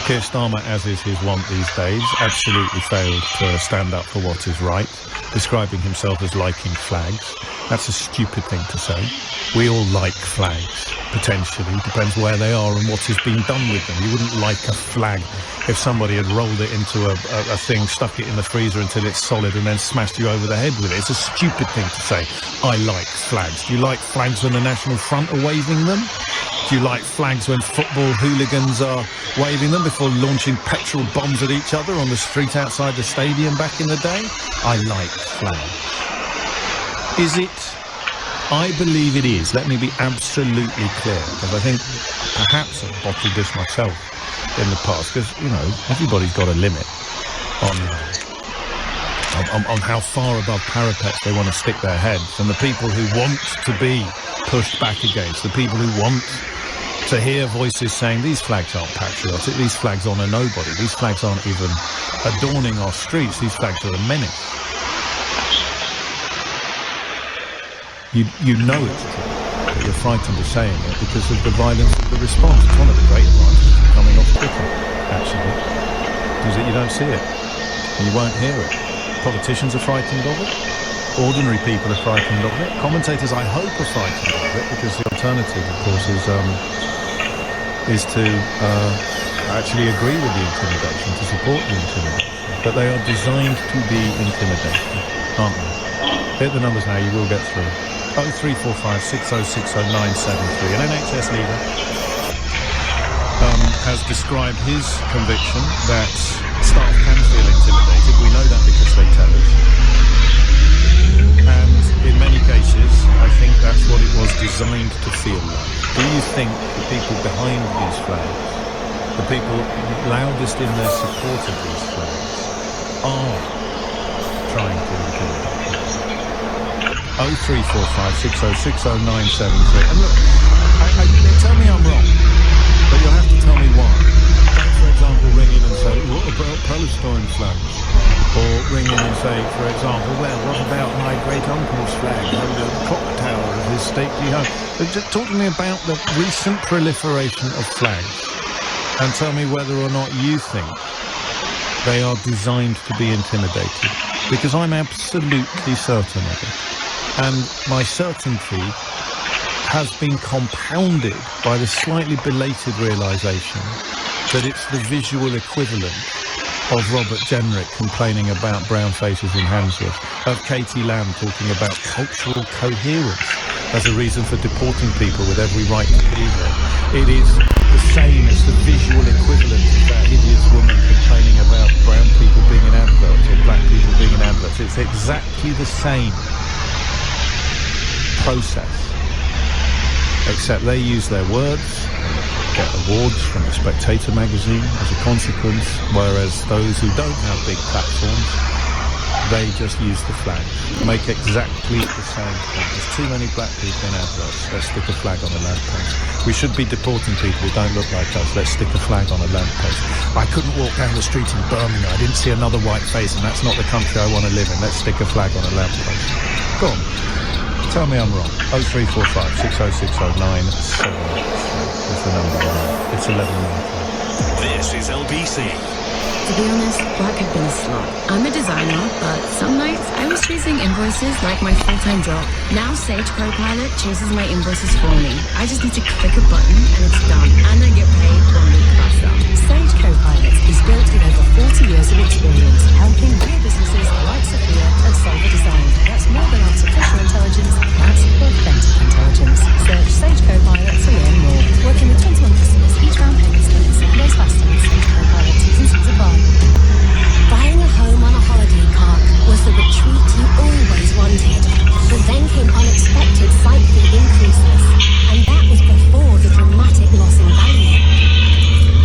Keir Starmer, as is his wont these days, absolutely failed to stand up for what is right, describing himself as liking flags. That's a stupid thing to say. We all like flags, potentially. Depends where they are and what has been done with them. You wouldn't like a flag if somebody had rolled it into a thing, stuck it in the freezer until it's solid and then smashed you over the head with it. It's a stupid thing to say, I like flags. Do you like flags when the National Front are waving them? Do you like flags when football hooligans are waving them before launching petrol bombs at each other on the street outside the stadium back in the day? I like flags. Is it? I believe it is. Let me be absolutely clear, because I think perhaps I've bottled this myself in the past, because, you know, everybody's got a limit on on how far above parapets they want to stick their heads, and the people who want to be pushed back against, the people who want to hear voices saying these flags aren't patriotic, these flags honour nobody, these flags aren't even adorning our streets, these flags are a menace. You know it's true, but you're frightened of saying it because of the violence of the response. It's one of the great advantages of coming off Twitter, actually, is that you don't see it, and you won't hear it. Politicians are frightened of it, ordinary people are frightened of it, commentators, I hope, are frightened of it, because the alternative, of course, is to actually agree with the intimidation, to support the intimidation. But they are designed to be intimidating, aren't they? Hit the numbers now, you will get through. 0345 6060 973. An NHS leader has described his conviction that staff can feel intimidated. We know that because they tell us. And in many cases, I think that's what it was designed to feel like. Do you think the people behind these flags, the people loudest in their support of these flags, are trying to intimidate? 0345 6060 973. And look, tell me I'm wrong, but you'll have to tell me why. Don't, for example, ring in and say, what about Palestine flags? Or ring in and say, for example, well, what about my great-uncle's flag under the clock tower of his stately home? Just talk to me about the recent proliferation of flags and tell me whether or not you think they are designed to be intimidated. Because I'm absolutely certain of it. And my certainty has been compounded by the slightly belated realisation that it's the visual equivalent of Robert Jenrick complaining about brown faces in Handsworth, of Katie Lamb talking about cultural coherence as a reason for deporting people with every right to be there. It is the same as the visual equivalent of that hideous woman complaining about brown people being in adverts or black people being in adverts. It's exactly the same process, except they use their words, get awards from the Spectator magazine as a consequence, whereas those who don't have big platforms, they just use the flag, make exactly the same point. There's too many black people in adverts, let's stick a flag on a lamppost. We should be deporting people who don't look like us, let's stick a flag on a lamppost. I couldn't walk down the street in Birmingham, I didn't see another white face, and that's not the country I want to live in, let's stick a flag on a lamppost. Go on. Tell me I'm wrong. 0345 6060 973 is the number. It's 11 minutes. This is LBC. To be honest, work had been a slog. I'm a designer, but some nights I was chasing invoices like my full-time job. Now Sage Copilot chases my invoices for me. I just need to click a button and it's done. And I get paid 1 week faster. Sage Copilot is built with over 40 years of experience helping real businesses like Sophia and Solver Design. That's more than artificial intelligence, that's authentic intelligence. Search Sage Copilot to learn more. Working with 21 customers, each round payments coming 7 days faster with Sage Copilot. T's apply. Buying a home on a holiday park was the retreat you always wanted. But then came unexpected site fee increases, and that was before the dramatic loss in value.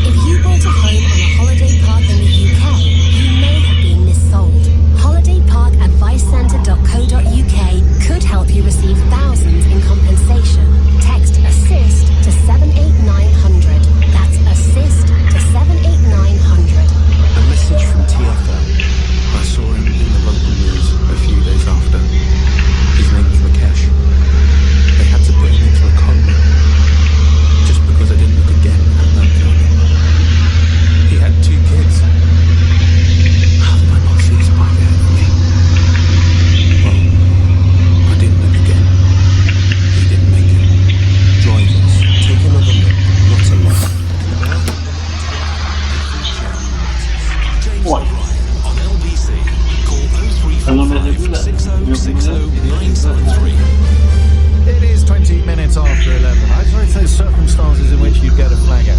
If you bought a home on a holiday park in the UK, you may have been missold. HolidayParkAdviceCentre.co.uk could help you receive thousands in compensation. Text ASSIST to 78900. That's ASSIST to 78900. A message from TFL. I saw him in the local news a few days after. His name was Rakesh. They had to put him into a coma just because I didn't look again at that time. He had 2 kids. How did I not see his bike ahead of me? Well, I didn't look again. He didn't make it. Drivers, take another look, not a lot. What? On LBC, call 0345 6060 973. It is 20 minutes after 11. I just want to say circumstances in which you'd get a flag out.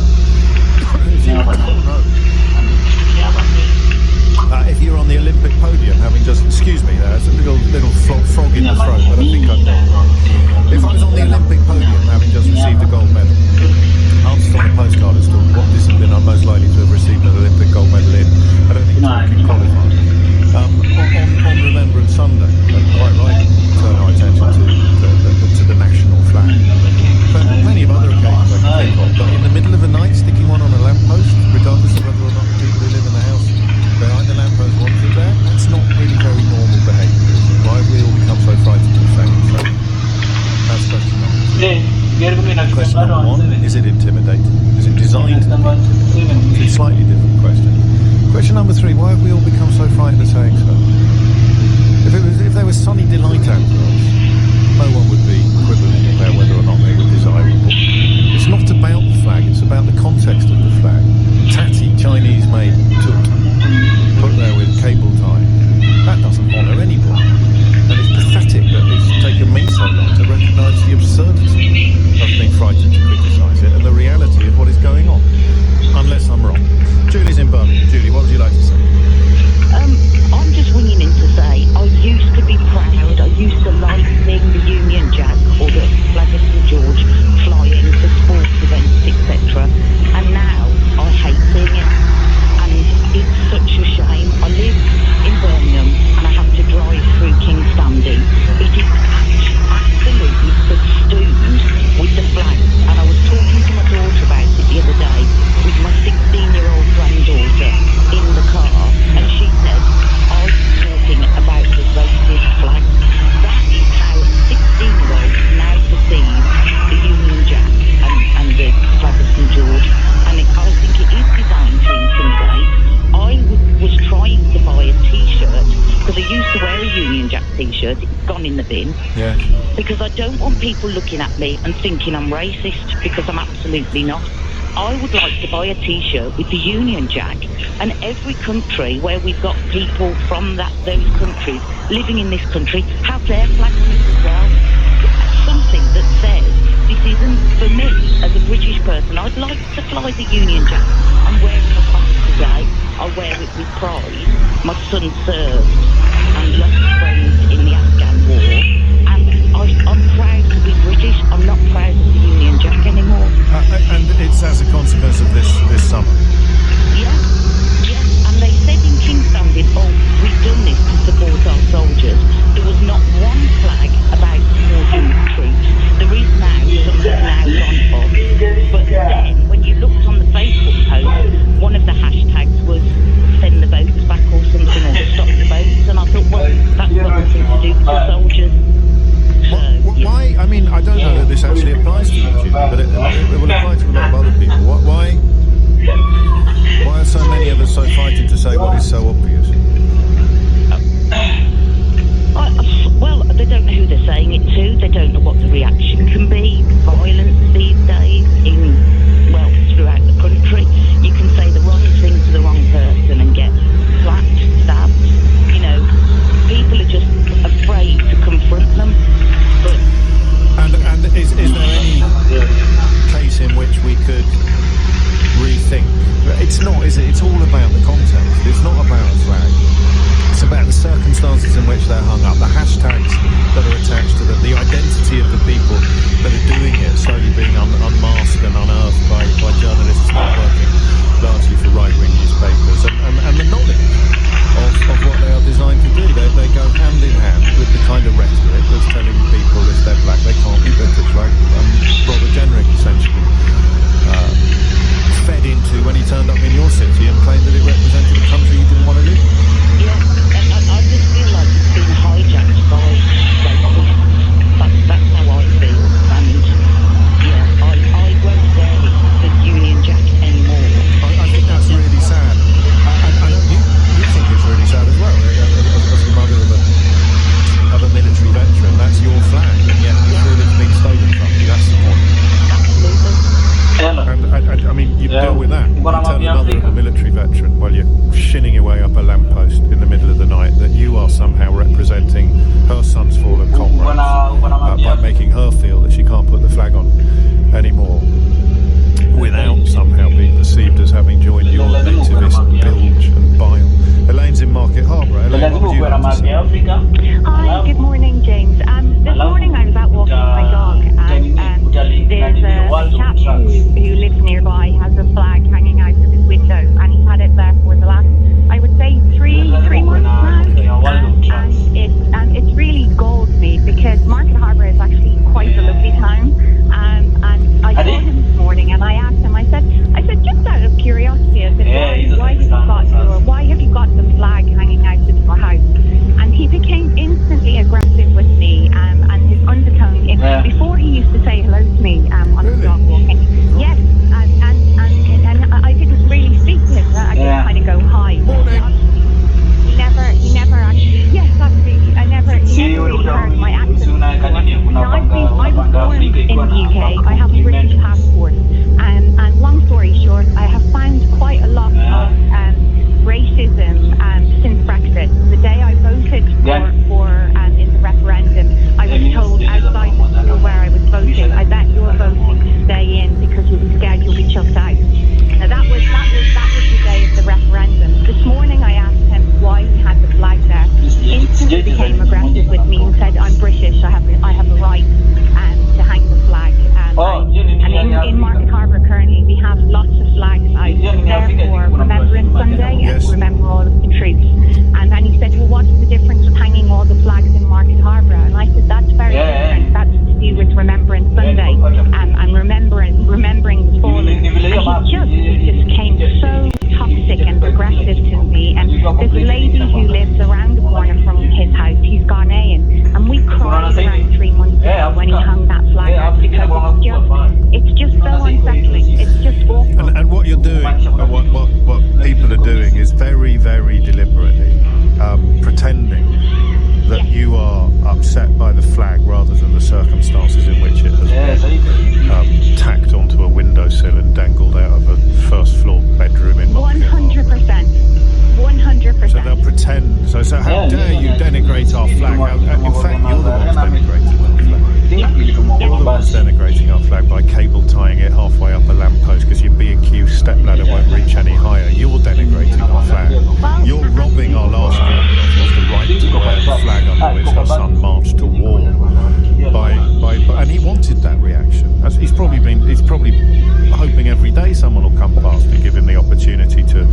If you're on the Olympic podium, having just, excuse me, there's a little frog in the throat, but I think I'm done. If I was on the Olympic podium, having just received a gold medal, answered on a postcard as to what discipline I'm most likely to have received an Olympic gold medal in, I don't think talking qualifies. On number one. Is it intimidating? Is it designed to be intimidating? Two slightly different questions. Question number 3, why have we all become so frightened of saying so? If they were sunny delight anthems, no one would be quibbling about whether or not they were desirable. It's not about the flag, it's about the context of the flag. Tatty, Chinese-made tut, put there with cable tie. That doesn't honour anybody. And it's pathetic that it's taken me so long to recognise the absurdity of being frightened to criticise it and the reality of what is going on. Unless I'm wrong. Julie's in Birmingham. Julie, what would you like to say? I'm just ringing in to say I used to be proud. I used to like seeing the Union Jack or the flag of St George flying for sports events, etc. And now I hate seeing it. And it's such a shame. I live in Birmingham and I have to drive through King's Standing. It is absolutely festooned with the flags. And I was talking to my daughter about it the other day with my 16-year-old granddaughter in the car, and she said, I was talking about the racist flags. That is how 16-year-olds now perceive the Union Jack and the flag of St George, and I think it is designed to intimidate. I was trying to buy a T-shirt, because I used to wear a Union Jack T-shirt, it's gone in the bin, because I don't want people looking at me and thinking I'm racist, because I'm absolutely not. I would like to buy a T-shirt with the Union Jack, and every country where we've got people from those countries living in this country have their flag on it as well. Something that says, this isn't for me as a British person. I'd like to fly the Union Jack. I'm wearing a badge today. I wear it with pride. My son served and lost friends in the Afghan war, and I'm proud to be British. I'm not proud of the Union Jack anymore. And it's as a consequence of this summer? Yeah, and they said in King's Standing, we've done this to support our soldiers. There was not one flag about supporting the troops. There is now, some have now gone up. But then, when you looked on the Facebook post, one of the hashtags was send the boats back or something, or stop the boats, and I thought, well, that's got nothing to do with the soldiers. Why? I mean, I don't know that this actually applies to you, Julie, but it will apply to a lot of other people. Why are so many of us so frightened to say what is so obvious? Well, they don't know who they're saying it to. They don't know what the reaction can be. Violence these days throughout the country. You can say the wrong thing to the wrong person and get slapped, stabbed. You know, people are just afraid to confront them. And is there any case in which we could rethink? It's not, is it? It's all about the context. It's not about a flag. It's about the circumstances in which they're hung up, the hashtags that are attached to them, the identity of the people that are doing it, slowly being unmasked and unearthed by journalists not working largely for right-wing newspapers, and the knowledge of what they are designed to do. They go hand in hand with the kind of rhetoric that's telling people if they're black they can't be British, like Robert Jenrick essentially fed into when he turned up in your city and claimed that it represented a country he didn't want to live in. Yeah, I just feel like it's been hijacked by racists. That's how I feel, and yeah, I won't wear the Union Jack anymore. I think that's really sad. I know you think it's really sad as well. As the mother of a military veteran, that's your flag, and yet you feel it's been stolen from you. That's the point. Absolutely. And I mean, you deal with that. You tell the mother of a military veteran while you're shinning your way up a lamppost in the middle of the night that you are somehow representing her son's fallen comrades by making her feel that she can't put the flag on anymore without somehow being perceived as having joined your nativist bilge and bile. Elaine's in Market Harbour. Elaine, what would you like to say? Hi, good morning, James. This morning I was out walking with my dog, and there's a chap who lives nearby, has a flag hanging out of his window, and he's had it there for the last, I would say, three months now, and it's really galled me, because Market Harbour is actually quite a lovely town, and I saw him this morning, and I asked him, I said, just out of curiosity, I said, why have you got the flag hanging out of your house? And he became instantly born in the UK. I have a British passport. And long story short, I have found quite a lot of racism since Brexit. The day I voted for in the referendum, I was told outside the school where I was voting, I bet you're voting to stay in because you'll be scared you'll be chucked out. Now that was the day of the referendum. This morning I asked him why he had the flag there. Instantly became aggressive with me and said, I'm British, I have a right to hang the flag. And in Market Harbour currently we have lots of flags out there for Remembrance Sunday and to remember all of the troops. And then he said, well, what's the difference with hanging all the flags in Market Harbour? And I said, that's very different. That's to do with Remembrance Sunday and remembering the fallen. And he just came so toxic and aggressive to me. And there's a lady who lives around the corner from his house. He's Ghanaian. And we cried around 3 months ago when he hung that flag out because it's just so unsettling. It's just awful. And what you're doing, and what people are doing is very, very deliberately pretending that you are upset by the flag rather than the circumstances in which it has been tacked onto a windowsill and dangled out of a first floor bedroom in 100%. 100%. So they'll pretend. So how dare you denigrate our flag? In fact, you're the ones denigrating our flag. You're the ones denigrating our flag by cable tying it halfway up a lamppost because your B&Q stepladder won't reach any higher. You're denigrating our flag. You're robbing our last girl of the right to wear the flag under which her son marched to war. And he wanted that reaction. He's probably hoping every day someone will come past and give him the opportunity to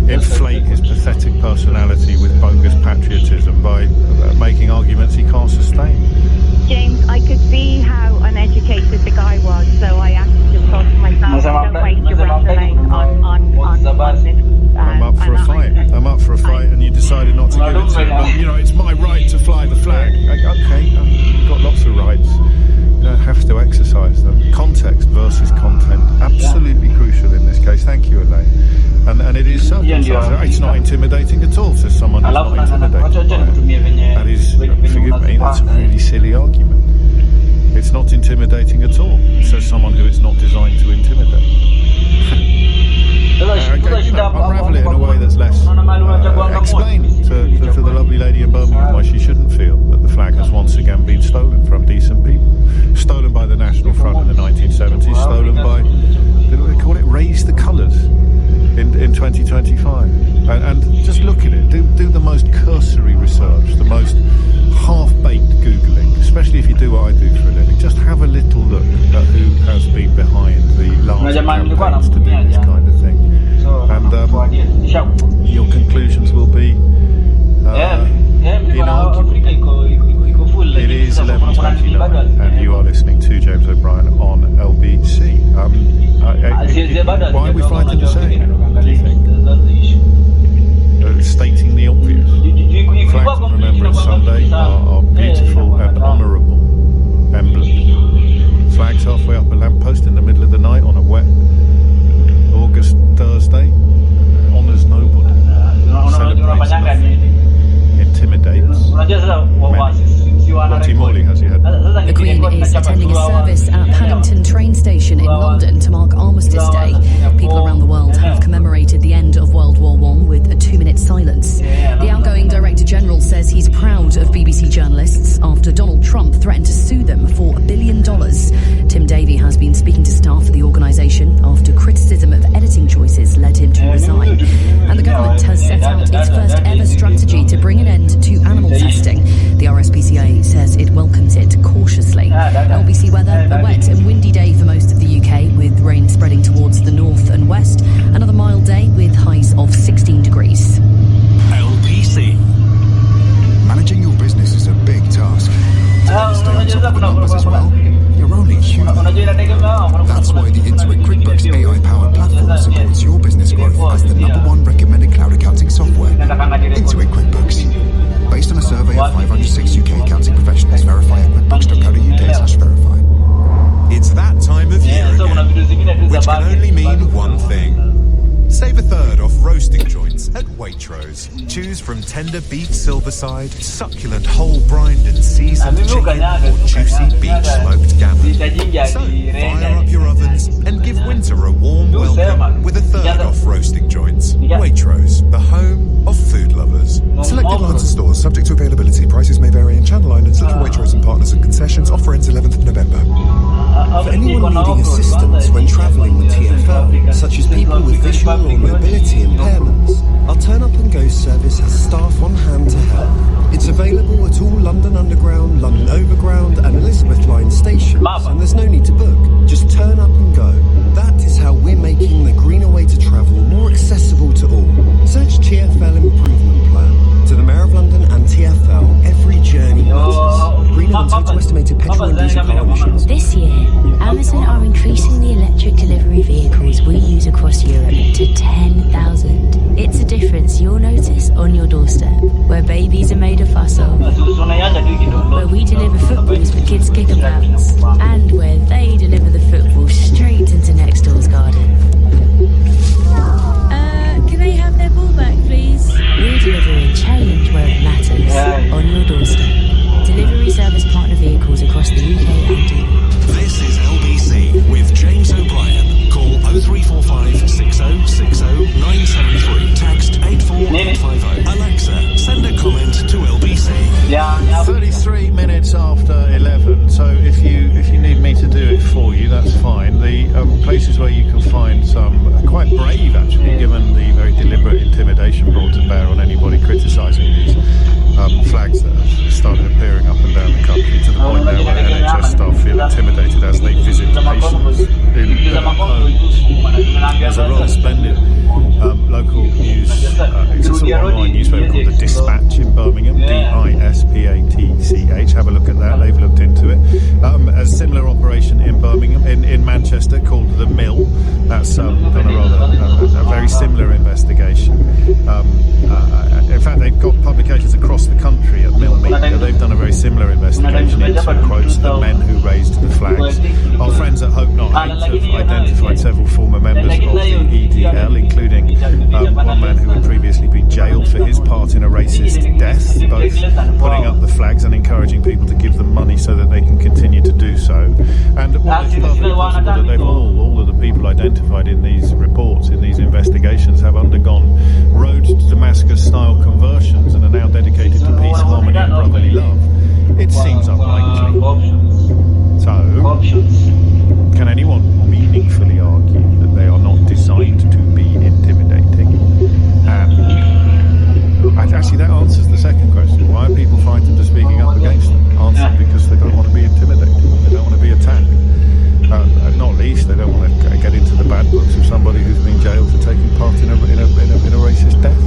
inflate his pathetic personality with bogus patriotism by making arguments he can't sustain. James, I could see how uneducated the guy was, so I actually just thought to myself, don't waste your breath away on this. I'm up for a fight. I'm up for a fight, and you decided not to give it to him. But, it's my right to fly the flag. Okay, you've got lots of rights. You don't have to exercise them. Context versus content, absolutely crucial in this case. Thank you, Elaine. And it is circumstantial. It's not intimidating at all, says someone who's not intimidated by it. That is, forgive me, that's a really silly argument. It's not intimidating at all, says someone who is not designed to intimidate. Unravel it in a way that's less. Explain to the lovely lady in Birmingham why she shouldn't feel that the flag has once again been stolen from decent people. Stolen by the National Front in the 1970s, stolen by, they call it raise the colours in 2025. And just look at it, do the most cursory research, the most half-baked Googling, especially if you do what I do for a living. Just have a little look at who has been behind the last campaigns to do this kind of thing. And your conclusions will be inarguable. It is 11:29 and you are listening to James O'Brien on LBC. Why are we frightened to say it, do you think? Stating the obvious. Flags on Remembrance Sunday are beautiful and honourable emblems. Flags halfway up a lamppost in the middle of the night on a wet August Thursday honours nobody, celebrates nothing, intimidates. Lottie Morley, has he had? The Queen is attending a service at Paddington train station in London to mark Armistice Day. People around the world have commemorated the end of World War I with a 2-minute silence. The outgoing Director General says he's proud of BBC journalists after Donald Trump threatened to sue them for $1 billion. Tim Davie has been speaking to staff at the organisation after criticism of editing choices led him to resign. And the government has set out its first ever strategy to bring an end to animal testing. The RSPCA says it welcomes it cautiously. LBC weather, a wet and windy day for most of the UK, with rain spreading towards the north and west. Another mild day with highs of 16 degrees. LBC. Managing your business is a big task. To stay on top of the numbers as well, you're only human. That's why the Intuit QuickBooks AI-powered platform supports your business growth as the #1 recommended cloud accounting software. Intuit QuickBooks. Based on a survey of 506 UK accounting professionals, verify at quickbooks.co.uk/verify. It's that time of year again, which can only mean one thing. Save a third off roasting joints at Waitrose. Choose from tender beef silverside, succulent whole brined and seasoned chicken, or juicy beach smoked gammon. So, fire up your ovens and give winter a warm welcome with a third off roasting joints. Waitrose, the home of food lovers. Selected lines and stores subject to availability. Prices may vary in Channel Islands. Look at Waitrose and partners and concessions. Offer ends 11th of November. For anyone needing assistance when travelling with TfL, such as people with visual or mobility impairments, our Turn Up and Go service has staff on hand to help. It's available at all London Underground, London Overground and Elizabeth Line stations, and there's no need to book. Just turn up and go. That is how we're making the greener way to travel more accessible to all. Search TfL Improvement Plan. To the Mayor of London and TfL, every journey matters. Greener than total estimated petrol and diesel car emissions. This year, Amazon are increasing the electric delivery vehicles we use across Europe to 10,000. It's a difference you'll notice on your doorstep, where babies are made of fossil, where we deliver footballs for kids' kickabout, and where they deliver the football straight into next door's garden. Can they have their ball back, please? We're delivering change where it matters, on your doorstep. Delivery service partner vehicles across the UK and EU. This is LBC with James O'Brien. Call 0345 6060 973. Text 84850. Alexa, send a comment to LBC. 33 minutes after 11. So if you need me to do it for you, that's fine. The places where you can find some quite brave, actually, given the very deliberate intimidation brought to bear on anybody criticising these flags that have started appearing up and down the country, to the point now where NHS staff feel intimidated as they visit patients in their homes. There's a rather splendid local news, it's a sort of online newspaper called The Dispatch in Birmingham, DISPATCH. Have a look at that, they've looked into it. A similar operation in Birmingham, in Manchester, called The Mill. That's done a very similar investigation. In fact, they've got publications across the country at Mill Media. They've done a very similar investigation into, quotes, the men who raised the flags. Our friends at Hope Not Hate have identified several former members of the EDL, including one man who had previously been jailed for his part in a racist death, both putting up the flags and encouraging people to give them money so that they can continue to do so. And well, it's perfectly possible that they've all of the people identified in these reports, in these investigations, have undergone road to Damascus-style conversions and are now dedicated to peace, harmony and brotherly love. It seems unlikely. So, can anyone meaningfully argue that they are not designed to be intimidating? And actually that answers the second question. Why are people frightened of speaking up against them? Answer, because they don't want to be intimidated. They don't want to be attacked. Not least, they don't want to get into the bad books of somebody who's been jailed for taking part in a racist death.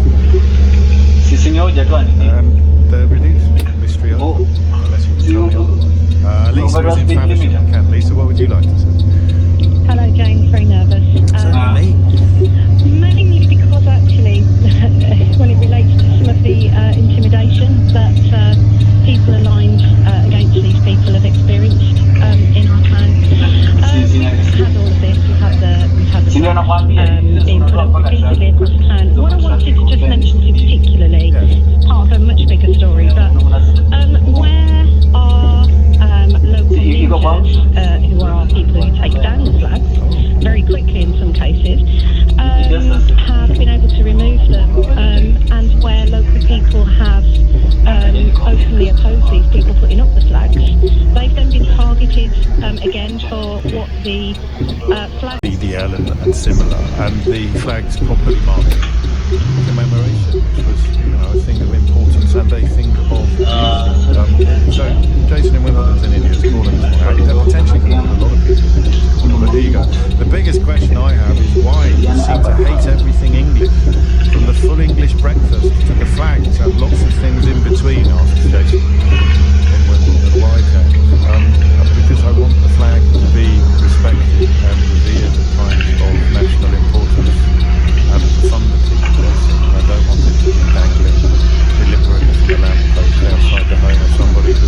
And there it is. Mystery of it, unless you can tell me otherwise. Lisa is in Faversham, Kent. Lisa, what would you like to say? Hello, James. Very nervous. Mainly because actually, well, it relates to some of the intimidation that people aligned against these people have experienced in our clan. We've had all of this. We've had the being put up repeatedly across the clan. What I wanted to just mention particularly, part of a much bigger story, but where are local leaders, who are our people who take down the flags very quickly in some cases, have been able to remove them, and where local people have openly opposed these people putting up the flags, they've then been targeted again for what the flag EDL and similar, and the flags properly marked commemoration, which was, a thing of importance and a thing of beauty. So Jason in Wimbledon's in India's calling this morning. That potentially could have a lot of people in India's calling, but here you go. The biggest question I have is why you seem to hate everything English, from the full English breakfast to the flags and lots of things in between, asks Jason in Wimbledon. Why, James? Because I want the flag to be respected and revered at times of national importance and profundity. I don't want it to be dangling deliberately from the lamppost outside the home of somebody who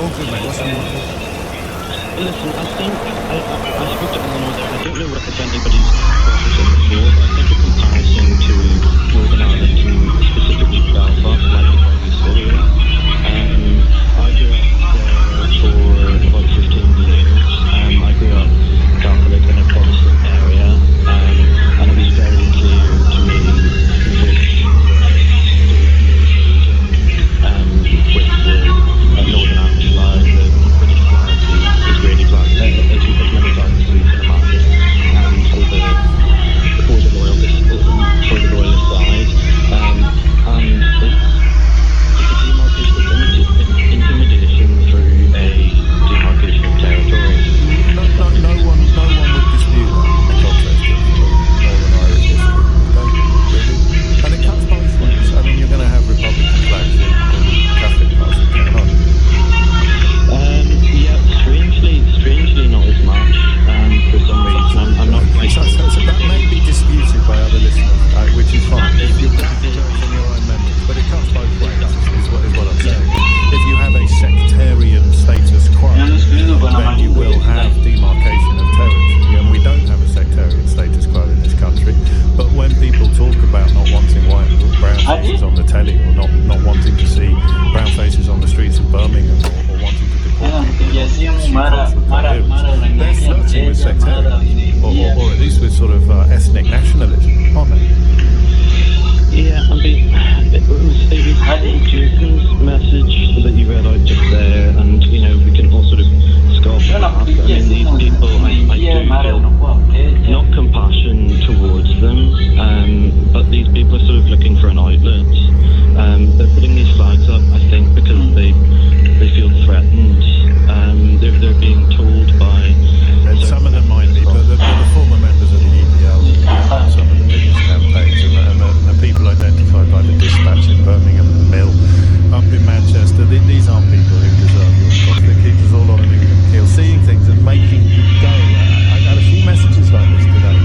All good, mate. What's on your mind? Listen, I think I spoke to Eleanor there. I don't know if anybody's brought this up before, but I think a comparison to Northern Ireland and specifically Belfast might be quite useful here. I grew up there for about 15 years. I grew up Catholic in a Protestant area, and it was very clear to me which the Northern Irish flag, the British flag, the Israeli flag, as many flags as you can imagine, for the loyalist side, and it's intimidation through a demarcation of territory. No one would dispute that in the context of Northern Irish history. Don't really, and it cuts both ways. I mean, you're going to have Republican flags in Catholic parts of town, aren't you? Yeah, strangely not as much. For some reason, I'm not quite. So that may be disputed by other listeners, which is fine. If you're from your own memories, but it cuts both ways. Is what I'm saying. If you have a sectarian status quo, then you will have demarcation of territory, and we don't have a sectarian status quo in this country. But when people talk about not wanting brown faces on the telly, or not wanting to see brown faces on the streets of Birmingham, or wanting to deport people, they're flirting with sectarianism, or at least with sort of ethnic nationalism, aren't they? Yeah, I mean, it was Jason's message that you read out just there, and we can all sort of scoff at that. I mean, these people, I do feel not compassion towards them, but these people are sort of looking for an outlet. They're putting these flags up, I think, because they feel threatened. They're being told by. And some of them might be, but the former members of the EPL have some of the biggest campaigns, and the people identified by the Dispatch in Birmingham, the Mill, up in Manchester, these aren't people who deserve your trust. They keep us all on an even keel, seeing things and making you go. I got a few messages like this today,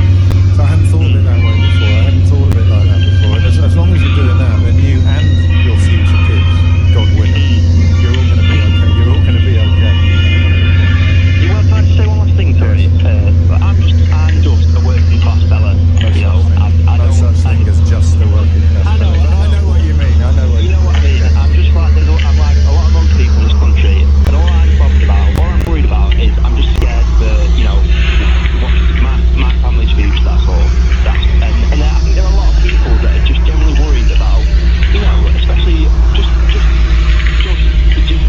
so I hadn't thought of it that way before. I hadn't thought of it like that before. And as long as you're doing that, then you and your future kids, God willing, you're all going to be okay. You're all going to be okay. Well, can I just say one last thing, Tony? I'm just a working class fella. No such thing as just a working class fella. I know what you mean. I know what you mean. I'm just like, I'm like a lot of other people in this country, and all I'm bothered about, all I'm worried about is I'm just scared that, what my family's future, that's all. And I think there are a lot of people that are just generally worried about, especially just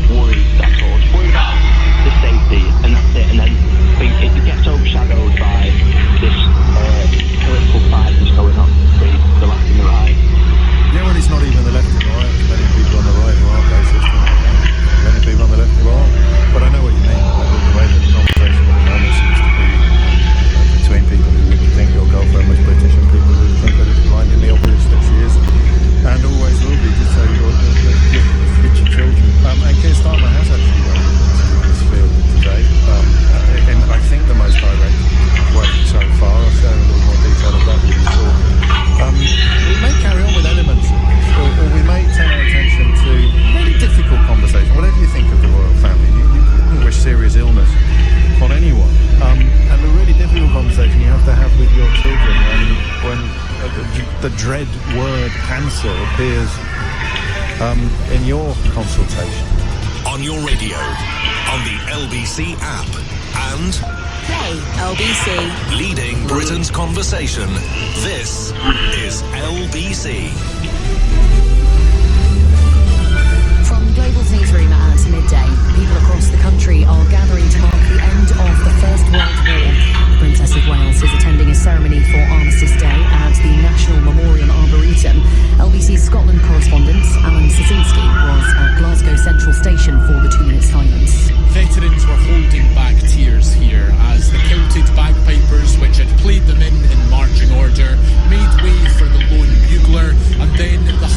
worried, that's all. Just worried about the safety, and that's it. And then it gets overshadowed by this political fight that's going on between the left and the right. Yeah, well, it's not even the left and the right. Many people on the right who are racist, and many people on the left who are. But I know what you mean. The way that the conversation at the moment seems to be between people who really think your girlfriend was British and people who think that it's blindingly obvious that she isn't, and always will be, just so your future children. And Keir Starmer has actually gone into this field today, in I think the most direct way so far. I'll share a little more detail of that with you shortly. We may carry on with elements of this, or we may turn our attention to really difficult conversation. Whatever you think of the royal family, you wouldn't wish serious illness on anyone. And a really difficult conversation you have to have with your children when the dread word cancer appears in your consultation. On your radio, on the LBC app, and Play LBC. Leading Britain's conversation. This is LBC. From Global's newsroom at midday, people across the country are gathering to mark the end of the First World War. The Princess of Wales is attending a ceremony for Armistice Day at the National Memorial Arboretum. LBC's Scotland correspondent Alan Sasinski was at Glasgow Central Station for the 2-minute silence. Veterans were holding back tears here as the kilted bagpipers, which had played them in marching order, made way for the lone bugler, and then the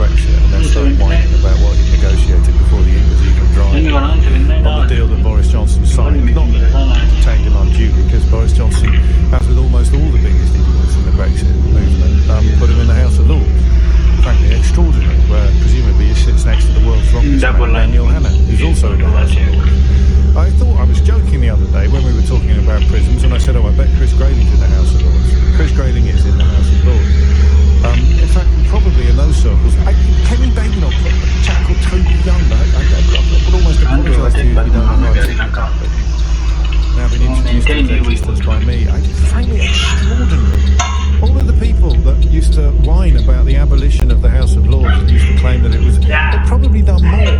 Brexit and then started whining about what he negotiated before the ink was even dry on the deal that Boris Johnson signed. Not that it detained him unduly, because Boris Johnson, as with almost all the biggest idiots in the Brexit movement, put him in the House of Lords. Frankly, extraordinary, where presumably he sits next to the world's strongest man, Daniel Hannan, who's also in the House of Lords. I thought I was joking the other day when we were talking about prisons, and I said, I bet Chris Grayling's in the House of Lords. Chris Grayling is in the House of Lords. In fact, probably in those circles. Kenny Baker put a chap called Toby Young. I would almost apologise to you if you don't know how now been introduced to existence by me. Frankly, extraordinary. All of the people that used to whine about the abolition of the House of Lords and used to claim that it was, they've probably done more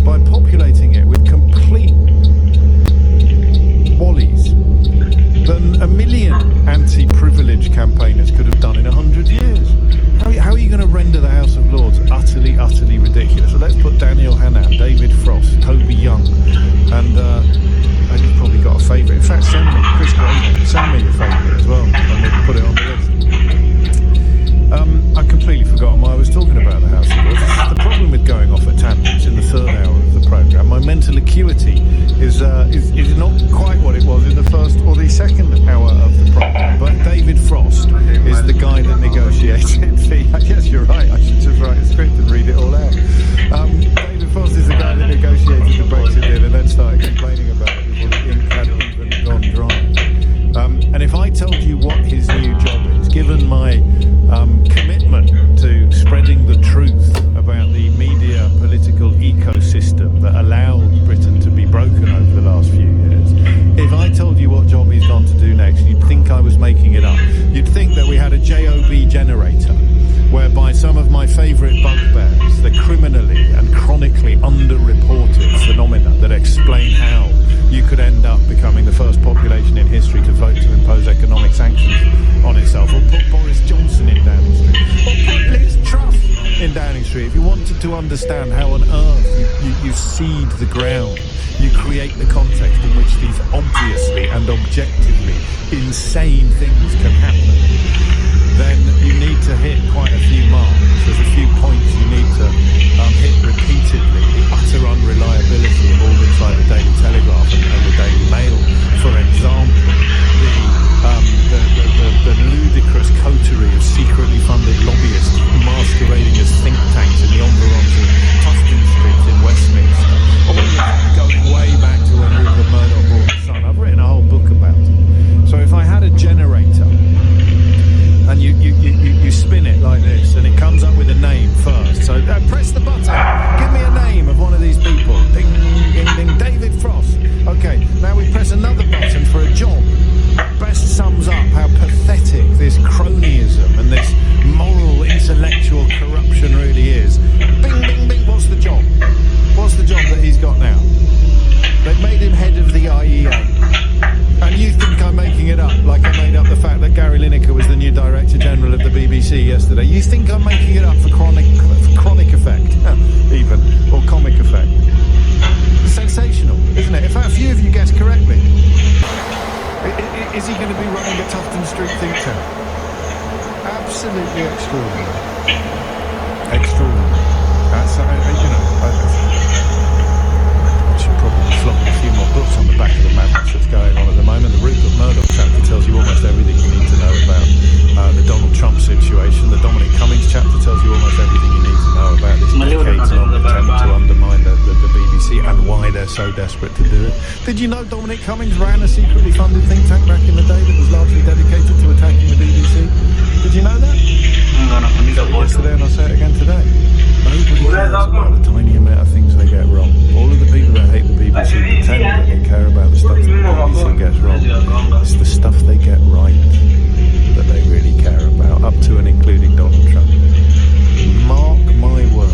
by populating it with complete wallies than a million anti-privilege campaigners could have done in 100 years. How are you going to render the House of Lords utterly, utterly ridiculous? So let's put Daniel Hannan, David Frost, Toby Young, and you've probably got a favourite. In fact, send me, Chris Grayling, send me your favourite as well, and we can put it on the list. I completely forgot why I was talking about the House of Lords. The problem with going off at tangents in the third hour of the programme, my mental acuity is not quite what it was in the first or the second hour of the programme. But David Frost is the guy that negotiated the... Yes, you're right, I should just write a script and read it all out. David Frost is the guy that negotiated the Brexit deal and then started complaining about it before the ink had even gone dry. And if I told you what his new job is, given my commitment to spreading the truth about the media political ecosystem that allowed Britain to be broken over the last few years, if I told you what job he's gone to do next, you'd think I was making it up. You'd think that we had a JOB generator whereby some of my favourite bugbears, the criminally and chronically underreported phenomena that explain how you could end up becoming the first population in history to vote to impose economic sanctions on itself, or put Boris Johnson in Downing Street, or put Liz Truss in Downing Street. If you wanted to understand how on earth you seed the ground, you create the context in which these obviously and objectively insane things can happen, then you need to hit quite a few marks. There's a few points you need to hit repeatedly. The utter unreliability of organs like the Daily Telegraph and the Daily Mail, for example. The ludicrous coterie of secretly funded lobbyists masquerading as think tanks in the environs of Tufton Street in Westminster. All of that going way back to when Rupert Murdoch bought the Sun. I've written a whole book about it. So if I had a generator and you spin it like this and it comes up with a name first, so press the button, give me a name of one of these people, ding ding ding, David Frost. Okay, now we press another button for a job that best sums up how pathetic this cronyism and this moral intellectual corruption really is. Bing bing bing, what's the job? What's the job that he's got now? They've made him head of the IEA. And you think I'm making it up, like I made up the fact that Gary Lineker was the new Director General of the BBC yesterday. You think I'm making it up for chronic effect, even, or comic effect. It's sensational, isn't it? In fact, a few of you guessed correctly. Is he going to be running a Tufton Street think tank? Absolutely extraordinary. Extraordinary. That's, I should probably flog a few more books on the back of the madness that's going on at the moment. The Rupert Murdoch chapter tells you almost everything you need to know about the Donald Trump situation. The Dominic Cummings chapter tells you almost everything you need to know about this decades-long attempt to undermine the BBC and why they're so desperate to do it. Did you know Dominic Cummings ran a secretly funded think tank back in the day that was largely dedicated to attacking the BBC? Did you know that? I said it yesterday and I'll say it again today. Nobody cares about the tiny amount of things they get wrong. All of the people that hate the BBC pretend that they care about the stuff that the BBC gets wrong. It's the stuff they get right that they really care about, up to and including Donald Trump. Mark my words.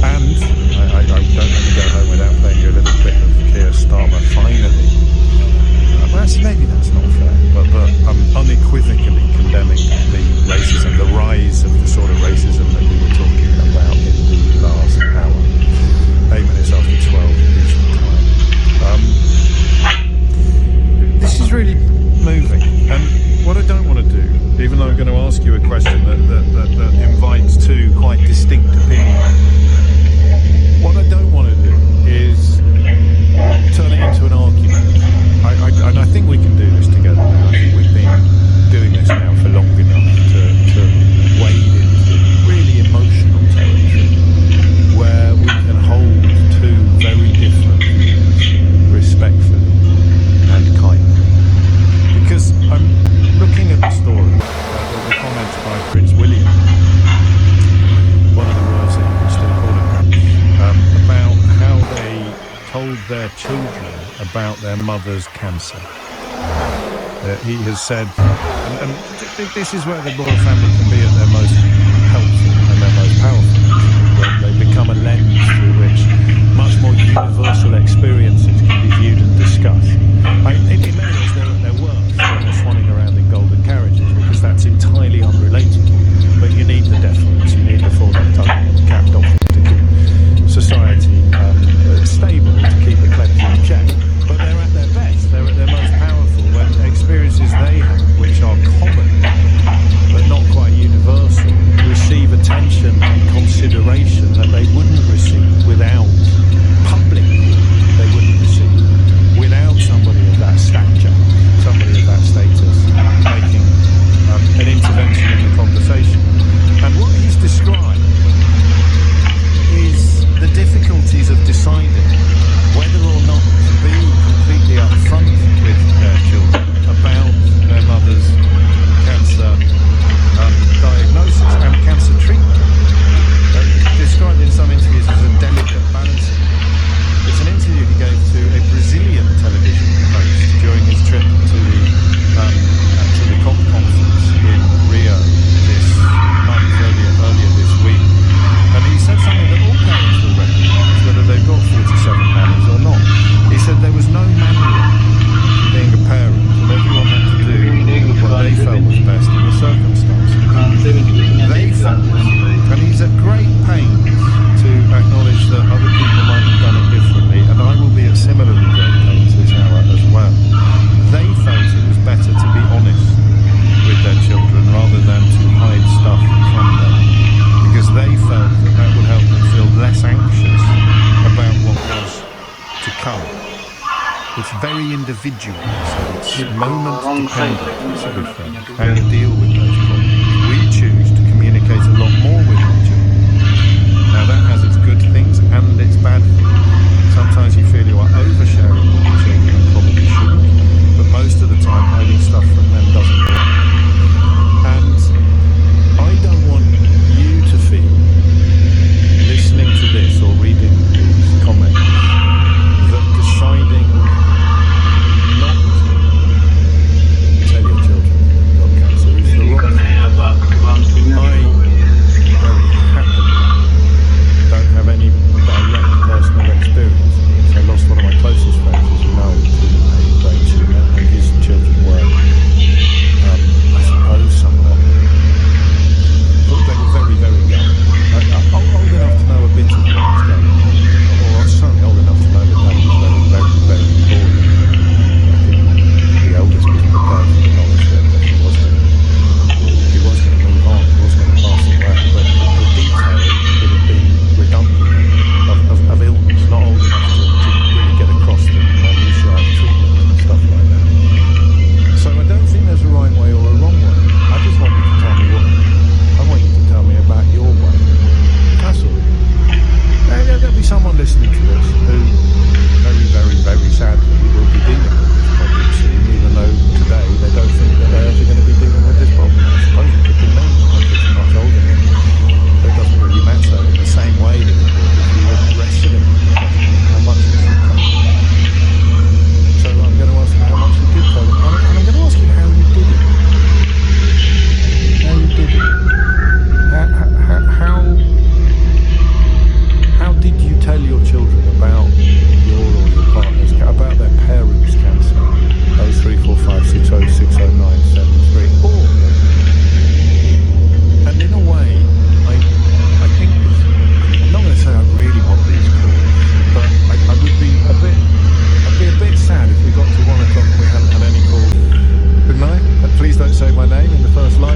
And I don't let me go home without playing you a little bit of Keir Starmer finally. Well, actually, maybe that's not fair, but I'm unequivocally condemning the racism, the rise of the sort of racism that we were talking about in the last hour. 8 minutes after 12 Eastern time. This is really moving, and what I don't want to do even though I'm going to ask you a question that invites two quite distinct opinions. What I don't want to do is turn it into an argument. And I think we can do this together now. I think we've been doing this now for long enough to wade into really emotional territory where we can hold two very different views respectfully and kindly. Because I'm looking at the story, the comments by Prince William, one of the royals that you can still call him, about how they told their children about their mother's cancer. He has said, and this is where the royal family can be at their most helpful and their most powerful, when they become a lens through which much more universal experiences can be viewed and discussed. In many ways, they're at their worst when they're swanning around in golden carriages, because that's entirely unrelated. But you need the deference, you need the four-neck capped off to keep society stable, to keep eclipse in check. But they're at their best, they're at their most powerful when experiences they have, which are common but not quite universal, receive attention and consideration that they wouldn't receive without publicly, they wouldn't receive without somebody of that stature, somebody of that status making an intervention in the conversation. And what he's described is the difficulties of deciding whether or not to be completely upfront with their children about their mother's cancer diagnosis and cancer treatment. Described in some interviews as a delicate balancing. It's an interview he gave to a Brazilian television host during his trip to the COP conference in Rio this month, earlier this week. And he said something that all parents will recognise, whether they've got 47 nannies or not. He said there was no manual for being a parent, and everyone had to do what they felt was best in the circumstances. They felt, and he's at great pains to acknowledge that other people might have done it differently, and I will be at similarly great pains this hour as well. They felt it was better to be honest with their children rather than to hide stuff from them, because they felt that would help them feel less anxious about what was to come. It's very individual, so it's moment dependent, so how you deal with those problems. We choose to communicate a lot more with our children. Now that has its good things and its bad things. Sometimes you feel you are oversharing with your children and probably shouldn't, but most of the time hiding stuff from them doesn't work. And I don't want you to feel, listening to this or reading these comments, that deciding not to tell your children you've got cancer is the wrong thing. I very happily don't have any direct personal experience. I lost one of my closest friends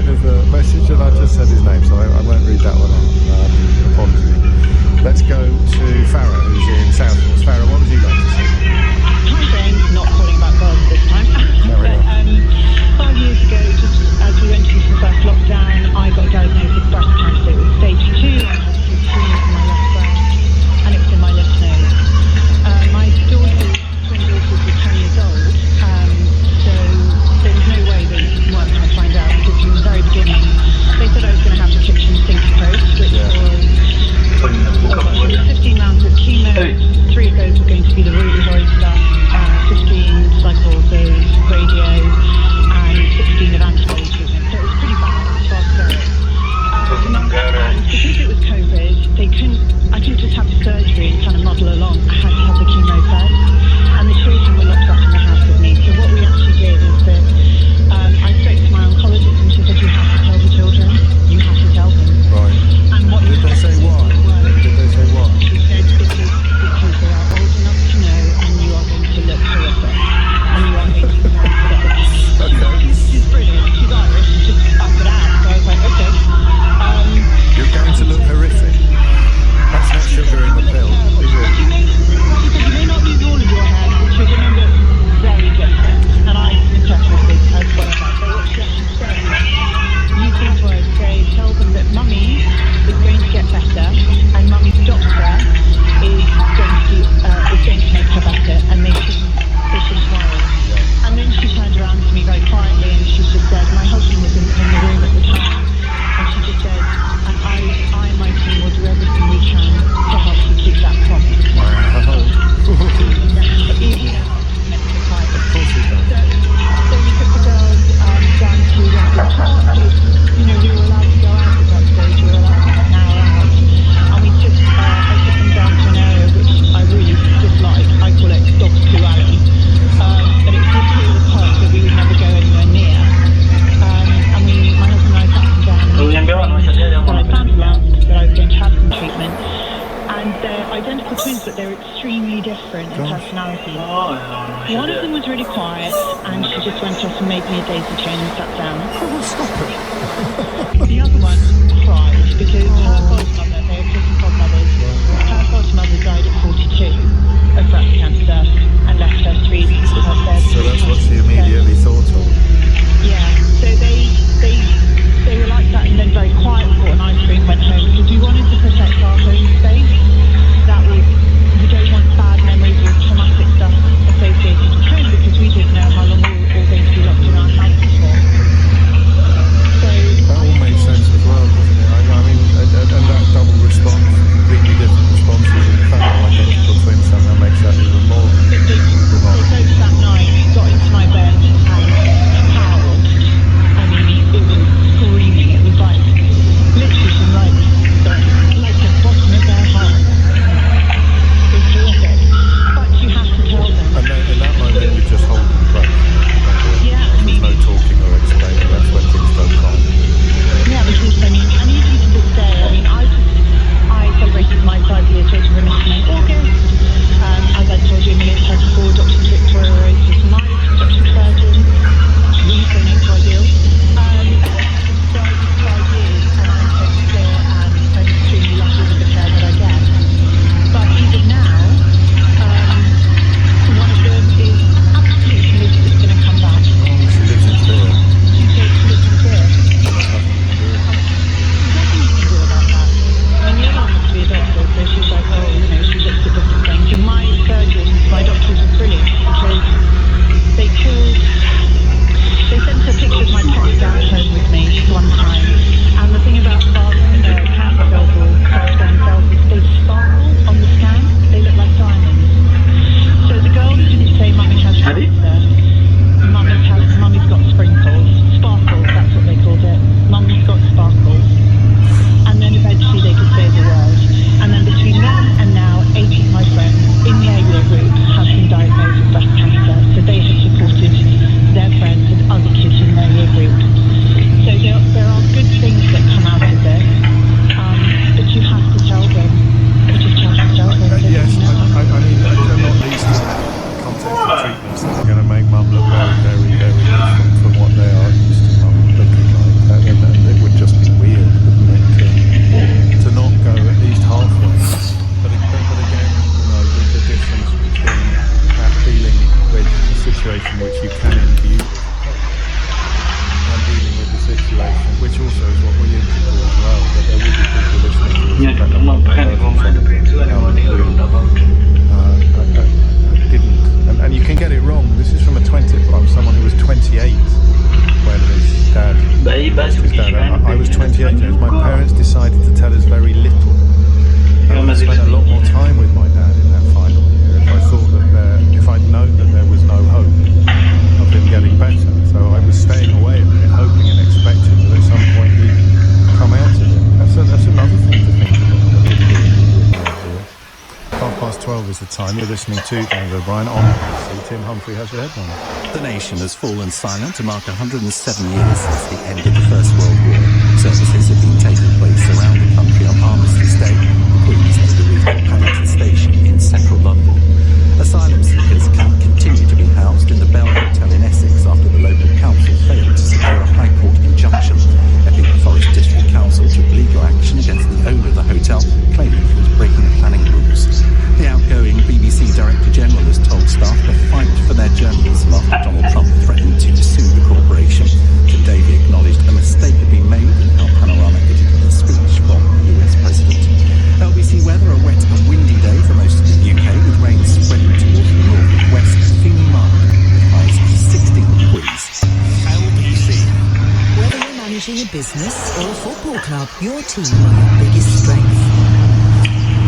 line of the message, and I just said his name, so I won't read that one out. Apologies. Let's go to Farah, who's in Southport. Farah, what would you like to say? Hi James, not calling about birds this time. But 5 years ago, just as we went into the first lockdown, I got diagnosed with breast cancer. It was stage 2. I had 2 tumours in my left breast, and it was in my lymph node. My twin daughters were 10 years old, so there was no way they weren't going to find out, because from the very beginning, they said I was going to have the kitchen sink approach, which was 15 rounds of chemo. 3 of those were going to be the really horrid stuff, 15 cycles of radio, and 16 of antibody treatment. So it was pretty bad, fast going. Because it was COVID, I couldn't just have the surgery and kind of muddle along. I had to have the chemo first. And the children were locked up in the house with me. So what we actually did is that I spoke to my oncologist, and she said, you have to tell the children. You have to tell them. Right. And what Did they say why? Did they say why? She said, because they are old enough to know, and you are going to look horrific. And you are going to be more sick. She's brilliant. She's Irish. She just backed it out. So I was like, okay. You're going to look horrific. That's not sugar in the pill, is it? She said, you may not lose all of your hair, but you're going to look very different. And I interpreted it as whatever. But what she actually said is, use these words, say, tell them that mummy is going to get better, and mummy's doctor is going to make her better, and they shouldn't worry. And then she turned around to me very quietly, and she just said, my husband was in the room at the time, and she just said, and I and my team will do everything we can to help you keep that promise. Wow. Even medical type. Of course it does. So we took the girls down to the park. We were allowed to go out at that stage. We were allowed to have an hour out. And I took them down to an area which I really dislike. I call it Dogs Poo Alley. But it's literally the park that we would never go anywhere near. And my husband and I sat them down. And I found out that I was going to have some treatment. And they're identical twins, but they're extremely different in personality. One of them was really quiet, and she just went off and made me a daisy chain and sat down. The other one cried because her godmother, they were different godmothers, her godmother died at 42 of breast cancer and left her 3 her bed. So that's what she immediately thought of. Yeah, so they were like that, and then very quiet, bought an ice cream, went home, because we wanted to protect our home space. We don't want bad memories or traumatic stuff associated with home, because we didn't know how long we were all going to be locked in our houses for. So that all makes sense as well, doesn't it? I mean, and that double asked his dad, I was 28 days. My parents decided to tell us very little. I would have spent a lot more time with my dad in that final year if I thought that if I'd known that there was no hope of him getting better. So I was staying away a bit, hoping and expecting that at some point he'd come out of it. That's another thing to think about that didn't really immediately occur. 12:30 is the time. You're listening to James O'Brien on BBC. Tim Humphrey has your headline. The nation has fallen silent to mark 107 years since the end of the First World War. Services have been taking place around the country on Armistice Day. The Queen's made a route to Paddington Station in central London. Asylum seekers can continue to be housed in the Bell Hotel in Essex after the local council failed to secure a High Court injunction. Epping Forest District Council took legal action against the owner of the hotel, claiming he was breaking planning rules. The outgoing BBC Director General has told staff to fight for their journalism after Donald Trump threatened to sue the corporation. Today he acknowledged a mistake had been made in how Panorama edited the speech from the US President. LBC weather, a wet and windy day for most of the UK, with rain spreading towards the north and west, feeling mild, with highs of 16 degrees. LBC. Whether you're managing a business or a football club, your team are your biggest strength.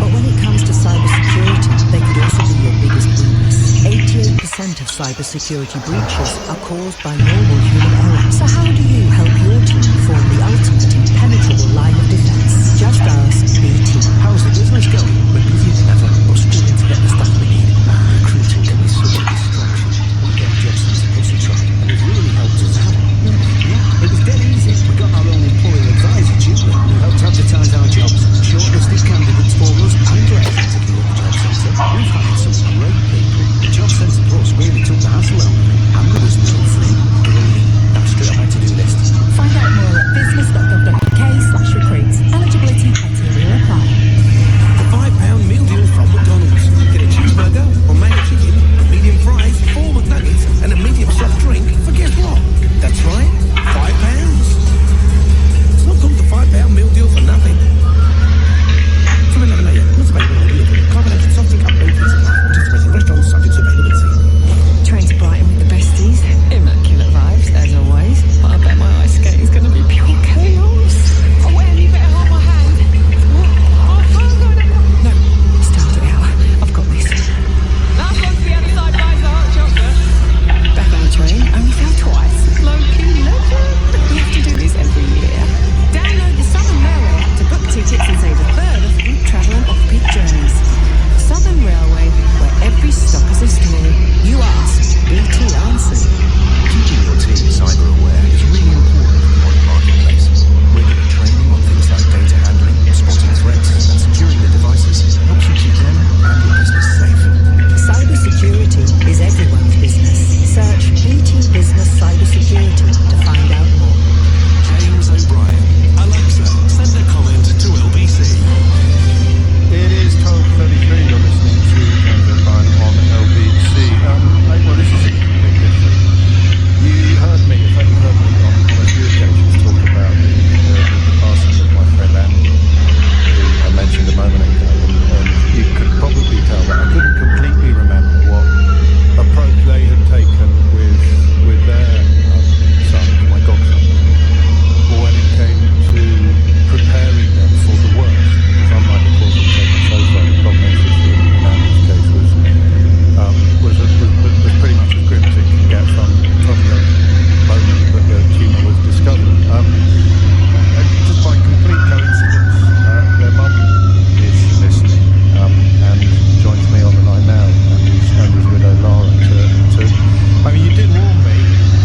But when it comes to cybersecurity, they could also be your biggest weakness. 88% of cybersecurity breaches are caused by normal human error. So how do you help your team form the ultimate impenetrable line of defense? Just ask BT. How's the business going? We're busier than ever, but struggling to get the stuff we need. Recruiting can be such a distraction. We get jobs into Pussy Trot, and it really helped us out. Yeah, it was dead easy. We got our own employee advisor, Julie, who helped advertise our jobs, shortlisted candidates for us, and directed to the job centre. We've hired some great people. The Job Centre Plus really took the hassle out of it, and there was no free. That's straight on my to-do list. Find out more at business.gov.uk/recruits. Eligibility criteria apply. The £5 meal deal from McDonald's. Get a cheeseburger, or mayo chicken, a medium fries, 4 McNuggets, and a medium soft drink for guess what? That's right, £5. It's not called the £5 meal deal for nothing. From 11 a.m. Not available on delivery. Carbonated soft drink up, please apply. Participating restaurants subject to availability. Train to Brighton with the besties. Immaculate vibes, as always. But I bet my ice skating's going to be pure chaos. Oh, well, you better hold my hand. No, start it out. I've got this. Last one to the other side, guys. The hot chocolate. Back on the train, only fell twice. Low-key legend. We have to do this every year. Download the Southern Railway app to book tickets and save a third of group travel and off-peak journeys. Southern Railway, where every stop is a story. You asked, BT answered. Keeping your team cyber aware is really important in the modern marketplace. Regular training on things like data handling, spotting threats, and securing the devices helps you keep them and your business safe. Cybersecurity is everyone's business. Search BT Business Cybersecurity to find out more. James O'Brien. Alexa, send a comment to LBC. It is 12:33. You're listening to James O'Brien on LBC. Well, this is a little bit different. You heard me, in fact, you heard me on a few occasions talk about the passing of my friend Andy, who I mentioned a moment ago, and you could probably tell that I couldn't completely remember what approach they had taken with their son, my godson, when it came to preparing them for the worst. Because unlike the course we've taken so far, the prognosis in Andy's case was pretty much as grim as it can get from the moment that the tumour was discovered. Just by complete coincidence, their mum is listening and joins me on the line now, Andy's widow Lara. I mean, you did warn me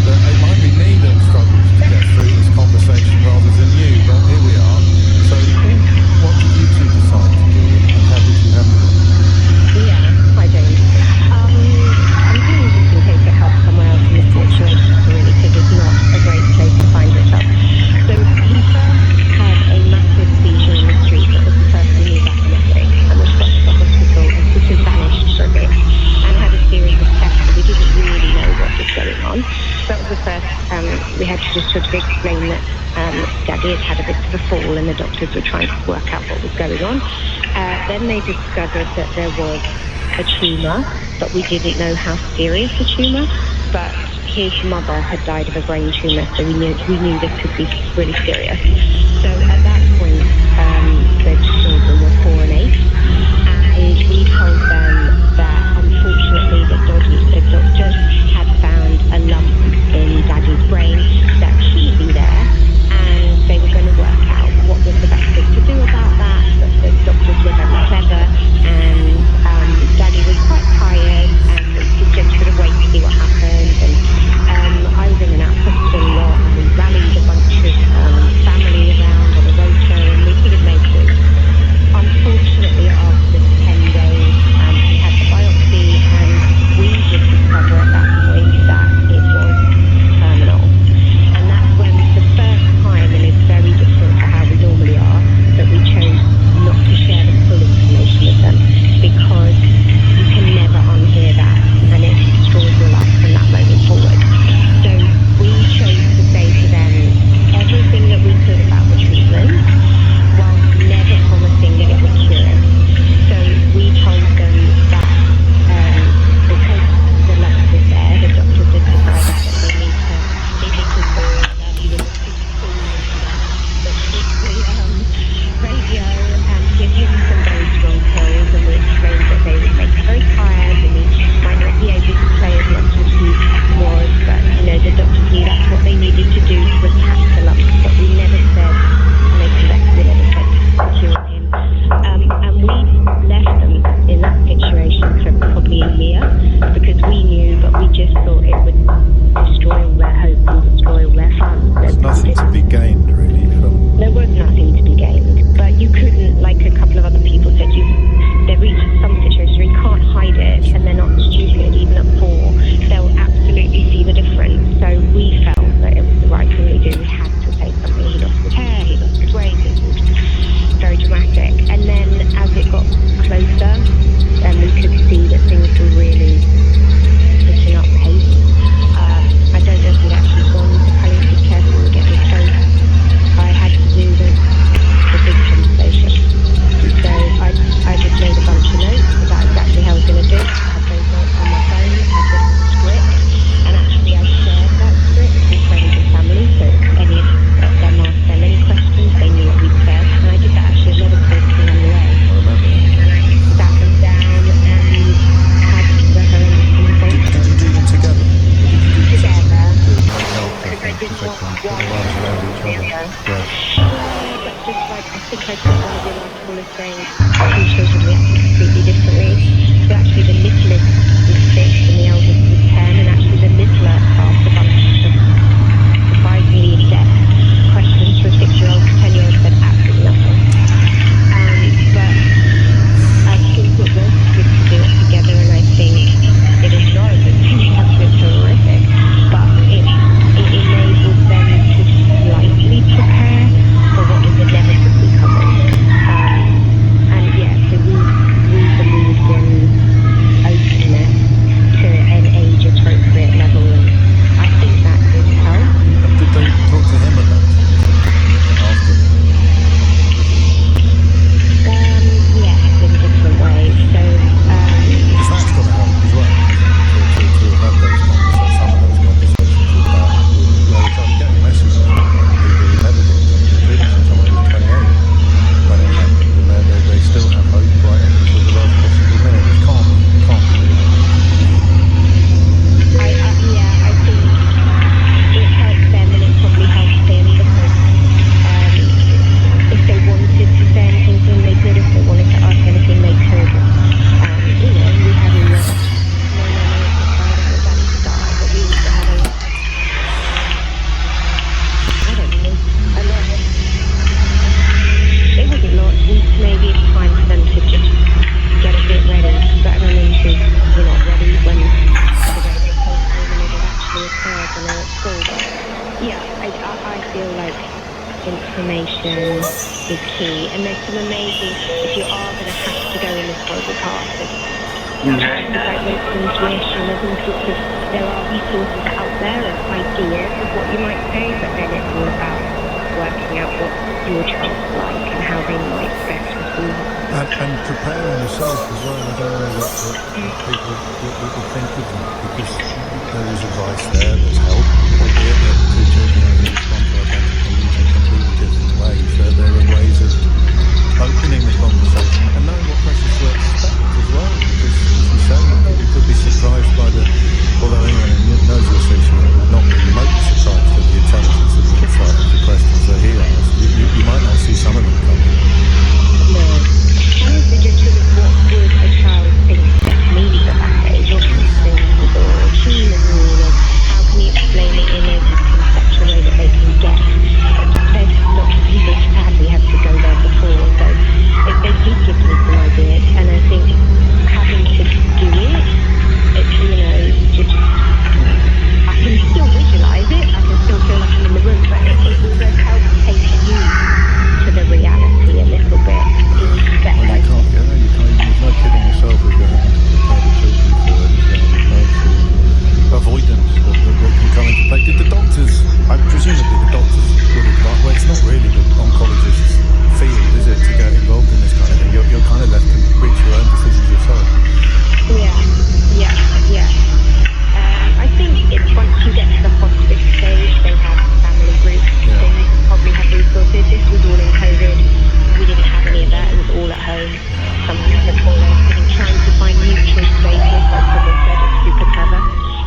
that it might be me that struggles to get through this conversation rather than you, but here we are. So what did you two decide to do, and how did you handle it? Yeah, hi James. I'm doing just in case it helps someone else in this situation, really, because it's not a great place to find yourself. So he first had a massive seizure in the street. That was the first we knew about anything, and was rushed to the hospital and sort of vanished for a bit, and had a series of tests, so we didn't really know what was going on. So that was the first. We had to just sort of explain that Daddy had had a bit of a fall, and the doctors were trying to work out what was going on. Then they discovered that there was a tumour, but we didn't know how serious a tumour. But his mother had died of a brain tumour, so we knew this could be really serious. So at that point, the children were 4 and 8, and we told them that unfortunately the doctors had found a lump in Daddy's brain, that he would be there, and they were going to work out what was the best thing to do about that. But the doctors were very clever, and Daddy was quite tired, and we could just sort of wait to see what happened. And I was in and out of hospital a lot, and we rallied a bunch of family around on a rota, and we sort of made do. Unfortunately, after 10 days, he had the biopsy, and we did discover at that point that it was terminal. And that's when the first time, and it's very different to how we normally are, that we chose not to share the full information with them, because you can never unhear that, and it destroys your life from that moment forward. So we chose to say to them everything that we could about the treatment, whilst never promising that it would cure him. So we told them that because the lump was there, the doctors had decided that they need to separate Daddy with a teaspoon and the radio and give him some very strong pills, and we explained that they would make him very tired and he might not be able to play as much as he was, but the doctors knew that's what they needed to do to attack the lump, but we never said make him better, we never said cure him. And we left them in that situation for probably a year, because we knew, but we just thought it would destroy all their hope and destroy all their fun. There's nothing to be gained, really, from... There was nothing to be gained, but you couldn't, like a couple of other people said, they reach some situations where you can't hide it, and they're not stupid. Even at 4, they'll absolutely see the difference. So we felt that it was the right thing to do. We had to say something. He lost his hair, he lost his weight, it was very dramatic. And then as it got closer, and we could see that things were really picking up pace. I don't know if we'd actually gone to palliative care, so we were getting close. I had to do the big conversation. So I just made a bunch of notes about exactly how I was going to do it. I had those notes on my phone, I had written a script, and actually I shared that script with friends and family, so any of them asked them any questions, they knew what we'd said. And I did that actually at medical along the way. I remember that. And I sat them down and had the horrendous conversation. Did you do them together? Or did you do them together? Good. That helped, I Because I think, didn't because want they can put their arms around each other. Yeah. But just like, I think I put one of your article as saying 2 children reacted completely differently. So actually the littlest was 6 and the eldest was 10, and actually the littler asked a bunch of surprisingly in-depth questions for a 6-year-old. The 10-year-old said absolutely nothing. But I think it was good to do it together, and I think it is not a good thing. It's horrific, but it enabled them to slightly prepare for what was inevitably coming. And yeah, so we believed in openness to an age-appropriate level, and I think that did help. And did they talk to him at that point, after the visit? Yes, in different ways. So, because that's got to help as well, hasn't it? To have had those conversations, some of those conversations with Dad. Whereas I'm getting messages from people who never got told, including from someone who was 28 when it happened, and they still have hope right up until the last possible minute, which can't be the right way to do it. I think it helped them, and it probably helped him, because if they wanted to say anything to him, they could. If they wanted to ask anything, they could. We had all the no, it's not bad, I want Daddy to die, but we also had a lot of, it wasn't lots, weeks maybe, of time for them to just get a bit ready. But I mean, you're not ready when the radio told them and it had actually occurred when they were at school. But yeah, I feel like information is key, and there's some amazing, if you are going to have to go in this horrible path, like Winston's Wish, and there's all sorts of, there are resources out there of ideas of what you might say, but then it's all about working out what your child's like and how they might best receive it. And preparing yourself as well. I don't know what people would think of that, because there is advice there, there's help, albeit that two children are going to respond to identical needs in completely different ways. There are ways of opening the conversation and knowing what pressures to expect as well, because as you say, you could be surprised by although anyone who knows your situation would not be remotely surprised at the intelligence and the insight of the questions that he asked. You might not see some of them coming. No. And also just sort of what would a child think best needs at that age, or symptoms, or Sheila's rule, or how can you explain it in a conceptual way that they can get. There's lots of people who sadly have to go there before, so they did give me some ideas, and I think having to do it, just I can still visualise it, I can still feel like I'm in the room, but it does help take you to the reality a little bit. You can't, there's no kidding yourself if you're having to prepare the children for it. There's no sort of avoidance that can come into play. Did the doctors, presumably the doctors would advise, well, it's not really the oncologist's field, is it, to get involved in this kind of thing? You're kind of left to reach your own decisions yourself. Yeah. I think it's once you get to the hospice stage, they have family groups, things, probably have resources. This was all in COVID. We didn't have any of that. It was all at home. Someone had to call us. I think trying to find neutral spaces, like Paul said, it's super clever.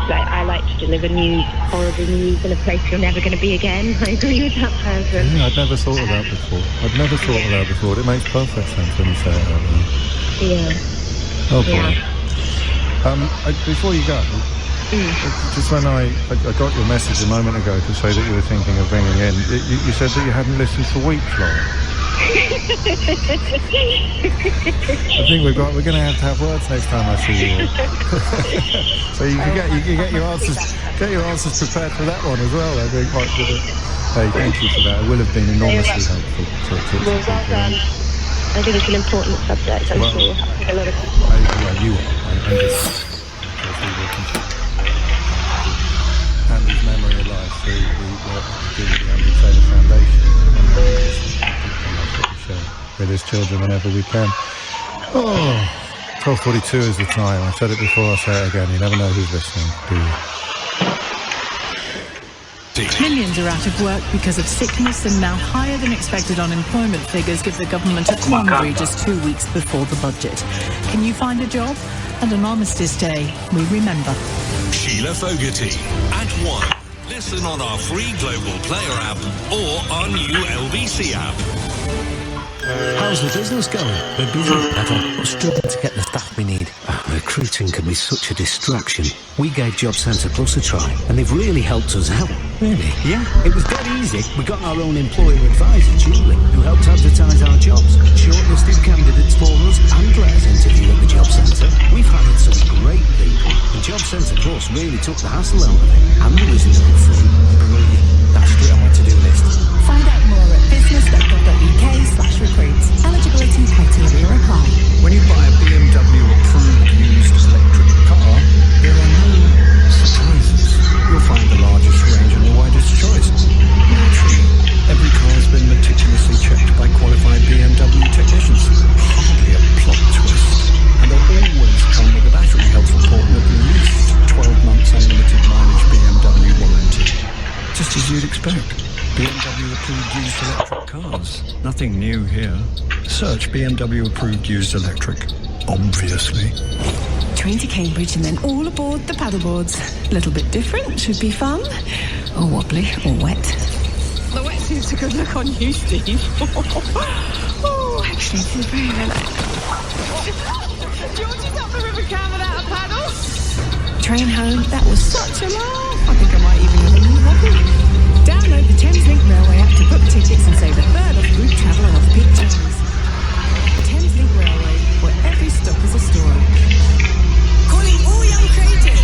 Like, I like to deliver news, horrible news, in a place you're never going to be again. I agree with that person. Yeah, I'd never thought of that before. It makes perfect sense when you say it out loud. Yeah. Oh boy. Before you go, just when I got your message a moment ago to say that you were thinking of bringing in, you said that you hadn't listened for weeks, Laura. I think we're going to have words next time I see you. So you can get your answers prepared for that one as well. I think. Hey, thank you for that. It will have been enormously helpful. Well done. I think it's an important subject. I'm sure you'll have a lot of people. You are. I'm just and his memory alive through the work that we do with the Andrew Taylor Foundation, and we share with his children whenever we can. 12:42 is the time. I've said it before, I'll say it again. You never know who's listening, do you? Millions are out of work because of sickness, and now higher than expected unemployment figures give the government a quandary just 2 weeks before the budget. Can you find a job? And on Armistice Day, we remember. Sheila Fogarty at 1. Listen on our free Global Player app or our new LBC app. How's the business going? We're busy than ever, but struggling to get the staff we need. Recruiting can be such a distraction. We gave Job Centre Plus a try, and they've really helped us out. Really? Yeah, it was dead easy. We got our own employer advisor, Julie, who helped advertise our jobs, shortlisted candidates for us, and let us interview at the Job Centre. We've hired some great people, and Job Centre Plus really took the hassle out of it. And there was no fee. Brilliant. That's straight on my to-do list. Find out more at business.gov.uk/recruits. Eligibility criteria apply. When you buy a BMW approved used electric car, there are no surprises. You'll find the largest range and the widest choice. Naturally, every car has been meticulously checked by qualified BMW technicians. Hardly a plot twist. And they'll always come with a battery health report and at least 12 months unlimited mileage BMW warranty. Just as you'd expect. BMW approved used electric cars. Nothing new here. Search BMW approved used electric. Obviously. Train to Cambridge and then all aboard the paddleboards. A little bit different, should be fun. Or wobbly, or wet. The wetsuit's a good look on you, Steve. Oh, actually, this is very relaxed. Georgie's up the river cam without a paddle. Train home, that was such a laugh. I think I might even have a new hobby. Download the Thameslink Railway app to book tickets and save a third off route travel and off-peak journeys. Thameslink Railway, where every stop is a story. Calling all young creators.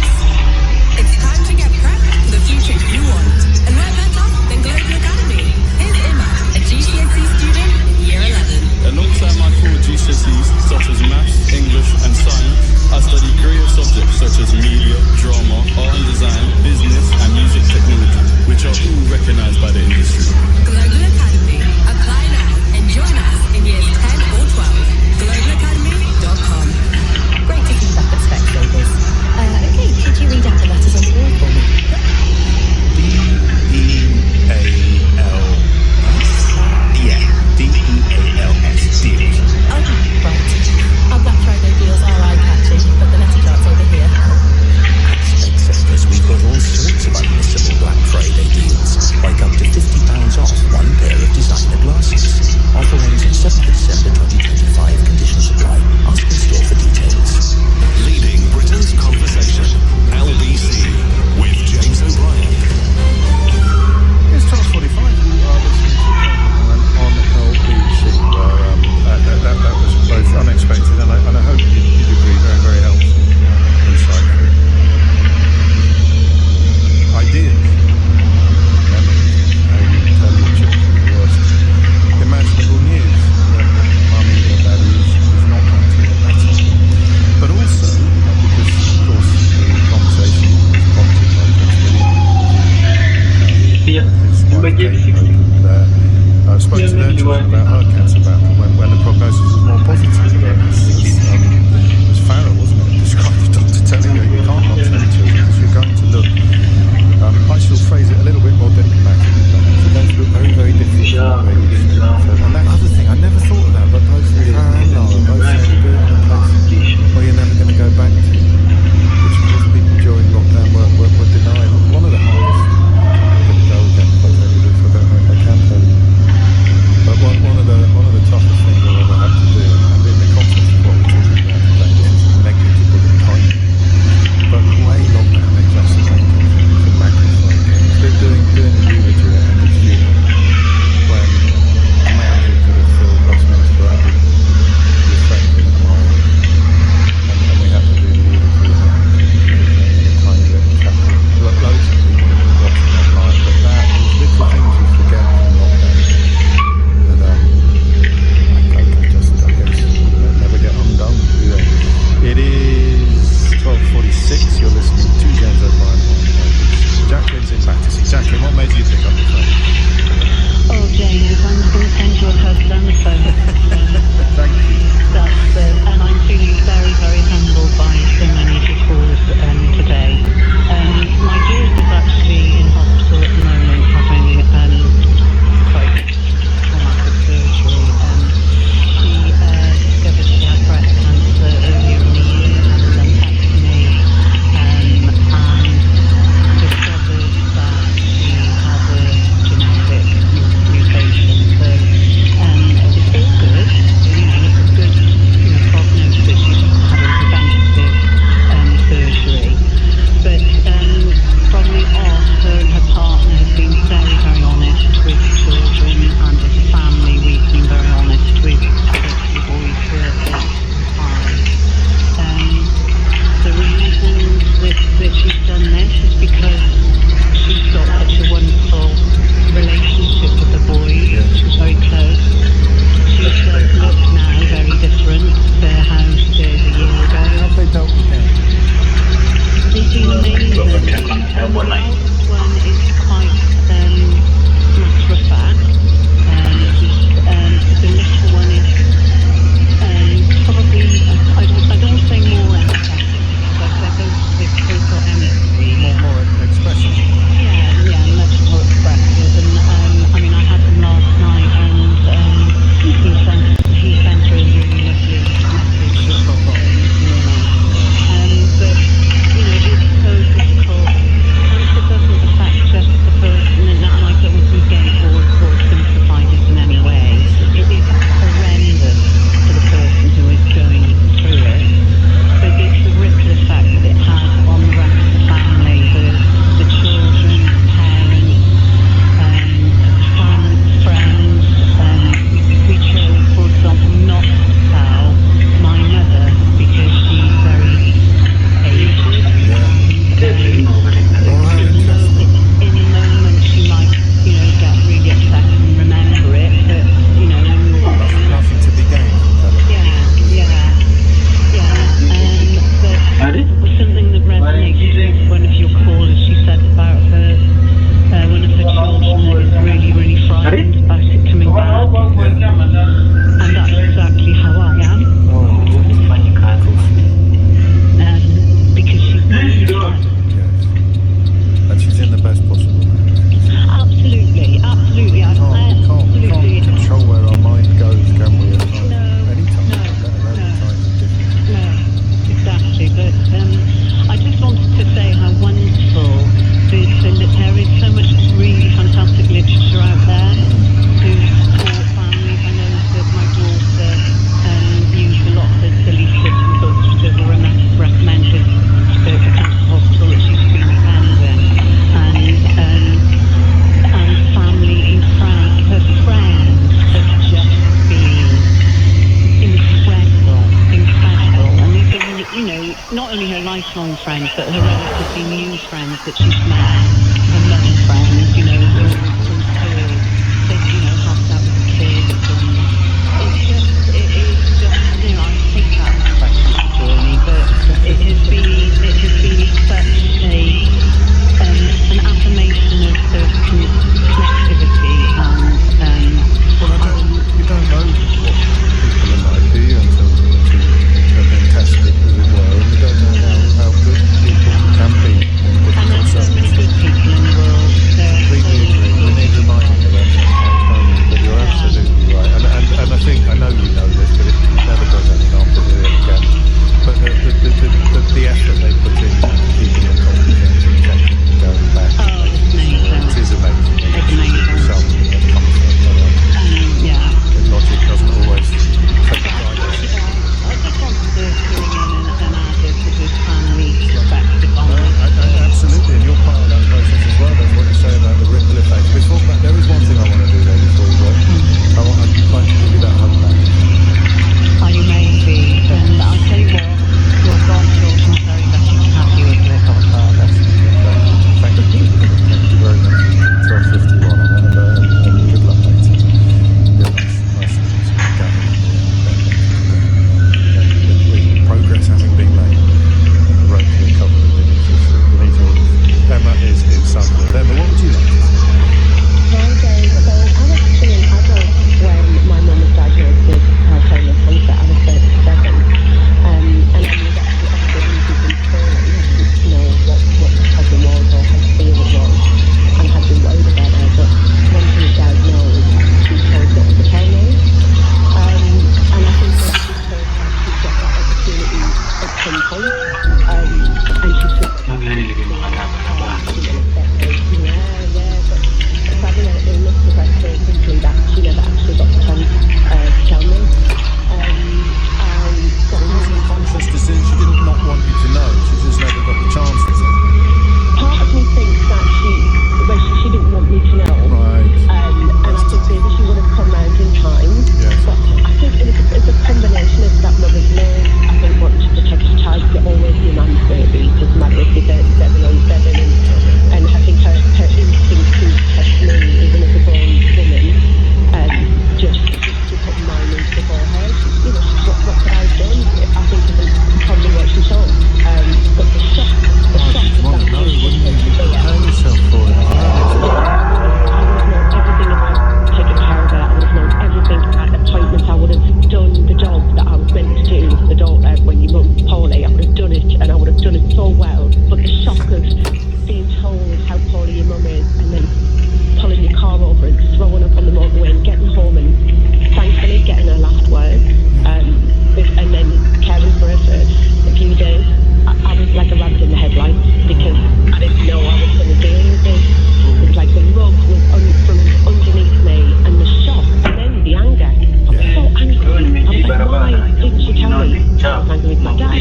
It's time to get prepped for the future you want. And where better than Global Academy? Here's Emma, a GCSE student in Year 11. Alongside my core GCSEs, such as Maths, English and Science, I study creative subjects such as media, drama, art and design, business and music wife Kate opened there. I spoke to their children about her cancer battle when the prognosis was more positive. But it was Farrell, wasn't it? Described the doctor telling her you can't not tell children because you're going to look. I shall phrase it a little bit more diplomatic than that. You're going to look very, very different. And that other thing I never thought about, but both Farrell and Lara both said to do it in a place where you're never going to go back to, which of course people during lockdown were denied. One of the hardest. I'm going to go again if I tell you this. I don't know if I can tell you. But one of the toughest things I've ever had to do, and in the context of what we're talking about today, this is negligible and tiny, but the way lockdown exacerbated things and magnified things. The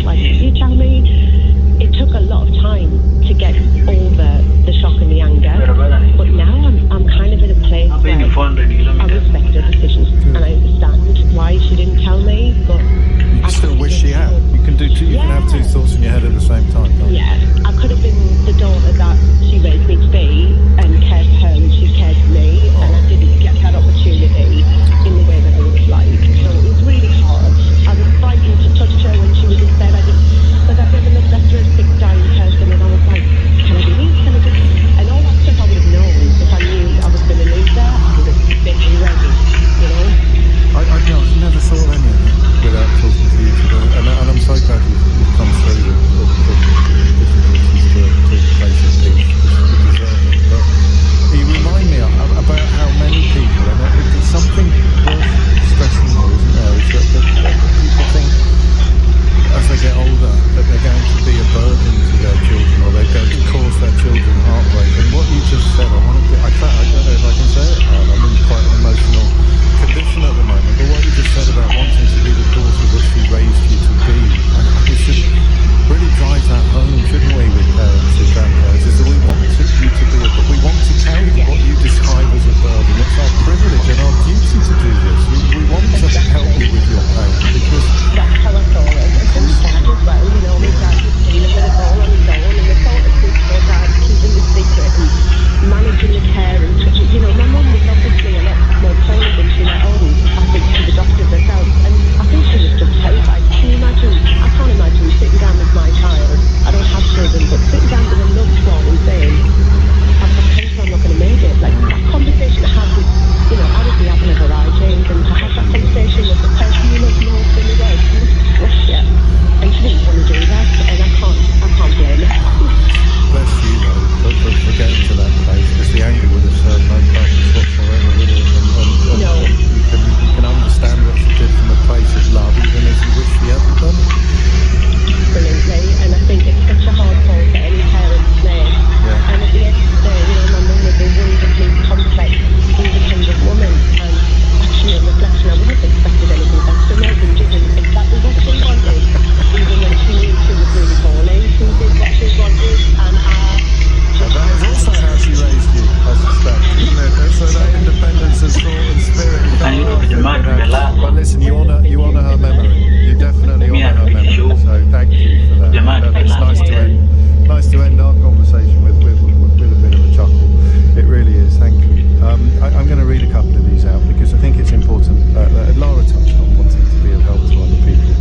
why didn't you tell me? It took a lot of time to get over the shock and the anger, but now I'm kind of in a place where I respect her decision and I understand why she didn't tell me, but you can still wish she had. You can do two. You can have two thoughts in your head at the same time. Yeah, I could have been the daughter that she raised me to be and cared for her and she cared for me, and I didn't get that opportunity in the way that I would have liked. So it was really hard. I was frightened to touch her when she was in bed. Because I've never looked after a sick, dying person, and I was like, can I do this? Can I do this? And all that stuff I would have known if I knew I was going to lose her. I would have been ready, you know? I've never thought of any of that without talking to you today, and I'm so glad you've come through the difficulties to a place of peace, because you deserve it. But you remind me about how many people, and it's something worth stressing more, isn't there, is that people think as they get older that they're going to be a burden to their children, or they're going to cause their children heartbreak. And what you just said, I don't know if I can say it, I'm in quite an emotional condition at the moment, but what you just said about wanting to be the daughter that she raised you to be, we should really drive that home, shouldn't we, with parents and grandparents, is that we want you to be we want to carry what you describe as a burden. It's our privilege and our duty to do this. We want to help you with your pain, because that's how I saw it. And from dad as well, you know, my dad was dealing with it all on his own, and the thought of this poor dad keeping the secret and managing the care and touching, you know, my mum was obviously a lot more poorly than she let on, I think, to the doctors herself, and I think she was just terrified. Can you imagine? I can't imagine sitting down with my child. I don't have children, but sitting down with a loved one and saying, I've got cancer, I'm not going to make it. Like, that conversation to have with, you know, I was the apple of her eye, James, and to have that conversation with the person you love most in the world, it must crush you. And she didn't want to do that, and I can't blame her. bless you though for getting to that place, because the anger would have served no purpose whatsoever, would it? And no. You can understand what she did from a place of love, even as you wish she hadn't done it. Absolutely, and I think it's such a hard call for any parent to make. Yeah. And at the end of the day, you know, my mum was a wonderfully complex, independent woman, and actually on reflection, I wouldn't have expected anything less from her, who did exactly what she wanted, even when she knew she was really poorly. She did what she wanted, and that is also how she raised you, I suspect, isn't it? So that independence of thought and spirit, you can't laugh. But listen, you honour her memory. You definitely honour her memory. So thank you for that. It's nice to end our conversation with a bit of a chuckle. It really is. Thank you. I'm going to read a couple of these out because I think it's important. Lara touched on wanting to be of help to other people.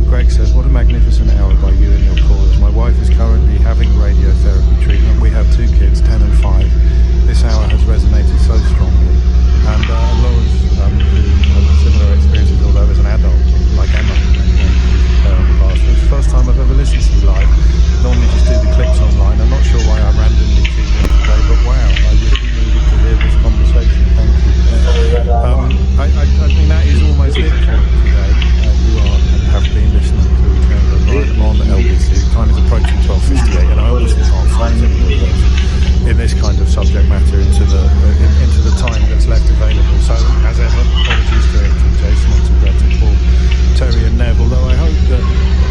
Greg says, what a magnificent hour by you and your callers. My wife is currently having radiotherapy treatment. We have 2 kids, 10 and 5. This hour has resonated so strongly. And Laura's who similar experiences, although as an adult, like Emma, it's the first time I've ever listened to you live. Normally just do the clips online. I'm not sure why I randomly tuned in today, but wow, I really needed to hear this conversation. Thank you. I think that is almost it for today. You have been listening to Return on LBC. Time is approaching 12:58, and I obviously can't find anybody else in this kind of subject matter into the time that's left available. So, as ever, apologies to Jason and to Greta, Paul, Terry and Nev, although I hope that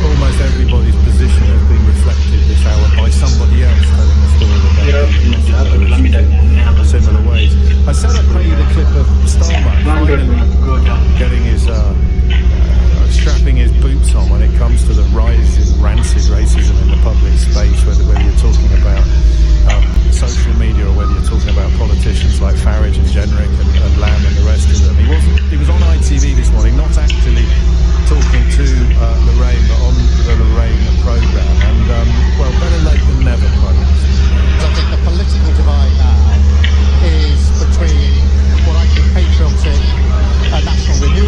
almost everybody's position has been reflected this hour by somebody else telling the story about similar ways. I said I'd play you the clip of Starbuck getting his strapping his boots on when it comes to the rise in rancid racism in the public space, whether you're talking about social media or whether you're talking about politicians like Farage and Jenrick and Lamb and the rest of them. He was on ITV this morning, not actually talking to Lorraine, but on the Lorraine programme, and well, better late than never, Prime Minister. I think the political divide now is between what I call patriotic national renewal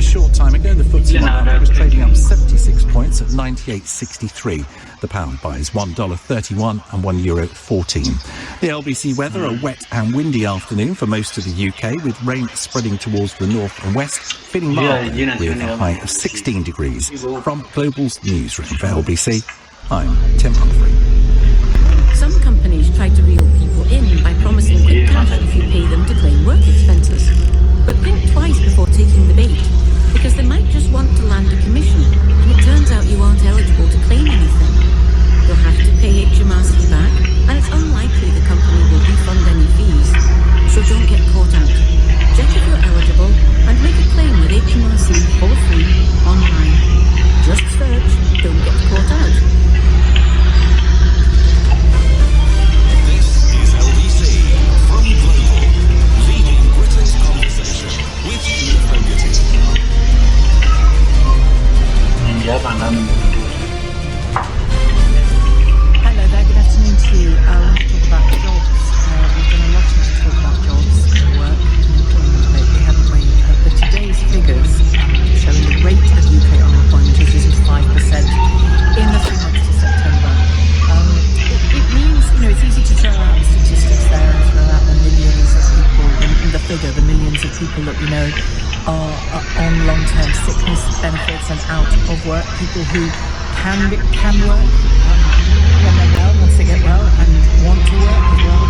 short time ago, the FTSE 100 was trading up 76 points at 98.63. The pound buys $1.31 and €1.14. The LBC weather, a wet and windy afternoon for most of the UK, with rain spreading towards the north and west, feeling mild with a high of 16 degrees. From Global's newsroom for LBC, I'm Tim Humphrey. Some companies try to reel people in by promising quick cash if you pay them to claim work expenses. But think twice before taking the bait, because they might just want to land a commission, and it turns out you aren't eligible to claim anything. You'll have to pay HMRC back, and it's unlikely the company will refund any fees. So don't get caught out. Check if you're eligible and make a claim with HMRC for free online. Just search "Don't Get Caught Out." This is LBC from Global, leading Britain's conversation with Steve Fogarty. Hello there, good afternoon to you. I want to talk about jobs. We've done a lot to talk about jobs and work and employment lately, haven't we? But today's figures showing the rate of UK unemployment has risen to 5% in the 3 months to September. It means, it's easy to throw out the statistics there and throw out the millions of people, and the figure, the millions of people that we know are on long-term sickness benefits and out of work, people who can work when they're well, once they get well, and want to work as well,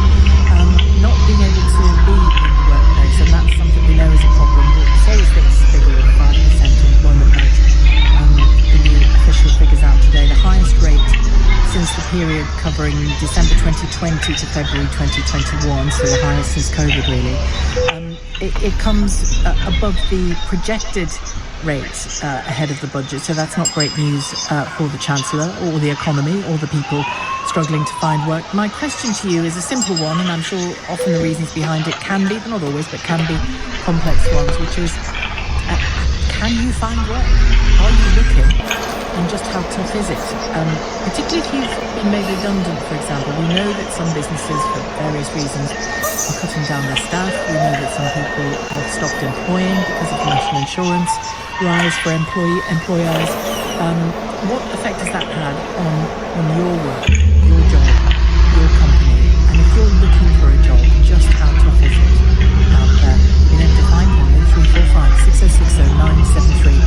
not being able to be in the workplace, and that's something we know is a problem. So is this figure of 5% employment rate. The new official figures out today, the highest rate since the period covering December 2020 to February 2021, so the highest since COVID really. It comes above the projected rate ahead of the budget, so that's not great news for the Chancellor or the economy or the people struggling to find work. My question to you is a simple one, and I'm sure often the reasons behind it can be, but not always, but can be complex ones, which is, can you find work? Are you looking? And just how tough is it? Particularly if you've been made redundant, for example. We know that some businesses, for various reasons, are cutting down their staff. We know that some people have stopped employing because of national insurance rise for employers. What effect has that had on your work, your job, your company? And if you're looking for a job, just how tough is it out there? You're able to find one in 345 6060 973.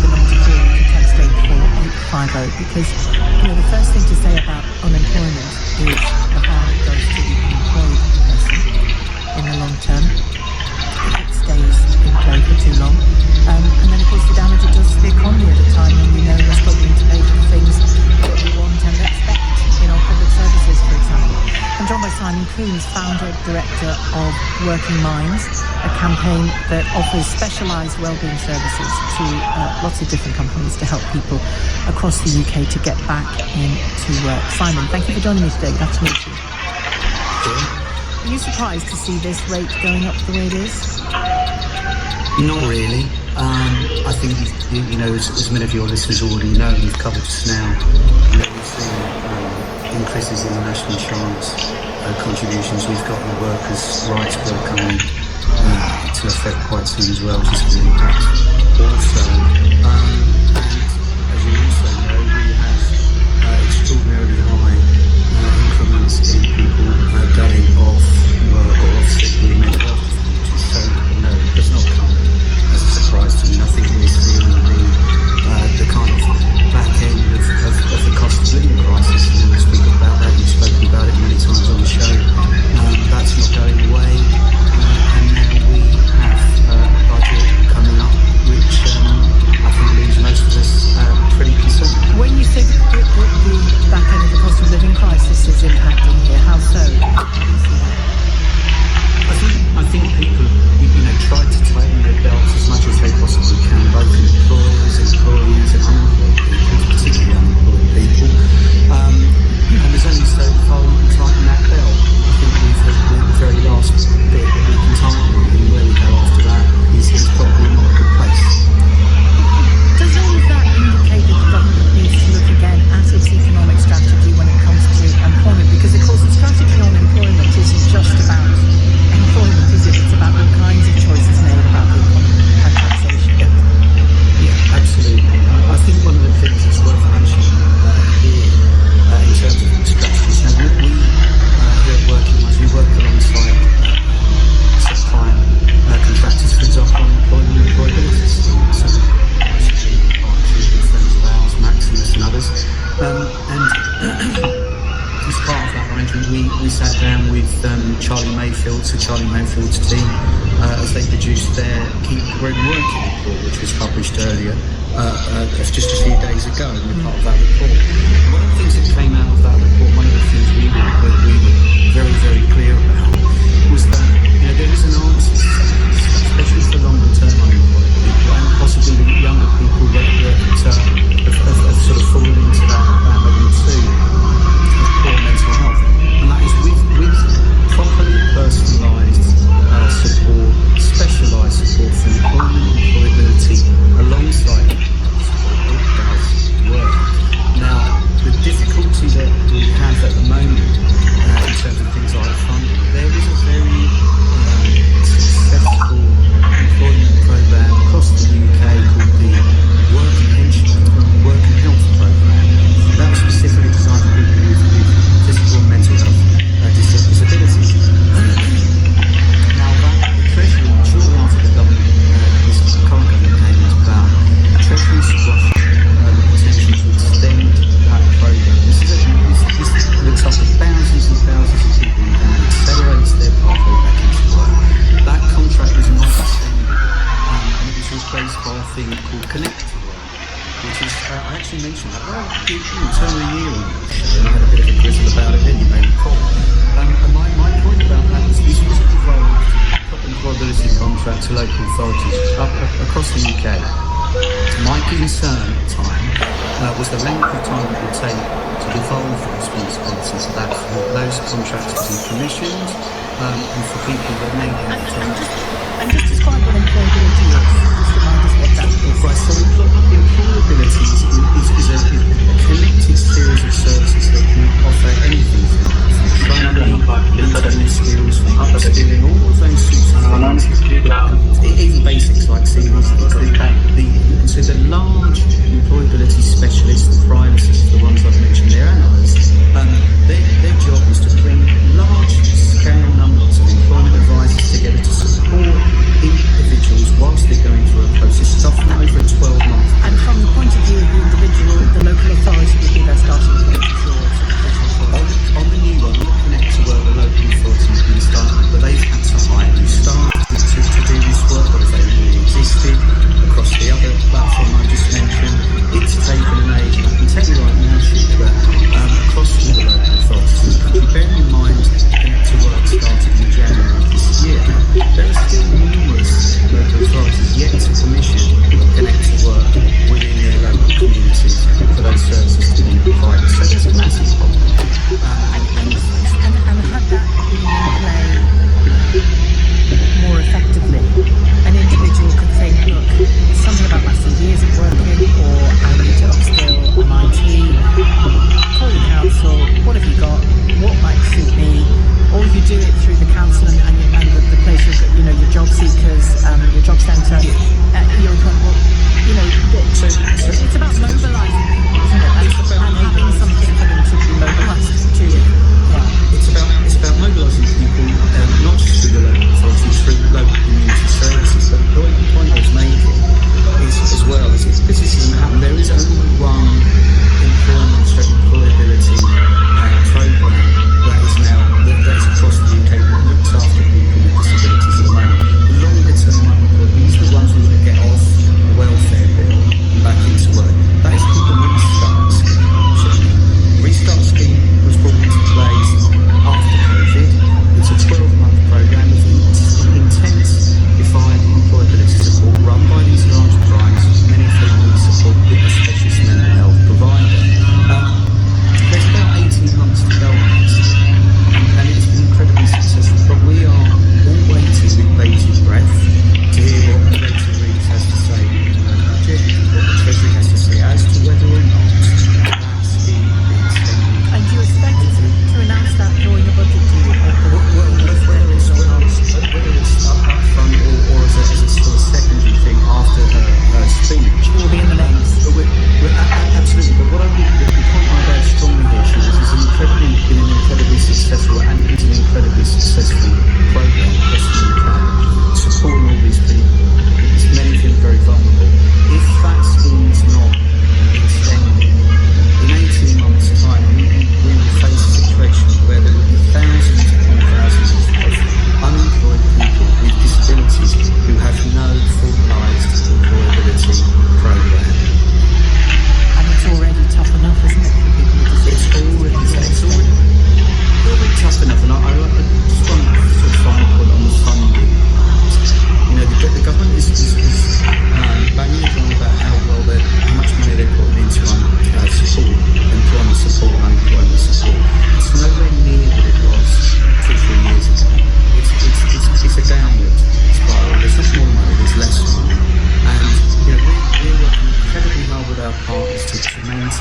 The number to call, you can text 84850, because the first thing to say about unemployment is the harm it does to the unemployed person in the long term if it stays employed for too long, and then of course the damage it does to the economy at a time when we know we're struggling to pay for the things that we want and expect in our public services, for example. I'm joined by Simon Coombs, founder, director of Working Minds, a campaign that offers specialised wellbeing services to lots of different companies to help people across the UK to get back into work. Simon, thank you for joining me today. Good afternoon to you. Are you surprised to see this rate going up the way it is? Not really. I think, as many of your listeners already know, you've covered just now, we've seen increases in the national insurance contributions. We've got the workers' rights bill coming to effect quite soon as well, which is going to impact also. And as you also know, we have extraordinarily high increments in people going off work or off sick with mental health difficulties. So no, it does not come as a surprise to me. I think we're seeing the kind of back end of the cost of living crisis, and we'll speak about that. You've spoken about it many times on the show. That's not going away, and now we have a budget coming up which I Mayfield, Sir Charlie Mayfield's team, as they produced their Keep Kourou Working report, which was published earlier, just a few days ago, and we're part of that report. One of the things that came out of that report, one of the things we were very, very clear about, was that there is an answer, especially for longer term unemployed people, and possibly the younger people that have sort of fallen into that element too, of poor mental health. And that is with properly personalised support, specialised support for employment, employability, alongside support that does work. Now, the difficulty that we have at the moment in terms of things like funding, there is a very successful employment programme across the UK called the Work and Health Programme. That was specifically designed for people with physical and mental health disabilities. Now, the Treasury, shortly after the government, this current government came into power, the Treasury squashed the potential to extend that programme. This looks after thousands and thousands of people and accelerates their pathway back into work. That contract was not extended, and it was replaced by a thing called Connect to Work, which is, I actually mentioned that, turn of the year on this show, and I had a bit of a grizzle about it then, you may recall. And my point about that was this was a devolved employability contract to local authorities across the UK. My concern at the time was the length of time it would take to devolve the responsibilities of that for those contractors and commissions, and for people that may have to. And just describe what employability is. Just remind us what that is. Right, so employability is a connected series of services that can offer anything from training, interview skills, from upskilling, all of those sorts of things. Even basics like CVs. So the large employability specialists, the privacists, the ones I've mentioned there, and others, their job is to bring large-scale numbers of employment advisors together to support individuals whilst they're going through a process, often over a 12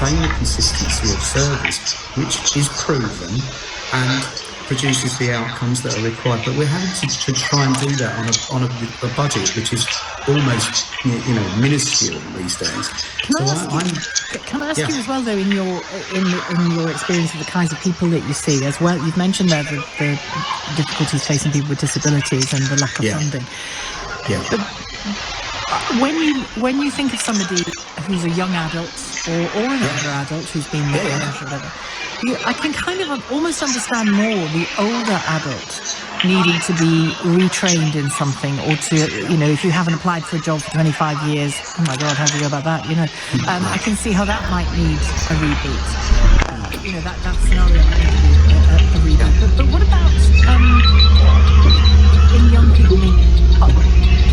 maintain a consistency of service, which is proven and produces the outcomes that are required. But we're having to try and do that on a budget which is almost, minuscule these days. Can I ask you as well, though, in your experience of the kinds of people that you see as well? You've mentioned there the difficulties facing people with disabilities and the lack of funding. Yeah. But when you think of somebody who's a young adult or an older adult who's been or whatever, I can kind of almost understand more the older adult needing to be retrained in something, or to, if you haven't applied for a job for 25 years, oh my God, how do you go about that? I can see how that might need a reboot. That scenario might need a reboot. But what about in young people?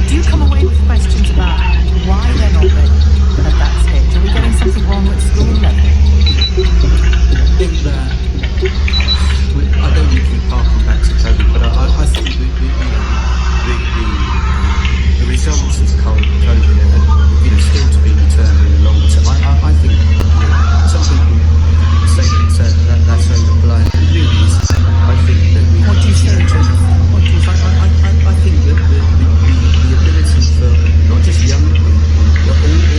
Do you come away with questions about why they're not ready at that stage? Are we getting something wrong at school level? I think that I don't want to keep harking back to COVID, but I think the results of COVID are still to be determined in the longer term. I think some people say that that's overblown. It really is. I think that What do you say? I think that the ability for not just young people, but all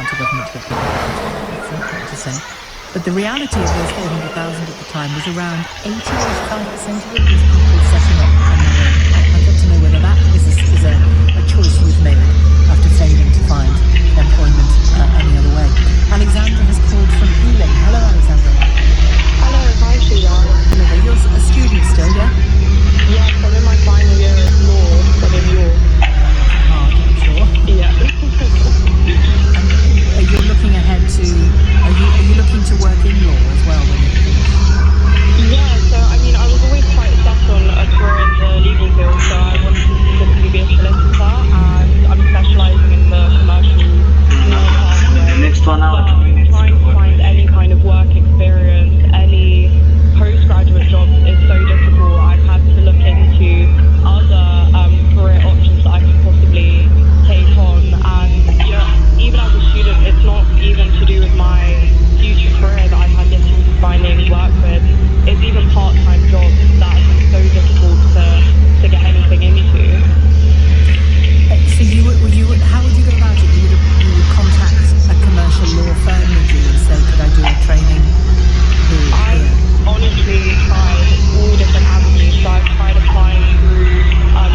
amount of government to get people out. That's important to say. But the reality of those 400,000 at the time was around 80 or 85% of it was people setting up on their own. I'd love to know whether that is a choice you've made after failing to find employment any other way. Alexandra has called from Ealing. Hello, Alexandra. Hello, hi Sheila. Hello there. You're a student still, yeah? Yes, I'm in my final year of law, but in York. Hard, I'm sure. Yeah. And you're looking ahead to... Are you looking to work in law as well when you finish? Yeah, so I mean, I was always quite set on a career in the legal field, so I wanted to specifically be a solicitor, and I'm specialising in the commercial law pathway. But trying to find any kind of work experience, any postgraduate jobs is so difficult. I've had to look into other career options that I could possibly take on, and you know, even as a student, it's not even to do with my future career that I've had difficulty finding work with. It's even part-time jobs that have been so difficult to get anything into. So how would you go about it? You would contact a commercial law firm, would you, and say, could I do a training period here? I've honestly tried all different avenues. So I've tried applying through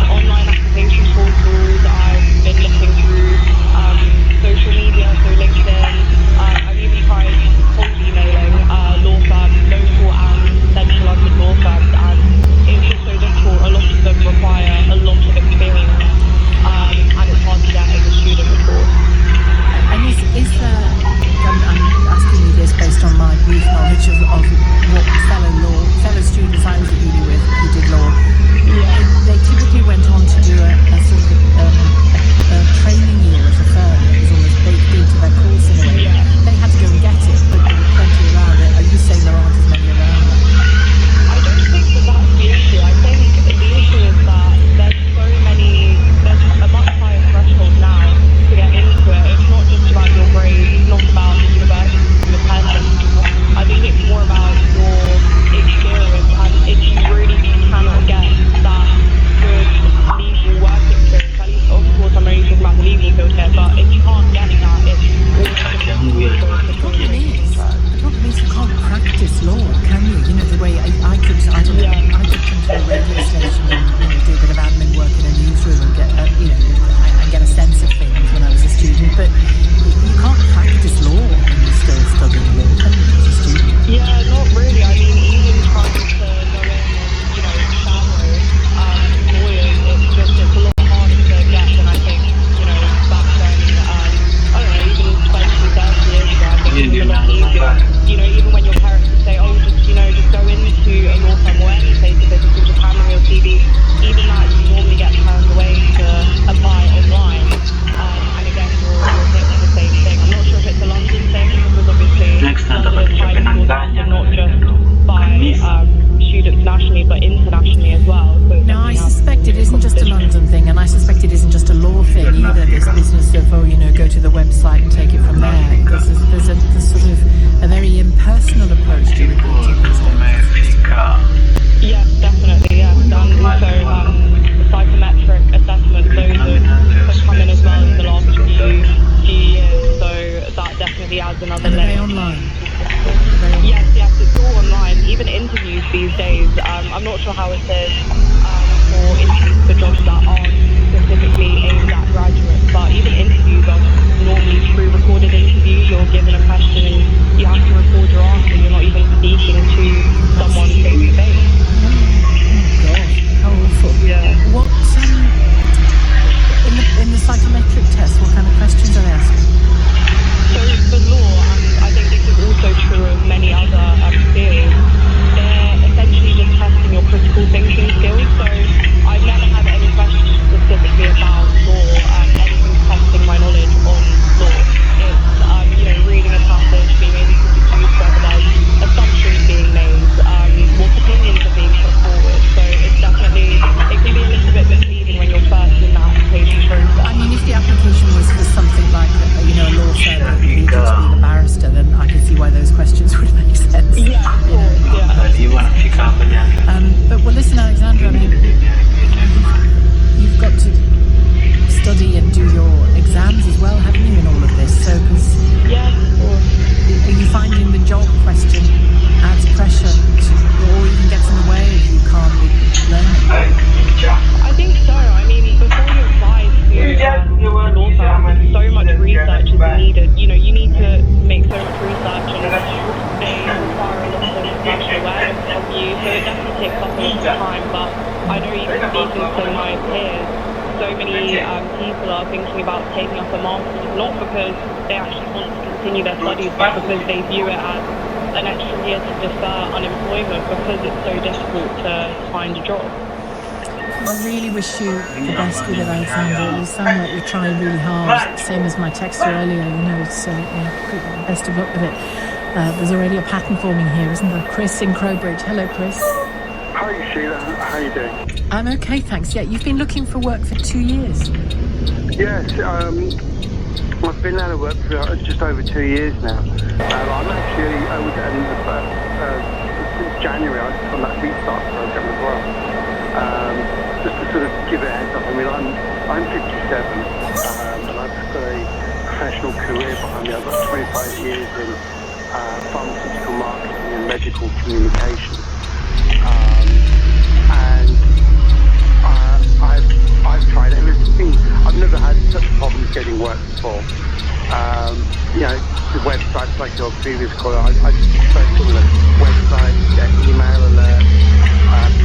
online application portals. I've been looking through social media, so LinkedIn. I've even tried cold emailing law firms, local and central London law firms, and it's just so difficult. A lot of them require a lot of experience, and it's hard to get as a student, of course. And is there... I'm asking you this based on my brief knowledge of what fellow students I was at uni with who did law. Yeah. They typically went on to do a sort of a training year at a firm that was almost baked into their course in a way. Yeah. They had to go and get it, but there were plenty around it. Are you saying there aren't as many around then? I don't think that's the issue. I think the issue is that there's a much higher threshold now to get into it. It's not just about your grades, it's not about the university you attend anymore. I think it's more about your experience, and if you really cannot get that good legal work experience, at least, of course, I'm only talking about the legal field here, but if you can't get that, it's always The problem is you can't practice law, can you? You know, the way I could come to a radio station and do a bit of admin work in a newsroom and get a sense of things when I was a student, but you can't practice law when you're still studying law, can you, as a student? Yeah, not really. I mean, even trying to go in and, shadow lawyers, it's a lot harder to get than I think, back then, I don't know, even 20, 30 years ago, I think it was a lot easier. Even when your parents would say, oh, just go into a law firm or any place of business and just hand them your CV, even that you normally get turned away to apply online. And again, you're hit with the same thing. I'm not sure if it's a London thing, because obviously London is highly sought after, not just by students nationally, but internationally as well. So no, I suspect it isn't just a London thing, and I suspect it isn't just a law thing either, this business of, go to the website and take it from there. There's sort of a very impersonal approach to recruiting these days. Yes, definitely, yes. And also psychometric assessments, those have come in as well in the last few years, so that definitely adds another layer. Are they online? Yes, it's all online. Even interviews these days, I'm not sure how it is for interviews for jobs that aren't specifically aimed at graduates, but even interviews are normally pre-recorded interviews. You're given a question and you have to record your answer. You're not even speaking to someone face to face. Oh God, how awful. Yeah. What in the psychometric test, what kind of questions are they asking? So for law, and I think this is also true of many other fields, they're essentially just testing your critical thinking skills. So I've never had any questions specifically about law, anything testing my knowledge on law. It's, reading a passage, being able to deduce whether there's assumptions being made, what opinions are of the time, but I know even speaking to my peers, so many people are thinking about taking up a master's, not because they actually want to continue their studies, but because they view it as an extra year to defer unemployment because it's so difficult to find a job. I really wish you the best with it, Alexander. You sound like you're trying really hard, same as my texter earlier. It's best of luck with it. There's already a pattern forming here, isn't there? Chris in Crowbridge. Hello, Chris. Hi, Sheila. How are you doing? I'm okay, thanks. Yeah, you've been looking for work for 2 years. Yes, I've been out of work for just over 2 years now. I'm actually, since January, I was on that restart program as well. Just to sort of give it a heads up, I mean, I'm 57, and I've got a professional career behind me. I've got 25 years in pharmaceutical marketing and medical communication. And I've tried everything. I've never had such problems getting work before. The websites like your previous caller, I searched all the websites, get email alerts,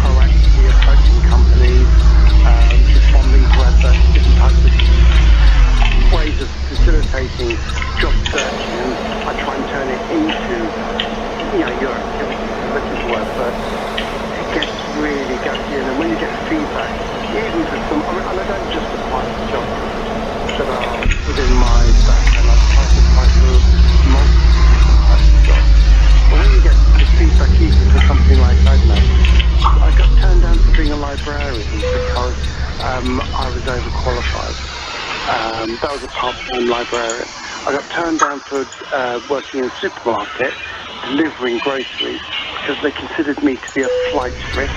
proactively approaching companies, responding to adverts, different types of ways of facilitating job searching, and I try and turn it into, your activity looking for work, but it gets really gutty, and when you get feedback, even for some, and I don't just apply for jobs that are within my background, I've tried to apply for multiple different types of jobs. But when you get the feedback even for something like, I don't know, I got turned down for being a librarian because I was overqualified. That was a part-time librarian. I got turned down for working in a supermarket, delivering groceries, because they considered me to be a flight risk.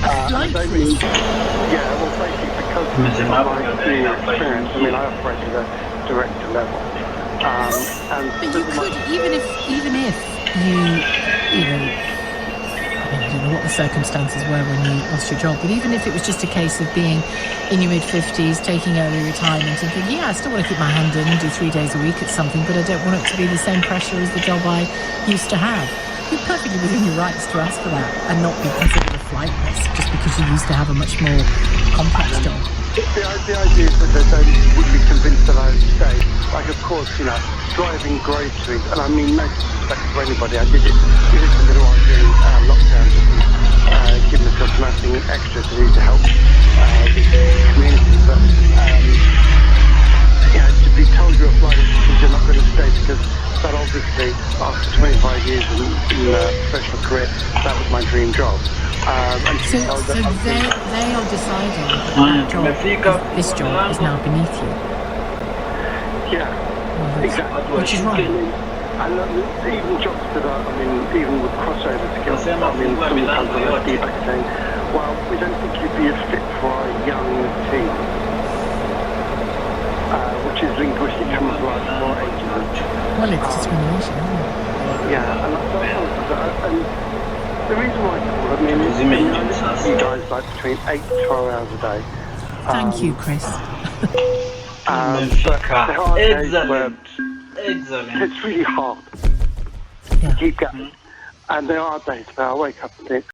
Flight risk? Yeah, well, basically because of my senior experience, I mean, I operated at director level. But you could, even if you I don't know what the circumstances were when you lost your job, but even if it was just a case of being in your mid-50s, taking early retirement and thinking, I still want to keep my hand in and do 3 days a week at something, but I don't want it to be the same pressure as the job I used to have. You're perfectly within your rights to ask for that and not be considered a flight risk just because you used to have a much more complex job. The idea is that they would be convinced that I would stay. Like, of course, driving groceries, and I mean no disrespect to anybody, I did it a little while during lockdown, just give myself nothing extra to do to help the community. But, to be told you're a flight risk because you're not going to stay, because that obviously, after 25 years in a professional career, that was my dream job. So they are deciding that this job is now beneath you. Yeah, exactly. Which is right. And even jobs that are, even with crossover skills, sometimes I'll be back saying, well, we don't think you'd be a fit for our young team, which is linguistic camouflage for ageism. Well, it's discrimination, isn't it? Yeah, and the reason why I call it, I listen to you guys like between 8 to 12 hours a day. Thank you, Chris. But there are days where it's really hard to keep going. And there are days where I wake up and think,